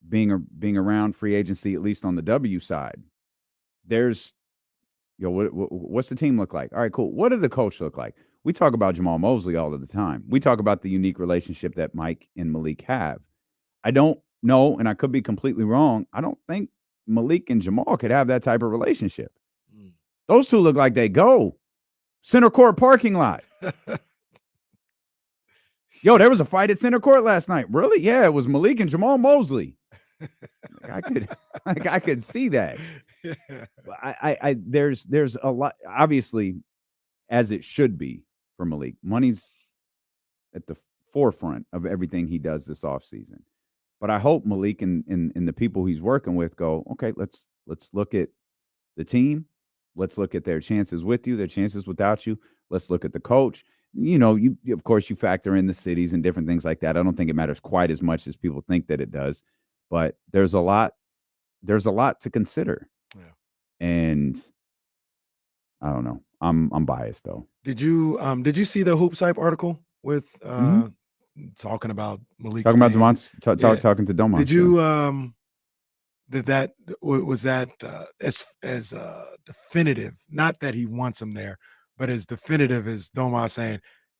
Being around free agency, at least on the W side, there's, what's the team look like? All right, cool. What did the coach look like? We talk about Jamal Mosley all of the time. We talk about the unique relationship that Mike and Malik have. I don't know, and I could be completely wrong, I don't think Malik and Jamal could have that type of relationship. Those two look like they go center court parking lot. Yo, there was a fight at center court last night. Really? Yeah, it was Malik and Jamal Mosley. I could see that. There's a lot, obviously, as it should be for Malik. Money's at the forefront of everything he does this offseason. But I hope Malik and the people he's working with go, okay, let's look at the team. Let's look at their chances with you, their chances without you. Let's look at the coach. You of course you factor in the cities and different things like that. I don't think it matters quite as much as people think that it does, but there's a lot to consider. Yeah. And I don't know. I'm biased though. Did you see the Hoops Hype article with talking about Malik? Talking about Domas, talking to Domas. Did you was that as definitive? Not that he wants him there, but as definitive as Domas saying,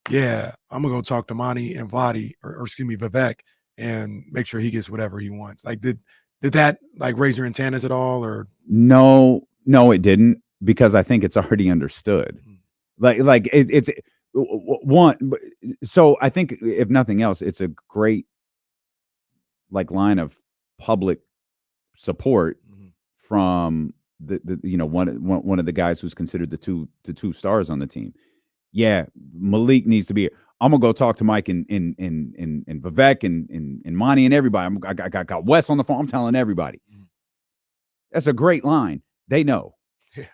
"Yeah, I'm gonna go talk to Monty and Vladi, or excuse me, Vivek, and make sure he gets whatever he wants." Like, did that like raise your antennas at all, or no, it didn't, because I think it's already understood. Like it's one. So I think if nothing else, it's a great line of public support from the one of the guys who's considered the two stars on the team. yeah, Malik needs to be here. I'm gonna go talk to Mike and Vivek and Monty and everybody. I got Wes on the phone. I'm telling everybody. That's a great line. They know. Yeah.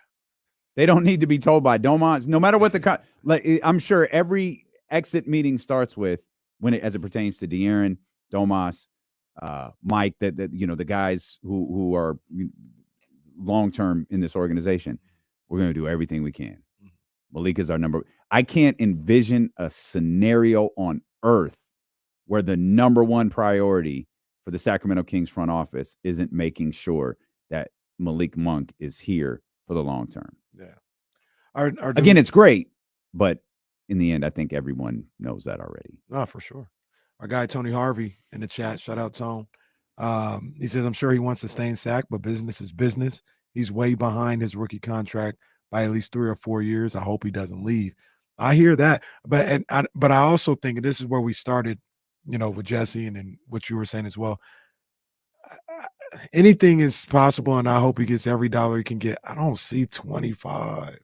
They don't need to be told by Domas. No matter what I'm sure every exit meeting starts with as it pertains to De'Aaron, Domas, Mike, that the guys who are long term in this organization. We're going to do everything we can. Malik is our number. I can't envision a scenario on earth where the number one priority for the Sacramento Kings front office isn't making sure that Malik Monk is here for the long term. Yeah. Again, it's great, but in the end, I think everyone knows that already. No, for sure. Our guy Tony Harvey in the chat, shout out Tone. He says, I'm sure he wants to stay in Sac, but business is business. He's way behind his rookie contract by at least 3 or 4 years. I hope he doesn't leave. I hear that, but I also think, and this is where we started, with Jesse and what you were saying as well. Anything is possible, and I hope he gets every dollar he can get. I don't see $25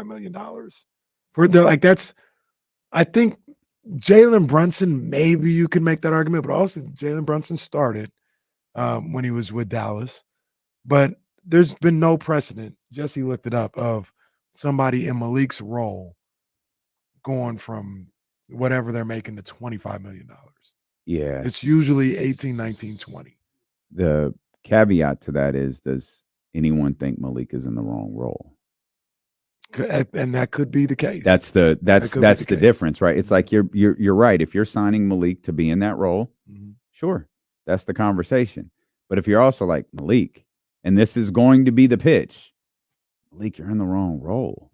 million for that's. I think Jalen Brunson, maybe you can make that argument, but also Jalen Brunson started when he was with Dallas, but there's been no precedent. Jesse looked it up of somebody in Malik's role going from whatever they're making to $25 million. Yeah. It's usually 18, 19, 20. The caveat to that is, does anyone think Malik is in the wrong role? And that could be the case. That's the difference, right? It's like you're right. If you're signing Malik to be in that role, sure, that's the conversation. But if you're also like Malik, and this is going to be the pitch, Malik, you're in the wrong role.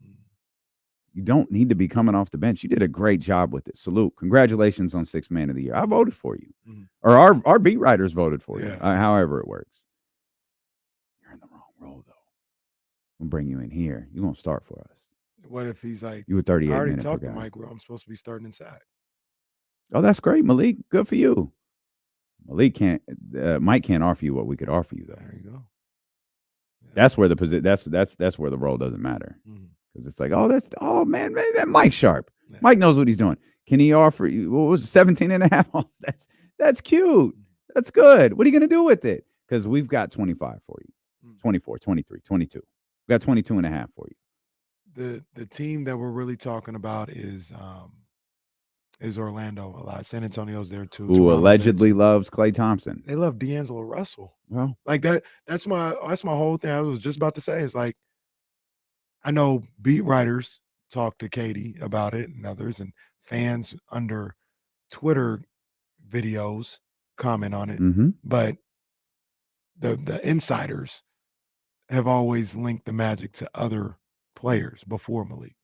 You don't need to be coming off the bench. You did a great job with it. Salute. Congratulations on 6th Man of the Year. I voted for you. Or our beat writers voted for you. However it works. You're in the wrong role, though. We'll bring you in here. You're going to start for us. What if he's like, you were 38 I already minutes talked per to guy. Mike where I'm supposed to be starting inside. Oh, that's great, Malik. Good for you. Mike can't offer you what we could offer you, though. There you go. Yeah. That's where that's where the role doesn't matter. Because it's like, man, that Mike's sharp. Yeah. Mike knows what he's doing. Can he offer you, what was it, 17 and a half? Oh, that's cute. That's good. What are you going to do with it? Because we've got 25 for you, 24, 23, 22. We got 22 and a half for you. The team that we're really talking about is Orlando a lot. San Antonio's there too. Who allegedly loves Klay Thompson. They love D'Angelo Russell. Well, like that's my whole thing. I was just about to say, is like, I know beat writers talk to Katie about it and others, and fans under Twitter videos comment on it. But the insiders have always linked the Magic to other players before Malik.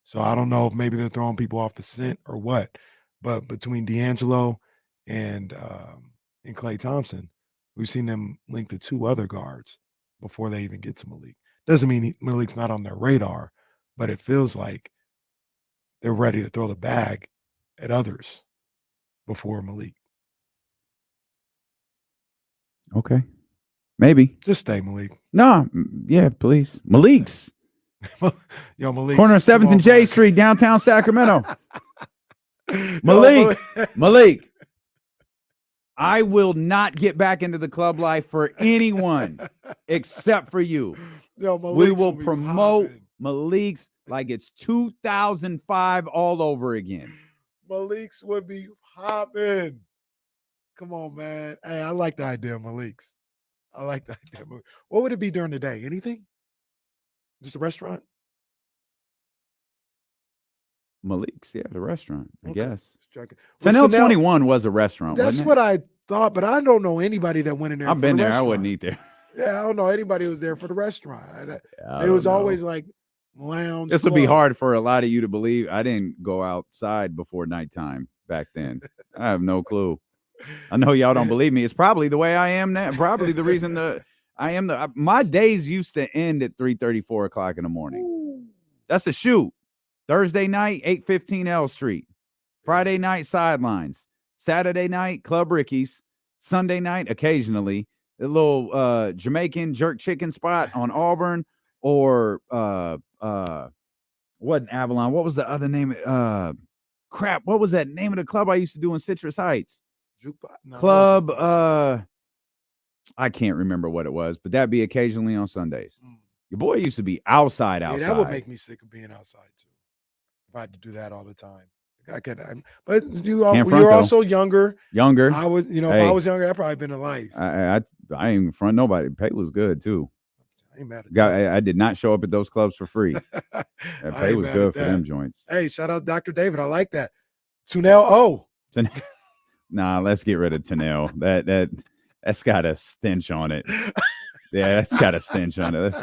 So I don't know if maybe they're throwing people off the scent or what. But between D'Angelo and Klay Thompson, we've seen them linked to 2 other guards before they even get to Malik. Doesn't mean Malik's not on their radar, but it feels like they're ready to throw the bag at others before Malik. Okay. Maybe. Just stay, Malik. No, yeah, please. Malik's. Yo, Malik. Corner of 7th and J Street, downtown Sacramento. Malik. I will not get back into the club life for anyone except for you. Yo, we will promote Malik's like it's 2005 all over again. Malik's would be hopping. Come on, man. Hey, I like the idea of Malik's. I like the idea. What would it be during the day? Anything? Just a restaurant? Malik's, yeah, the restaurant, I guess. Well, 21 was a restaurant. That's what I thought, but I don't know anybody that went in there. I've been there. I wouldn't eat there. Yeah, I don't know anybody who was there for the restaurant. It was always like lounge. This would be hard for a lot of you to believe. I didn't go outside before nighttime back then. I have no clue. I know y'all don't believe me. It's probably the way I am now. Probably the reason my days used to end at 3:30, 4 o'clock in the morning. Ooh. That's a shoot. Thursday night, 815 L Street. Friday night, Sidelines. Saturday night, Club Ricky's. Sunday night, occasionally, a little Jamaican jerk chicken spot on Auburn, or Wasn't Avalon. What was the other name? Crap. What was that name of the club I used to do in Citrus Heights? Jukebox? No, it Club. wasn't. I can't remember what it was, but that'd be occasionally on Sundays. Mm. Your boy used to be outside. Yeah, that would make me sick of being outside too. If I had to do that all the time. But you're also younger. I was, if I was younger, I'd probably been in life. I ain't even front nobody. Pay was good too. I ain't mad at that. I did not show up at those clubs for free. I Pay ain't was mad good at for that. them joints. Hey, shout out Dr. David. I like that. Tunel O. Nah, let's get rid of Tanel. That's got a stench on it. Yeah, that's got a stench on it.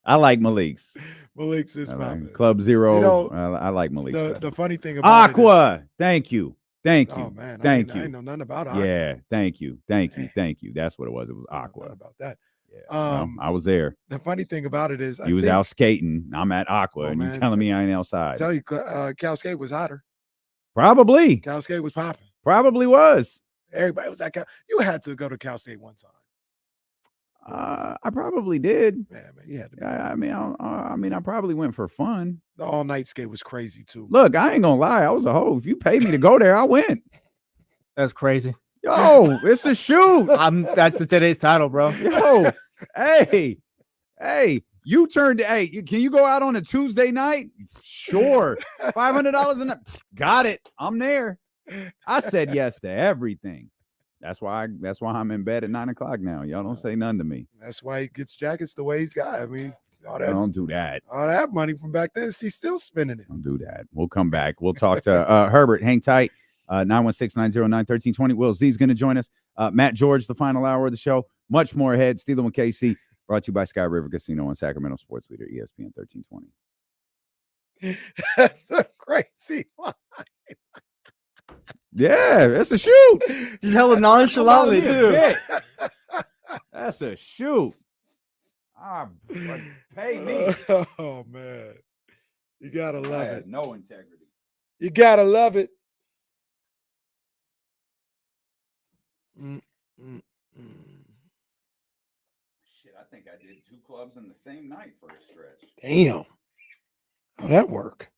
I like Malik's. Malik's is popping. Club Zero. I like Malik's. The funny thing about Aqua. Thank you. Oh man, thank you. I know nothing about Aqua. Yeah, thank you. Thank Man. you. That's what it was. It was Aqua. About that. Yeah, I was there. The funny thing about it is, You was out skating. I'm at Aqua, and man, you're telling me I ain't outside. Tell you, Cal Skate was hotter. Probably. Cal Skate was popping. Probably was. Everybody was at Cal. You had to go to Cal State one time. I probably did. Yeah, man, you had to. I mean, I probably went for fun. The all night skate was crazy too. Look, I ain't gonna lie. I was a hoe. If you paid me to go there, I went. That's crazy. Yo, it's a shoot. That's today's title, bro. Yo, hey, you turned. Hey, can you go out on a Tuesday night? Sure. $500 a night. Got it. I'm there. I said yes to everything. That's why I'm in bed at 9 o'clock now. Y'all don't say nothing to me. That's why he gets jackets the way he's got. I mean, Don't do that. All that money from back then, he's still spending it. Don't do that. We'll come back. We'll talk to Herbert. Hang tight. 916-909-1320. Will Z's going to join us. Matt George, the final hour of the show. Much more ahead. Steeler and KC, brought to you by Sky River Casino and Sacramento Sports Leader, ESPN 1320. That's a crazy line. Yeah, that's a shoot. Just hella nonchalantly, too. That's a shoot. Pay me. Oh, man. You got to love it. No integrity. You got to love it. Shit, I think I did 2 clubs in the same night for a stretch. Damn. How'd that work?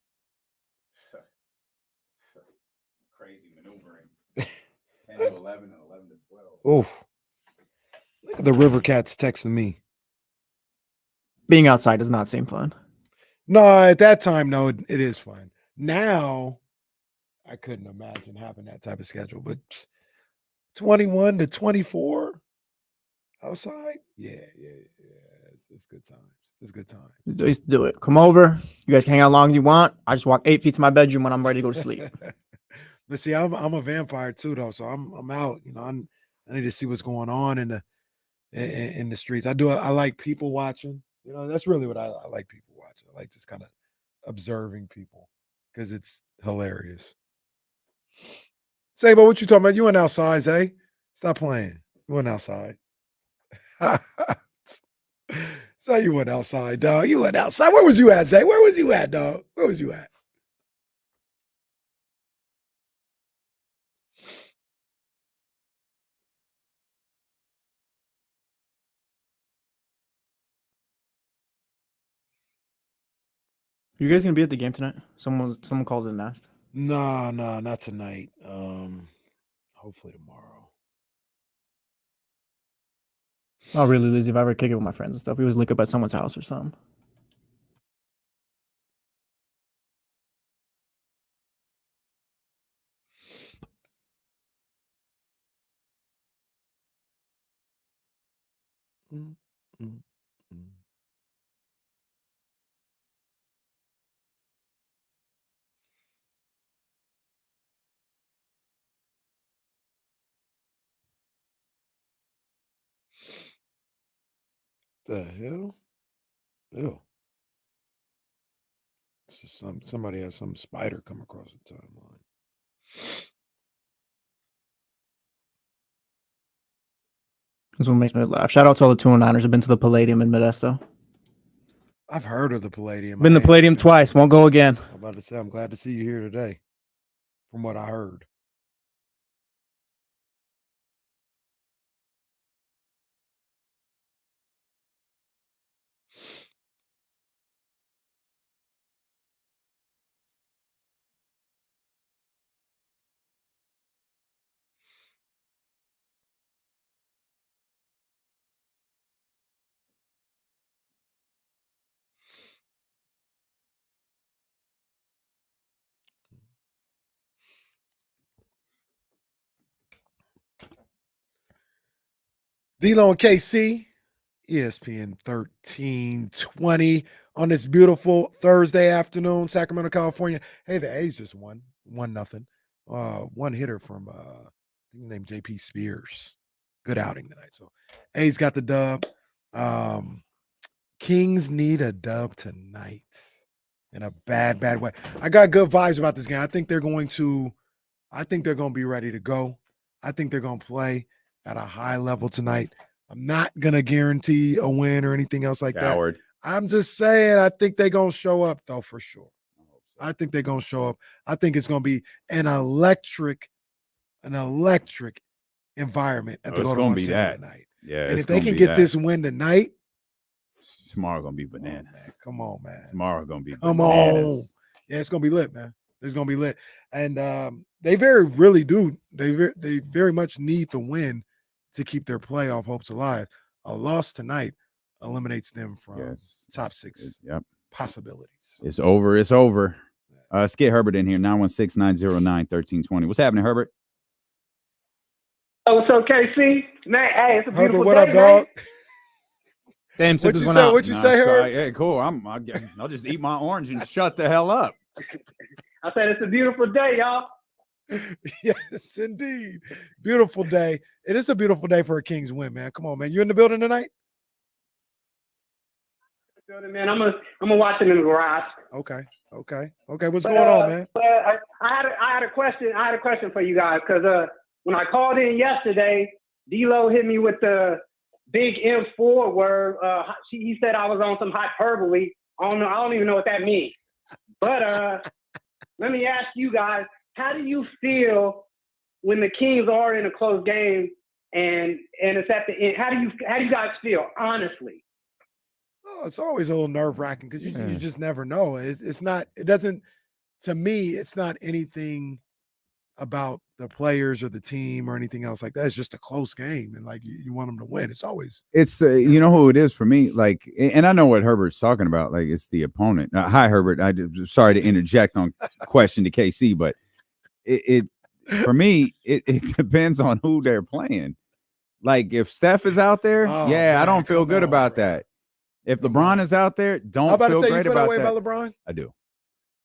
Crazy maneuvering. 10 to 11 and 11 to 12. Oh, look at the River Cats texting me. Being outside does not seem fun. No, at that time, no, it is fun. Now, I couldn't imagine having that type of schedule, but 21 to 24 outside, yeah, it's good times. It's good times. I used to do it. Come over. You guys can hang out long as you want. I just walk 8 feet to my bedroom when I'm ready to go to sleep. But see, I'm a vampire too, though, so I'm out. I need to see what's going on in the streets. I like people watching. That's really what I like, people watching. I like just kind of observing people because it's hilarious. Say, but what you talking about? You went outside, Zay. Stop playing. You went outside. So you went outside, dog. You went outside. Where was you at, Zay? Where was you at, dog? Where was you at? You guys gonna be at the game tonight? Someone called and asked. No, not tonight. Hopefully tomorrow. Oh, really lazy. If I ever kick it with my friends and stuff, we always link up at someone's house or something. The hell? Ew. It's just somebody has some spider come across the timeline. That's what makes me laugh. Shout out to all the 209ers. I've been to the Palladium in Modesto. I've heard of the Palladium. Been to the Palladium twice. Won't go again. I'm about to say, I'm glad to see you here today, from what I heard. D-Lo and KC, ESPN 1320 on this beautiful Thursday afternoon, Sacramento, California. Hey, the A's just won 1-0. One hitter from I think his name JP Spears. Good outing tonight. So A's got the dub. Kings need a dub tonight in a bad way. I got good vibes about this game. I think they're going to be ready to go. I think they're going to play at a high level tonight. I'm not going to guarantee a win or anything else like that. I'm just saying I think they're going to show up, though, for sure. I think they're going to show up. I think it's going to be an electric environment at the Golden Center tonight. Yeah, and if they can get this win tonight, tomorrow going to be bananas. Come on, man. Tomorrow going to be Come bananas. on. Yeah, it's going to be lit, man. It's going to be lit. And they really do. They very much need to win to keep their playoff hopes alive. A loss tonight eliminates them from top six possibilities. It's over. It's over. Let's get Herbert in here. 916-909-1320. What's happening, Herbert? Oh, what's up, KC? Man, hey, it's a beautiful Herbert, what day, up, dog? Damn, what you say? What you say, Herbert? Hey, cool. I'll just eat my orange and shut the hell up. I said it's a beautiful day, y'all. Yes, indeed. Beautiful day. It is a beautiful day for a Kings win, man. Come on, man. You in the building tonight? Man, I'm gonna watch it in the garage. Okay. What's going on, man? I had a question for you guys because when I called in yesterday, D-Lo hit me with the big M4 word. He said I was on some hyperbole. I don't even know what that means. But let me ask you guys: how do you feel when the Kings are in a close game and it's at the end? How do you guys feel, honestly? Oh, it's always a little nerve-wracking because you just never know. It's not. It doesn't. To me, it's not anything about the players or the team or anything else like that. It's just a close game, and like you want them to win. It's always. It's you know who it is for me. Like, and I know what Herbert's talking about. Like, it's the opponent. Hi, Herbert. Sorry to interject on question to KC, but it for me it depends on who they're playing. Like, if Steph is out there, I don't feel good about that. If LeBron is out there, don't feel great about that. About LeBron? I do.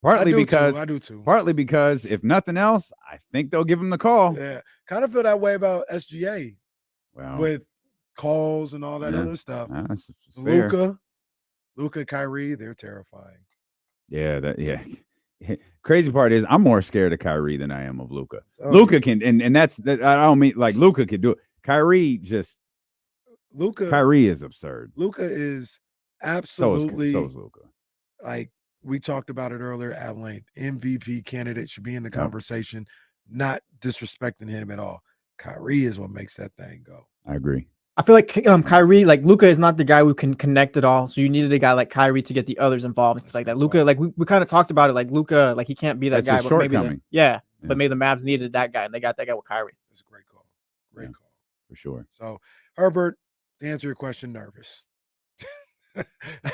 Partly because I do too. Partly because if nothing else, I think they'll give him the call. Yeah, kind of feel that way about SGA. Well, with calls and all that other stuff. That's Luka, Kyrie, they're terrifying. Yeah, Crazy part is I'm more scared of Kyrie than I am of Luka. Luka can, and that's that. I don't mean like Luka can do it. Kyrie is absurd. Luka is absolutely so is Luka. Like we talked about it earlier at length. MVP candidate should be in the conversation. Not disrespecting him at all. Kyrie is what makes that thing go. I agree. I feel like Kyrie, like Luka is not the guy who can connect it all. So you needed a guy like Kyrie to get the others involved and stuff like that. Luka, like we kind of talked about it. Like Luka, like he can't be that guy. But maybe but maybe the Mavs needed that guy, and they got that guy with Kyrie. It's a great call. Great call. For sure. So Herbert, to answer your question, nervous.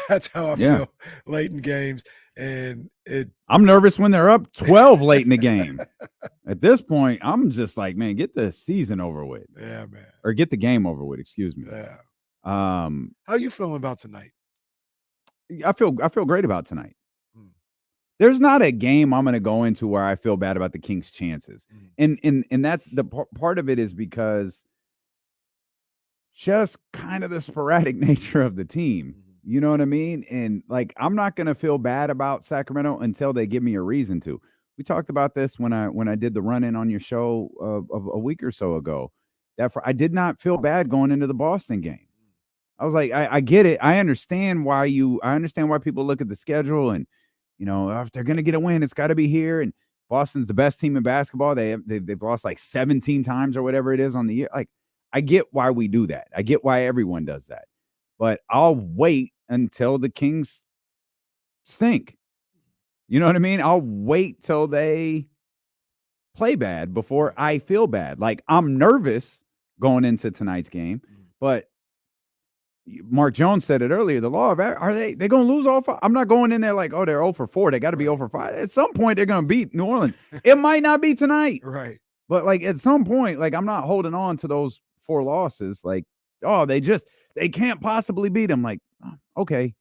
That's how I feel late in games. And I'm nervous when they're up 12 late in the game. At this point, I'm just like, man, get the season over with. Yeah, man. Or get the game over with, excuse me. Yeah. How you feeling about tonight? I feel great about tonight. There's not a game I'm going to go into where I feel bad about the Kings' chances. And that's the part of it is because just kind of the sporadic nature of the team. You know what I mean? And like, I'm not going to feel bad about Sacramento until they give me a reason to. We talked about this when I did the run-in on your show a week or so ago. I did not feel bad going into the Boston game. I was like, I get it. I understand why people look at the schedule and, you know, if they're going to get a win, it's got to be here. And Boston's the best team in basketball. They've lost like 17 times or whatever it is on the year. Like, I get why we do that. I get why everyone does that. But I'll wait until the Kings stink. You know what I mean? I'll wait till they play bad before I feel bad. Like, I'm nervous going into tonight's game, but Mark Jones said it earlier. The law of are they going to lose all five? I'm not going in there like, oh, they're 0 for 4. They got to be 0 for 5. At some point, they're going to beat New Orleans. It might not be tonight. Right. But like at some point, like I'm not holding on to those 4 losses. Like they can't possibly beat them. Like, okay,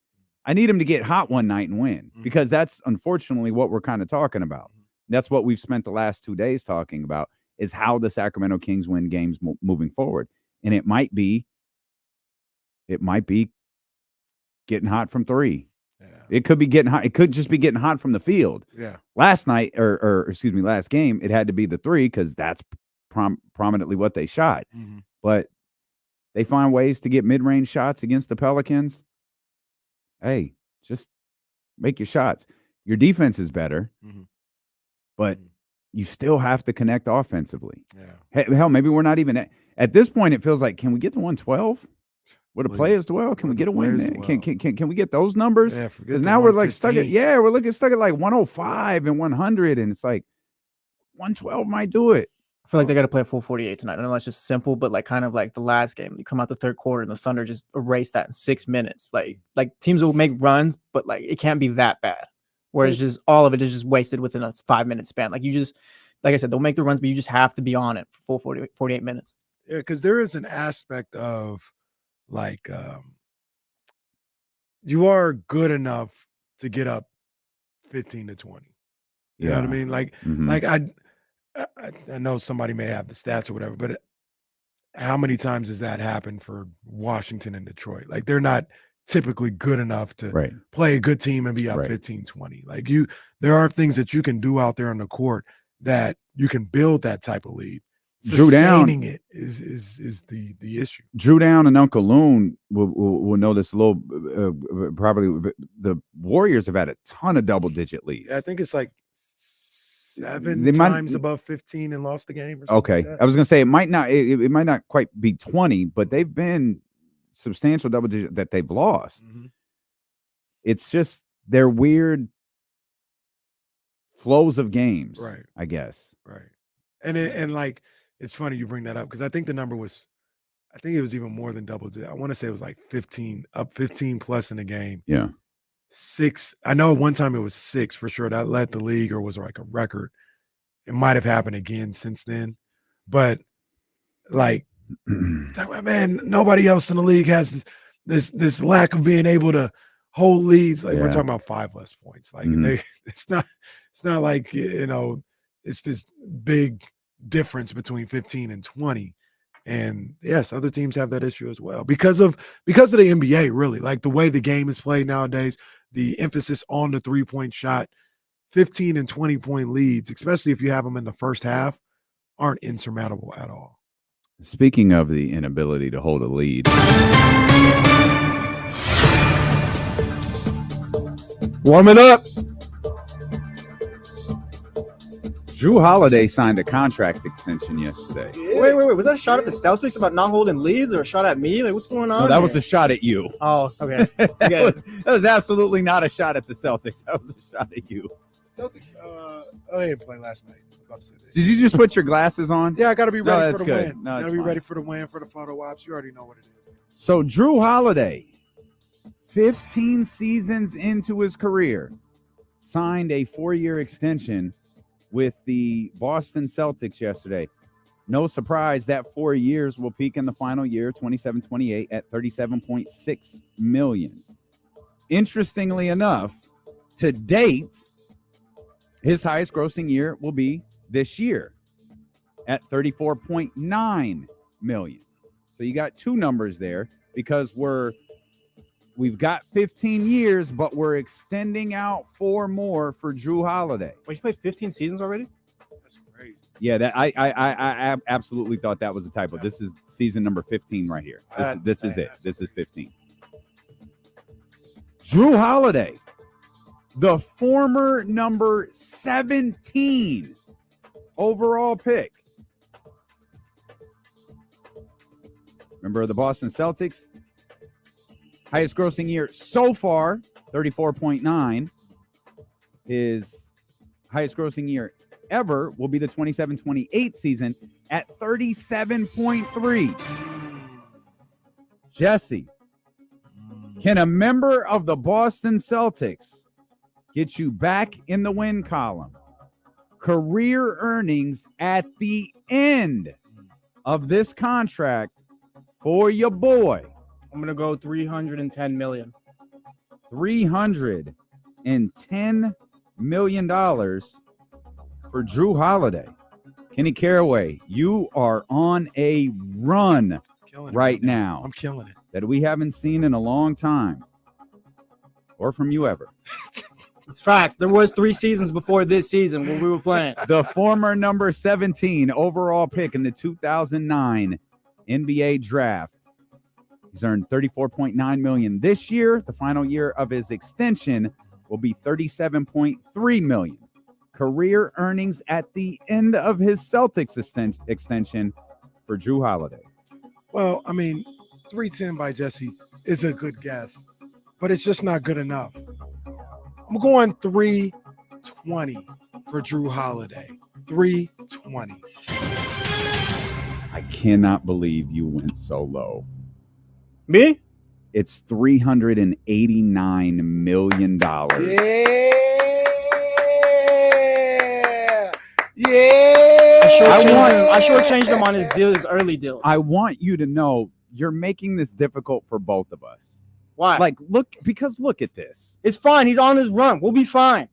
I need them to get hot one night and win, because that's unfortunately what we're kind of talking about. That's what we've spent the last 2 days talking about, is how the Sacramento Kings win games moving forward. And it might be getting hot from three. Yeah. It could be getting hot. It could just be getting hot from the field. Yeah. Last night, last game, it had to be the three, because that's prominently what they shot. But they find ways to get mid-range shots against the Pelicans. Hey, just make your shots. Your defense is better, but you still have to connect offensively. Yeah. Hell, maybe we're not even at this point. It feels like, can we get to 112? With a players dwell, can we get a win there? Can we get those numbers? Yeah, because now we're like stuck at like 105 and 100, and it's like 112 might do it. I feel like they got to play a full 48 tonight. I know that's just simple, but like kind of like the last game, you come out the third quarter and the Thunder just erase that in 6 minutes. Like teams will make runs, but like it can't be that bad. Whereas just all of it is just wasted within a 5-minute span. Like like I said, they'll make the runs, but you just have to be on it for full 48 minutes. Yeah, because there is an aspect of like you are good enough to get up 15 to 20. You know what I mean? Like, like I know somebody may have the stats or whatever, but how many times has that happened for Washington and Detroit? Like, they're not typically good enough to play a good team and be up 15-20. Like, there are things that you can do out there on the court that you can build that type of lead. Drew Down it is the issue. Drew Down and Uncle Loon will know this a little. Probably the Warriors have had a ton of double-digit leads. Yeah, I think it's like 7 times above 15 and lost the game. Or okay, like I was gonna say it might not quite be 20, but they've been substantial double-digit that they've lost. It's just their weird flows of games, right? I guess, right. And like, it's funny you bring that up, because I think the number was, I think it was even more than double digit. I want to say it was like 15 plus in a game. Yeah. 6. I know one time it was 6 for sure. That led the league or was like a record. It might have happened again since then. But like, man, nobody else in the league has this lack of being able to hold leads. Like, we're talking about 5 less points. Like, it's not like, it's this big difference between 15 and 20. And yes, other teams have that issue as well because of the NBA, really. Like, the way the game is played nowadays, the emphasis on the 3-point shot, 15 and 20-point leads, especially if you have them in the first half, aren't insurmountable at all. Speaking of the inability to hold a lead, warming up. Drew Holiday signed a contract extension yesterday. Wait. Was that a shot at the Celtics about not holding leads, or a shot at me? Like, what's going on? No, that was a shot at you. Oh, okay. that was absolutely not a shot at the Celtics. That was a shot at you. Celtics, they didn't play last night. Did you just put your glasses on? Yeah, I got to be ready for the good. win. No, got to be ready for the win, for the photo ops. You already know what it is. So Drew Holiday, 15 seasons into his career, signed a 4-year extension with the Boston Celtics yesterday. No surprise that 4 years will peak in the final year, 27-28, at $37.6 million. Interestingly enough, to date, his highest grossing year will be this year at $34.9 million. So you got 2 numbers there, because we've got 15 years, but we're extending out 4 more for Drew Holiday. Wait, he's played 15 seasons already? That's crazy. Yeah, that I absolutely thought that was a typo. This is season number 15 right here. This is it. This is 15. Drew Holiday, the former number 17 overall pick. Remember the Boston Celtics? Highest grossing year so far, 34.9. His highest grossing year ever will be the 27-28 season at 37.3. Jesse, can a member of the Boston Celtics get you back in the win column? Career earnings at the end of this contract, for your boy. I'm gonna go 310 million. $310 million for Drew Holiday. Kenny Caraway, you are on a run right now. I'm killing it. That we haven't seen in a long time. Or from you ever. It's facts. There was 3 seasons before this season when we were playing. The former number 17 overall pick in the 2009 NBA draft. He's earned $34.9 million this year. The final year of his extension will be $37.3 million. Career earnings at the end of his Celtics extension for Drew Holiday. Well, I mean, 310 by Jesse is a good guess, but it's just not good enough. I'm going 320 for Drew Holiday. 320. I cannot believe you went so low. Me? It's $389 million. Yeah. I shortchanged him on his deal, his early deals. I want you to know you're making this difficult for both of us. Why? Like, look at this. It's fine. He's on his run. We'll be fine.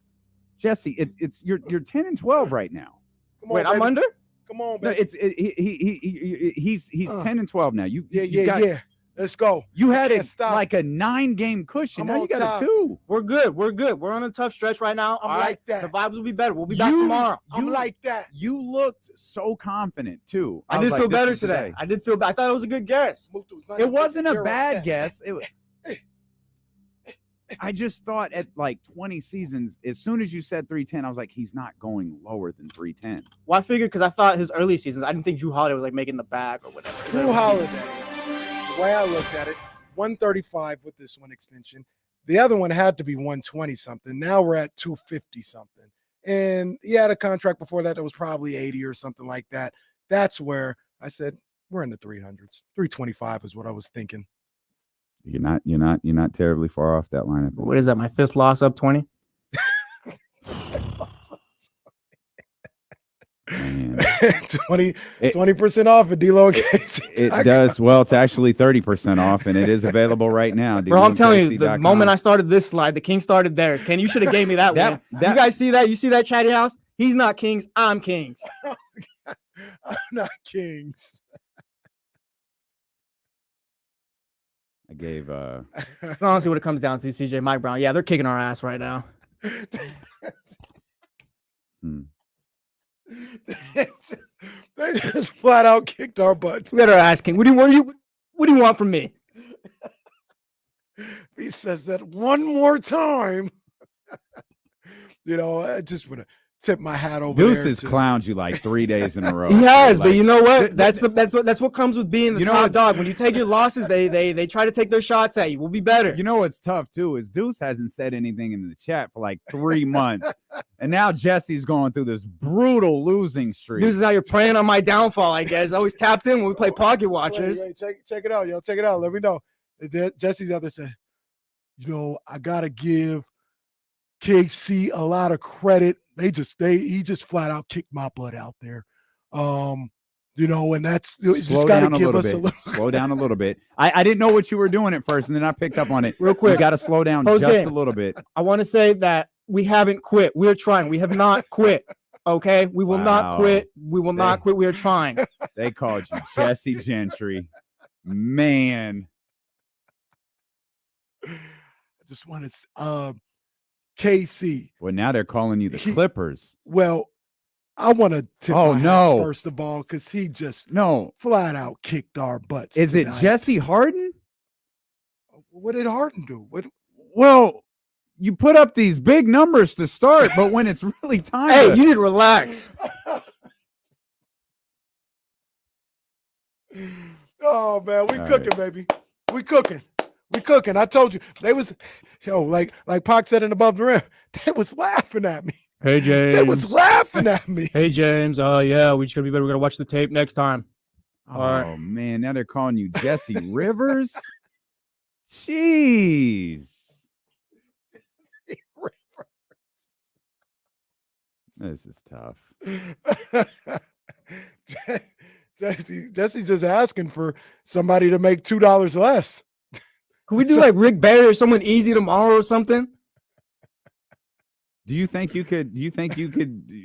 Jesse, it's you're 10 and 12 right now. Come on, Wait, I'm baby. under? Come on, No, baby. he's 10 and 12 now. Yeah. Let's go. You had Can't stop. like a 9-game cushion. I'm Now on you got top. a 2. We're good. We're on a tough stretch right now. I like that. The vibes will be better. We'll be back tomorrow. I'm like that. You looked so confident too. I was did like, feel this better is today. I did feel bad. I thought it was a good guess. It wasn't a bad guess. I just thought at like 20 seasons, as soon as you said 310, I was like, he's not going lower than 310. Well, I figured because I thought his early seasons, I didn't think Drew Holiday was like making the bag or whatever. Drew Holiday, the way I looked at it, 135 with this one extension. The other one had to be 120 something. Now we're at 250 something. And he had a contract before that was probably 80 or something like that. That's where I said we're in the 300s. 325 is what I was thinking. You're not terribly far off that line. What is that? My 5th loss up 20? Man. 20% off at D-Lo and Casey. It does. Well, it's actually 30% off, and it is available right now. Bro, I'm telling you, the moment I started this slide, the Kings started theirs. Ken, you should have gave me that one. You guys see that? You see that, Chatty House? He's not Kings. I'm Kings. I'm not Kings. I gave That's honestly what it comes down to, CJ Mike Brown. Yeah, they're kicking our ass right now. They just flat out kicked our butts. We got our ass king. What do you want from me? He says that one more time. I just want to tip my hat over Deuce there. has clowned you like 3 days in a row. He has, Like, but you know what? That's what comes with being the You know top what? dog. When you take your losses, they try to take their shots at you. We'll be better. You know what's tough too is Deuce hasn't said anything in the chat for like 3 months, and now Jesse's going through this brutal losing streak. This is how you're preying on my downfall, I guess. I always tapped in when we play Pocket Watchers. Wait, check it out, yo. Check it out. Let me know. Jesse's out there saying, I gotta give KC a lot of credit. He just flat out kicked my butt out there. And that's you just gotta give us a little slow down a little bit. I didn't know what you were doing at first, and then I picked up on it. Real quick. You got to slow down Post just game. a little bit. I want to say that we haven't quit. We're trying. We have not quit. Okay? We will not Wow. quit. We will not quit. We are trying. They called you Jesse Gentry. Man. I just wanted KC. Well, now they're calling you the Clippers. Well, I want to tip Oh, my hat, no. first of all, because he just No. flat out kicked our butts. Is it tonight. Jesse Harden? What did Harden do? Well, you put up these big numbers to start, but when it's really time Hey, to- you need to relax. Oh man, we All cooking, baby. We cooking. I told you they was like Pac said in Above the Rim. They was laughing at me. Hey, James. They was laughing at me. Hey, James. Oh, yeah, we just got to be better. We're going to watch the tape next time. Oh, All right. man. Now they're calling you Jesse Rivers? Jeez. This is tough. Jesse's just asking for somebody to make $2 less. Could we do like Rick Barry or someone easy tomorrow or something? Do you think you could?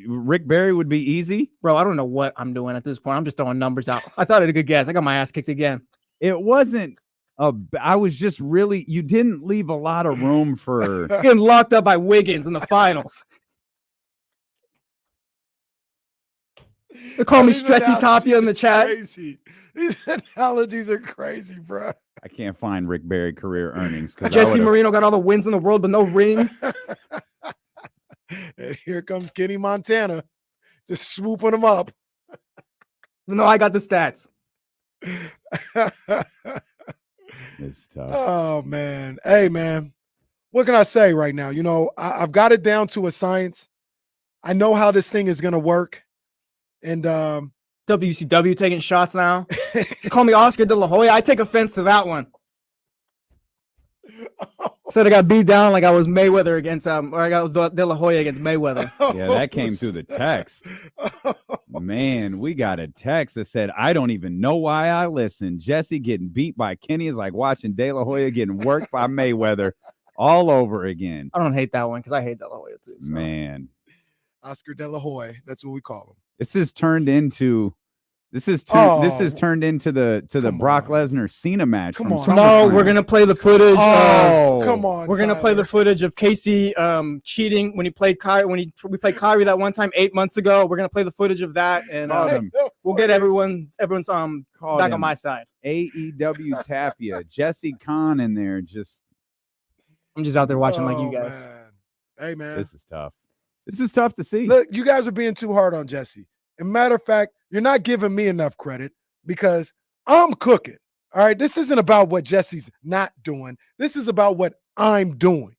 Rick Barry would be easy, bro? I don't know what I'm doing at this point. I'm just throwing numbers out. I thought it a good guess. I got my ass kicked again. It wasn't. I was just really. You didn't leave a lot of room for getting locked up by Wiggins in the finals. They call me Stressy Tapia in the chat. Crazy. These analogies are crazy, bro. I can't find Rick Barry career earnings. Jesse Marino got all the wins in the world, but no ring. And here comes Kenny Montana, just swooping them up. No, I got the stats. It's tough. Oh, man. Hey, man. What can I say right now? You know, I've got it down to a science. I know how this thing is going to work. And WCW taking shots now. Call me Oscar De La Hoya. I take offense to that one. Said I got beat down like I was Mayweather against or I was De La Hoya against Mayweather. Yeah, that came through the text. Man, we got a text that said, I don't even know why I listen. Jesse getting beat by Kenny is like watching De La Hoya getting worked by Mayweather all over again. I don't hate that one because I hate De La Hoya too. So. Man. Oscar De La Hoya, that's what we call him. This has turned into the Brock Lesnar Cena match. Come on. No, we're gonna play the footage. Come on. We're gonna play the footage of Casey cheating when he played Kyrie. We played Kyrie that one time 8 months ago. We're gonna play the footage of that, and we'll get everyone's back on my side. AEW Tapia, Jesse Khan in there. I'm just out there watching like you guys. Man. Hey man, this is tough. This is tough to see. Look, you guys are being too hard on Jesse. As a matter of fact, you're not giving me enough credit because I'm cooking. All right. This isn't about what Jesse's not doing. This is about what I'm doing.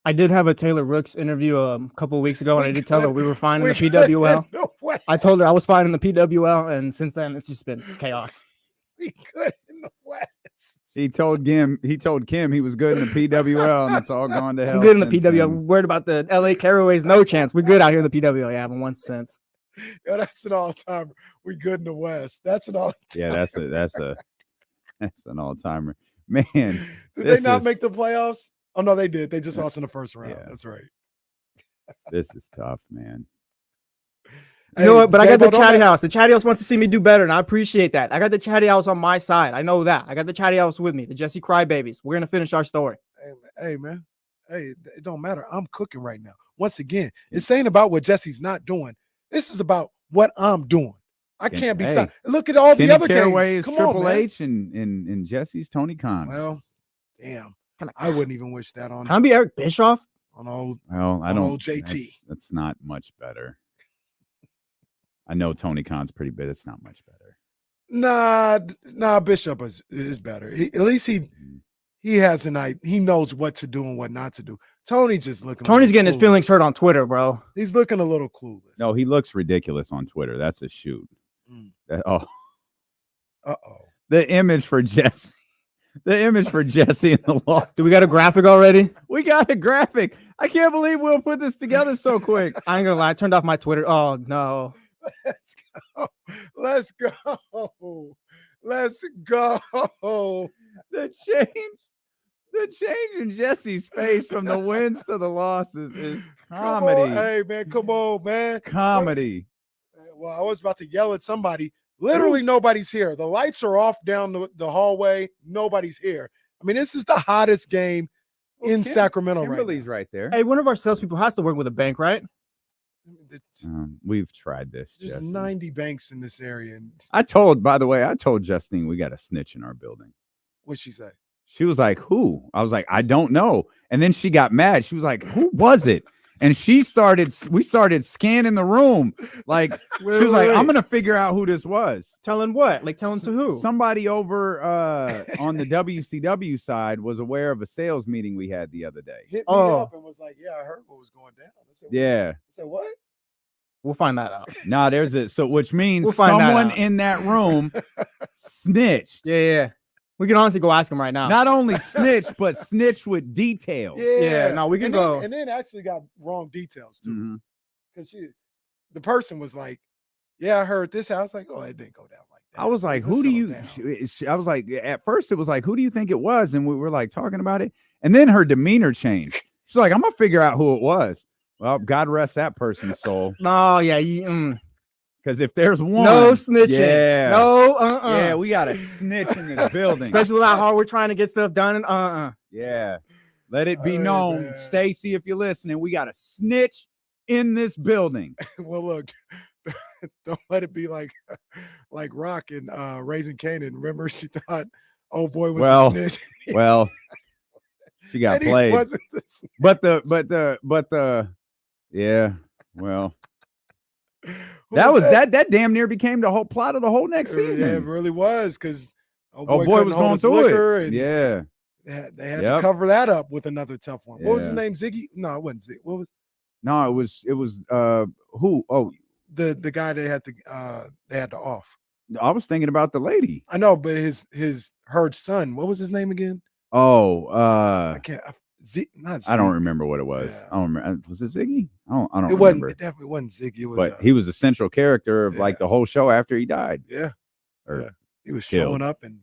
I did have a Taylor Rooks interview a couple of weeks ago, and I did tell her we were fine in the PWL. No way. I told her I was fine in the PWL, and since then it's just been chaos. We good in the West. He told Kim he was good in the PWL, and it's all gone to hell. I'm good in the PWL. I'm worried about the LA Caraways. No chance. We're good out here in the PWL. Yeah, I haven't once since. Yo, that's an all-timer. We good in the West. That's an all-timer. Yeah, that's an all-timer. Man, did they not make the playoffs? Oh no, they did. They just lost in the first round. Yeah. That's right. This is tough, man. You know what? But I got the chatty house. The chatty house wants to see me do better, and I appreciate that. I got the chatty house on my side. I know that. I got the chatty house with me. The Jesse Crybabies. We're gonna finish our story. Hey, man. Hey, it don't matter. I'm cooking right now. Once again, it's ain't about what Jesse's not doing. This is about what I'm doing. I can't be stopped. Look at all the other games. Come Triple on, H and Jesse's Tony Khan. Well, damn. I wouldn't even wish that on. Can I be Eric Bischoff? On old, well, I don't. Old JT. That's not much better. I know Tony Khan's pretty big. It's not much better. Nah. Bishop is better. At least he has an idea. He knows what to do and what not to do. Tony's just looking. Tony's getting his feelings hurt on Twitter, bro. He's looking a little clueless. No, he looks ridiculous on Twitter. That's a shoot. The image for Jesse. The image for Jesse in the loss. Do we got a graphic already? We got a graphic. I can't believe we'll put this together so quick. I ain't gonna lie. I turned off my Twitter. Oh no. Let's go. The change in Jesse's face from the wins to the losses is comedy. Hey man, come on, man. Comedy. Well, I was about to yell at somebody. Literally nobody's here. The lights are off down the hallway. Nobody's here. I mean, this is the hottest game in Sacramento Kimberly's right there. Hey, one of our salespeople has to work with a bank, right? We've tried this. There's Jesse. 90 banks in this area. And I told Justine we got a snitch in our building. What'd she say? She was like, who? I was like, I don't know. And then she got mad. She was like, who was it? And we started scanning the room. Like, she was like, I'm going to figure out who this was. Telling what? Like telling to who? Somebody over on the WCW side was aware of a sales meeting we had the other day. Hit me up and was like, yeah, I heard what was going down. I said, yeah. I said, what? We'll find that out. Nah, there's it. So, which means someone in that room snitched. Yeah. We can honestly go ask him right now. Not only snitch, but snitch with detail. Yeah. No, we can go. And then actually got wrong details too. Because the person was like, Yeah, I heard this. I was like, oh, it didn't go down like that. I was like, who do you? I was like, at first it was like, who do you think it was? And we were like talking about it, and then her demeanor changed. She's like, I'm gonna figure out who it was. Well, God rest that person's soul. No, yeah, because if there's one, no snitching, yeah, no, yeah, we got a snitch in this building, especially with how hard we're trying to get stuff done. Yeah, let it be known, Stacy, if you're listening, we got a snitch in this building. Well, look, don't let it be like Rock and Raising Kanan. Remember, she thought, "Oh boy, was a snitch." Well, she got played. But the yeah, well, that damn near became the whole plot of the whole next season. Yeah, it really was, because oh boy was going through it. And yeah, they had to cover that up with another tough one. What was his name? Ziggy? No, it wasn't Ziggy. What was? No, it was who? Oh, the guy they had to off. I was thinking about the lady. I know, but her son. What was his name again? Oh, I can't. I don't remember what it was. Yeah. I don't remember. Was it Ziggy? I don't It remember. wasn't. It definitely wasn't Ziggy. It was, but he was a central character of like the whole show after he died. Yeah. Or he was killed. showing up in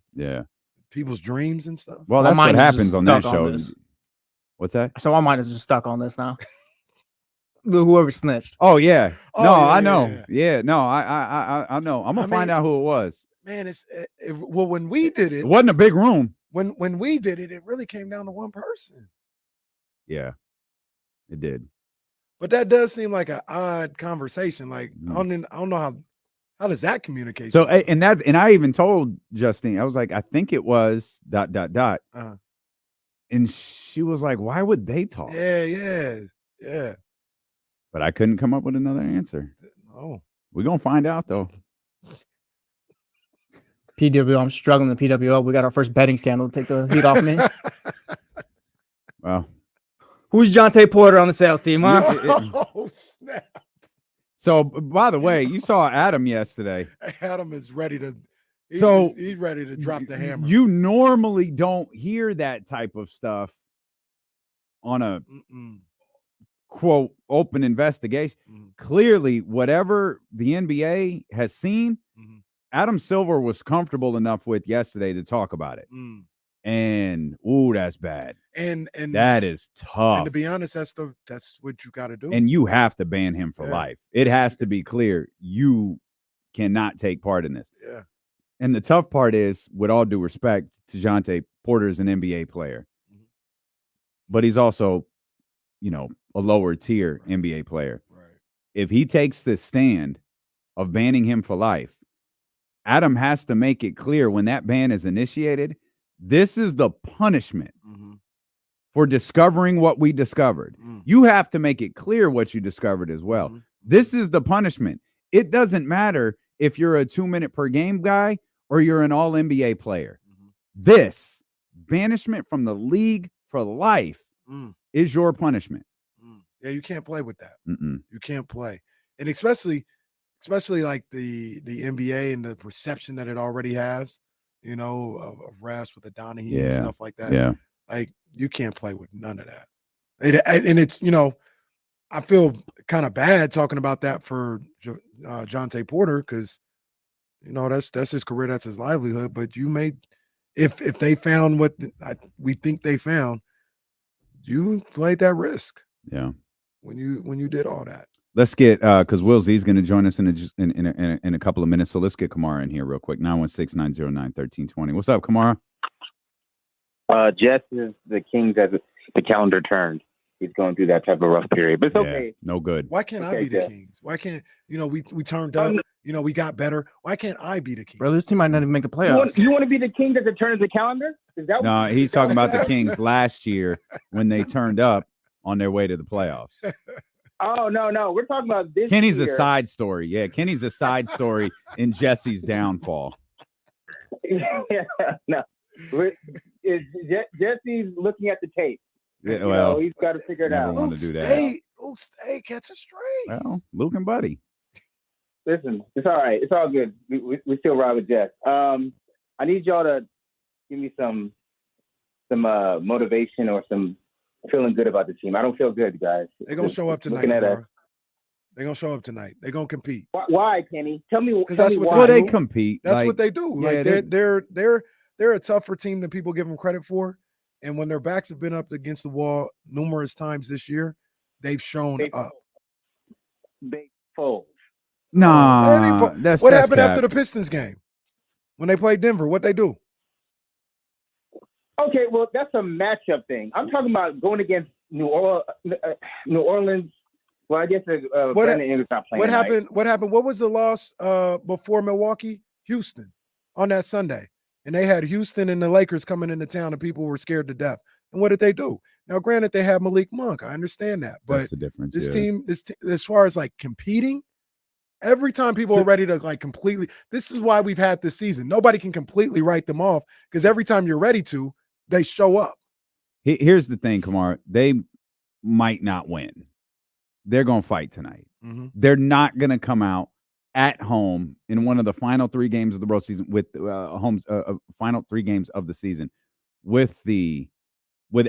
people's dreams and stuff. Well, that's what happens on that show. What's that? So my mind is just stuck on this now. Whoever snitched. Oh yeah. Oh, no, yeah, I know. yeah. Yeah, no, I know. I'm gonna find out who it was. Man, well, when we did it wasn't a big room. When we did it, it really came down to one person. Yeah, it did. But that does seem like an odd conversation. Like I don't know how does that communicate? So and I even told Justine, I was like, I think it was ... And she was like, why would they talk? Yeah. But I couldn't come up with another answer. Oh, we're gonna find out though. PWO, I'm struggling in PWO. We got our first betting scandal to take the heat off me. Well, who's Jonte Porter on the sales team, huh? Oh, snap. So, by the way, you saw Adam yesterday. Adam is ready to. He's ready to drop the hammer. You normally don't hear that type of stuff on a quote open investigation. Clearly, whatever the NBA has seen, Adam Silver was comfortable enough with yesterday to talk about it. And that's bad. And that is tough. And to be honest, that's what you got to do. And you have to ban him for life. It has to be clear. You cannot take part in this. Yeah. And the tough part is, with all due respect to Jonte, Porter is an NBA player, but he's also, a lower tier NBA player. Right. If he takes this stand of banning him for life, Adam has to make it clear when that ban is initiated, this is the punishment for discovering what we discovered. You have to make it clear what you discovered as well. This is the punishment. It doesn't matter if you're a 2-minute per game guy or you're an all NBA player. This banishment from the league for life is your punishment. Yeah, you can't play with that. You can't play. And especially like the NBA and the perception that it already has, of refs with the Donahue and stuff like that. Yeah. Like, you can't play with none of that. And it's, I feel kind of bad talking about that for Jonte Porter, because, that's his career, that's his livelihood. But if they found what we think they found, you played that risk. Yeah. When you did all that. Let's get because Will Z's going to join us in a couple of minutes. So let's get Kamara in here real quick. 916-909-1320. What's up, Kamara? Jess is the Kings as the calendar turned. He's going through that type of rough period, but it's okay. No good. Why can't I be the Kings? Why can't we turned up? We got better. Why can't I be the Kings? Bro, this team might not even make the playoffs. You want to be the Kings at the turn of the calendar? No, he's talking about the Kings last year when they turned up on their way to the playoffs. Oh, no. We're talking about this Kenny's year. a side story. Yeah, Kenny's a side story in Jesse's downfall. No. Jesse's looking at the tape. Yeah, well, he's got to figure it out. Want to do that. Luke, stay, catch a straight. Well, Luke and Buddy. Listen, it's all right. It's all good. We still ride with Jess. I need y'all to give me some motivation or some feeling good about the team. I don't feel good, guys. They're gonna show up tonight. They're gonna show up tonight. They're gonna compete. Why, Kenny? Tell me Because that's what why. They compete. That's like, what they do. yeah, Like they're a tougher team than people give them credit for. And when their backs have been up against the wall numerous times this year, they've shown up. They fold. Nah, what happened after the Pistons game when they played Denver? What they do? Okay, well, that's a matchup thing. I'm talking about going against New Orleans. Well, I guess Brandon Ingram's not playing. What happened? What was the loss before Milwaukee? Houston on that Sunday. And they had Houston and the Lakers coming into town and people were scared to death. And what did they do? Now, granted, they have Malik Monk. I understand that. But that's the difference. This team, as far as like competing, every time people are ready to like completely, this is why we've had this season. Nobody can completely write them off because every time you're ready to, they show up. Here's the thing, Kamar. They might not win. They're going to fight tonight. Mm-hmm. They're not going to come out at home in one of the final 3 games of the road season with final 3 games of the season with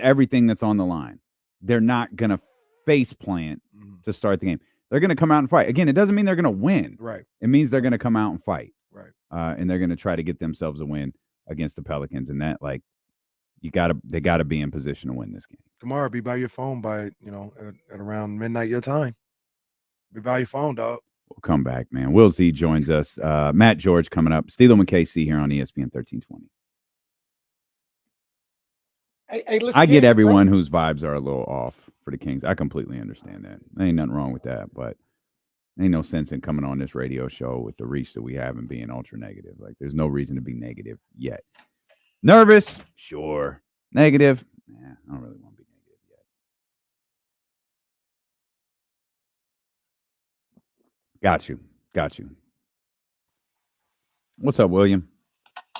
everything that's on the line. They're not going to face plant to start the game. They're going to come out and fight. Again, it doesn't mean they're going to win. Right. It means they're going to come out and fight. Right. And they're going to try to get themselves a win against the Pelicans. And that, like, they got to be in position to win this game. Kamara, be by your phone by, at around midnight your time. Be by your phone, dog. We'll come back, man. Will Z joins us. Matt George coming up. Steelo and KC here on ESPN 1320. Hey, listen, I get everyone whose vibes are a little off for the Kings. I completely understand that. There ain't nothing wrong with that, but ain't no sense in coming on this radio show with the reach that we have and being ultra negative. Like, there's no reason to be negative yet. Nervous? Sure. Negative? Nah, I don't really want to be negative yet. Got you. What's up, William?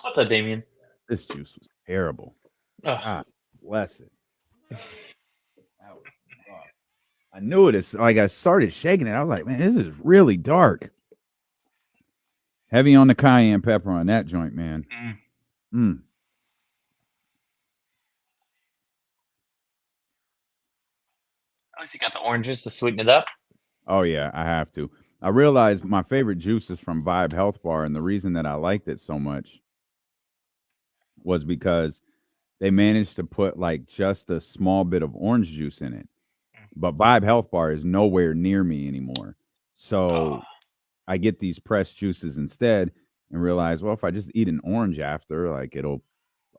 What's up, Damien? This juice was terrible. God bless it. I knew it. It's like I started shaking it. I was like, man, this is really dark. Heavy on the cayenne pepper on that joint, man. At least you got the oranges to sweeten it up. Oh, yeah, I have to. I realized my favorite juice is from Vibe Health Bar, and the reason that I liked it so much was because they managed to put like just a small bit of orange juice in it. But Vibe Health Bar is nowhere near me anymore. So I get these pressed juices instead and realize, well, if I just eat an orange after, like, it'll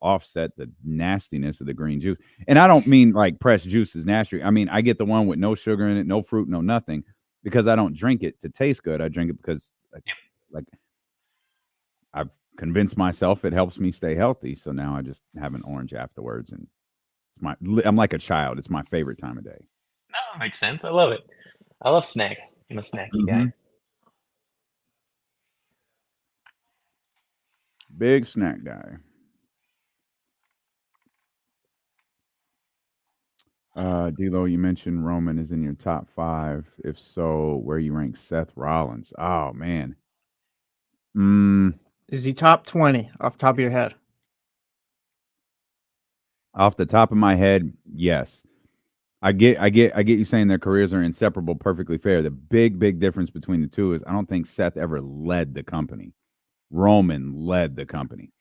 offset the nastiness of the green juice. And I don't mean like pressed juice is nasty. I mean, I get the one with no sugar in it, no fruit, no nothing, because I don't drink it to taste good. I drink it because like I've convinced myself it helps me stay healthy. So now I just have an orange afterwards, and I'm like a child. It's my favorite time of day. No, that makes sense. I love it. I love snacks. I'm a snacky guy. Big snack guy. D'Lo, you mentioned Roman is in your top 5. If so, where you rank Seth Rollins? Oh, man. Is he top 20 off the top of your head? Off the top of my head, yes. I get you saying their careers are inseparable, perfectly fair. The big difference between the two is I don't think Seth ever led the company. Roman led the company.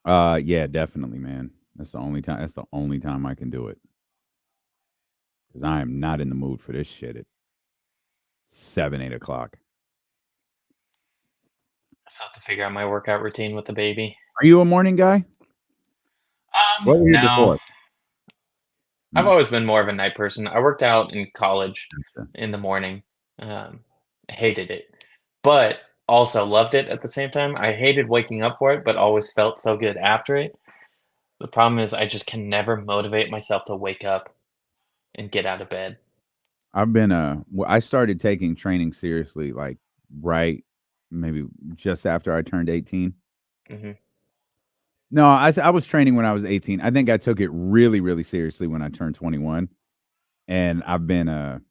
Yeah, definitely, man. That's the only time I can do it. Because I am not in the mood for this shit at 7, 8 o'clock. I still have to figure out my workout routine with the baby. Are you a morning guy? What were you before? I've always been more of a night person. I worked out in college in the morning. I hated it, but also loved it at the same time. I hated waking up for it, but always felt so good after it. The problem is I just can never motivate myself to wake up and get out of bed. I started taking training seriously, like maybe just after I turned 18. Mm-hmm. No, I was training when I was 18. I think I took it really, really seriously when I turned 21. And I've been a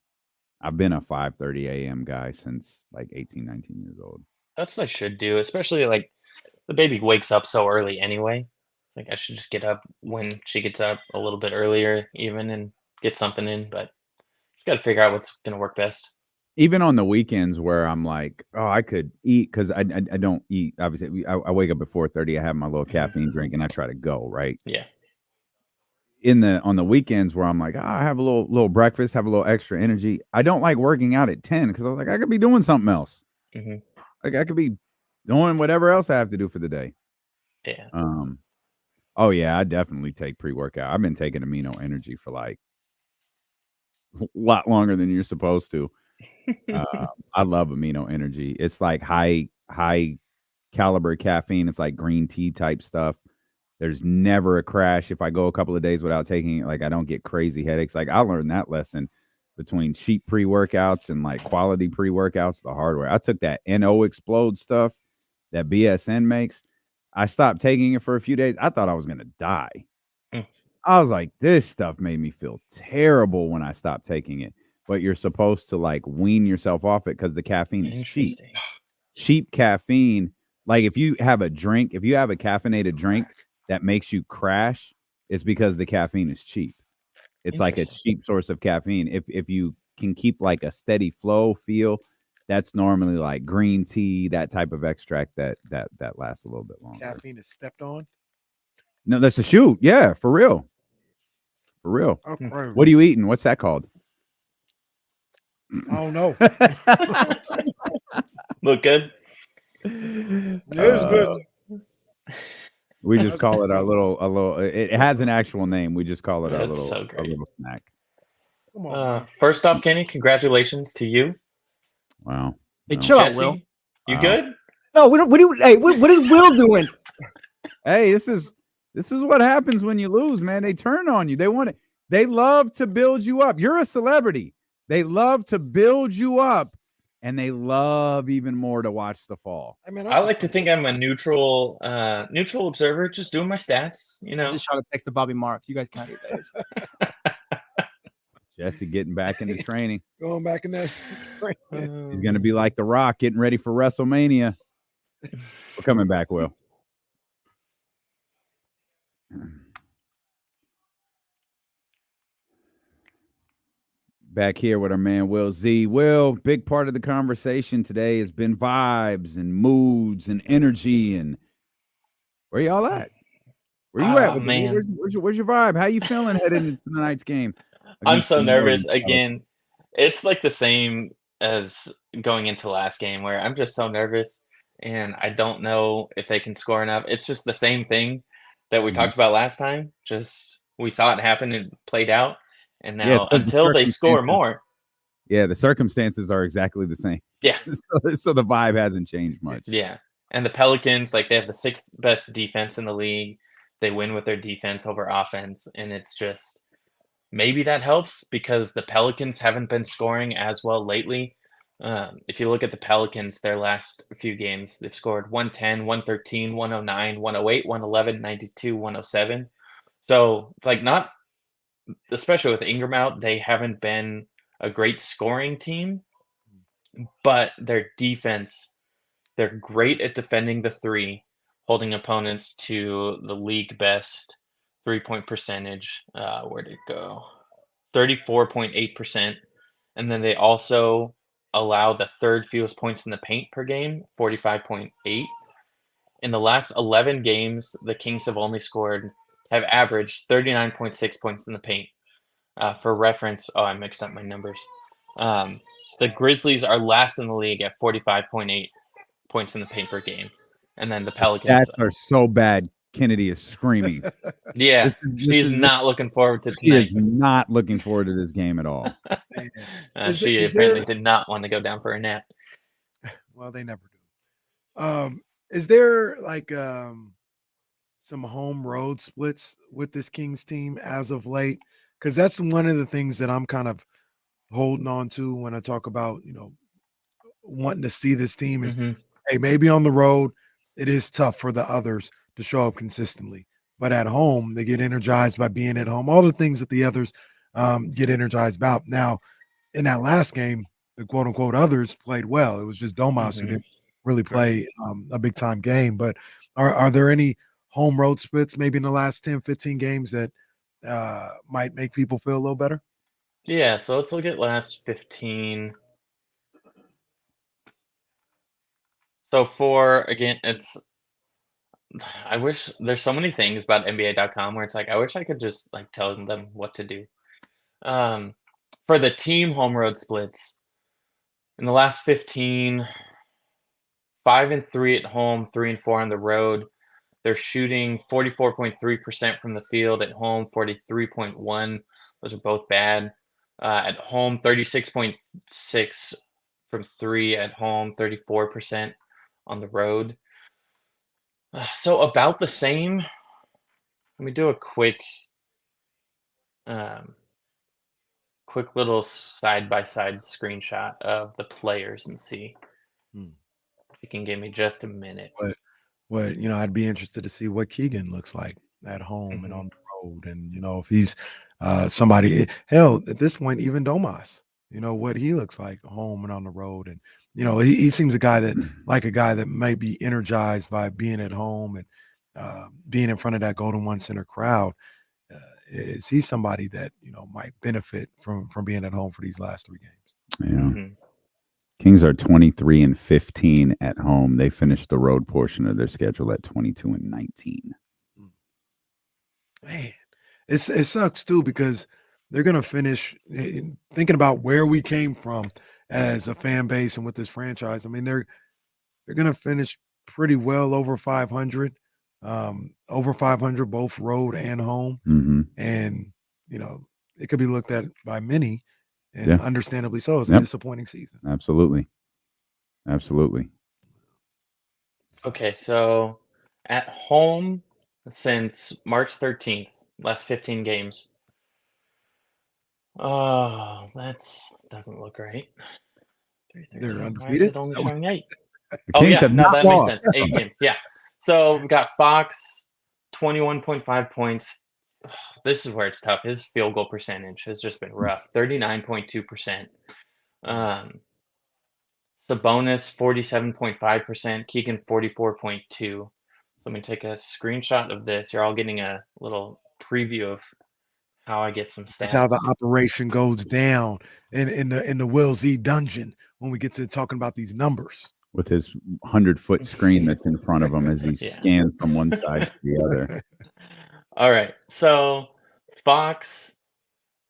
5:30 a.m. guy since like 18, 19 years old. That's what I should do, especially like the baby wakes up so early anyway. I think I should just get up when she gets up a little bit earlier even and get something in, but got to figure out what's going to work best. Even on the weekends where I'm like, oh, I could eat because I don't eat. Obviously, I wake up at 4:30. I have my little caffeine drink and I try to go right. Yeah. On the weekends where I'm like, I have a little breakfast, have a little extra energy. I don't like working out at 10 because I was like, I could be doing something else. Mm-hmm. Like I could be doing whatever else I have to do for the day. Yeah. Oh yeah, I definitely take pre-workout. I've been taking amino energy for like a lot longer than you're supposed to. I love amino energy. It's like high caliber caffeine. It's like green tea type stuff. There's never a crash if I go a couple of days without taking it. Like I don't get crazy headaches. Like I learned that lesson between cheap pre-workouts and like quality pre-workouts the hard way. I took that NO Explode stuff that BSN makes. I stopped taking it for a few days. I thought I was gonna die. I was like, this stuff made me feel terrible when I stopped taking it. But you're supposed to like wean yourself off it because the caffeine is cheap. Cheap caffeine. Like if you have a caffeinated drink that makes you crash, it's because the caffeine is cheap. It's like a cheap source of caffeine. If you can keep like a steady flow feel, that's normally like green tea, that type of extract that lasts a little bit longer. Caffeine is stepped on? No, that's a shoot. Yeah, for real. For real. Okay. What are you eating? What's that called? I don't know. Look good? It is good. We just call it our little. It has an actual name. We just call it our little snack. Come on. First off, Kenny, congratulations to you. Wow. Hey, chill out, Jesse, Will. you good? No, we don't. What do you? Hey, what is Will doing? Hey, this is what happens when you lose, man. They turn on you. They want it. They love to build you up. You're a celebrity. They love to build you up, and they love even more to watch the fall. I mean, I like to think I'm a neutral observer, just doing my stats. You know, Just try to text the Bobby Marks. You guys can't do this. Jesse getting back into training. Going back in that. He's gonna be like The Rock, getting ready for WrestleMania. We're coming back, Will. Back here with our man Will Z. Will, big part of the conversation today has been vibes and moods and energy. And where y'all at? Where you at? Man. Where's your vibe? How you feeling heading into tonight's game? I'm so nervous. Again, it's like the same as going into last game where I'm just so nervous and I don't know if they can score enough. It's just the same thing that we talked about last time. Just we saw it happen and played out. And now until they score more. Yeah, the circumstances are exactly the same. Yeah. So the vibe hasn't changed much. Yeah. And the Pelicans, like they have the 6th best defense in the league. They win with their defense over offense. And it's just maybe that helps because the Pelicans haven't been scoring as well lately. If you look at the Pelicans, their last few games, they've scored 110, 113, 109, 108, 111, 92, 107. So it's like not, especially with Ingram out, they haven't been a great scoring team, but their defense, they're great at defending the three, holding opponents to the league best 3-point percentage. Where'd it go? 34.8%. And then they also allow the third fewest points in the paint per game, 45.8. In the last 11 games, the Kings have averaged 39.6 points in the paint. For reference, I mixed up my numbers. The Grizzlies are last in the league at 45.8 points in the paint per game. And then the Pelicans. Stats are so bad, Kennedy is screaming. Yeah, she's not looking forward to tonight. She is not looking forward to this game at all. She apparently did not want to go down for a nap. Well, they never do. Is there like some home road splits with this Kings team as of late? Because that's one of the things that I'm kind of holding on to when I talk about, wanting to see this team is, hey, maybe on the road, it is tough for the others to show up consistently. But at home, they get energized by being at home. All the things that the others get energized about. Now, in that last game, the quote-unquote others played well. It was just Domas who didn't really play a big-time game. But are there any home road splits maybe in the last 10, 15 games that might make people feel a little better? Yeah, so let's look at last 15. So again, I wish there's so many things about NBA.com where it's like, I wish I could just like tell them what to do. For the team home road splits, in the last 15, 5-3 at home, 3-4 on the road. They're shooting 44.3% from the field at home, 43.1. Those are both bad. At home, 36.6 from 3 at home, 34% on the road. So about the same. Let me do a quick little side-by-side screenshot of the players and see if you can give me just a minute. But I'd be interested to see what Keegan looks like at home and on the road, and if he's somebody. Hell, at this point, even Domas, what he looks like home and on the road, and he seems a guy that might be energized by being at home and being in front of that Golden One Center crowd. Is he somebody that might benefit from being at home for these last 3 games? Yeah. Kings are 23-15 at home. They finished the road portion of their schedule at 22-19. Man, it sucks too, because they're gonna finish thinking about where we came from as a fan base and with this franchise. I mean, they're gonna finish pretty well over 500, over 500 both road and home, and it could be looked at by many, and understandably so, as a disappointing season. Absolutely. Okay, so at home since March 13th, last 15 games. Oh, that doesn't look right. They're undefeated. Why is it only showing 8? Oh yeah, no, that makes sense. 8 games. Yeah. So we got Fox, 21.5 points. This is where it's tough. His field goal percentage has just been rough. 39.2%. Sabonis, 47.5%. Keegan, 44.2%. So let me take a screenshot of this. You're all getting a little preview of how I get some stats. That's how the operation goes down in the Will Z dungeon when we get to talking about these numbers. With his 100-foot screen that's in front of him as he scans from one side to the other. All right. So Fox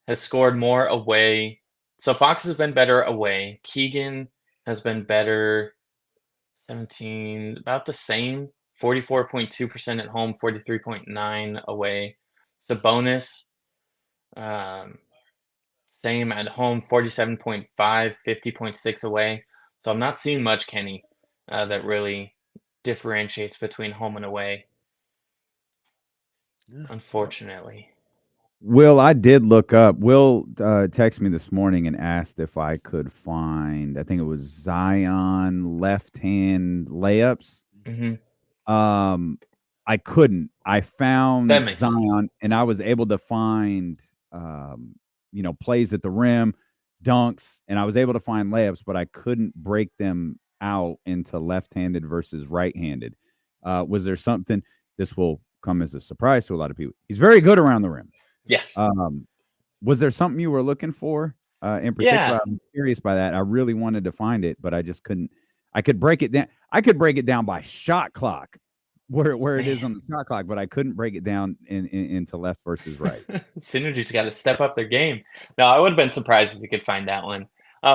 has scored more away. So Fox has been better away. Keegan has been better. 17, about the same. 44.2% at home, 43.9 away. Sabonis, same at home, 47.5, 50.6 away. So I'm not seeing much, Kenny, that really differentiates between home and away. Unfortunately. Will, I did look up. Will texted me this morning and asked if I could find, I think it was Zion left-hand layups. I couldn't. I found Zion sense. And I was able to find, plays at the rim, dunks, and I was able to find layups, but I couldn't break them out into left-handed versus right-handed. Was there something? This will come as a surprise to a lot of people. He's very good around the rim. Yeah. Was there something you were looking for in particular? Yeah. I'm curious by that. I really wanted to find it, but I just couldn't. I could break it down. I could break it down by shot clock, where it is on the shot clock, but I couldn't break it down into left versus right. Synergy's got to step up their game. No, I would have been surprised if we could find that one.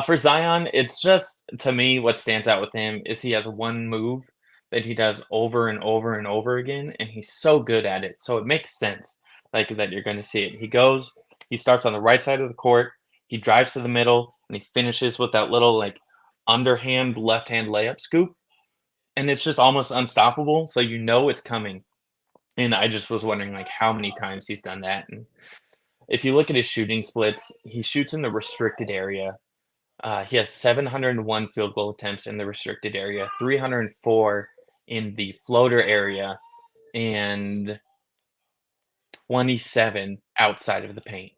For Zion, it's just, to me, what stands out with him is he has one move that he does over and over and over again, and he's so good at it. So it makes sense, like, that you're going to see it. He starts on the right side of the court, he drives to the middle, and he finishes with that little, like, underhand, left-hand layup scoop. And it's just almost unstoppable, so you know it's coming. And I just was wondering, like, how many times he's done that. And if you look at his shooting splits, he shoots in the restricted area. He has 701 field goal attempts in the restricted area, 304 in the floater area, and 27 outside of the paint.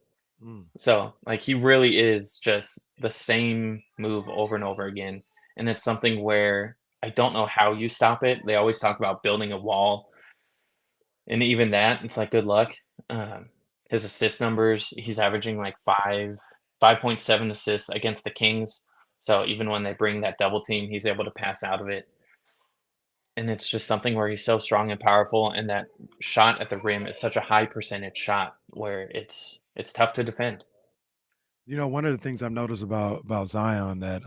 So, like, he really is just the same move over and over again. And it's something where I don't know how you stop it. They always talk about building a wall. And even that, it's like, good luck. His assist numbers, he's averaging like 5 5.7 assists against the Kings. So even when they bring that double team, he's able to pass out of it. And it's just something where he's so strong and powerful, and that shot at the rim is such a high percentage shot where it's tough to defend. One of the things I've noticed about Zion that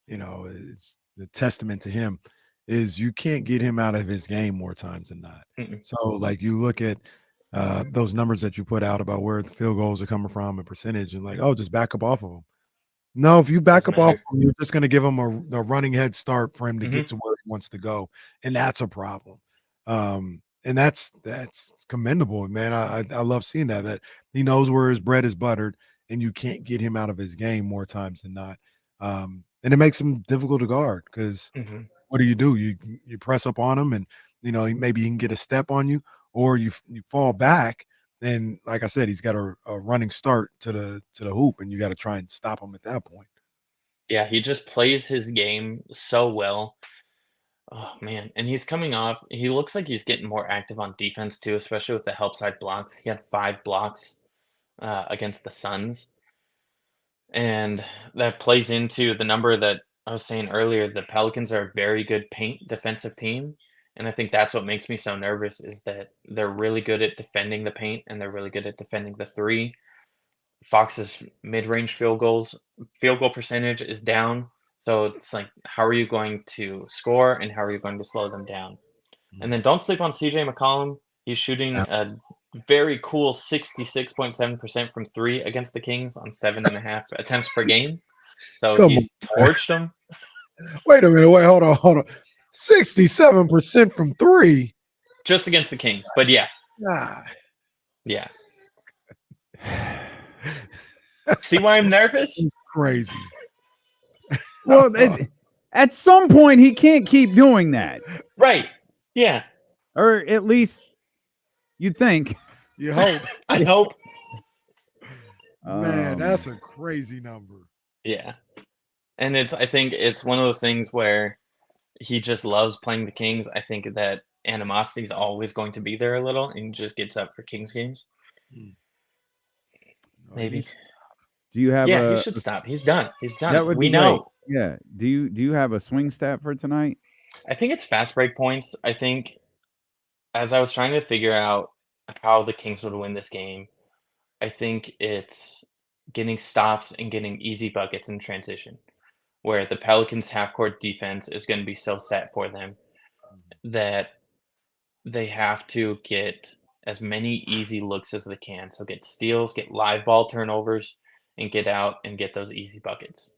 it's the testament to him is you can't get him out of his game more times than not. So like you look at those numbers that you put out about where the field goals are coming from and percentage, and like, oh, just back up off of them. No, if you back up off him, you're just going to give him a running head start for him to get to where he wants to go, and that's a problem. And that's commendable, man. I love seeing that he knows where his bread is buttered, and you can't get him out of his game more times than not. And it makes him difficult to guard because what do? You press up on him, and maybe he can get a step on you, or you fall back. And like I said, he's got a running start to the hoop, and you got to try and stop him at that point. Yeah, he just plays his game so well. Oh man, and he's coming off. He looks like he's getting more active on defense too, especially with the help side blocks. He had 5 blocks against the Suns, and that plays into the number that I was saying earlier. The Pelicans are a very good paint defensive team. And I think that's what makes me so nervous is that they're really good at defending the paint, and they're really good at defending the 3. Fox's mid-range field goal percentage is down. So it's like, how are you going to score, and how are you going to slow them down? And then don't sleep on CJ McCollum. He's shooting a very cool 66.7% from 3 against the Kings on 7.5 attempts per game. So he's torched them. Wait a minute. Wait, hold on. 67% from 3. Just against the Kings, but yeah. Yeah. See why I'm nervous? It's crazy. Well, at some point, he can't keep doing that. Right. Yeah. Or at least you'd think. You hope. I hope. Man, that's a crazy number. Yeah. And I think it's one of those things where he just loves playing the Kings. I think that animosity is always going to be there a little, and he just gets up for Kings games. Maybe. Do you have? Yeah, he should stop. He's done. He's done. We know. Yeah. Do you have a swing stat for tonight? I think it's fast break points. I think as I was trying to figure out how the Kings would win this game, I think it's getting stops and getting easy buckets in transition, where the Pelicans' half-court defense is going to be so set for them that they have to get as many easy looks as they can. So get steals, get live ball turnovers, and get out and get those easy buckets.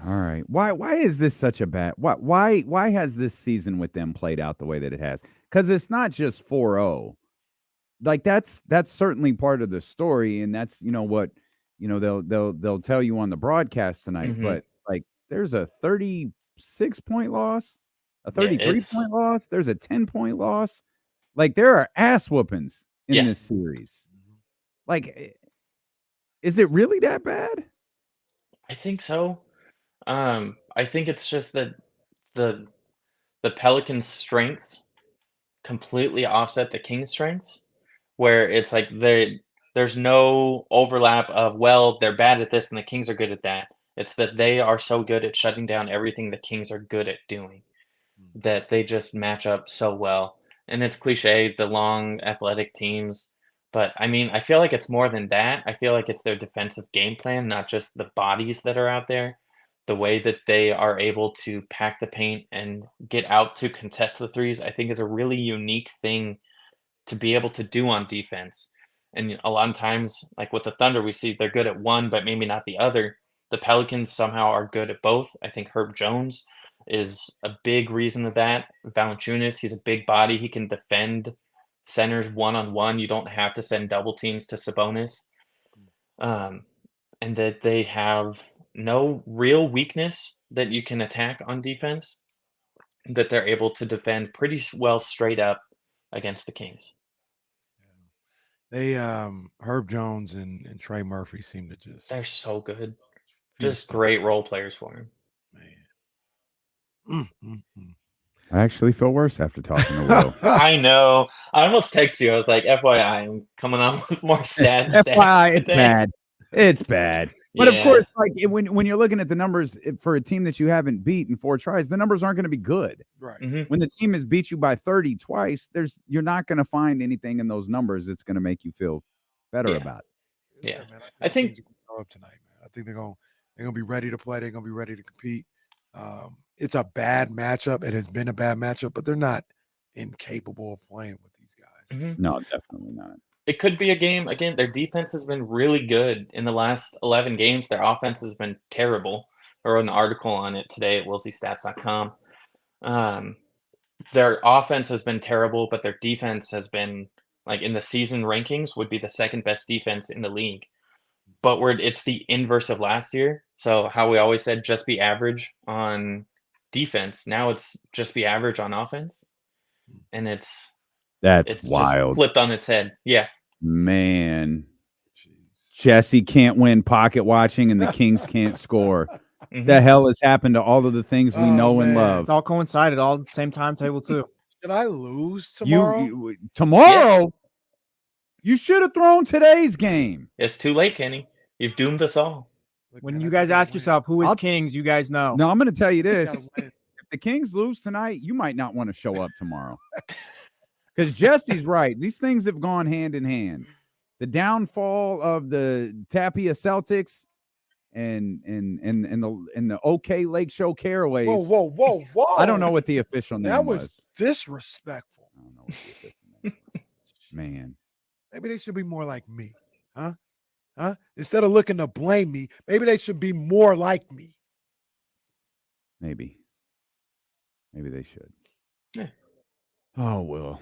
All right. Why is this such a bad? Why has this season with them played out the way that it has? Because it's not just 4-0. Like that's certainly part of the story, and that's what they'll tell you on the broadcast tonight. But like, there's a 36-point loss, a 33-point loss. There's a 10-point loss. Like, there are ass whoopings in this series. Like, is it really that bad? I think so. I think it's just that the Pelicans' strengths completely offset the Kings' strengths, where it's like there's no overlap of, well, they're bad at this and the Kings are good at that. It's that they are so good at shutting down everything the Kings are good at doing that they just match up so well. And it's cliche, the long athletic teams. But I mean, I feel like it's more than that. I feel like it's their defensive game plan, not just the bodies that are out there. The way that they are able to pack the paint and get out to contest the threes, I think is a really unique thing to be able to do on defense. And a lot of times, like with the Thunder, we see they're good at one, but maybe not the other. The Pelicans somehow are good at both. I think Herb Jones is a big reason of that. Valanciunas, he's a big body. He can defend centers one-on-one. You don't have to send double teams to Sabonis. And that they have no real weakness that you can attack on defense, that they're able to defend pretty well straight up against the Kings. They Herb Jones and Trey Murphy seem to they're so good. Just great role players for him. Man. I actually feel worse after talking to Will. I know. I almost texted you. I was like, FYI, I'm coming on with more sad FYI, stats it's today. bad. It's bad. But of Yeah. course, like when you're looking at the numbers for a team that you haven't beat in 4 tries, the numbers aren't going to be good. Right. When the team has beat you by 30 twice, you're not going to find anything in those numbers that's going to make you feel better about it. Yeah. Man, I think things are gonna go up tonight, man. I think they're gonna be ready to play. They're gonna be ready to compete. It's a bad matchup. It has been a bad matchup, but they're not incapable of playing with these guys. No, definitely not. it could be a game. Again, their defense has been really good in the last 11 games. Their offense has been terrible. I wrote an article on it today at willsystats.com. Their offense has been terrible, but their defense has been, like, in the season rankings, would be the second best defense in the league. But it's the inverse of last year. So how we always said just be average on defense. Now it's just be average on offense. And it's wild. Just flipped on its head. Yeah. Man. Jesse can't win pocket watching and the Kings can't score. The hell has happened to all of the things we know and love? It's all coincided, all the same timetable too. Did I lose tomorrow? Tomorrow? Yeah. You should have thrown today's game. It's too late, Kenny. You've doomed us all. When you guys ask yourself who is Kings, you guys know. No, I'm going to tell you this. If the Kings lose tonight, you might not want to show up tomorrow. Because Jesse's right. These things have gone hand in hand. The downfall of the Tapia Celtics and the OK Lake Show Caraways. Whoa. I don't know what the official name was. That was disrespectful. I don't know what the official name was. Man. Maybe they should be more like me. Huh? Instead of looking to blame me, maybe they should be more like me. Maybe they should. Yeah. Oh, well.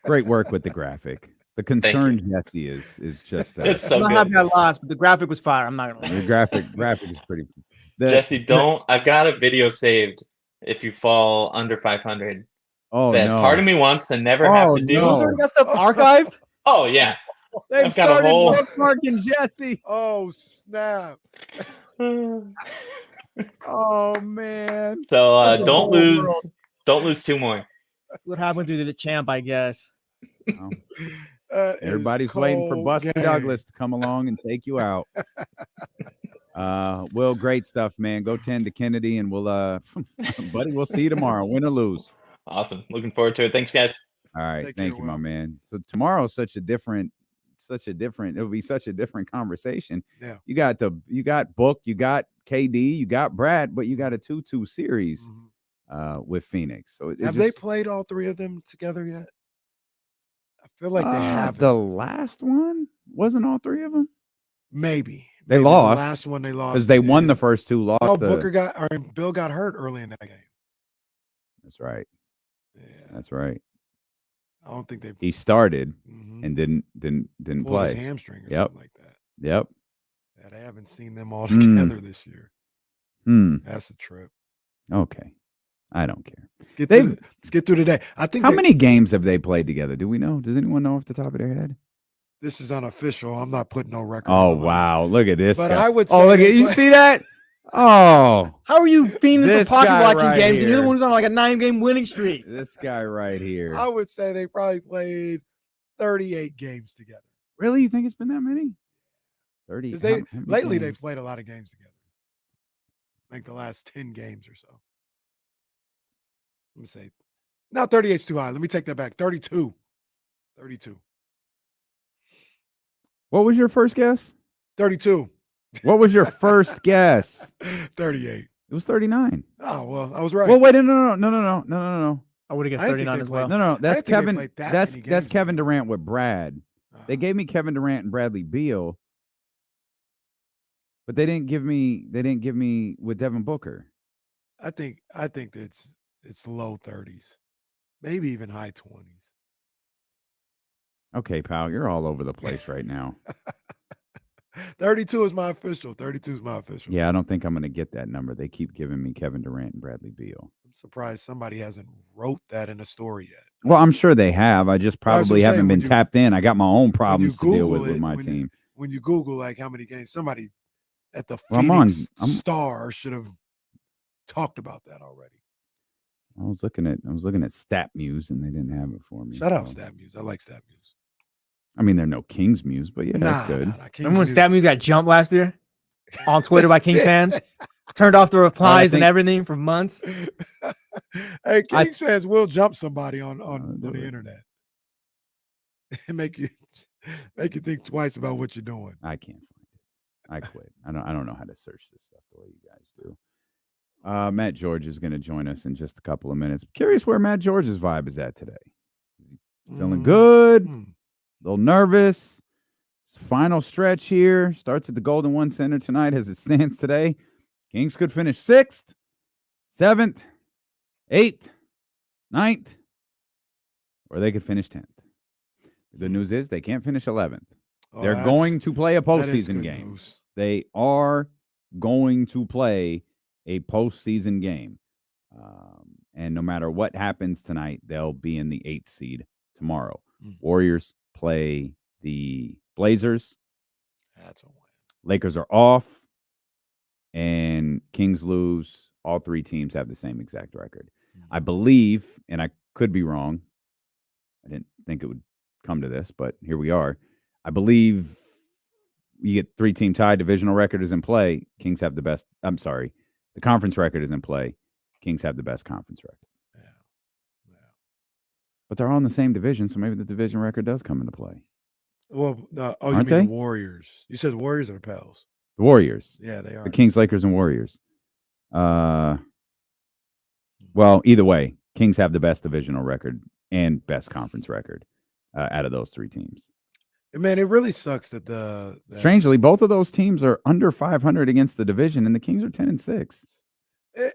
Great work with the graphic. The concern Jesse is just it's so I'm not good. happy I lost, but the graphic was fire. I'm not gonna lie. The graphic is pretty. Jesse, I've got a video saved if you fall under 500. Oh, that no. part of me wants to never have to do. Those already got stuff archived? Oh, yeah. They've I've got a started whole bookmarking Jesse. Oh, snap. Oh, man. So don't lose two more. That's what happens to the champ, I guess. Everybody's waiting for Buster Douglas to come along and take you out. Will, great stuff, man. Go tend to Kennedy, and we'll buddy, we'll see you tomorrow, win or lose. Awesome. Looking forward to it. Thanks, guys. All right. Thank you, my man. So tomorrow's it'll be such a different conversation. Yeah. You got Book, you got KD, you got Brad, but you got a 2-2 series with Phoenix. So have they played all three of them together yet? I feel like they have. The last one wasn't all three of them. Maybe they lost. The last one they lost because they won the first two. Lost. Oh, Bill got hurt early in that game. That's right. Yeah, that's right. I don't think he started and didn't play his hamstring or something like that. Yep. Yeah, they haven't seen them all together this year. That's a trip. Okay. I don't care. Let's get through today. I think how many games have they played together? Do we know? Does anyone know off the top of their head? This is unofficial. I'm not putting no record. Oh wow! Look at this. But guy. I would. Oh, look at you! See that? Oh, how are you fiending for pocket watching right games here. and you're the one who's on like a 9-game winning streak? This guy right here. I would say they probably played 38 games together. Really? You think it's been that many? 30. Because lately they've played a lot of games together. Like the last 10 games or so. Let me say, now 38's too high. Let me take that back. 32. 32. What was your first guess? 32. What was your first guess? 38. It was 39. Oh, well, I was right. Well, wait, no. I would have guessed 39 as well. No. That's Kevin. That's Kevin Durant with Brad. They gave me Kevin Durant and Bradley Beal, but they didn't give me with Devin Booker. I think it's low 30s, maybe even high 20s. Okay, pal, you're all over the place right now. 32 is my official. 32 is my official. Yeah, I don't think I'm going to get that number. They keep giving me Kevin Durant and Bradley Beal. I'm surprised somebody hasn't wrote that in a story yet. Well, I'm sure they have. I just probably haven't been tapped in. I got my own problems to deal with my team. When you Google like how many games, somebody at the Phoenix Star should have talked about that already. I was looking at StatMuse and they didn't have it for me. Shout out StatMuse. I like StatMuse. I mean, they're no Kings Muse, but yeah, that's good. Remember when StatMuse got jumped last year on Twitter by Kings fans? Turned off the replies and everything for months. Hey, Kings fans will jump somebody on the internet and make you think twice about what you're doing. I can't find it. I quit. I don't know how to search this stuff the way you guys do. Matt George is going to join us in just a couple of minutes. Curious where Matt George's vibe is at today. Feeling good, a little nervous. Final stretch here. Starts at the Golden One Center tonight as it stands today. Kings could finish 6th, 7th, 8th, 9th, or they could finish 10th. The good news is they can't finish 11th. They're going to play a postseason game. They are going to play a postseason game. And no matter what happens tonight, they'll be in the 8th seed tomorrow. Warriors play the Blazers. That's a win. Lakers are off. And Kings lose. All three teams have the same exact record. I believe, and I could be wrong. I didn't think it would come to this, but here we are. I believe you get 3-team tie. Divisional record is in play. Kings have the best. I'm sorry. The conference record is in play. Kings have the best conference record. Yeah. But they're all in the same division, so maybe the division record does come into play. Well, you Aren't mean they? the Warriors? You said the Warriors or the Pels? The Warriors. Yeah, they are. The Kings, Lakers, and Warriors. Well, either way, Kings have the best divisional record and best conference record out of those 3 teams. Man, it really sucks that strangely, both of those teams are under 500 against the division, and the Kings are 10-6.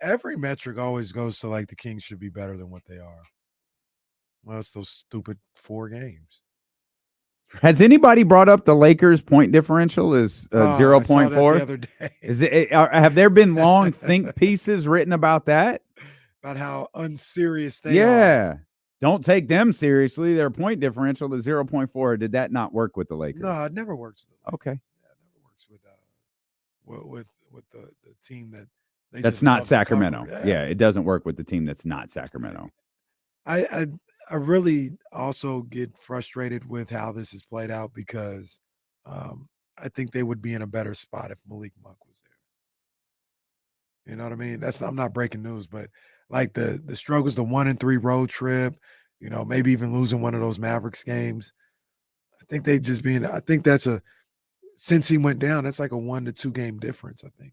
Every metric always goes to like the Kings should be better than what they are. Well, it's those stupid 4 games. Has anybody brought up the Lakers' point differential is 0.4? The other day. Is it? Have there been long think pieces written about that? About how unserious they are. Yeah. Don't take them seriously. Their point differential is 0.4. Did that not work with the Lakers? No, it never works. Okay. Yeah, it never works with the team that that's not Sacramento. Yeah, it doesn't work with the team that's not Sacramento. I really also get frustrated with how this has played out because I think they would be in a better spot if Malik Monk was there. You know what I mean? I'm not breaking news, but like the struggles, the 1-3 road trip, you know, maybe even losing one of those Mavericks games. I think since he went down, that's like a 1 to 2 game difference, I think.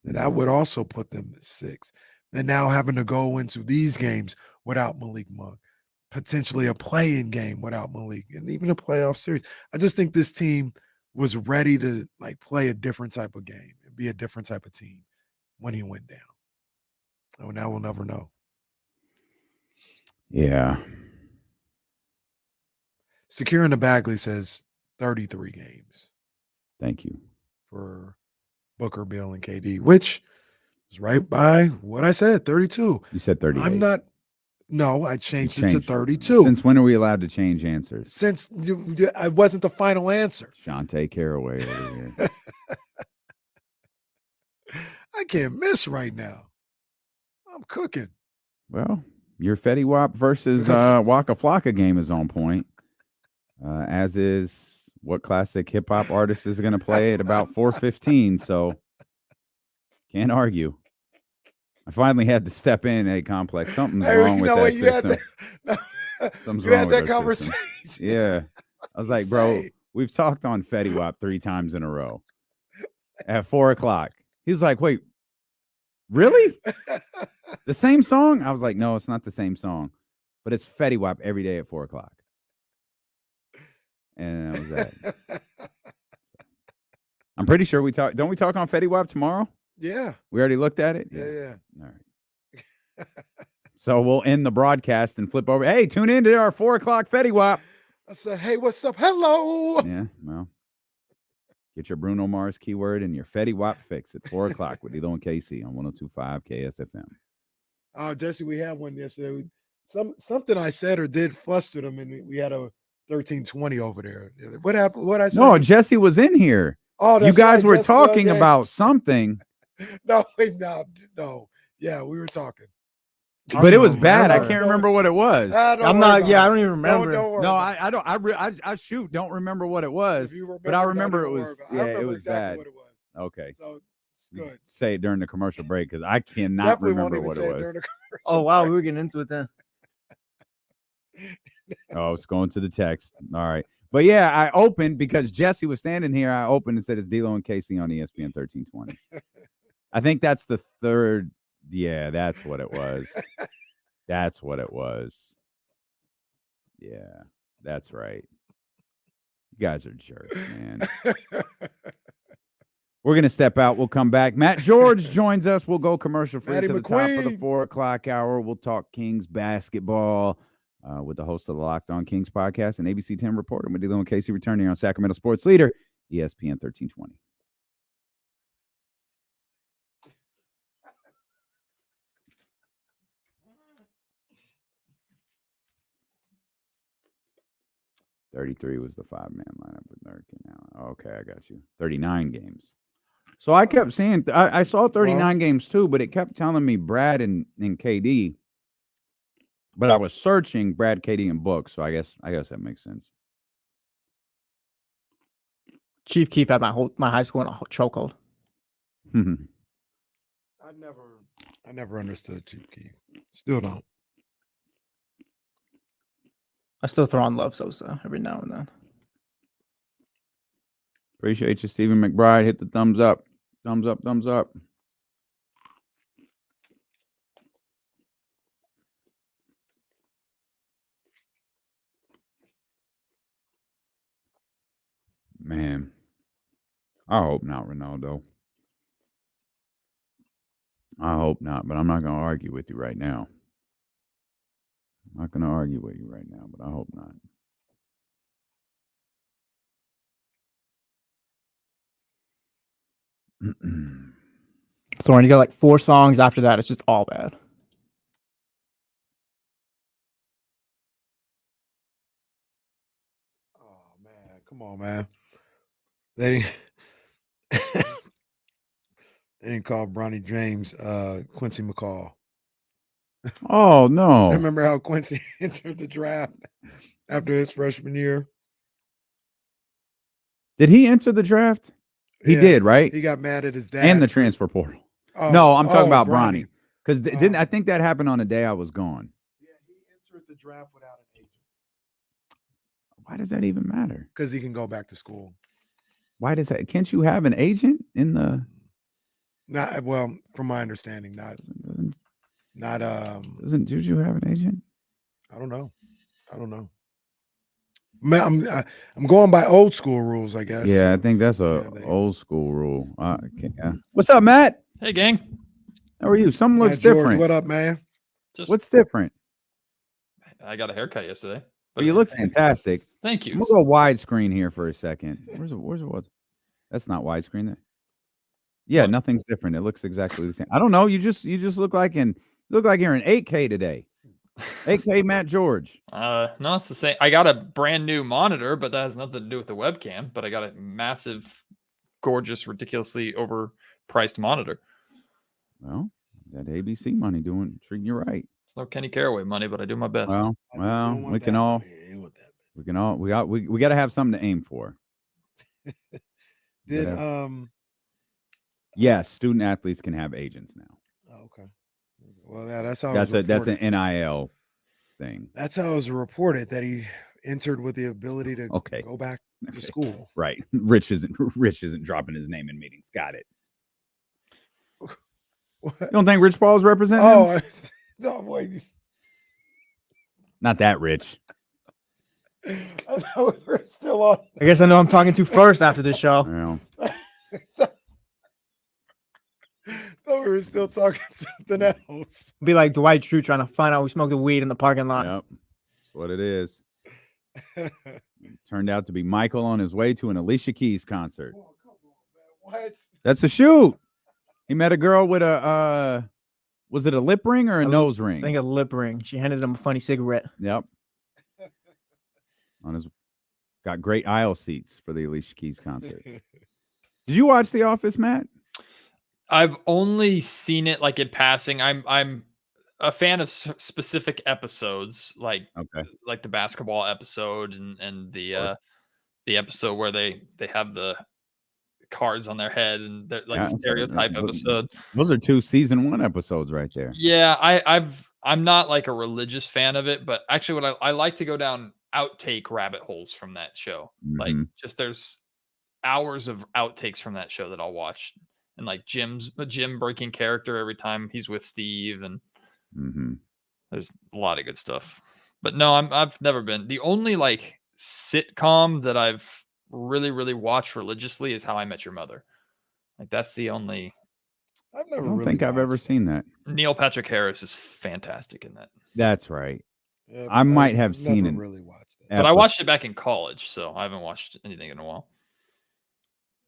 And that would also put them at 6. And now having to go into these games without Malik Monk, potentially a play-in game without Malik, and even a playoff series. I just think this team was ready to like play a different type of game and be a different type of team when he went down. Oh, now we'll never know. Yeah. Secure in the Bagley says 33 games. Thank you. For Booker, Bill, and KD, which is right by what I said, 32. You said 38. No, I changed it to 32. Since when are we allowed to change answers? Since I wasn't the final answer. Shantae Caraway over here. I can't miss right now. I'm cooking. Well, your Fetty Wap versus Waka Flocka game is on point, as is what classic hip hop artist is going to play at about 4:15. So can't argue. I finally had to step in. Hey, Complex, something's wrong with that system. Something's wrong with that conversation. Yeah, I was like, bro, we've talked on Fetty Wap 3 times in a row. At 4:00, he was like, "Wait, really? The same song?" I was like, "No, it's not the same song, but it's Fetty Wap every day at 4:00." And that was that. I'm pretty sure we talk. Don't we talk on Fetty Wap tomorrow? Yeah. We already looked at it? Yeah. All right. So we'll end the broadcast and flip over. Hey, tune in to our 4:00 Fetty Wap. I said, hey, what's up? Hello. Yeah, well, get your Bruno Mars keyword and your Fetty Wap fix at 4:00 with Elo and KC on 102.5 KSFM. Oh, Jesse, we had one yesterday. Something I said or did flustered him, and we had a 1320 over there. What happened? What I said? No, Jesse was in here. Oh, you guys were talking about something. No, wait, no. Yeah, we were talking. But it was bad. I can't remember what it was. I'm not. Yeah, I don't even remember. No, I don't. I shoot. Don't remember what it was. But I remember it was. Yeah, it was bad. What it was. Okay. So good. Say it during the commercial break because I cannot remember what it was. Oh wow, we were getting into it then. Oh, it's going to the text. All right. But yeah, I opened because Jesse was standing here. I opened and said it's D'Lo and Casey on ESPN 1320. I think that's the third. Yeah, that's what it was. That's what it was. Yeah, that's right. You guys are jerks, man. We're going to step out. We'll come back. Matt George joins us. We'll go commercial free to the top of the 4 o'clock hour. We'll talk Kings basketball with the host of the Locked On Kings podcast and ABC 10 reporter with D'Lo and Casey returning on Sacramento Sports Leader, ESPN 1320. $33 was the 5-man lineup with Nurk and Allen. Okay, I got you. 39 games. So I kept seeing, I saw 39 games too, but it kept telling me Brad and KD. But I was searching Brad, KD, and books, so I guess that makes sense. Chief Keef had my high school in a chokehold. I never understood Chief Keef. Still don't. I still throw on Love Sosa every now and then. Appreciate you, Stephen McBride. Hit the thumbs up. Thumbs up, thumbs up. Man, I hope not, Ronaldo. I hope not, but I'm not going to argue with you right now. I'm not going to argue with you right now, but I hope not. So when you got like 4 songs after that, it's just all bad. Oh man, come on, man. They didn't call Bronny James Quincy McCall. Oh no! I remember how Quincy entered the draft after his freshman year. Did he enter the draft? He did, right? He got mad at his dad and the transfer portal. No, I'm talking about Bronny. Because didn't I think that happened on the day I was gone? Yeah, he entered the draft without an agent. Why does that even matter? Because he can go back to school. Why does that? Can't you have an agent in the? Not well, from my understanding, not. Doesn't Juju have an agent? I don't know. Man, I'm going by old school rules, I guess. Yeah, I think that's a old school rule. What's up, Matt? Hey, gang. How are you? Something looks George, different. what up, man? What's different? I got a haircut yesterday. But you look fantastic. Thank you. I'm gonna go widescreen here for a second. Where's it? That's not widescreen. There. Yeah, nothing's different. It looks exactly the same. I don't know. You just look like you're in 8K today. 8K Matt George. No, it's the same. I got a brand new monitor, but that has nothing to do with the webcam. But I got a massive, gorgeous, ridiculously overpriced monitor. Well, that ABC money treating you right. It's no Kenny Caraway money, but I do my best. Well, we got to have something to aim for. Yes, student athletes can have agents now. Oh, okay. Well, that's how that's an NIL thing. That's how it was reported that he entered with the ability to go back to school. Right. Rich isn't dropping his name in meetings. Got it. What? You don't think Rich Paul is representing him? No, wait. Not that rich. I thought we were still on. I guess I know I'm talking to first after this show. I thought we were still talking something else. Be like Dwight Schrute trying to find out we smoked the weed in the parking lot. Yep. That's what it is. Turned out to be Michael on his way to an Alicia Keys concert. Oh, come on, man. What? That's a shoot. He met a girl with a was it a lip ring or a nose ring? I think a lip ring. She handed him a funny cigarette. Yep. Got great aisle seats for the Alicia Keys concert. Did you watch The Office, Matt? I've only seen it like in passing. I'm a fan of specific episodes, like the basketball episode and the episode where they have the cards on their head and like the stereotype episode. Those are 2 season 1 episodes right there. Yeah, I'm not like a religious fan of it, but actually what I like to go down outtake rabbit holes from that show. Like just there's hours of outtakes from that show that I'll watch, and like Jim breaking character every time he's with Steve, and there's a lot of good stuff. But no, I've never been. The only like sitcom that I've really watched religiously is How I Met Your Mother. Like that's the only. I don't think I've ever seen that. Neil Patrick Harris is fantastic in that. That's right. Yeah, I might have seen it. Really watched that. But I watched it back in college, so I haven't watched anything in a while.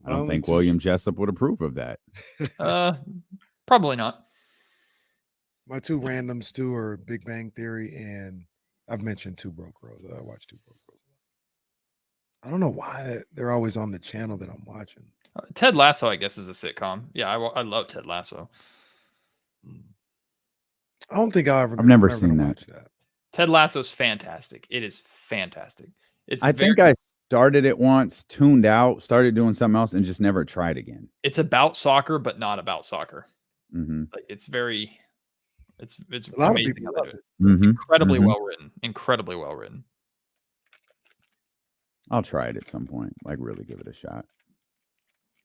I don't think William Jessup would approve of that. Probably not. My 2 randoms too are Big Bang Theory, and I've mentioned 2 Broke Girls. I watched 2 Broke Girls. I don't know why they're always on the channel that I'm watching. Ted Lasso, I guess, is a sitcom. Yeah, I love Ted Lasso. I don't think I've never seen that. Ted Lasso's fantastic. It is fantastic. I think I started it once, tuned out, started doing something else, and just never tried again. It's about soccer, but not about soccer. Like it's a lot amazing. of people love it. Incredibly well written. Incredibly well written. I'll try it at some point. Like really give it a shot.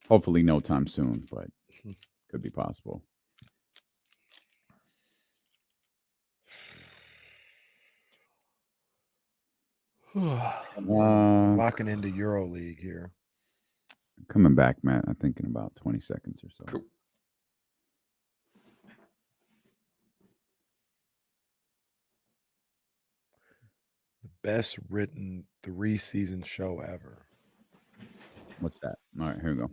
Hopefully no time soon, but could be possible. Locking into EuroLeague here. Coming back, Matt. I think in about 20 seconds or so. Cool. The best written 3-season show ever. What's that? All right, here we go.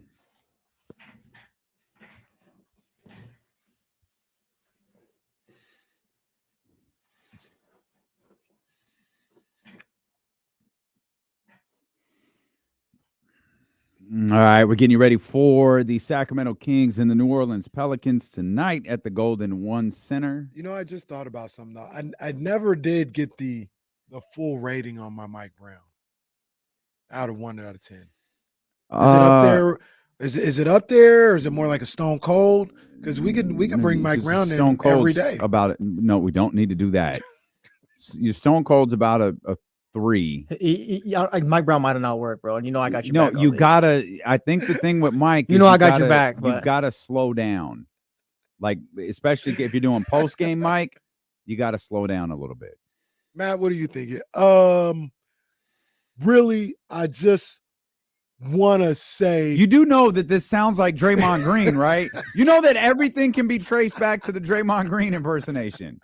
All right, we're getting you ready for the Sacramento Kings and the New Orleans Pelicans tonight at the Golden One Center. You know, I just thought about something though. I never did get the full rating on my Mike Brown out of 1 out of 10. Is it up there? Is it up there, or is it more like a Stone Cold? Because we can bring Mike Brown in every day. About it. No, we don't need to do that. Your Stone Cold's about a 3. Mike Brown might have not worked, bro. And you know I got you. No, back you gotta. I think the thing with Mike, you know I got your back. But you gotta slow down, like especially if you're doing post game, Mike. You gotta slow down a little bit. Matt, what are you thinking? Really, I just want to say you do know that this sounds like Draymond Green, right? You know that everything can be traced back to the Draymond Green impersonation.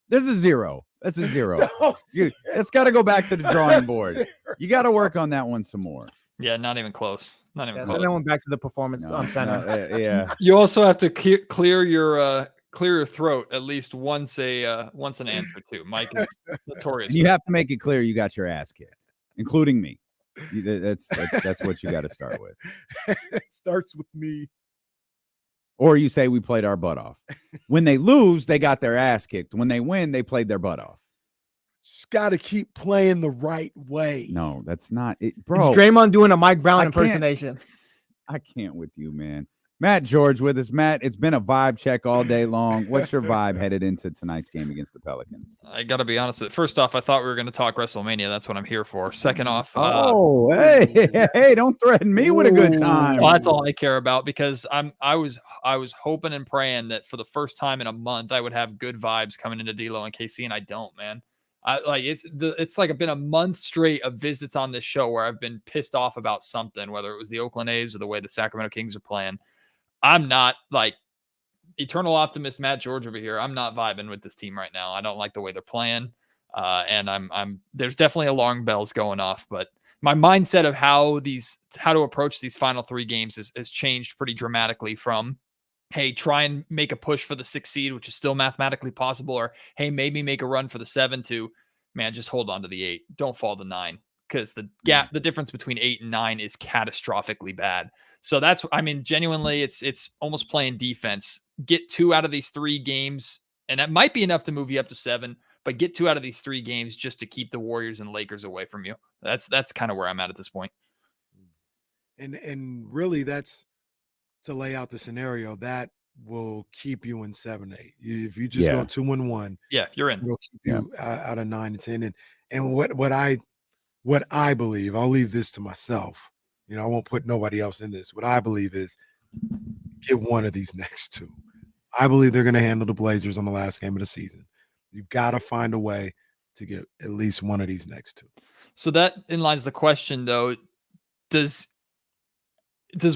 This is 0. This is 0. No, it's got to go back to the drawing board. You got to work on that one some more. Yeah, not even close. Not even close. Send that one back to the performance center. Yeah. You also have to clear your throat at least once an answer too. Mike is notorious. You have to make it clear you got your ass kicked, including me. That's what you got to start with. It starts with me. Or you say we played our butt off. When they lose, they got their ass kicked. When they win, they played their butt off. Just got to keep playing the right way. No, that's not it, bro. It's Draymond doing a Mike Brown impersonation. I can't with you, man. Matt George with us. Matt, it's been a vibe check all day long. What's your vibe headed into tonight's game against the Pelicans? I got to be honest with you. First off, I thought we were going to talk WrestleMania. That's what I'm here for. Second off, hey, don't threaten me with a good time. Well, that's all I care about, because I was hoping and praying that for the first time in a month I would have good vibes coming into D'Lo and KC, and I don't, man. It's like been a month straight of visits on this show where I've been pissed off about something, whether it was the Oakland A's or the way the Sacramento Kings are playing. I'm not like eternal optimist Matt George over here. I'm not vibing with this team right now. I don't like the way they're playing. And I'm there's definitely alarm bells going off, but my mindset of how to approach these final 3 games has changed pretty dramatically from, hey, try and make a push for the 6th seed, which is still mathematically possible, or hey, maybe make a run for the 7, to, man, just hold on to the 8. Don't fall to 9, because the difference between 8 and 9 is catastrophically bad. So genuinely, it's almost playing defense. Get 2 out of these 3 games And that might be enough to move you up to 7, but get 2 out of these 3 games just to keep the Warriors and Lakers away from you. That's kind of where I'm at this point. And really, that's to lay out the scenario that will keep you in 7-8. If you just go 2-1, you're in. It'll keep you out of 9 and 10. And what I believe, I'll leave this to myself. I won't put nobody else in this. What I believe is get one of these next 2. I believe they're going to handle the Blazers on the last game of the season. You've got to find a way to get at least one of these next 2. So that inlines the question, though. Does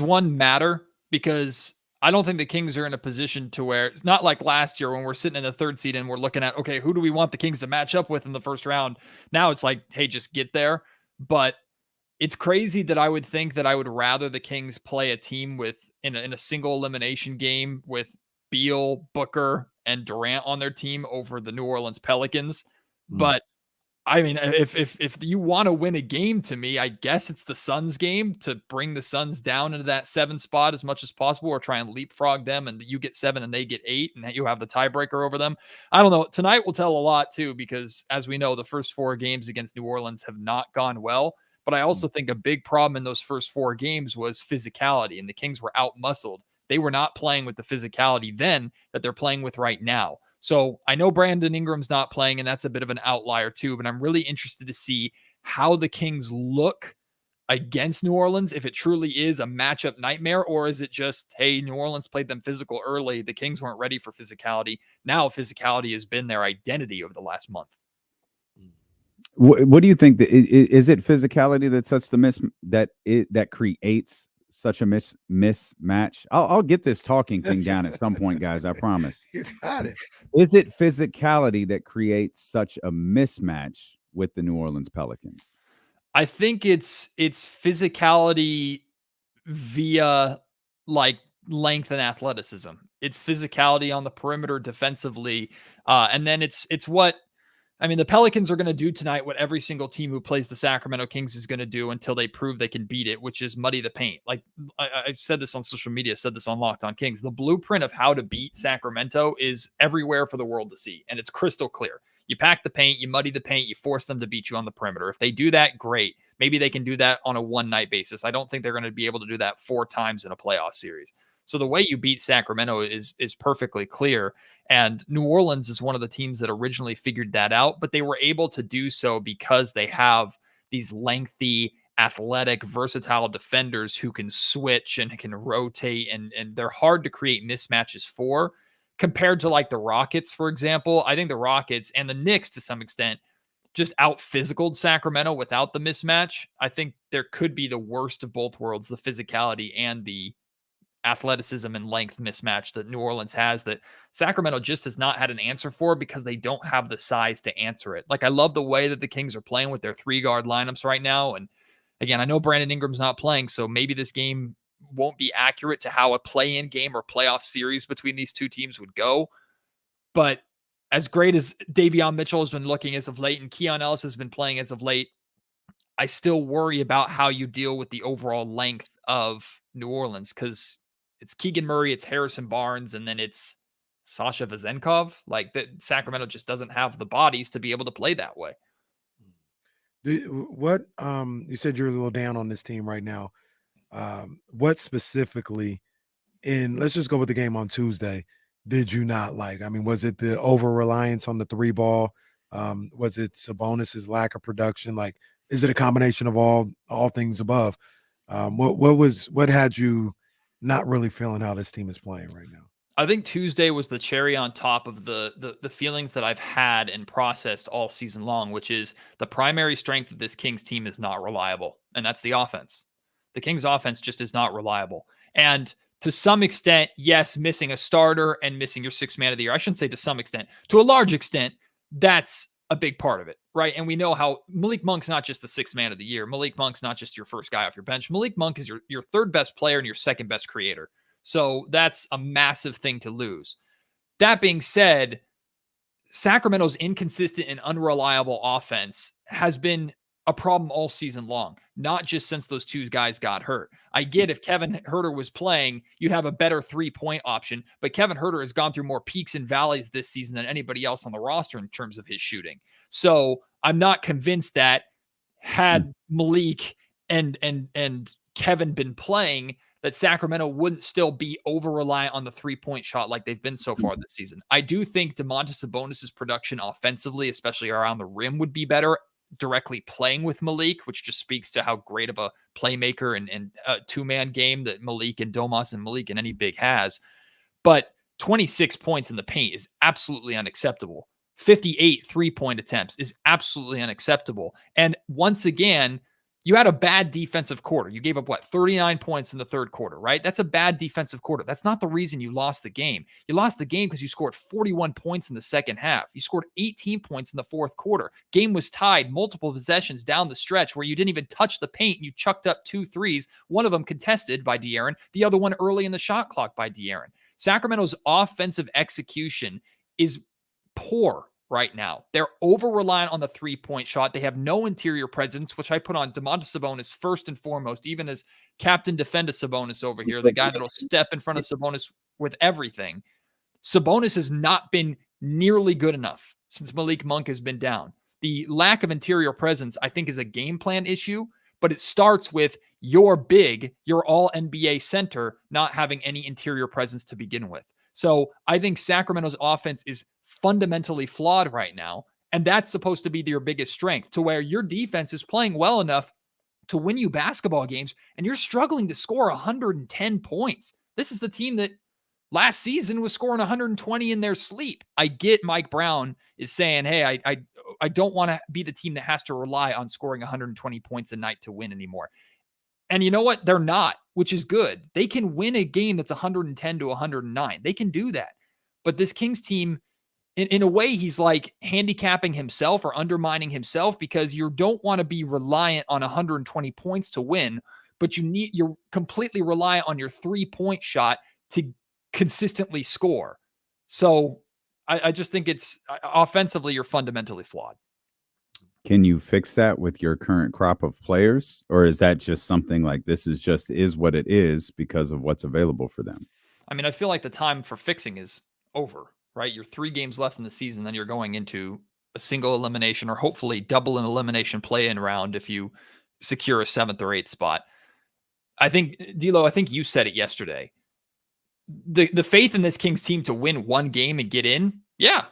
one matter? Because I don't think the Kings are in a position to where it's not like last year when we're sitting in the 3rd seed and we're looking at, okay, who do we want the Kings to match up with in the first round? Now it's like, hey, just get there. But it's crazy that I would think that I would rather the Kings play a team in a single elimination game with Beal, Booker, and Durant on their team over the New Orleans Pelicans. But I mean, if you want to win a game, to me, I guess it's the Suns game to bring the Suns down into that 7 spot as much as possible, or try and leapfrog them and you get 7 and they get 8 and you have the tiebreaker over them. I don't know. Tonight will tell a lot too, because as we know, the first 4 games against New Orleans have not gone well. But I also think a big problem in those first 4 games was physicality, and the Kings were out-muscled. They were not playing with the physicality then that they're playing with right now. So I know Brandon Ingram's not playing, and that's a bit of an outlier too, but I'm really interested to see how the Kings look against New Orleans, if it truly is a matchup nightmare, or is it just, hey, New Orleans played them physical early. The Kings weren't ready for physicality. Now physicality has been their identity over the last month. What do you think? Is it physicality that's such that creates such a mismatch? I'll get this talking thing down at some point, guys. I promise. You got it. Is it physicality that creates such a mismatch with the New Orleans Pelicans? I think it's physicality via like length and athleticism. It's physicality on the perimeter defensively, and then it's what. I mean, the Pelicans are going to do tonight what every single team who plays the Sacramento Kings is going to do until they prove they can beat it, which is muddy the paint. Like I've said this on social media, said this on Locked On Kings. The blueprint of how to beat Sacramento is everywhere for the world to see, and it's crystal clear. You pack the paint, you muddy the paint, you force them to beat you on the perimeter. If they do that, great. Maybe they can do that on a one-night basis. I don't think they're going to be able to do that 4 times in a playoff series. So the way you beat Sacramento is perfectly clear. And New Orleans is one of the teams that originally figured that out, but they were able to do so because they have these lengthy, athletic, versatile defenders who can switch and can rotate, and they're hard to create mismatches for, compared to like the Rockets, for example. I think the Rockets and the Knicks to some extent just out-physicaled Sacramento without the mismatch. I think there could be the worst of both worlds, the physicality and the athleticism and length mismatch that New Orleans has, that Sacramento just has not had an answer for because they don't have the size to answer it. Like, I love the way that the Kings are playing with their 3-guard lineups right now. And again, I know Brandon Ingram's not playing, so maybe this game won't be accurate to how a play-in game or playoff series between these two teams would go. But as great as Davion Mitchell has been looking as of late and Keon Ellis has been playing as of late, I still worry about how you deal with the overall length of New Orleans, because it's Keegan Murray, it's Harrison Barnes, and then it's Sasha Vezenkov. Like, that Sacramento just doesn't have the bodies to be able to play that way. What you said you're a little down on this team right now. What specifically, let's just go with the game on Tuesday, did you not like? I mean, was it the over-reliance on the 3-ball? Was it Sabonis's lack of production? Like, is it a combination of all things above? What had you not really feeling how this team is playing right now? I think Tuesday was the cherry on top of the feelings that I've had and processed all season long, which is the primary strength of this Kings team is not reliable, and that's the offense. The Kings offense just is not reliable. And to some extent, yes, missing a starter and missing your 6th man of the year. I shouldn't say to some extent. To a large extent, that's a big part of it, right? And we know how Malik Monk's not just the 6th man of the year. Malik Monk's not just your first guy off your bench. Malik Monk is your 3rd best player and your 2nd best creator. So that's a massive thing to lose. That being said, Sacramento's inconsistent and unreliable offense has been a problem all season long, not just since those two guys got hurt. I get if Kevin Huerter was playing, you'd have a better 3-point option, but Kevin Huerter has gone through more peaks and valleys this season than anybody else on the roster in terms of his shooting. So I'm not convinced that had Malik and Kevin been playing, that Sacramento wouldn't still be over-reliant on the 3-point shot like they've been so far this season. I do think Domantas Sabonis's production offensively, especially around the rim, would be better directly playing with Malik, which just speaks to how great of a playmaker and a two-man game that Malik and Domas and Malik and any big has. But 26 points in the paint is absolutely unacceptable. 58 3-point attempts is absolutely unacceptable. And once again, you had a bad defensive quarter. You gave up, 39 points in the third quarter, right? That's a bad defensive quarter. That's not the reason you lost the game. You lost the game because you scored 41 points in the second half. You scored 18 points in the fourth quarter. Game was tied multiple possessions down the stretch where you didn't even touch the paint and you chucked up 2 threes, one of them contested by De'Aaron, the other one early in the shot clock by De'Aaron. Sacramento's offensive execution is poor right now. They're over-reliant on the 3-point shot. They have no interior presence, which I put on Domantas Sabonis first and foremost, even as captain defender Sabonis over here, the guy that'll step in front of Sabonis with everything. Sabonis has not been nearly good enough since Malik Monk has been down. The lack of interior presence, I think, is a game plan issue, but it starts with your big, your all-NBA center not having any interior presence to begin with. So I think Sacramento's offense is fundamentally flawed right now. And that's supposed to be your biggest strength, to where your defense is playing well enough to win you basketball games and you're struggling to score 110 points. This is the team that last season was scoring 120 in their sleep. I get Mike Brown is saying, hey, I don't want to be the team that has to rely on scoring 120 points a night to win anymore. And you know what? They're not, which is good. They can win a game that's 110 to 109. They can do that. But this Kings team, in a way, he's like handicapping himself or undermining himself, because you don't want to be reliant on 120 points to win, but you're completely reliant on your 3-point shot to consistently score. So I just think it's offensively, you're fundamentally flawed. Can you fix that with your current crop of players? Or is that just something like this is what it is because of what's available for them? I mean, I feel like the time for fixing is over, right? You're 3 games left in the season, then you're going into a single elimination or hopefully double an elimination play-in round if you secure a 7th or 8th spot. I think, D'Lo, I think you said it yesterday. The faith in this Kings team to win one game and get in, yeah.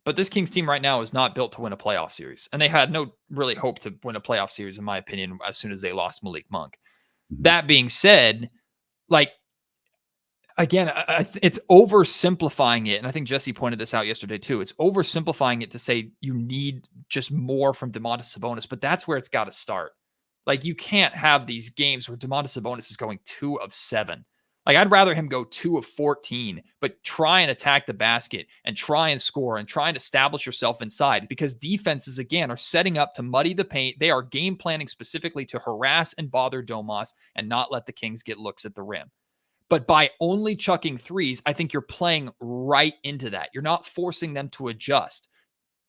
But this Kings team right now is not built to win a playoff series. And they had no really hope to win a playoff series, in my opinion, as soon as they lost Malik Monk. That being said, like, again, it's oversimplifying it. And I think Jesse pointed this out yesterday too. It's oversimplifying it to say you need just more from Domantas Sabonis, but that's where it's got to start. Like, you can't have these games where Domantas Sabonis is going 2 of 7. Like, I'd rather him go 2 of 14, but try and attack the basket and try and score and try and establish yourself inside, because defenses, again, are setting up to muddy the paint. They are game planning specifically to harass and bother Domas and not let the Kings get looks at the rim. But by only chucking threes, I think you're playing right into that. You're not forcing them to adjust.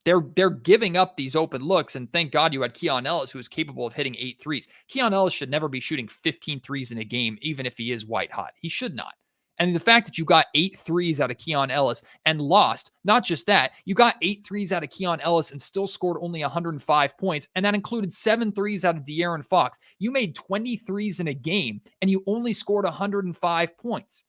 They're giving up these open looks, and thank God you had Keon Ellis, who is capable of hitting 8 threes. Keon Ellis should never be shooting 15 threes in a game, even if he is white hot. He should not. And the fact that you got 8 threes out of Keon Ellis and lost, not just that, you got 8 threes out of Keon Ellis and still scored only 105 points, and that included 7 threes out of De'Aaron Fox. You made 20 threes in a game, and you only scored 105 points.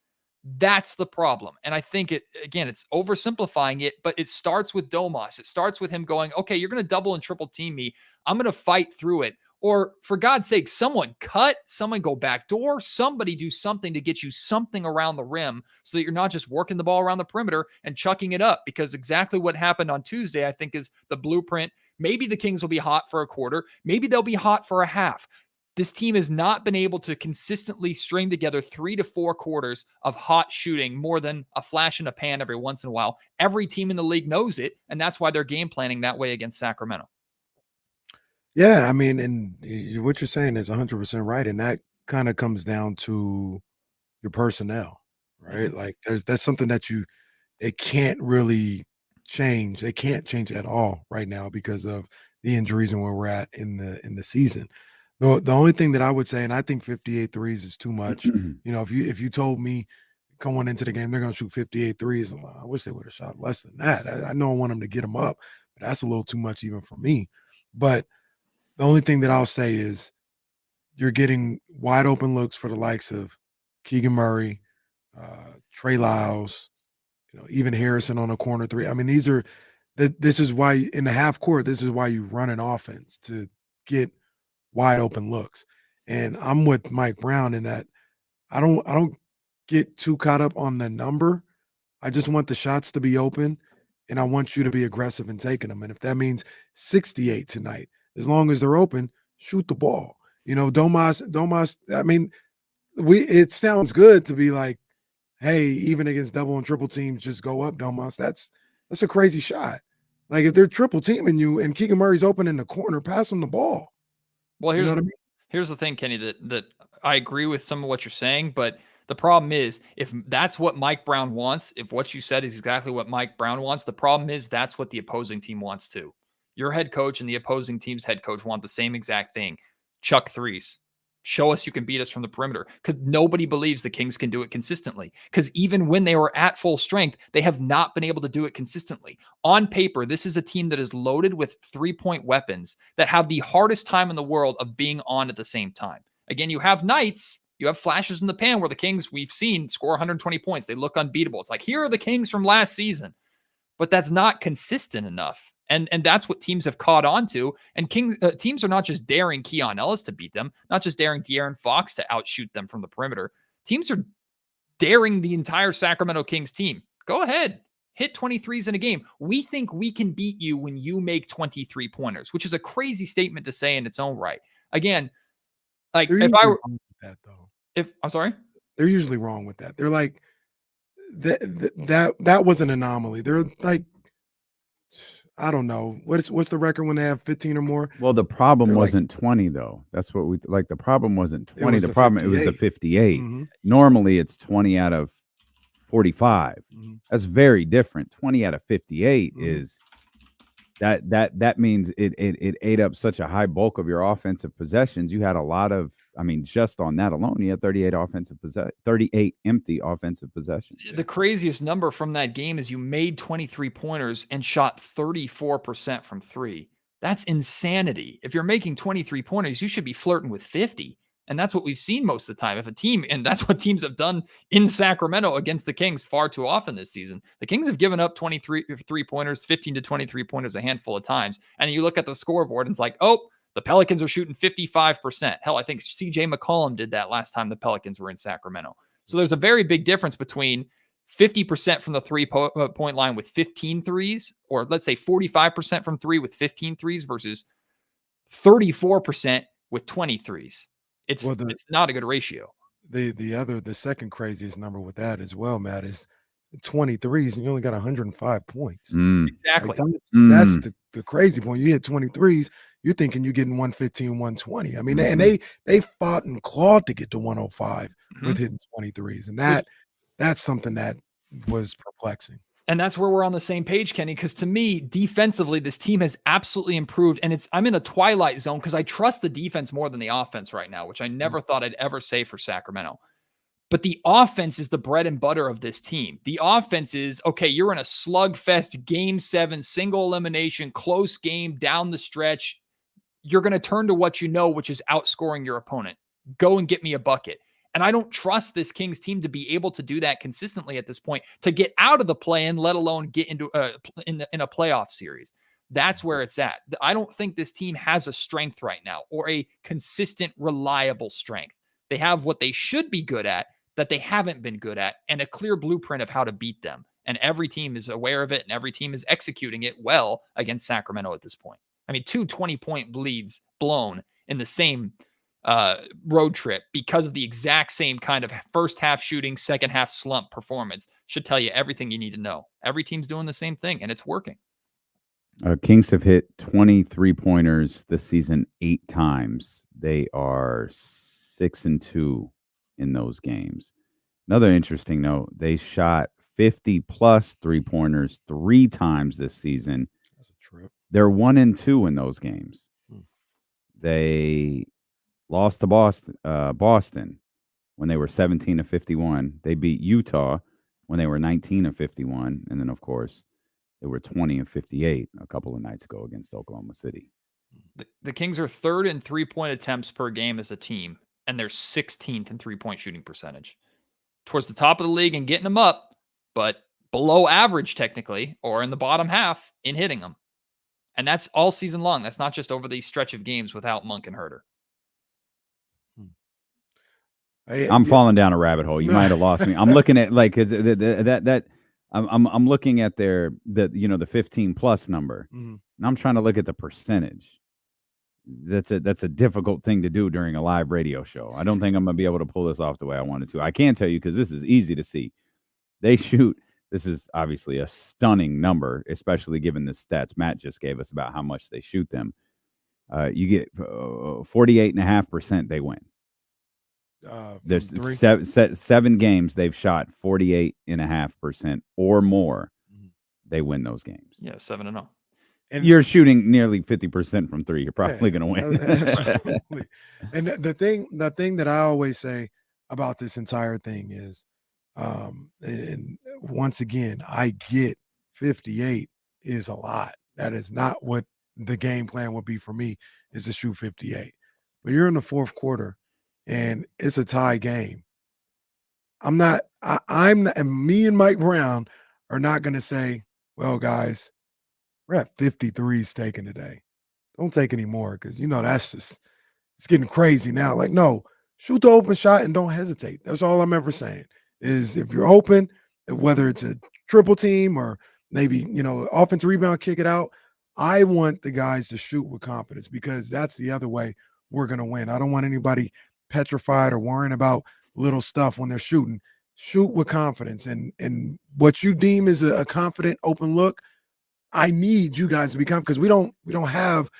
That's the problem. And I think it's oversimplifying it, but it starts with Domas. It starts with him going, okay, you're going to double and triple team me. I'm going to fight through it. Or for God's sake, someone cut, someone go back door, somebody do something to get you something around the rim so that you're not just working the ball around the perimeter and chucking it up, because exactly what happened on Tuesday, I think, is the blueprint. Maybe the Kings will be hot for a quarter. Maybe they'll be hot for a half. This team has not been able to consistently string together 3 to 4 quarters of hot shooting, more than a flash in a pan every once in a while. Every team in the league knows it, and that's why they're game planning that way against Sacramento. Yeah, I mean, and what you're saying is 100% right, and that kind of comes down to your personnel, right? Mm-hmm. Like, that's something that it can't really change. They can't change at all right now because of the injuries and where we're at in the season. The only thing that I would say, and I think 58 threes is too much. If you told me going into the game they're going to shoot 58 threes, I wish they would have shot less than that. I know I want them to get them up, but that's a little too much even for me. But the only thing that I'll say is you're getting wide open looks for the likes of Keegan Murray, Trey Lyles, even Harrison on a corner three. I mean, this is why in the half court, this is why you run an offense, to get wide open looks. And I'm with Mike Brown in that I don't get too caught up on the number. I just want the shots to be open, and I want you to be aggressive in taking them. And if that means 68 tonight, as long as they're open, shoot the ball. Domas, I mean, it sounds good to be like, hey, even against double and triple teams, just go up, Domas. That's a crazy shot. Like, if they're triple teaming you and Keegan Murray's open in the corner, pass him the ball. Well, here's the thing, Kenny, that I agree with some of what you're saying, but the problem is, if that's what Mike Brown wants, if what you said is exactly what Mike Brown wants, the problem is that's what the opposing team wants too. Your head coach and the opposing team's head coach want the same exact thing. Chuck threes. Show us you can beat us from the perimeter, because nobody believes the Kings can do it consistently. Because even when they were at full strength, they have not been able to do it consistently. On paper, this is a team that is loaded with three-point weapons that have the hardest time in the world of being on at the same time. Again, you have nights, you have flashes in the pan where the Kings, we've seen, score 120 points. They look unbeatable. It's like, here are the Kings from last season. But that's not consistent enough. And that's what teams have caught on to. And teams are not just daring Keon Ellis to beat them, not just daring De'Aaron Fox to outshoot them from the perimeter. Teams are daring the entire Sacramento Kings team. Go ahead. Hit 23s in a game. We think we can beat you when you make 23 pointers, which is a crazy statement to say in its own right. Again, like, if I were wrong with that, though. I'm sorry? They're usually wrong with that. They're like, that was an anomaly. They're like, I don't know. What's the record when they have 15 or more? Well, the problem wasn't 20, though. That's what we like. The problem wasn't 20. The problem, it was the 58. Mm-hmm. Normally, it's 20 out of 45. Mm-hmm. That's very different. 20 out of 58 is that means it ate up such a high bulk of your offensive possessions. You had a lot of, I mean, just on that alone, you had 38 empty offensive possessions. The craziest number from that game is you made 23 pointers and shot 34% from three. That's insanity. If you're making 23 pointers, you should be flirting with 50. And that's what we've seen most of the time. If a team, and that's what teams have done in Sacramento against the Kings far too often this season. The Kings have given up 23 3-pointers, 15 to 23 pointers a handful of times. And you look at the scoreboard and it's like, oh, the Pelicans are shooting 55%. Hell, I think CJ McCollum did that last time the Pelicans were in Sacramento. So there's a very big difference between 50% from the three-point line with 15 threes, or let's say 45% from three with 15 threes versus 34% with 20 threes. It's not a good ratio. The second craziest number with that as well, Matt, is 23s and you only got 105 points. Exactly. Like that's the crazy point. You hit 23s, you're thinking you're getting 115, 120. I mean, and they fought and clawed to get to 105 with hitting 23s. And that's something that was perplexing. And that's where we're on the same page, Kenny, because to me, defensively, this team has absolutely improved. And I'm in a twilight zone because I trust the defense more than the offense right now, which I never thought I'd ever say for Sacramento. But the offense is the bread and butter of this team. The offense is, okay, you're in a slugfest game 7, single elimination, close game down the stretch. You're going to turn to what you know, which is outscoring your opponent. Go and get me a bucket. And I don't trust this Kings team to be able to do that consistently at this point, to get out of the play-in, let alone get into in a playoff series. That's where it's at. I don't think this team has a strength right now, or a consistent, reliable strength. They have what they should be good at that they haven't been good at, and a clear blueprint of how to beat them. And every team is aware of it, and every team is executing it well against Sacramento at this point. I mean, 2 20-point leads blown in the same road trip because of the exact same kind of first half shooting, second half slump performance should tell you everything you need to know. Every team's doing the same thing, and it's working. Kings have hit 23 pointers this season 8 times. They are 6-2 in those games. Another interesting note, they shot 50 plus 3-pointers 3 times this season. That's a trip. They're 1-2 in those games. They lost to Boston when they were 17-51. They beat Utah when they were 19-51, and then of course they were 20-58 a couple of nights ago against Oklahoma City. The Kings are third in 3-point attempts per game as a team, and they're 16th in 3-point shooting percentage. Towards the top of the league and getting them up, but below average technically, or in the bottom half in hitting them. And that's all season long. That's not just over the stretch of games without Monk and Herter. I'm falling down a rabbit hole. You might have lost me. I'm looking at like I'm looking at the 15 plus number, and I'm trying to look at the percentage. That's a difficult thing to do during a live radio show. I don't think I'm gonna be able to pull this off the way I wanted to. I can tell you because this is easy to see. They shoot. This is obviously a stunning number, especially given the stats Matt just gave us about how much they shoot them. You get 48.5% they win. There's 7 games they've shot 48.5% or more. They win those games. Yeah, 7-0. And you're shooting nearly 50% from 3. You're probably going to win. Absolutely. And the thing that I always say about this entire thing is, and once again, I get 58 is a lot. That is not what the game plan would be for me, is to shoot 58. But you're in the fourth quarter and it's a tie game. I'm not, and me and Mike Brown are not going to say, well, guys, we're at 53s taken today. Don't take any more, because that's just, it's getting crazy now. Like, no, shoot the open shot and don't hesitate. That's all I'm ever saying, is if you're open, whether it's a triple team or maybe, offensive rebound, kick it out. I want the guys to shoot with confidence, because that's the other way we're going to win. I don't want anybody petrified or worrying about little stuff when they're shooting. Shoot with confidence. And what you deem is a confident open look, I need you guys to be confident, because we don't have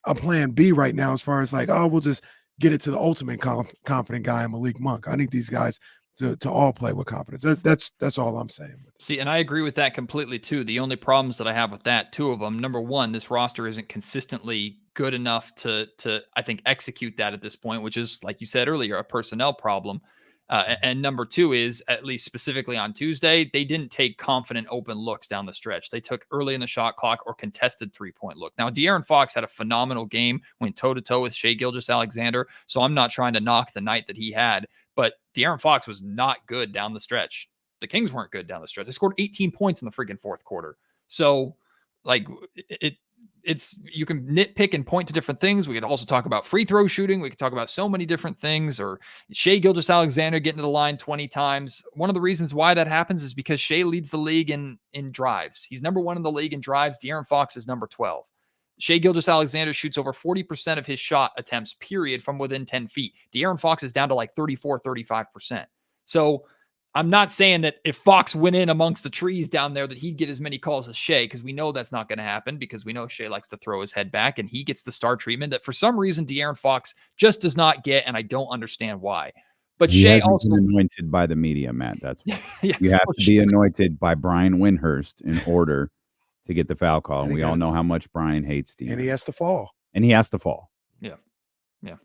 a plan B right now as far as like, oh, we'll just get it to the ultimate confident guy, Malik Monk. I need these guys to all play with confidence. That's all I'm saying. See, and I agree with that completely too. The only problems that I have with that, 2 of them, number one, this roster isn't consistently good enough to I think execute that at this point, which is, like you said earlier, a personnel problem. And number 2 is, at least specifically on Tuesday, they didn't take confident open looks down the stretch. They took early in the shot clock or contested 3-point look. Now, De'Aaron Fox had a phenomenal game, went toe-to-toe with Shai Gilgeous-Alexander, so I'm not trying to knock the night that he had, but De'Aaron Fox was not good down the stretch. The Kings weren't good down the stretch. They scored 18 points in the freaking fourth quarter. So, like, it's you can nitpick and point to different things. We could also talk about free throw shooting. We could talk about so many different things, or Shai Gilgeous-Alexander getting to the line 20 times. One of the reasons why that happens is because Shai leads the league in drives. He's number 1 in the league in drives. De'Aaron Fox is number 12. Shai Gilgeous-Alexander shoots over 40% of his shot attempts, period, from within 10 feet. De'Aaron Fox is down to like 34, 35%. So I'm not saying that if Fox went in amongst the trees down there that he'd get as many calls as Shai, because we know that's not going to happen, because we know Shai likes to throw his head back and he gets the star treatment that for some reason De'Aaron Fox just does not get, and I don't understand why. But he Shai hasn't also been anointed by the media, Matt. That's why. Yeah. You have to be anointed by Brian Windhurst in order to get the foul call. And we all know how much Brian hates De'Aaron. And he has to fall. Yeah. Yeah.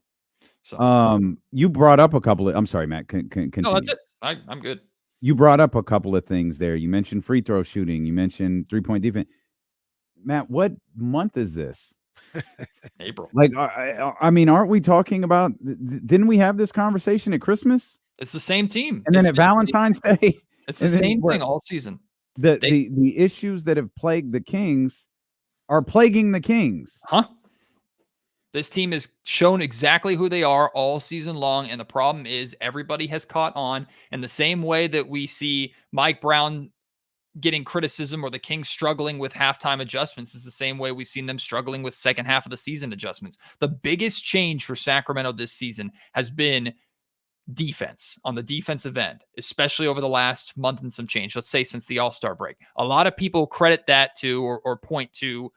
So you brought up a couple of, I'm sorry, Matt. Continue. No, that's it. I'm good. You brought up a couple of things there. You mentioned free throw shooting. You mentioned 3-point defense. Matt, what month is this? April. Like, I mean, aren't we talking about? Didn't we have this conversation at Christmas? It's the same team. And then at Valentine's Day, it's the same thing all season. The issues that have plagued the Kings are plaguing the Kings. Huh? This team has shown exactly who they are all season long, and the problem is everybody has caught on. And the same way that we see Mike Brown getting criticism or the Kings struggling with halftime adjustments is the same way we've seen them struggling with second half of the season adjustments. The biggest change for Sacramento this season has been defense on the defensive end, especially over the last month and some change, let's say since the All-Star break. A lot of people credit that to or point to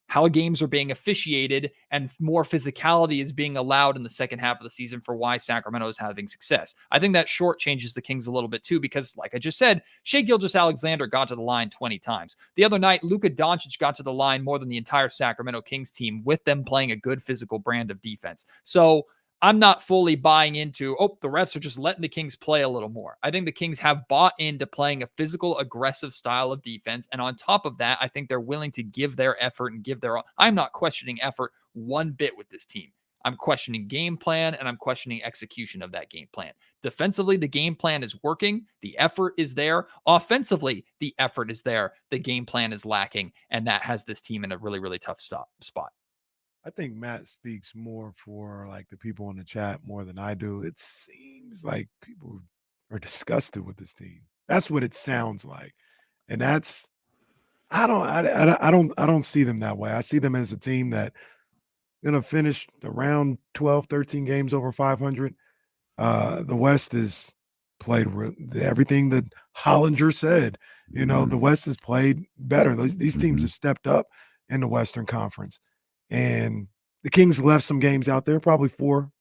how games are being officiated, and more physicality is being allowed in the second half of the season for why Sacramento is having success. I think that shortchanges the Kings a little bit too, because like I just said, Shai Gilgeous-Alexander got to the line 20 times. The other night, Luka Doncic got to the line more than the entire Sacramento Kings team, with them playing a good physical brand of defense. So I'm not fully buying into, the refs are just letting the Kings play a little more. I think the Kings have bought into playing a physical, aggressive style of defense. And on top of that, I think they're willing to give their effort and give their all. I'm not questioning effort one bit with this team. I'm questioning game plan, and I'm questioning execution of that game plan. Defensively, the game plan is working. The effort is there. Offensively, the effort is there. The game plan is lacking. And that has this team in a really, really tough spot. I think Matt speaks more for like the people in the chat more than I do. It seems like people are disgusted with this team. That's what it sounds like. And that's I don't see them that way. I see them as a team that gonna finish around 12, 13 games over 500. The West is played everything that Hollinger said. The West has played better. These teams have stepped up in the Western Conference. And the Kings left some games out there, probably 4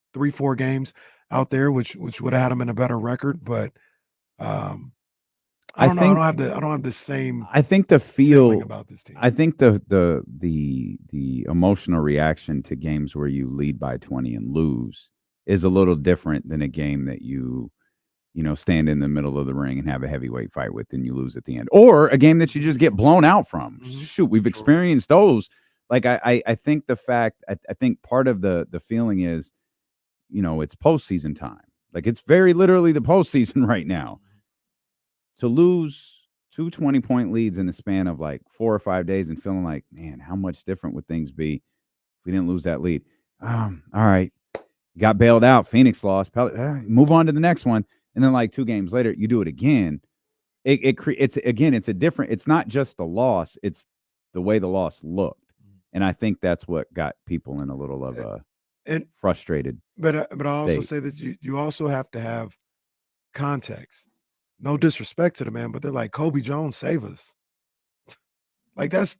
games out there, which would have had them in a better record. But I don't know. I don't have the same. I think the feeling about this team. I think the emotional reaction to games where you lead by 20 and lose is a little different than a game that you stand in the middle of the ring and have a heavyweight fight with and you lose at the end, or a game that you just get blown out from. Shoot, we've experienced those. Like I think the fact I think part of the feeling is, it's postseason time. Like it's very literally the postseason right now. To lose 2 20-point leads in the span of like 4 or 5 days and feeling like, man, how much different would things be if we didn't lose that lead? All right, got bailed out. Phoenix lost. Move on to the next one, and then like 2 games later, you do it again. It's a different. It's not just the loss; it's the way the loss looked. And I think that's what got people in a little of a frustrated. But I also say that you also have to have context. No disrespect to the man, but they're like, Kobe Jones, save us. Like that's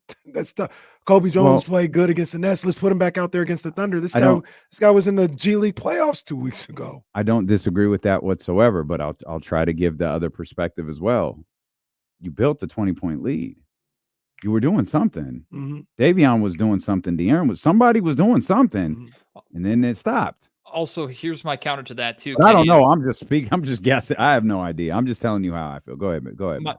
tough. Kobe Jones played good against the Nets. Let's put him back out there against the Thunder. This guy was in the G League playoffs 2 weeks ago. I don't disagree with that whatsoever, but I'll try to give the other perspective as well. You built the 20-point lead. You were doing something. Davion was doing something. De'Aaron somebody was doing something, and then it stopped. Also, here's my counter to that too. I don't know. I'm just speaking. I'm just guessing. I have no idea. I'm just telling you how I feel. Go ahead.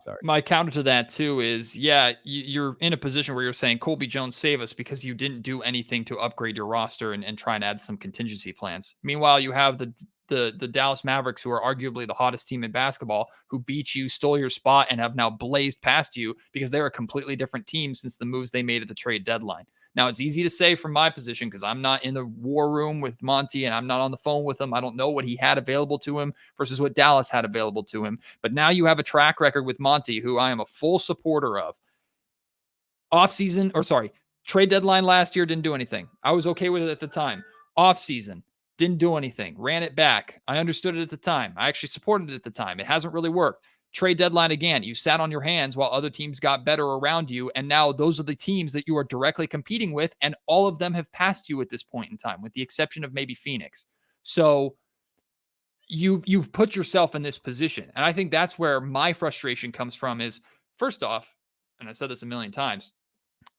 Sorry. My counter to that too is, you're in a position where you're saying Colby Jones save us because you didn't do anything to upgrade your roster and try and add some contingency plans. Meanwhile, you have the Dallas Mavericks, who are arguably the hottest team in basketball, who beat you, stole your spot, and have now blazed past you because they're a completely different team since the moves they made at the trade deadline. Now, it's easy to say from my position because I'm not in the war room with Monty and I'm not on the phone with him. I don't know what he had available to him versus what Dallas had available to him. But now you have a track record with Monty, who I am a full supporter of. Trade deadline last year didn't do anything. I was okay with it at the time. Offseason, didn't do anything. Ran it back. I understood it at the time. I actually supported it at the time. It hasn't really worked. Trade deadline again. You sat on your hands while other teams got better around you. And now those are the teams that you are directly competing with. And all of them have passed you at this point in time, with the exception of maybe Phoenix. So you've put yourself in this position. And I think that's where my frustration comes from is, first off, and I said this a million times,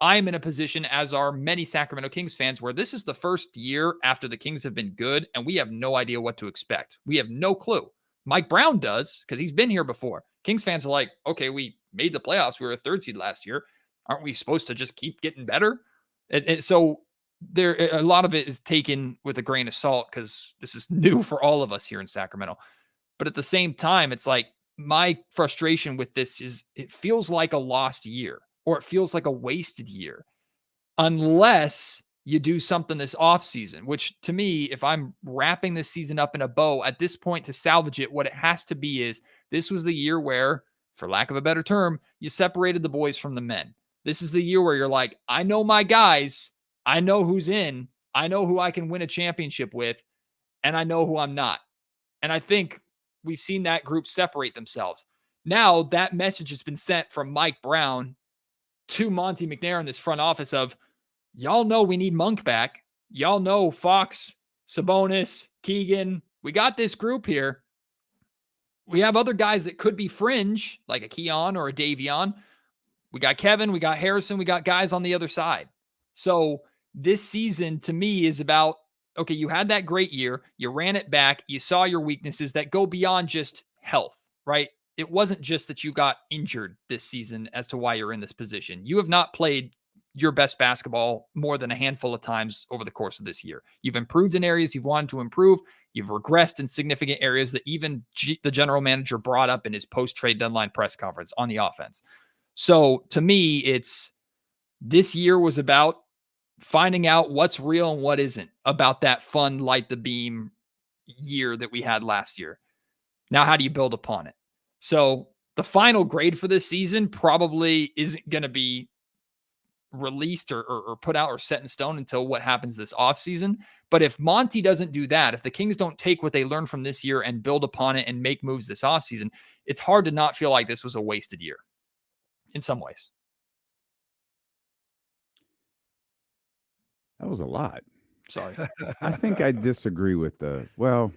I am in a position, as are many Sacramento Kings fans, where this is the first year after the Kings have been good, and we have no idea what to expect. We have no clue. Mike Brown does, because he's been here before. Kings fans are like, okay, we made the playoffs. We were a 3rd seed last year. Aren't we supposed to just keep getting better? And so a lot of it is taken with a grain of salt because this is new for all of us here in Sacramento. But at the same time, it's like my frustration with this is it feels like a lost year, or it feels like a wasted year, unless you do something this offseason, which to me, if I'm wrapping this season up in a bow at this point to salvage it, what it has to be is this was the year where, for lack of a better term, you separated the boys from the men. This is the year where you're like, I know my guys. I know who's in. I know who I can win a championship with, and I know who I'm not. And I think we've seen that group separate themselves. Now that message has been sent from Mike Brown to Monty McNair in this front office of, Y'all know we need Monk back. Y'all know Fox, Sabonis, Keegan. We got this group here. We have other guys that could be fringe, like a Keon or a Davion. We got Kevin, we got Harrison, we got guys on the other side. So this season to me is about, okay, you had that great year. You ran it back. You saw your weaknesses that go beyond just health, right? It wasn't just that you got injured this season as to why you're in this position. You have not played your best basketball more than a handful of times over the course of this year. You've improved in areas you've wanted to improve. You've regressed in significant areas that even the general manager brought up in his post-trade deadline press conference on the offense. So to me, it's this year was about finding out what's real and what isn't about that fun, light the beam year that we had last year. Now, how do you build upon it? So the final grade for this season probably isn't going to be released or put out or set in stone until what happens this offseason. But if Monty doesn't do that, if the Kings don't take what they learned from this year and build upon it and make moves this offseason, it's hard to not feel like this was a wasted year in some ways. That was a lot. Sorry. I think I disagree with well,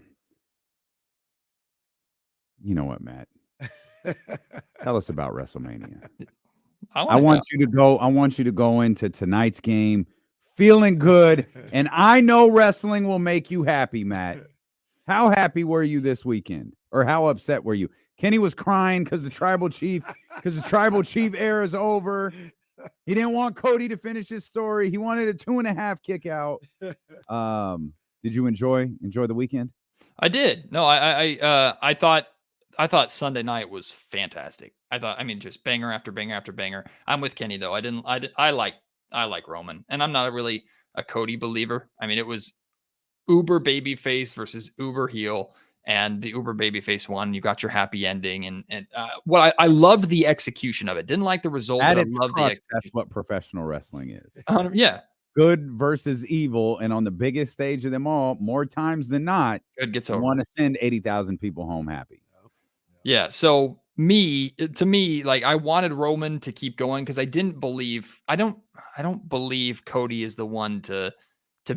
you know what, Matt? Tell us about WrestleMania. I want you to go into tonight's game feeling good, and I know wrestling will make you happy, Matt. How happy were you this weekend? Or how upset were you? Kenny was crying because the tribal chief era is over. He didn't want Cody to finish his story. He wanted a 2.5 kick out. Did you enjoy the weekend? I did. No, I thought Sunday night was fantastic. Just banger after banger after banger. I'm with Kenny though. I like Roman, and I'm not really a Cody believer. It was uber babyface versus uber heel, and the uber babyface won. You got your happy ending, and what I loved the execution of it. Didn't like the result. At but its I loved crux, that's what professional wrestling is. Yeah. Good versus evil, and on the biggest stage of them all, more times than not, good gets you over. want to send 80,000 people home happy. Yeah. So to me, like I wanted Roman to keep going because I don't believe Cody is the one to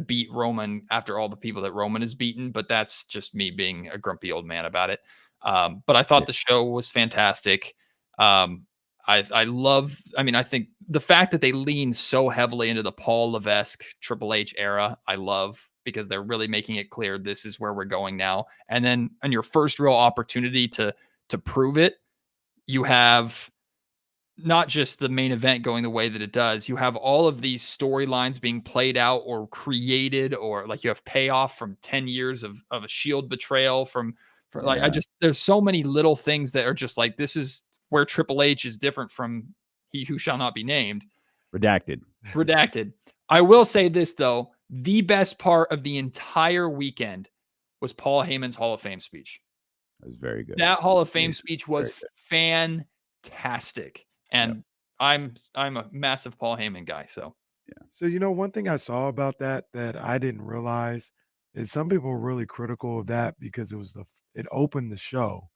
beat Roman after all the people that Roman has beaten, but that's just me being a grumpy old man about it. But I thought the show was fantastic. I think the fact that they lean so heavily into the Paul Levesque Triple H era, I love, because they're really making it clear this is where we're going now. And then on your first real opportunity to prove it, you have not just the main event going the way that it does. You have all of these storylines being played out or created, or like you have payoff from 10 years of a Shield betrayal there's so many little things that are just like, this is where Triple H is different from he who shall not be named. Redacted. I will say this though. The best part of the entire weekend was Paul Heyman's Hall of Fame speech. It was very good. That Hall of Fame speech was fantastic. And I'm a massive Paul Heyman guy. So, yeah. So, one thing I saw about that I didn't realize is some people were really critical of that because it opened the show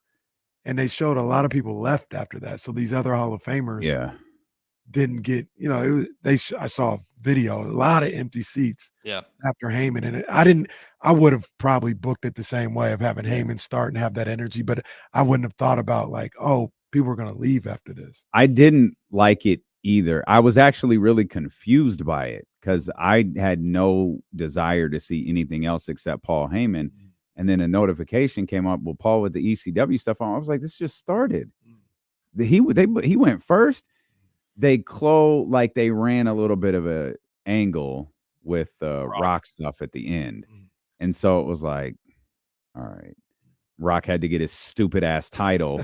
and they showed a lot of people left after that. So these other Hall of Famers didn't get, I saw a video, a lot of empty seats after Heyman. And I would have probably booked it the same way of having Heyman start and have that energy, but I wouldn't have thought about like, oh, people are going to leave after this. I didn't like it either. I was actually really confused by it because I had no desire to see anything else except Paul Heyman. And then a notification came up with Paul with the ECW stuff on. I was like, this just started. He went first. They like they ran a little bit of a angle with Rock stuff at the end. And so it was like, all right, Rock had to get his stupid ass title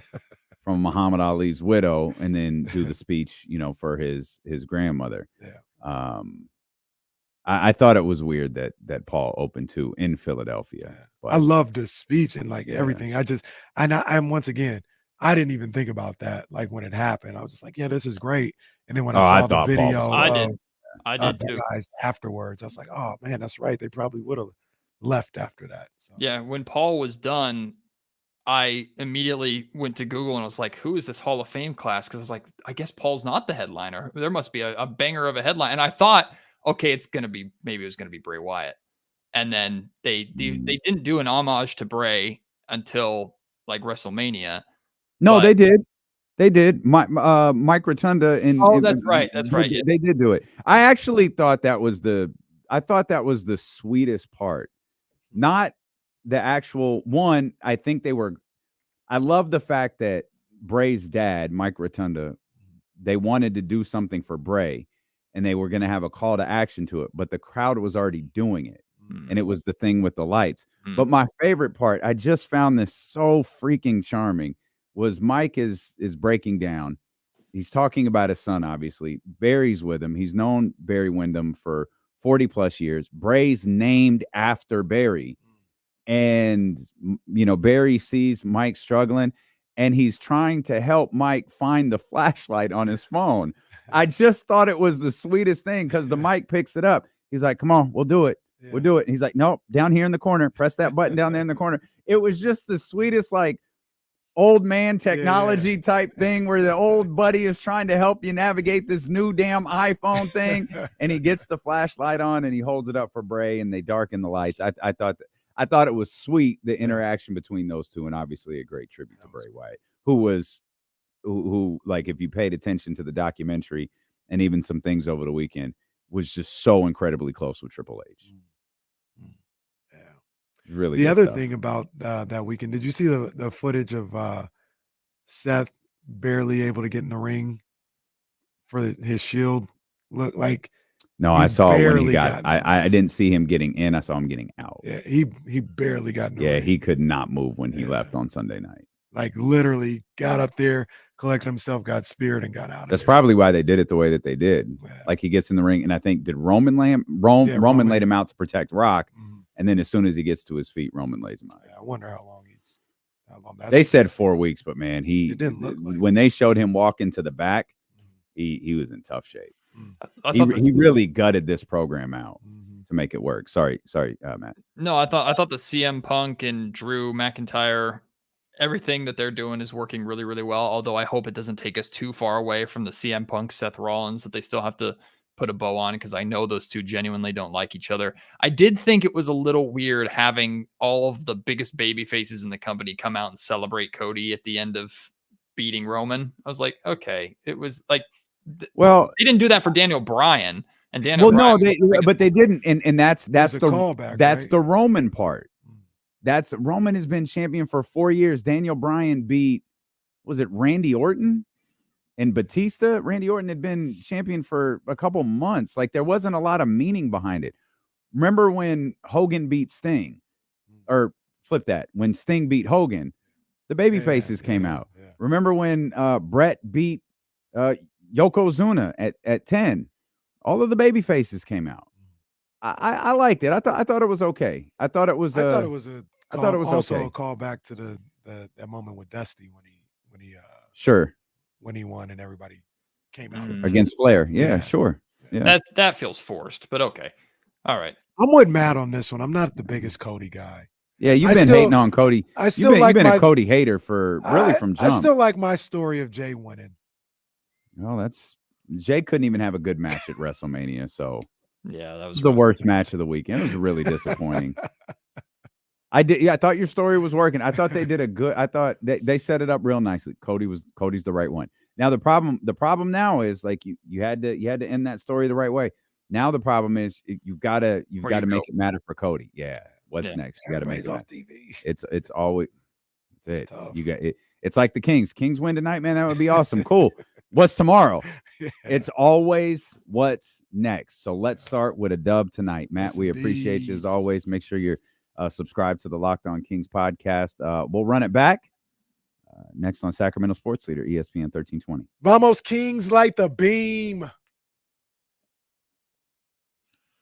from Muhammad Ali's widow and then do the speech, for his grandmother. Yeah. I thought it was weird that Paul opened to in Philadelphia. But I loved the speech and like everything. I'm once again, I didn't even think about that. Like when it happened, I was just like, yeah, this is great. And then when I saw the video, I did the too. guys afterwards, I was like, oh man, that's right. They probably would have left after that. So. Yeah. When Paul was done, I immediately went to Google and was like, who is this Hall of Fame class? Because I was like, I guess Paul's not the headliner. There must be a banger of a headline. And I thought, okay, maybe it was gonna be Bray Wyatt, and then they didn't do an homage to Bray until like WrestleMania. No, they did. They did. Mike Rotunda that's right. That's right. They did do it. I actually thought that was the sweetest part. Not the actual one. I think I love the fact that Bray's dad, Mike Rotunda, they wanted to do something for Bray and they were going to have a call to action to it, but the crowd was already doing it. And it was the thing with the lights. But my favorite part, I just found this so freaking charming, was Mike is breaking down. He's talking about his son, obviously. Barry's with him. He's known Barry Windham for 40 plus years. Bray's named after Barry. And, Barry sees Mike struggling and he's trying to help Mike find the flashlight on his phone. I just thought it was the sweetest thing because the Mike picks it up. He's like, come on, we'll do it. Yeah. We'll do it. And he's like, nope, down here in the corner. Press that button down there in the corner. It was just the sweetest, like, old man technology type thing where the old buddy is trying to help you navigate this new damn iPhone thing. And he gets the flashlight on and he holds it up for Bray and they darken the lights. I thought it was sweet, the interaction between those two, and obviously a great tribute to Bray Wyatt, who like, if you paid attention to the documentary and even some things over the weekend, was just so incredibly close with Triple H. Really. The other thing about that weekend, did you see the footage of Seth barely able to get in the ring for his Shield? Look like. No, I saw when he got. I didn't see him getting in. I saw him getting out. Yeah, he barely got in the ring. He could not move when he left on Sunday night. Like literally got up there, collected himself, got speared, and got out. That's probably why they did it the way that they did. Yeah. Like he gets in the ring, and I think did Roman Roman laid him out to protect Rock, and then as soon as he gets to his feet, Roman lays him out. Yeah, I wonder how long they said 4 weeks, but man, it didn't look like when they showed him walking to the back, he was in tough shape. He really gutted this program out to make it work. Sorry, Matt. No, I thought the CM Punk and Drew McIntyre, everything that they're doing is working really, really well. Although I hope it doesn't take us too far away from the CM Punk Seth Rollins that they still have to put a bow on, because I know those two genuinely don't like each other. I did think it was a little weird having all of the biggest baby faces in the company come out and celebrate Cody at the end of beating Roman. I was like, okay, it was like. Well, they didn't do that for Daniel Bryan, and Daniel. Well, no, but they didn't, and that's the callback. That's right? the Roman part. That's Roman has been champion for 4 years. Daniel Bryan beat, was it Randy Orton and Batista? Randy Orton had been champion for a couple months. Like there wasn't a lot of meaning behind it. Remember when Hogan beat Sting, or flip that, when Sting beat Hogan, the baby faces came out. Yeah. Remember when Brett beat Yokozuna at 10, all of the baby faces came out. I liked it. I thought it was okay. I thought it was also okay. a call back to that moment with Dusty when he won and everybody came out against Flair. Yeah, sure. Yeah, that feels forced, but okay. All right. I'm with Matt on this one. I'm not the biggest Cody guy. Yeah, you've been hating on Cody. You've been a Cody hater from jump. I still like my story of Jay winning. Well, Jay couldn't even have a good match at WrestleMania, so yeah, that was the worst match of the weekend. It was really disappointing. I thought your story was working. I thought they did I thought they set it up real nicely. Cody's the right one. Now the problem now is like you had to end that story the right way. Now the problem is you've got to make it matter for Cody. Yeah. What's next? You got to make it off TV. It's always it. You got it. It's like the Kings. Kings win tonight, man. That would be awesome. Cool. What's tomorrow? Yeah. It's always what's next. So let's start with a dub tonight. Matt, we appreciate you as always. Make sure you're subscribed to the Locked On Kings podcast. We'll run it back next on Sacramento Sports Leader, ESPN 1320. Vamos Kings, light the beam.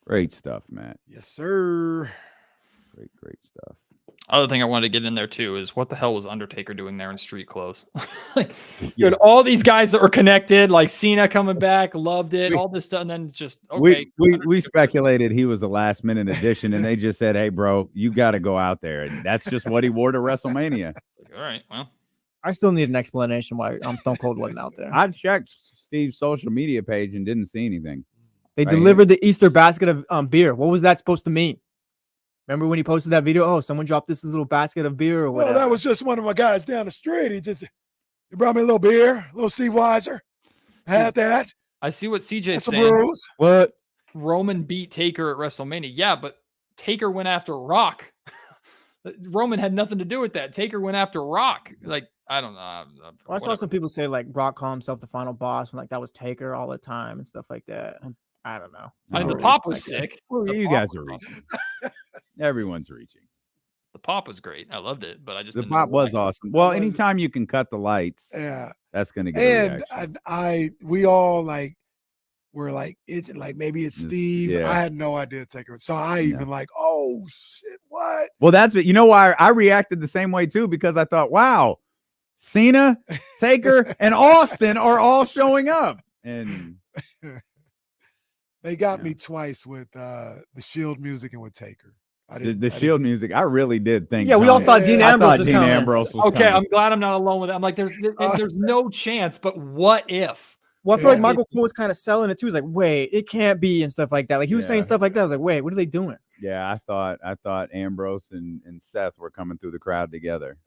Great stuff, Matt. Yes, sir. Great stuff. Other thing I wanted to get in there too is what the hell was Undertaker doing there in street clothes? Like, you had all these guys that were connected, like Cena coming back, loved it, all this stuff, and then just okay. We speculated he was a last minute addition, and they just said, "Hey, bro, you got to go out there," and that's just what he wore to WrestleMania. Like, all right, well, I still need an explanation why Stone Cold wasn't out there. I checked Steve's social media page and didn't see anything. They Right delivered the Easter basket of beer. What was that supposed to mean? Remember when he posted that video? Oh, someone dropped this little basket of beer or whatever. Well, that was just one of my guys down the street. He brought me a little beer, a little Steve Weiser. Had that. I see what CJ's Some saying. brews. What? Roman beat Taker at WrestleMania. Yeah, but Taker went after Rock. Roman had nothing to do with that. Taker went after Rock. Like, I don't know. Well, I saw some people say like Brock called himself the final boss when like that was Taker all the time and stuff like that. I don't know. I mean, the pop was sick. Well, The you pop guys was are awesome. reaching. Everyone's reaching. The pop was great. I loved it, but I just The didn't know pop was why. awesome. Well, anytime you can cut the lights, Yeah. that's going to get a And reaction. we all like were like it like maybe it's Steve. yeah. I had no idea Taker. So I even like, oh shit, what? Well, that's what, you know why I reacted the same way too, because I thought, wow, Cena, Taker, and Austin are all showing up. And They got me twice with the Shield music and with Taker. the Shield music, I really did think. Yeah, we all thought Dean Ambrose was coming. Ambrose was Okay, coming. I'm glad I'm not alone with it. I'm like, there's no chance, but what if? Well, I feel like Michael Cole was kind of selling it too. He's like, wait, it can't be and stuff like that. Like he was saying stuff like that. I was like, wait, what are they doing? Yeah, I thought Ambrose and Seth were coming through the crowd together.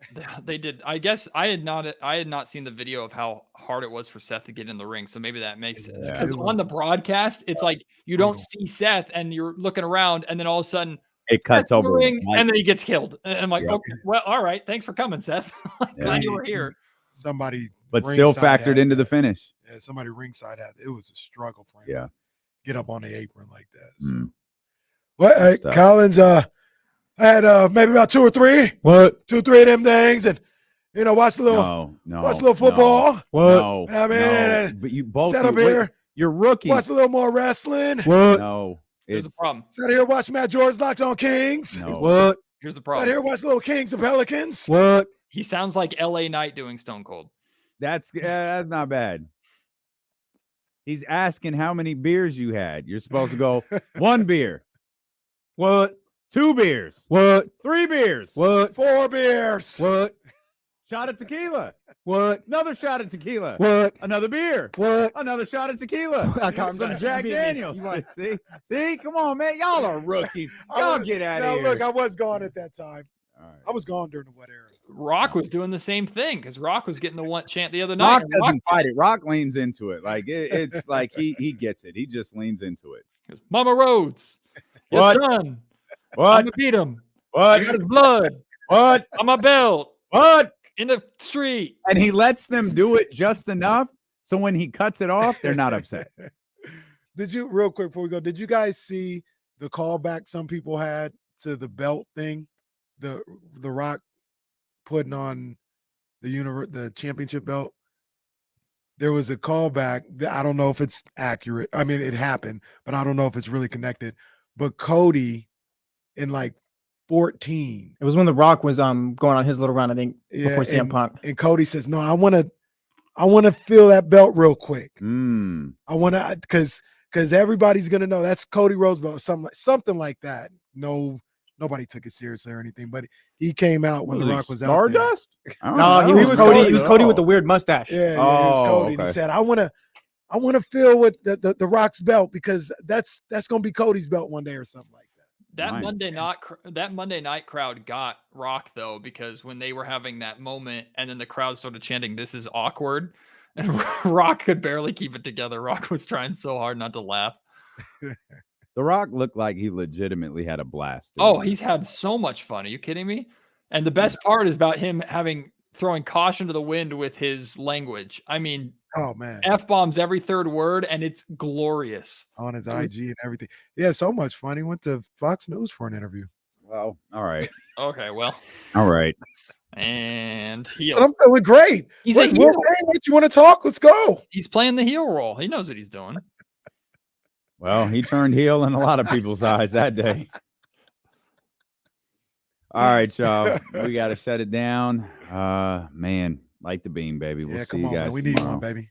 They did. I guess I had not seen the video of how hard it was for Seth to get in the ring. So maybe that makes sense. Because on the broadcast, it's like you don't see Seth and you're looking around, and then all of a sudden it cuts over, the ring, and then he gets killed. And I'm like, Yeah. okay, well, all right, thanks for coming, Seth. Glad you were here. Somebody, but still ringside factored had into the that. finish. Yeah, somebody ringside had it was a struggle for him. Yeah, to get up on the apron like that. So. Well, Collins, I had maybe about 2 or 3. What? 2 or 3 of them things, and watch a little, watch a little football. What? I mean, but you both sat up here. You're rookies. Watch a little more wrestling. What? No, Here's the problem. Sat here, watch Matt George Locked On Kings. No. What? Here's the Sat problem. here, watch little Kings and Pelicans. What? He sounds like LA Knight doing Stone Cold. That's not bad. He's asking how many beers you had. You're supposed to go 1 beer. What? 2 beers. What? 3 beers. What? 4 beers. What? Shot of tequila. What? Another shot of tequila. What? Another beer. What? Another shot of tequila. I can't Some remember. Jack You beat me. Daniels. You won. See, come on, man. Y'all are rookies. Y'all get out of here. Look, I was gone at that time. All right. I was gone during the wet era. Rock was doing the same thing because Rock was getting the one chant the other night. Rock and doesn't fight it. Rock leans into it. Like it's like he gets it. He just leans into it. goes, Mama Rhodes, your What? son. What? I'm gonna beat him. What? I got his blood What? on my belt What? in the street. And he lets them do it just enough so when he cuts it off, they're not upset. Did you, real quick before we go, did you guys see the callback some people had to the belt thing? The Rock putting on the championship belt. There was a callback that I don't know if it's accurate. I mean, it happened, but I don't know if it's really connected. But Cody in like 14. It was when The Rock was going on his little run, I think, before CM and, Punk. And Cody says, "No, I want to feel that belt real quick. Mm. I want to because everybody's gonna know that's Cody Rhodes belt, something like that." No, nobody took it seriously or anything, but he came out when The Rock was out there. Stardust? No, he was Cody. He was Cody with the weird mustache. Yeah, he was Cody. And he said, "I want to feel with the Rock's belt because that's gonna be Cody's belt one day or something like that." That Nice. Monday night crowd got Rock though, because when they were having that moment and then the crowd started chanting, "This is awkward," and Rock could barely keep it together. Rock was trying so hard not to laugh. The Rock looked like he legitimately had a blast. Oh, he's had so much fun. Are you kidding me? And the best part is about him throwing caution to the wind with his language. I mean, oh man, F-bombs every third word, and it's glorious. On his IG and everything. Yeah, so much fun. He went to Fox News for an interview. Well, all right. Okay, well. All right. And But I'm feeling great. He's What, a heel. what you want to talk? Let's go. He's playing the heel role. He knows what he's doing. Well, he turned heel in a lot of people's eyes that day. All right, y'all. We got to shut it down. Man, like the beam, baby. We'll see come you on, guys man. We need tomorrow. one, baby.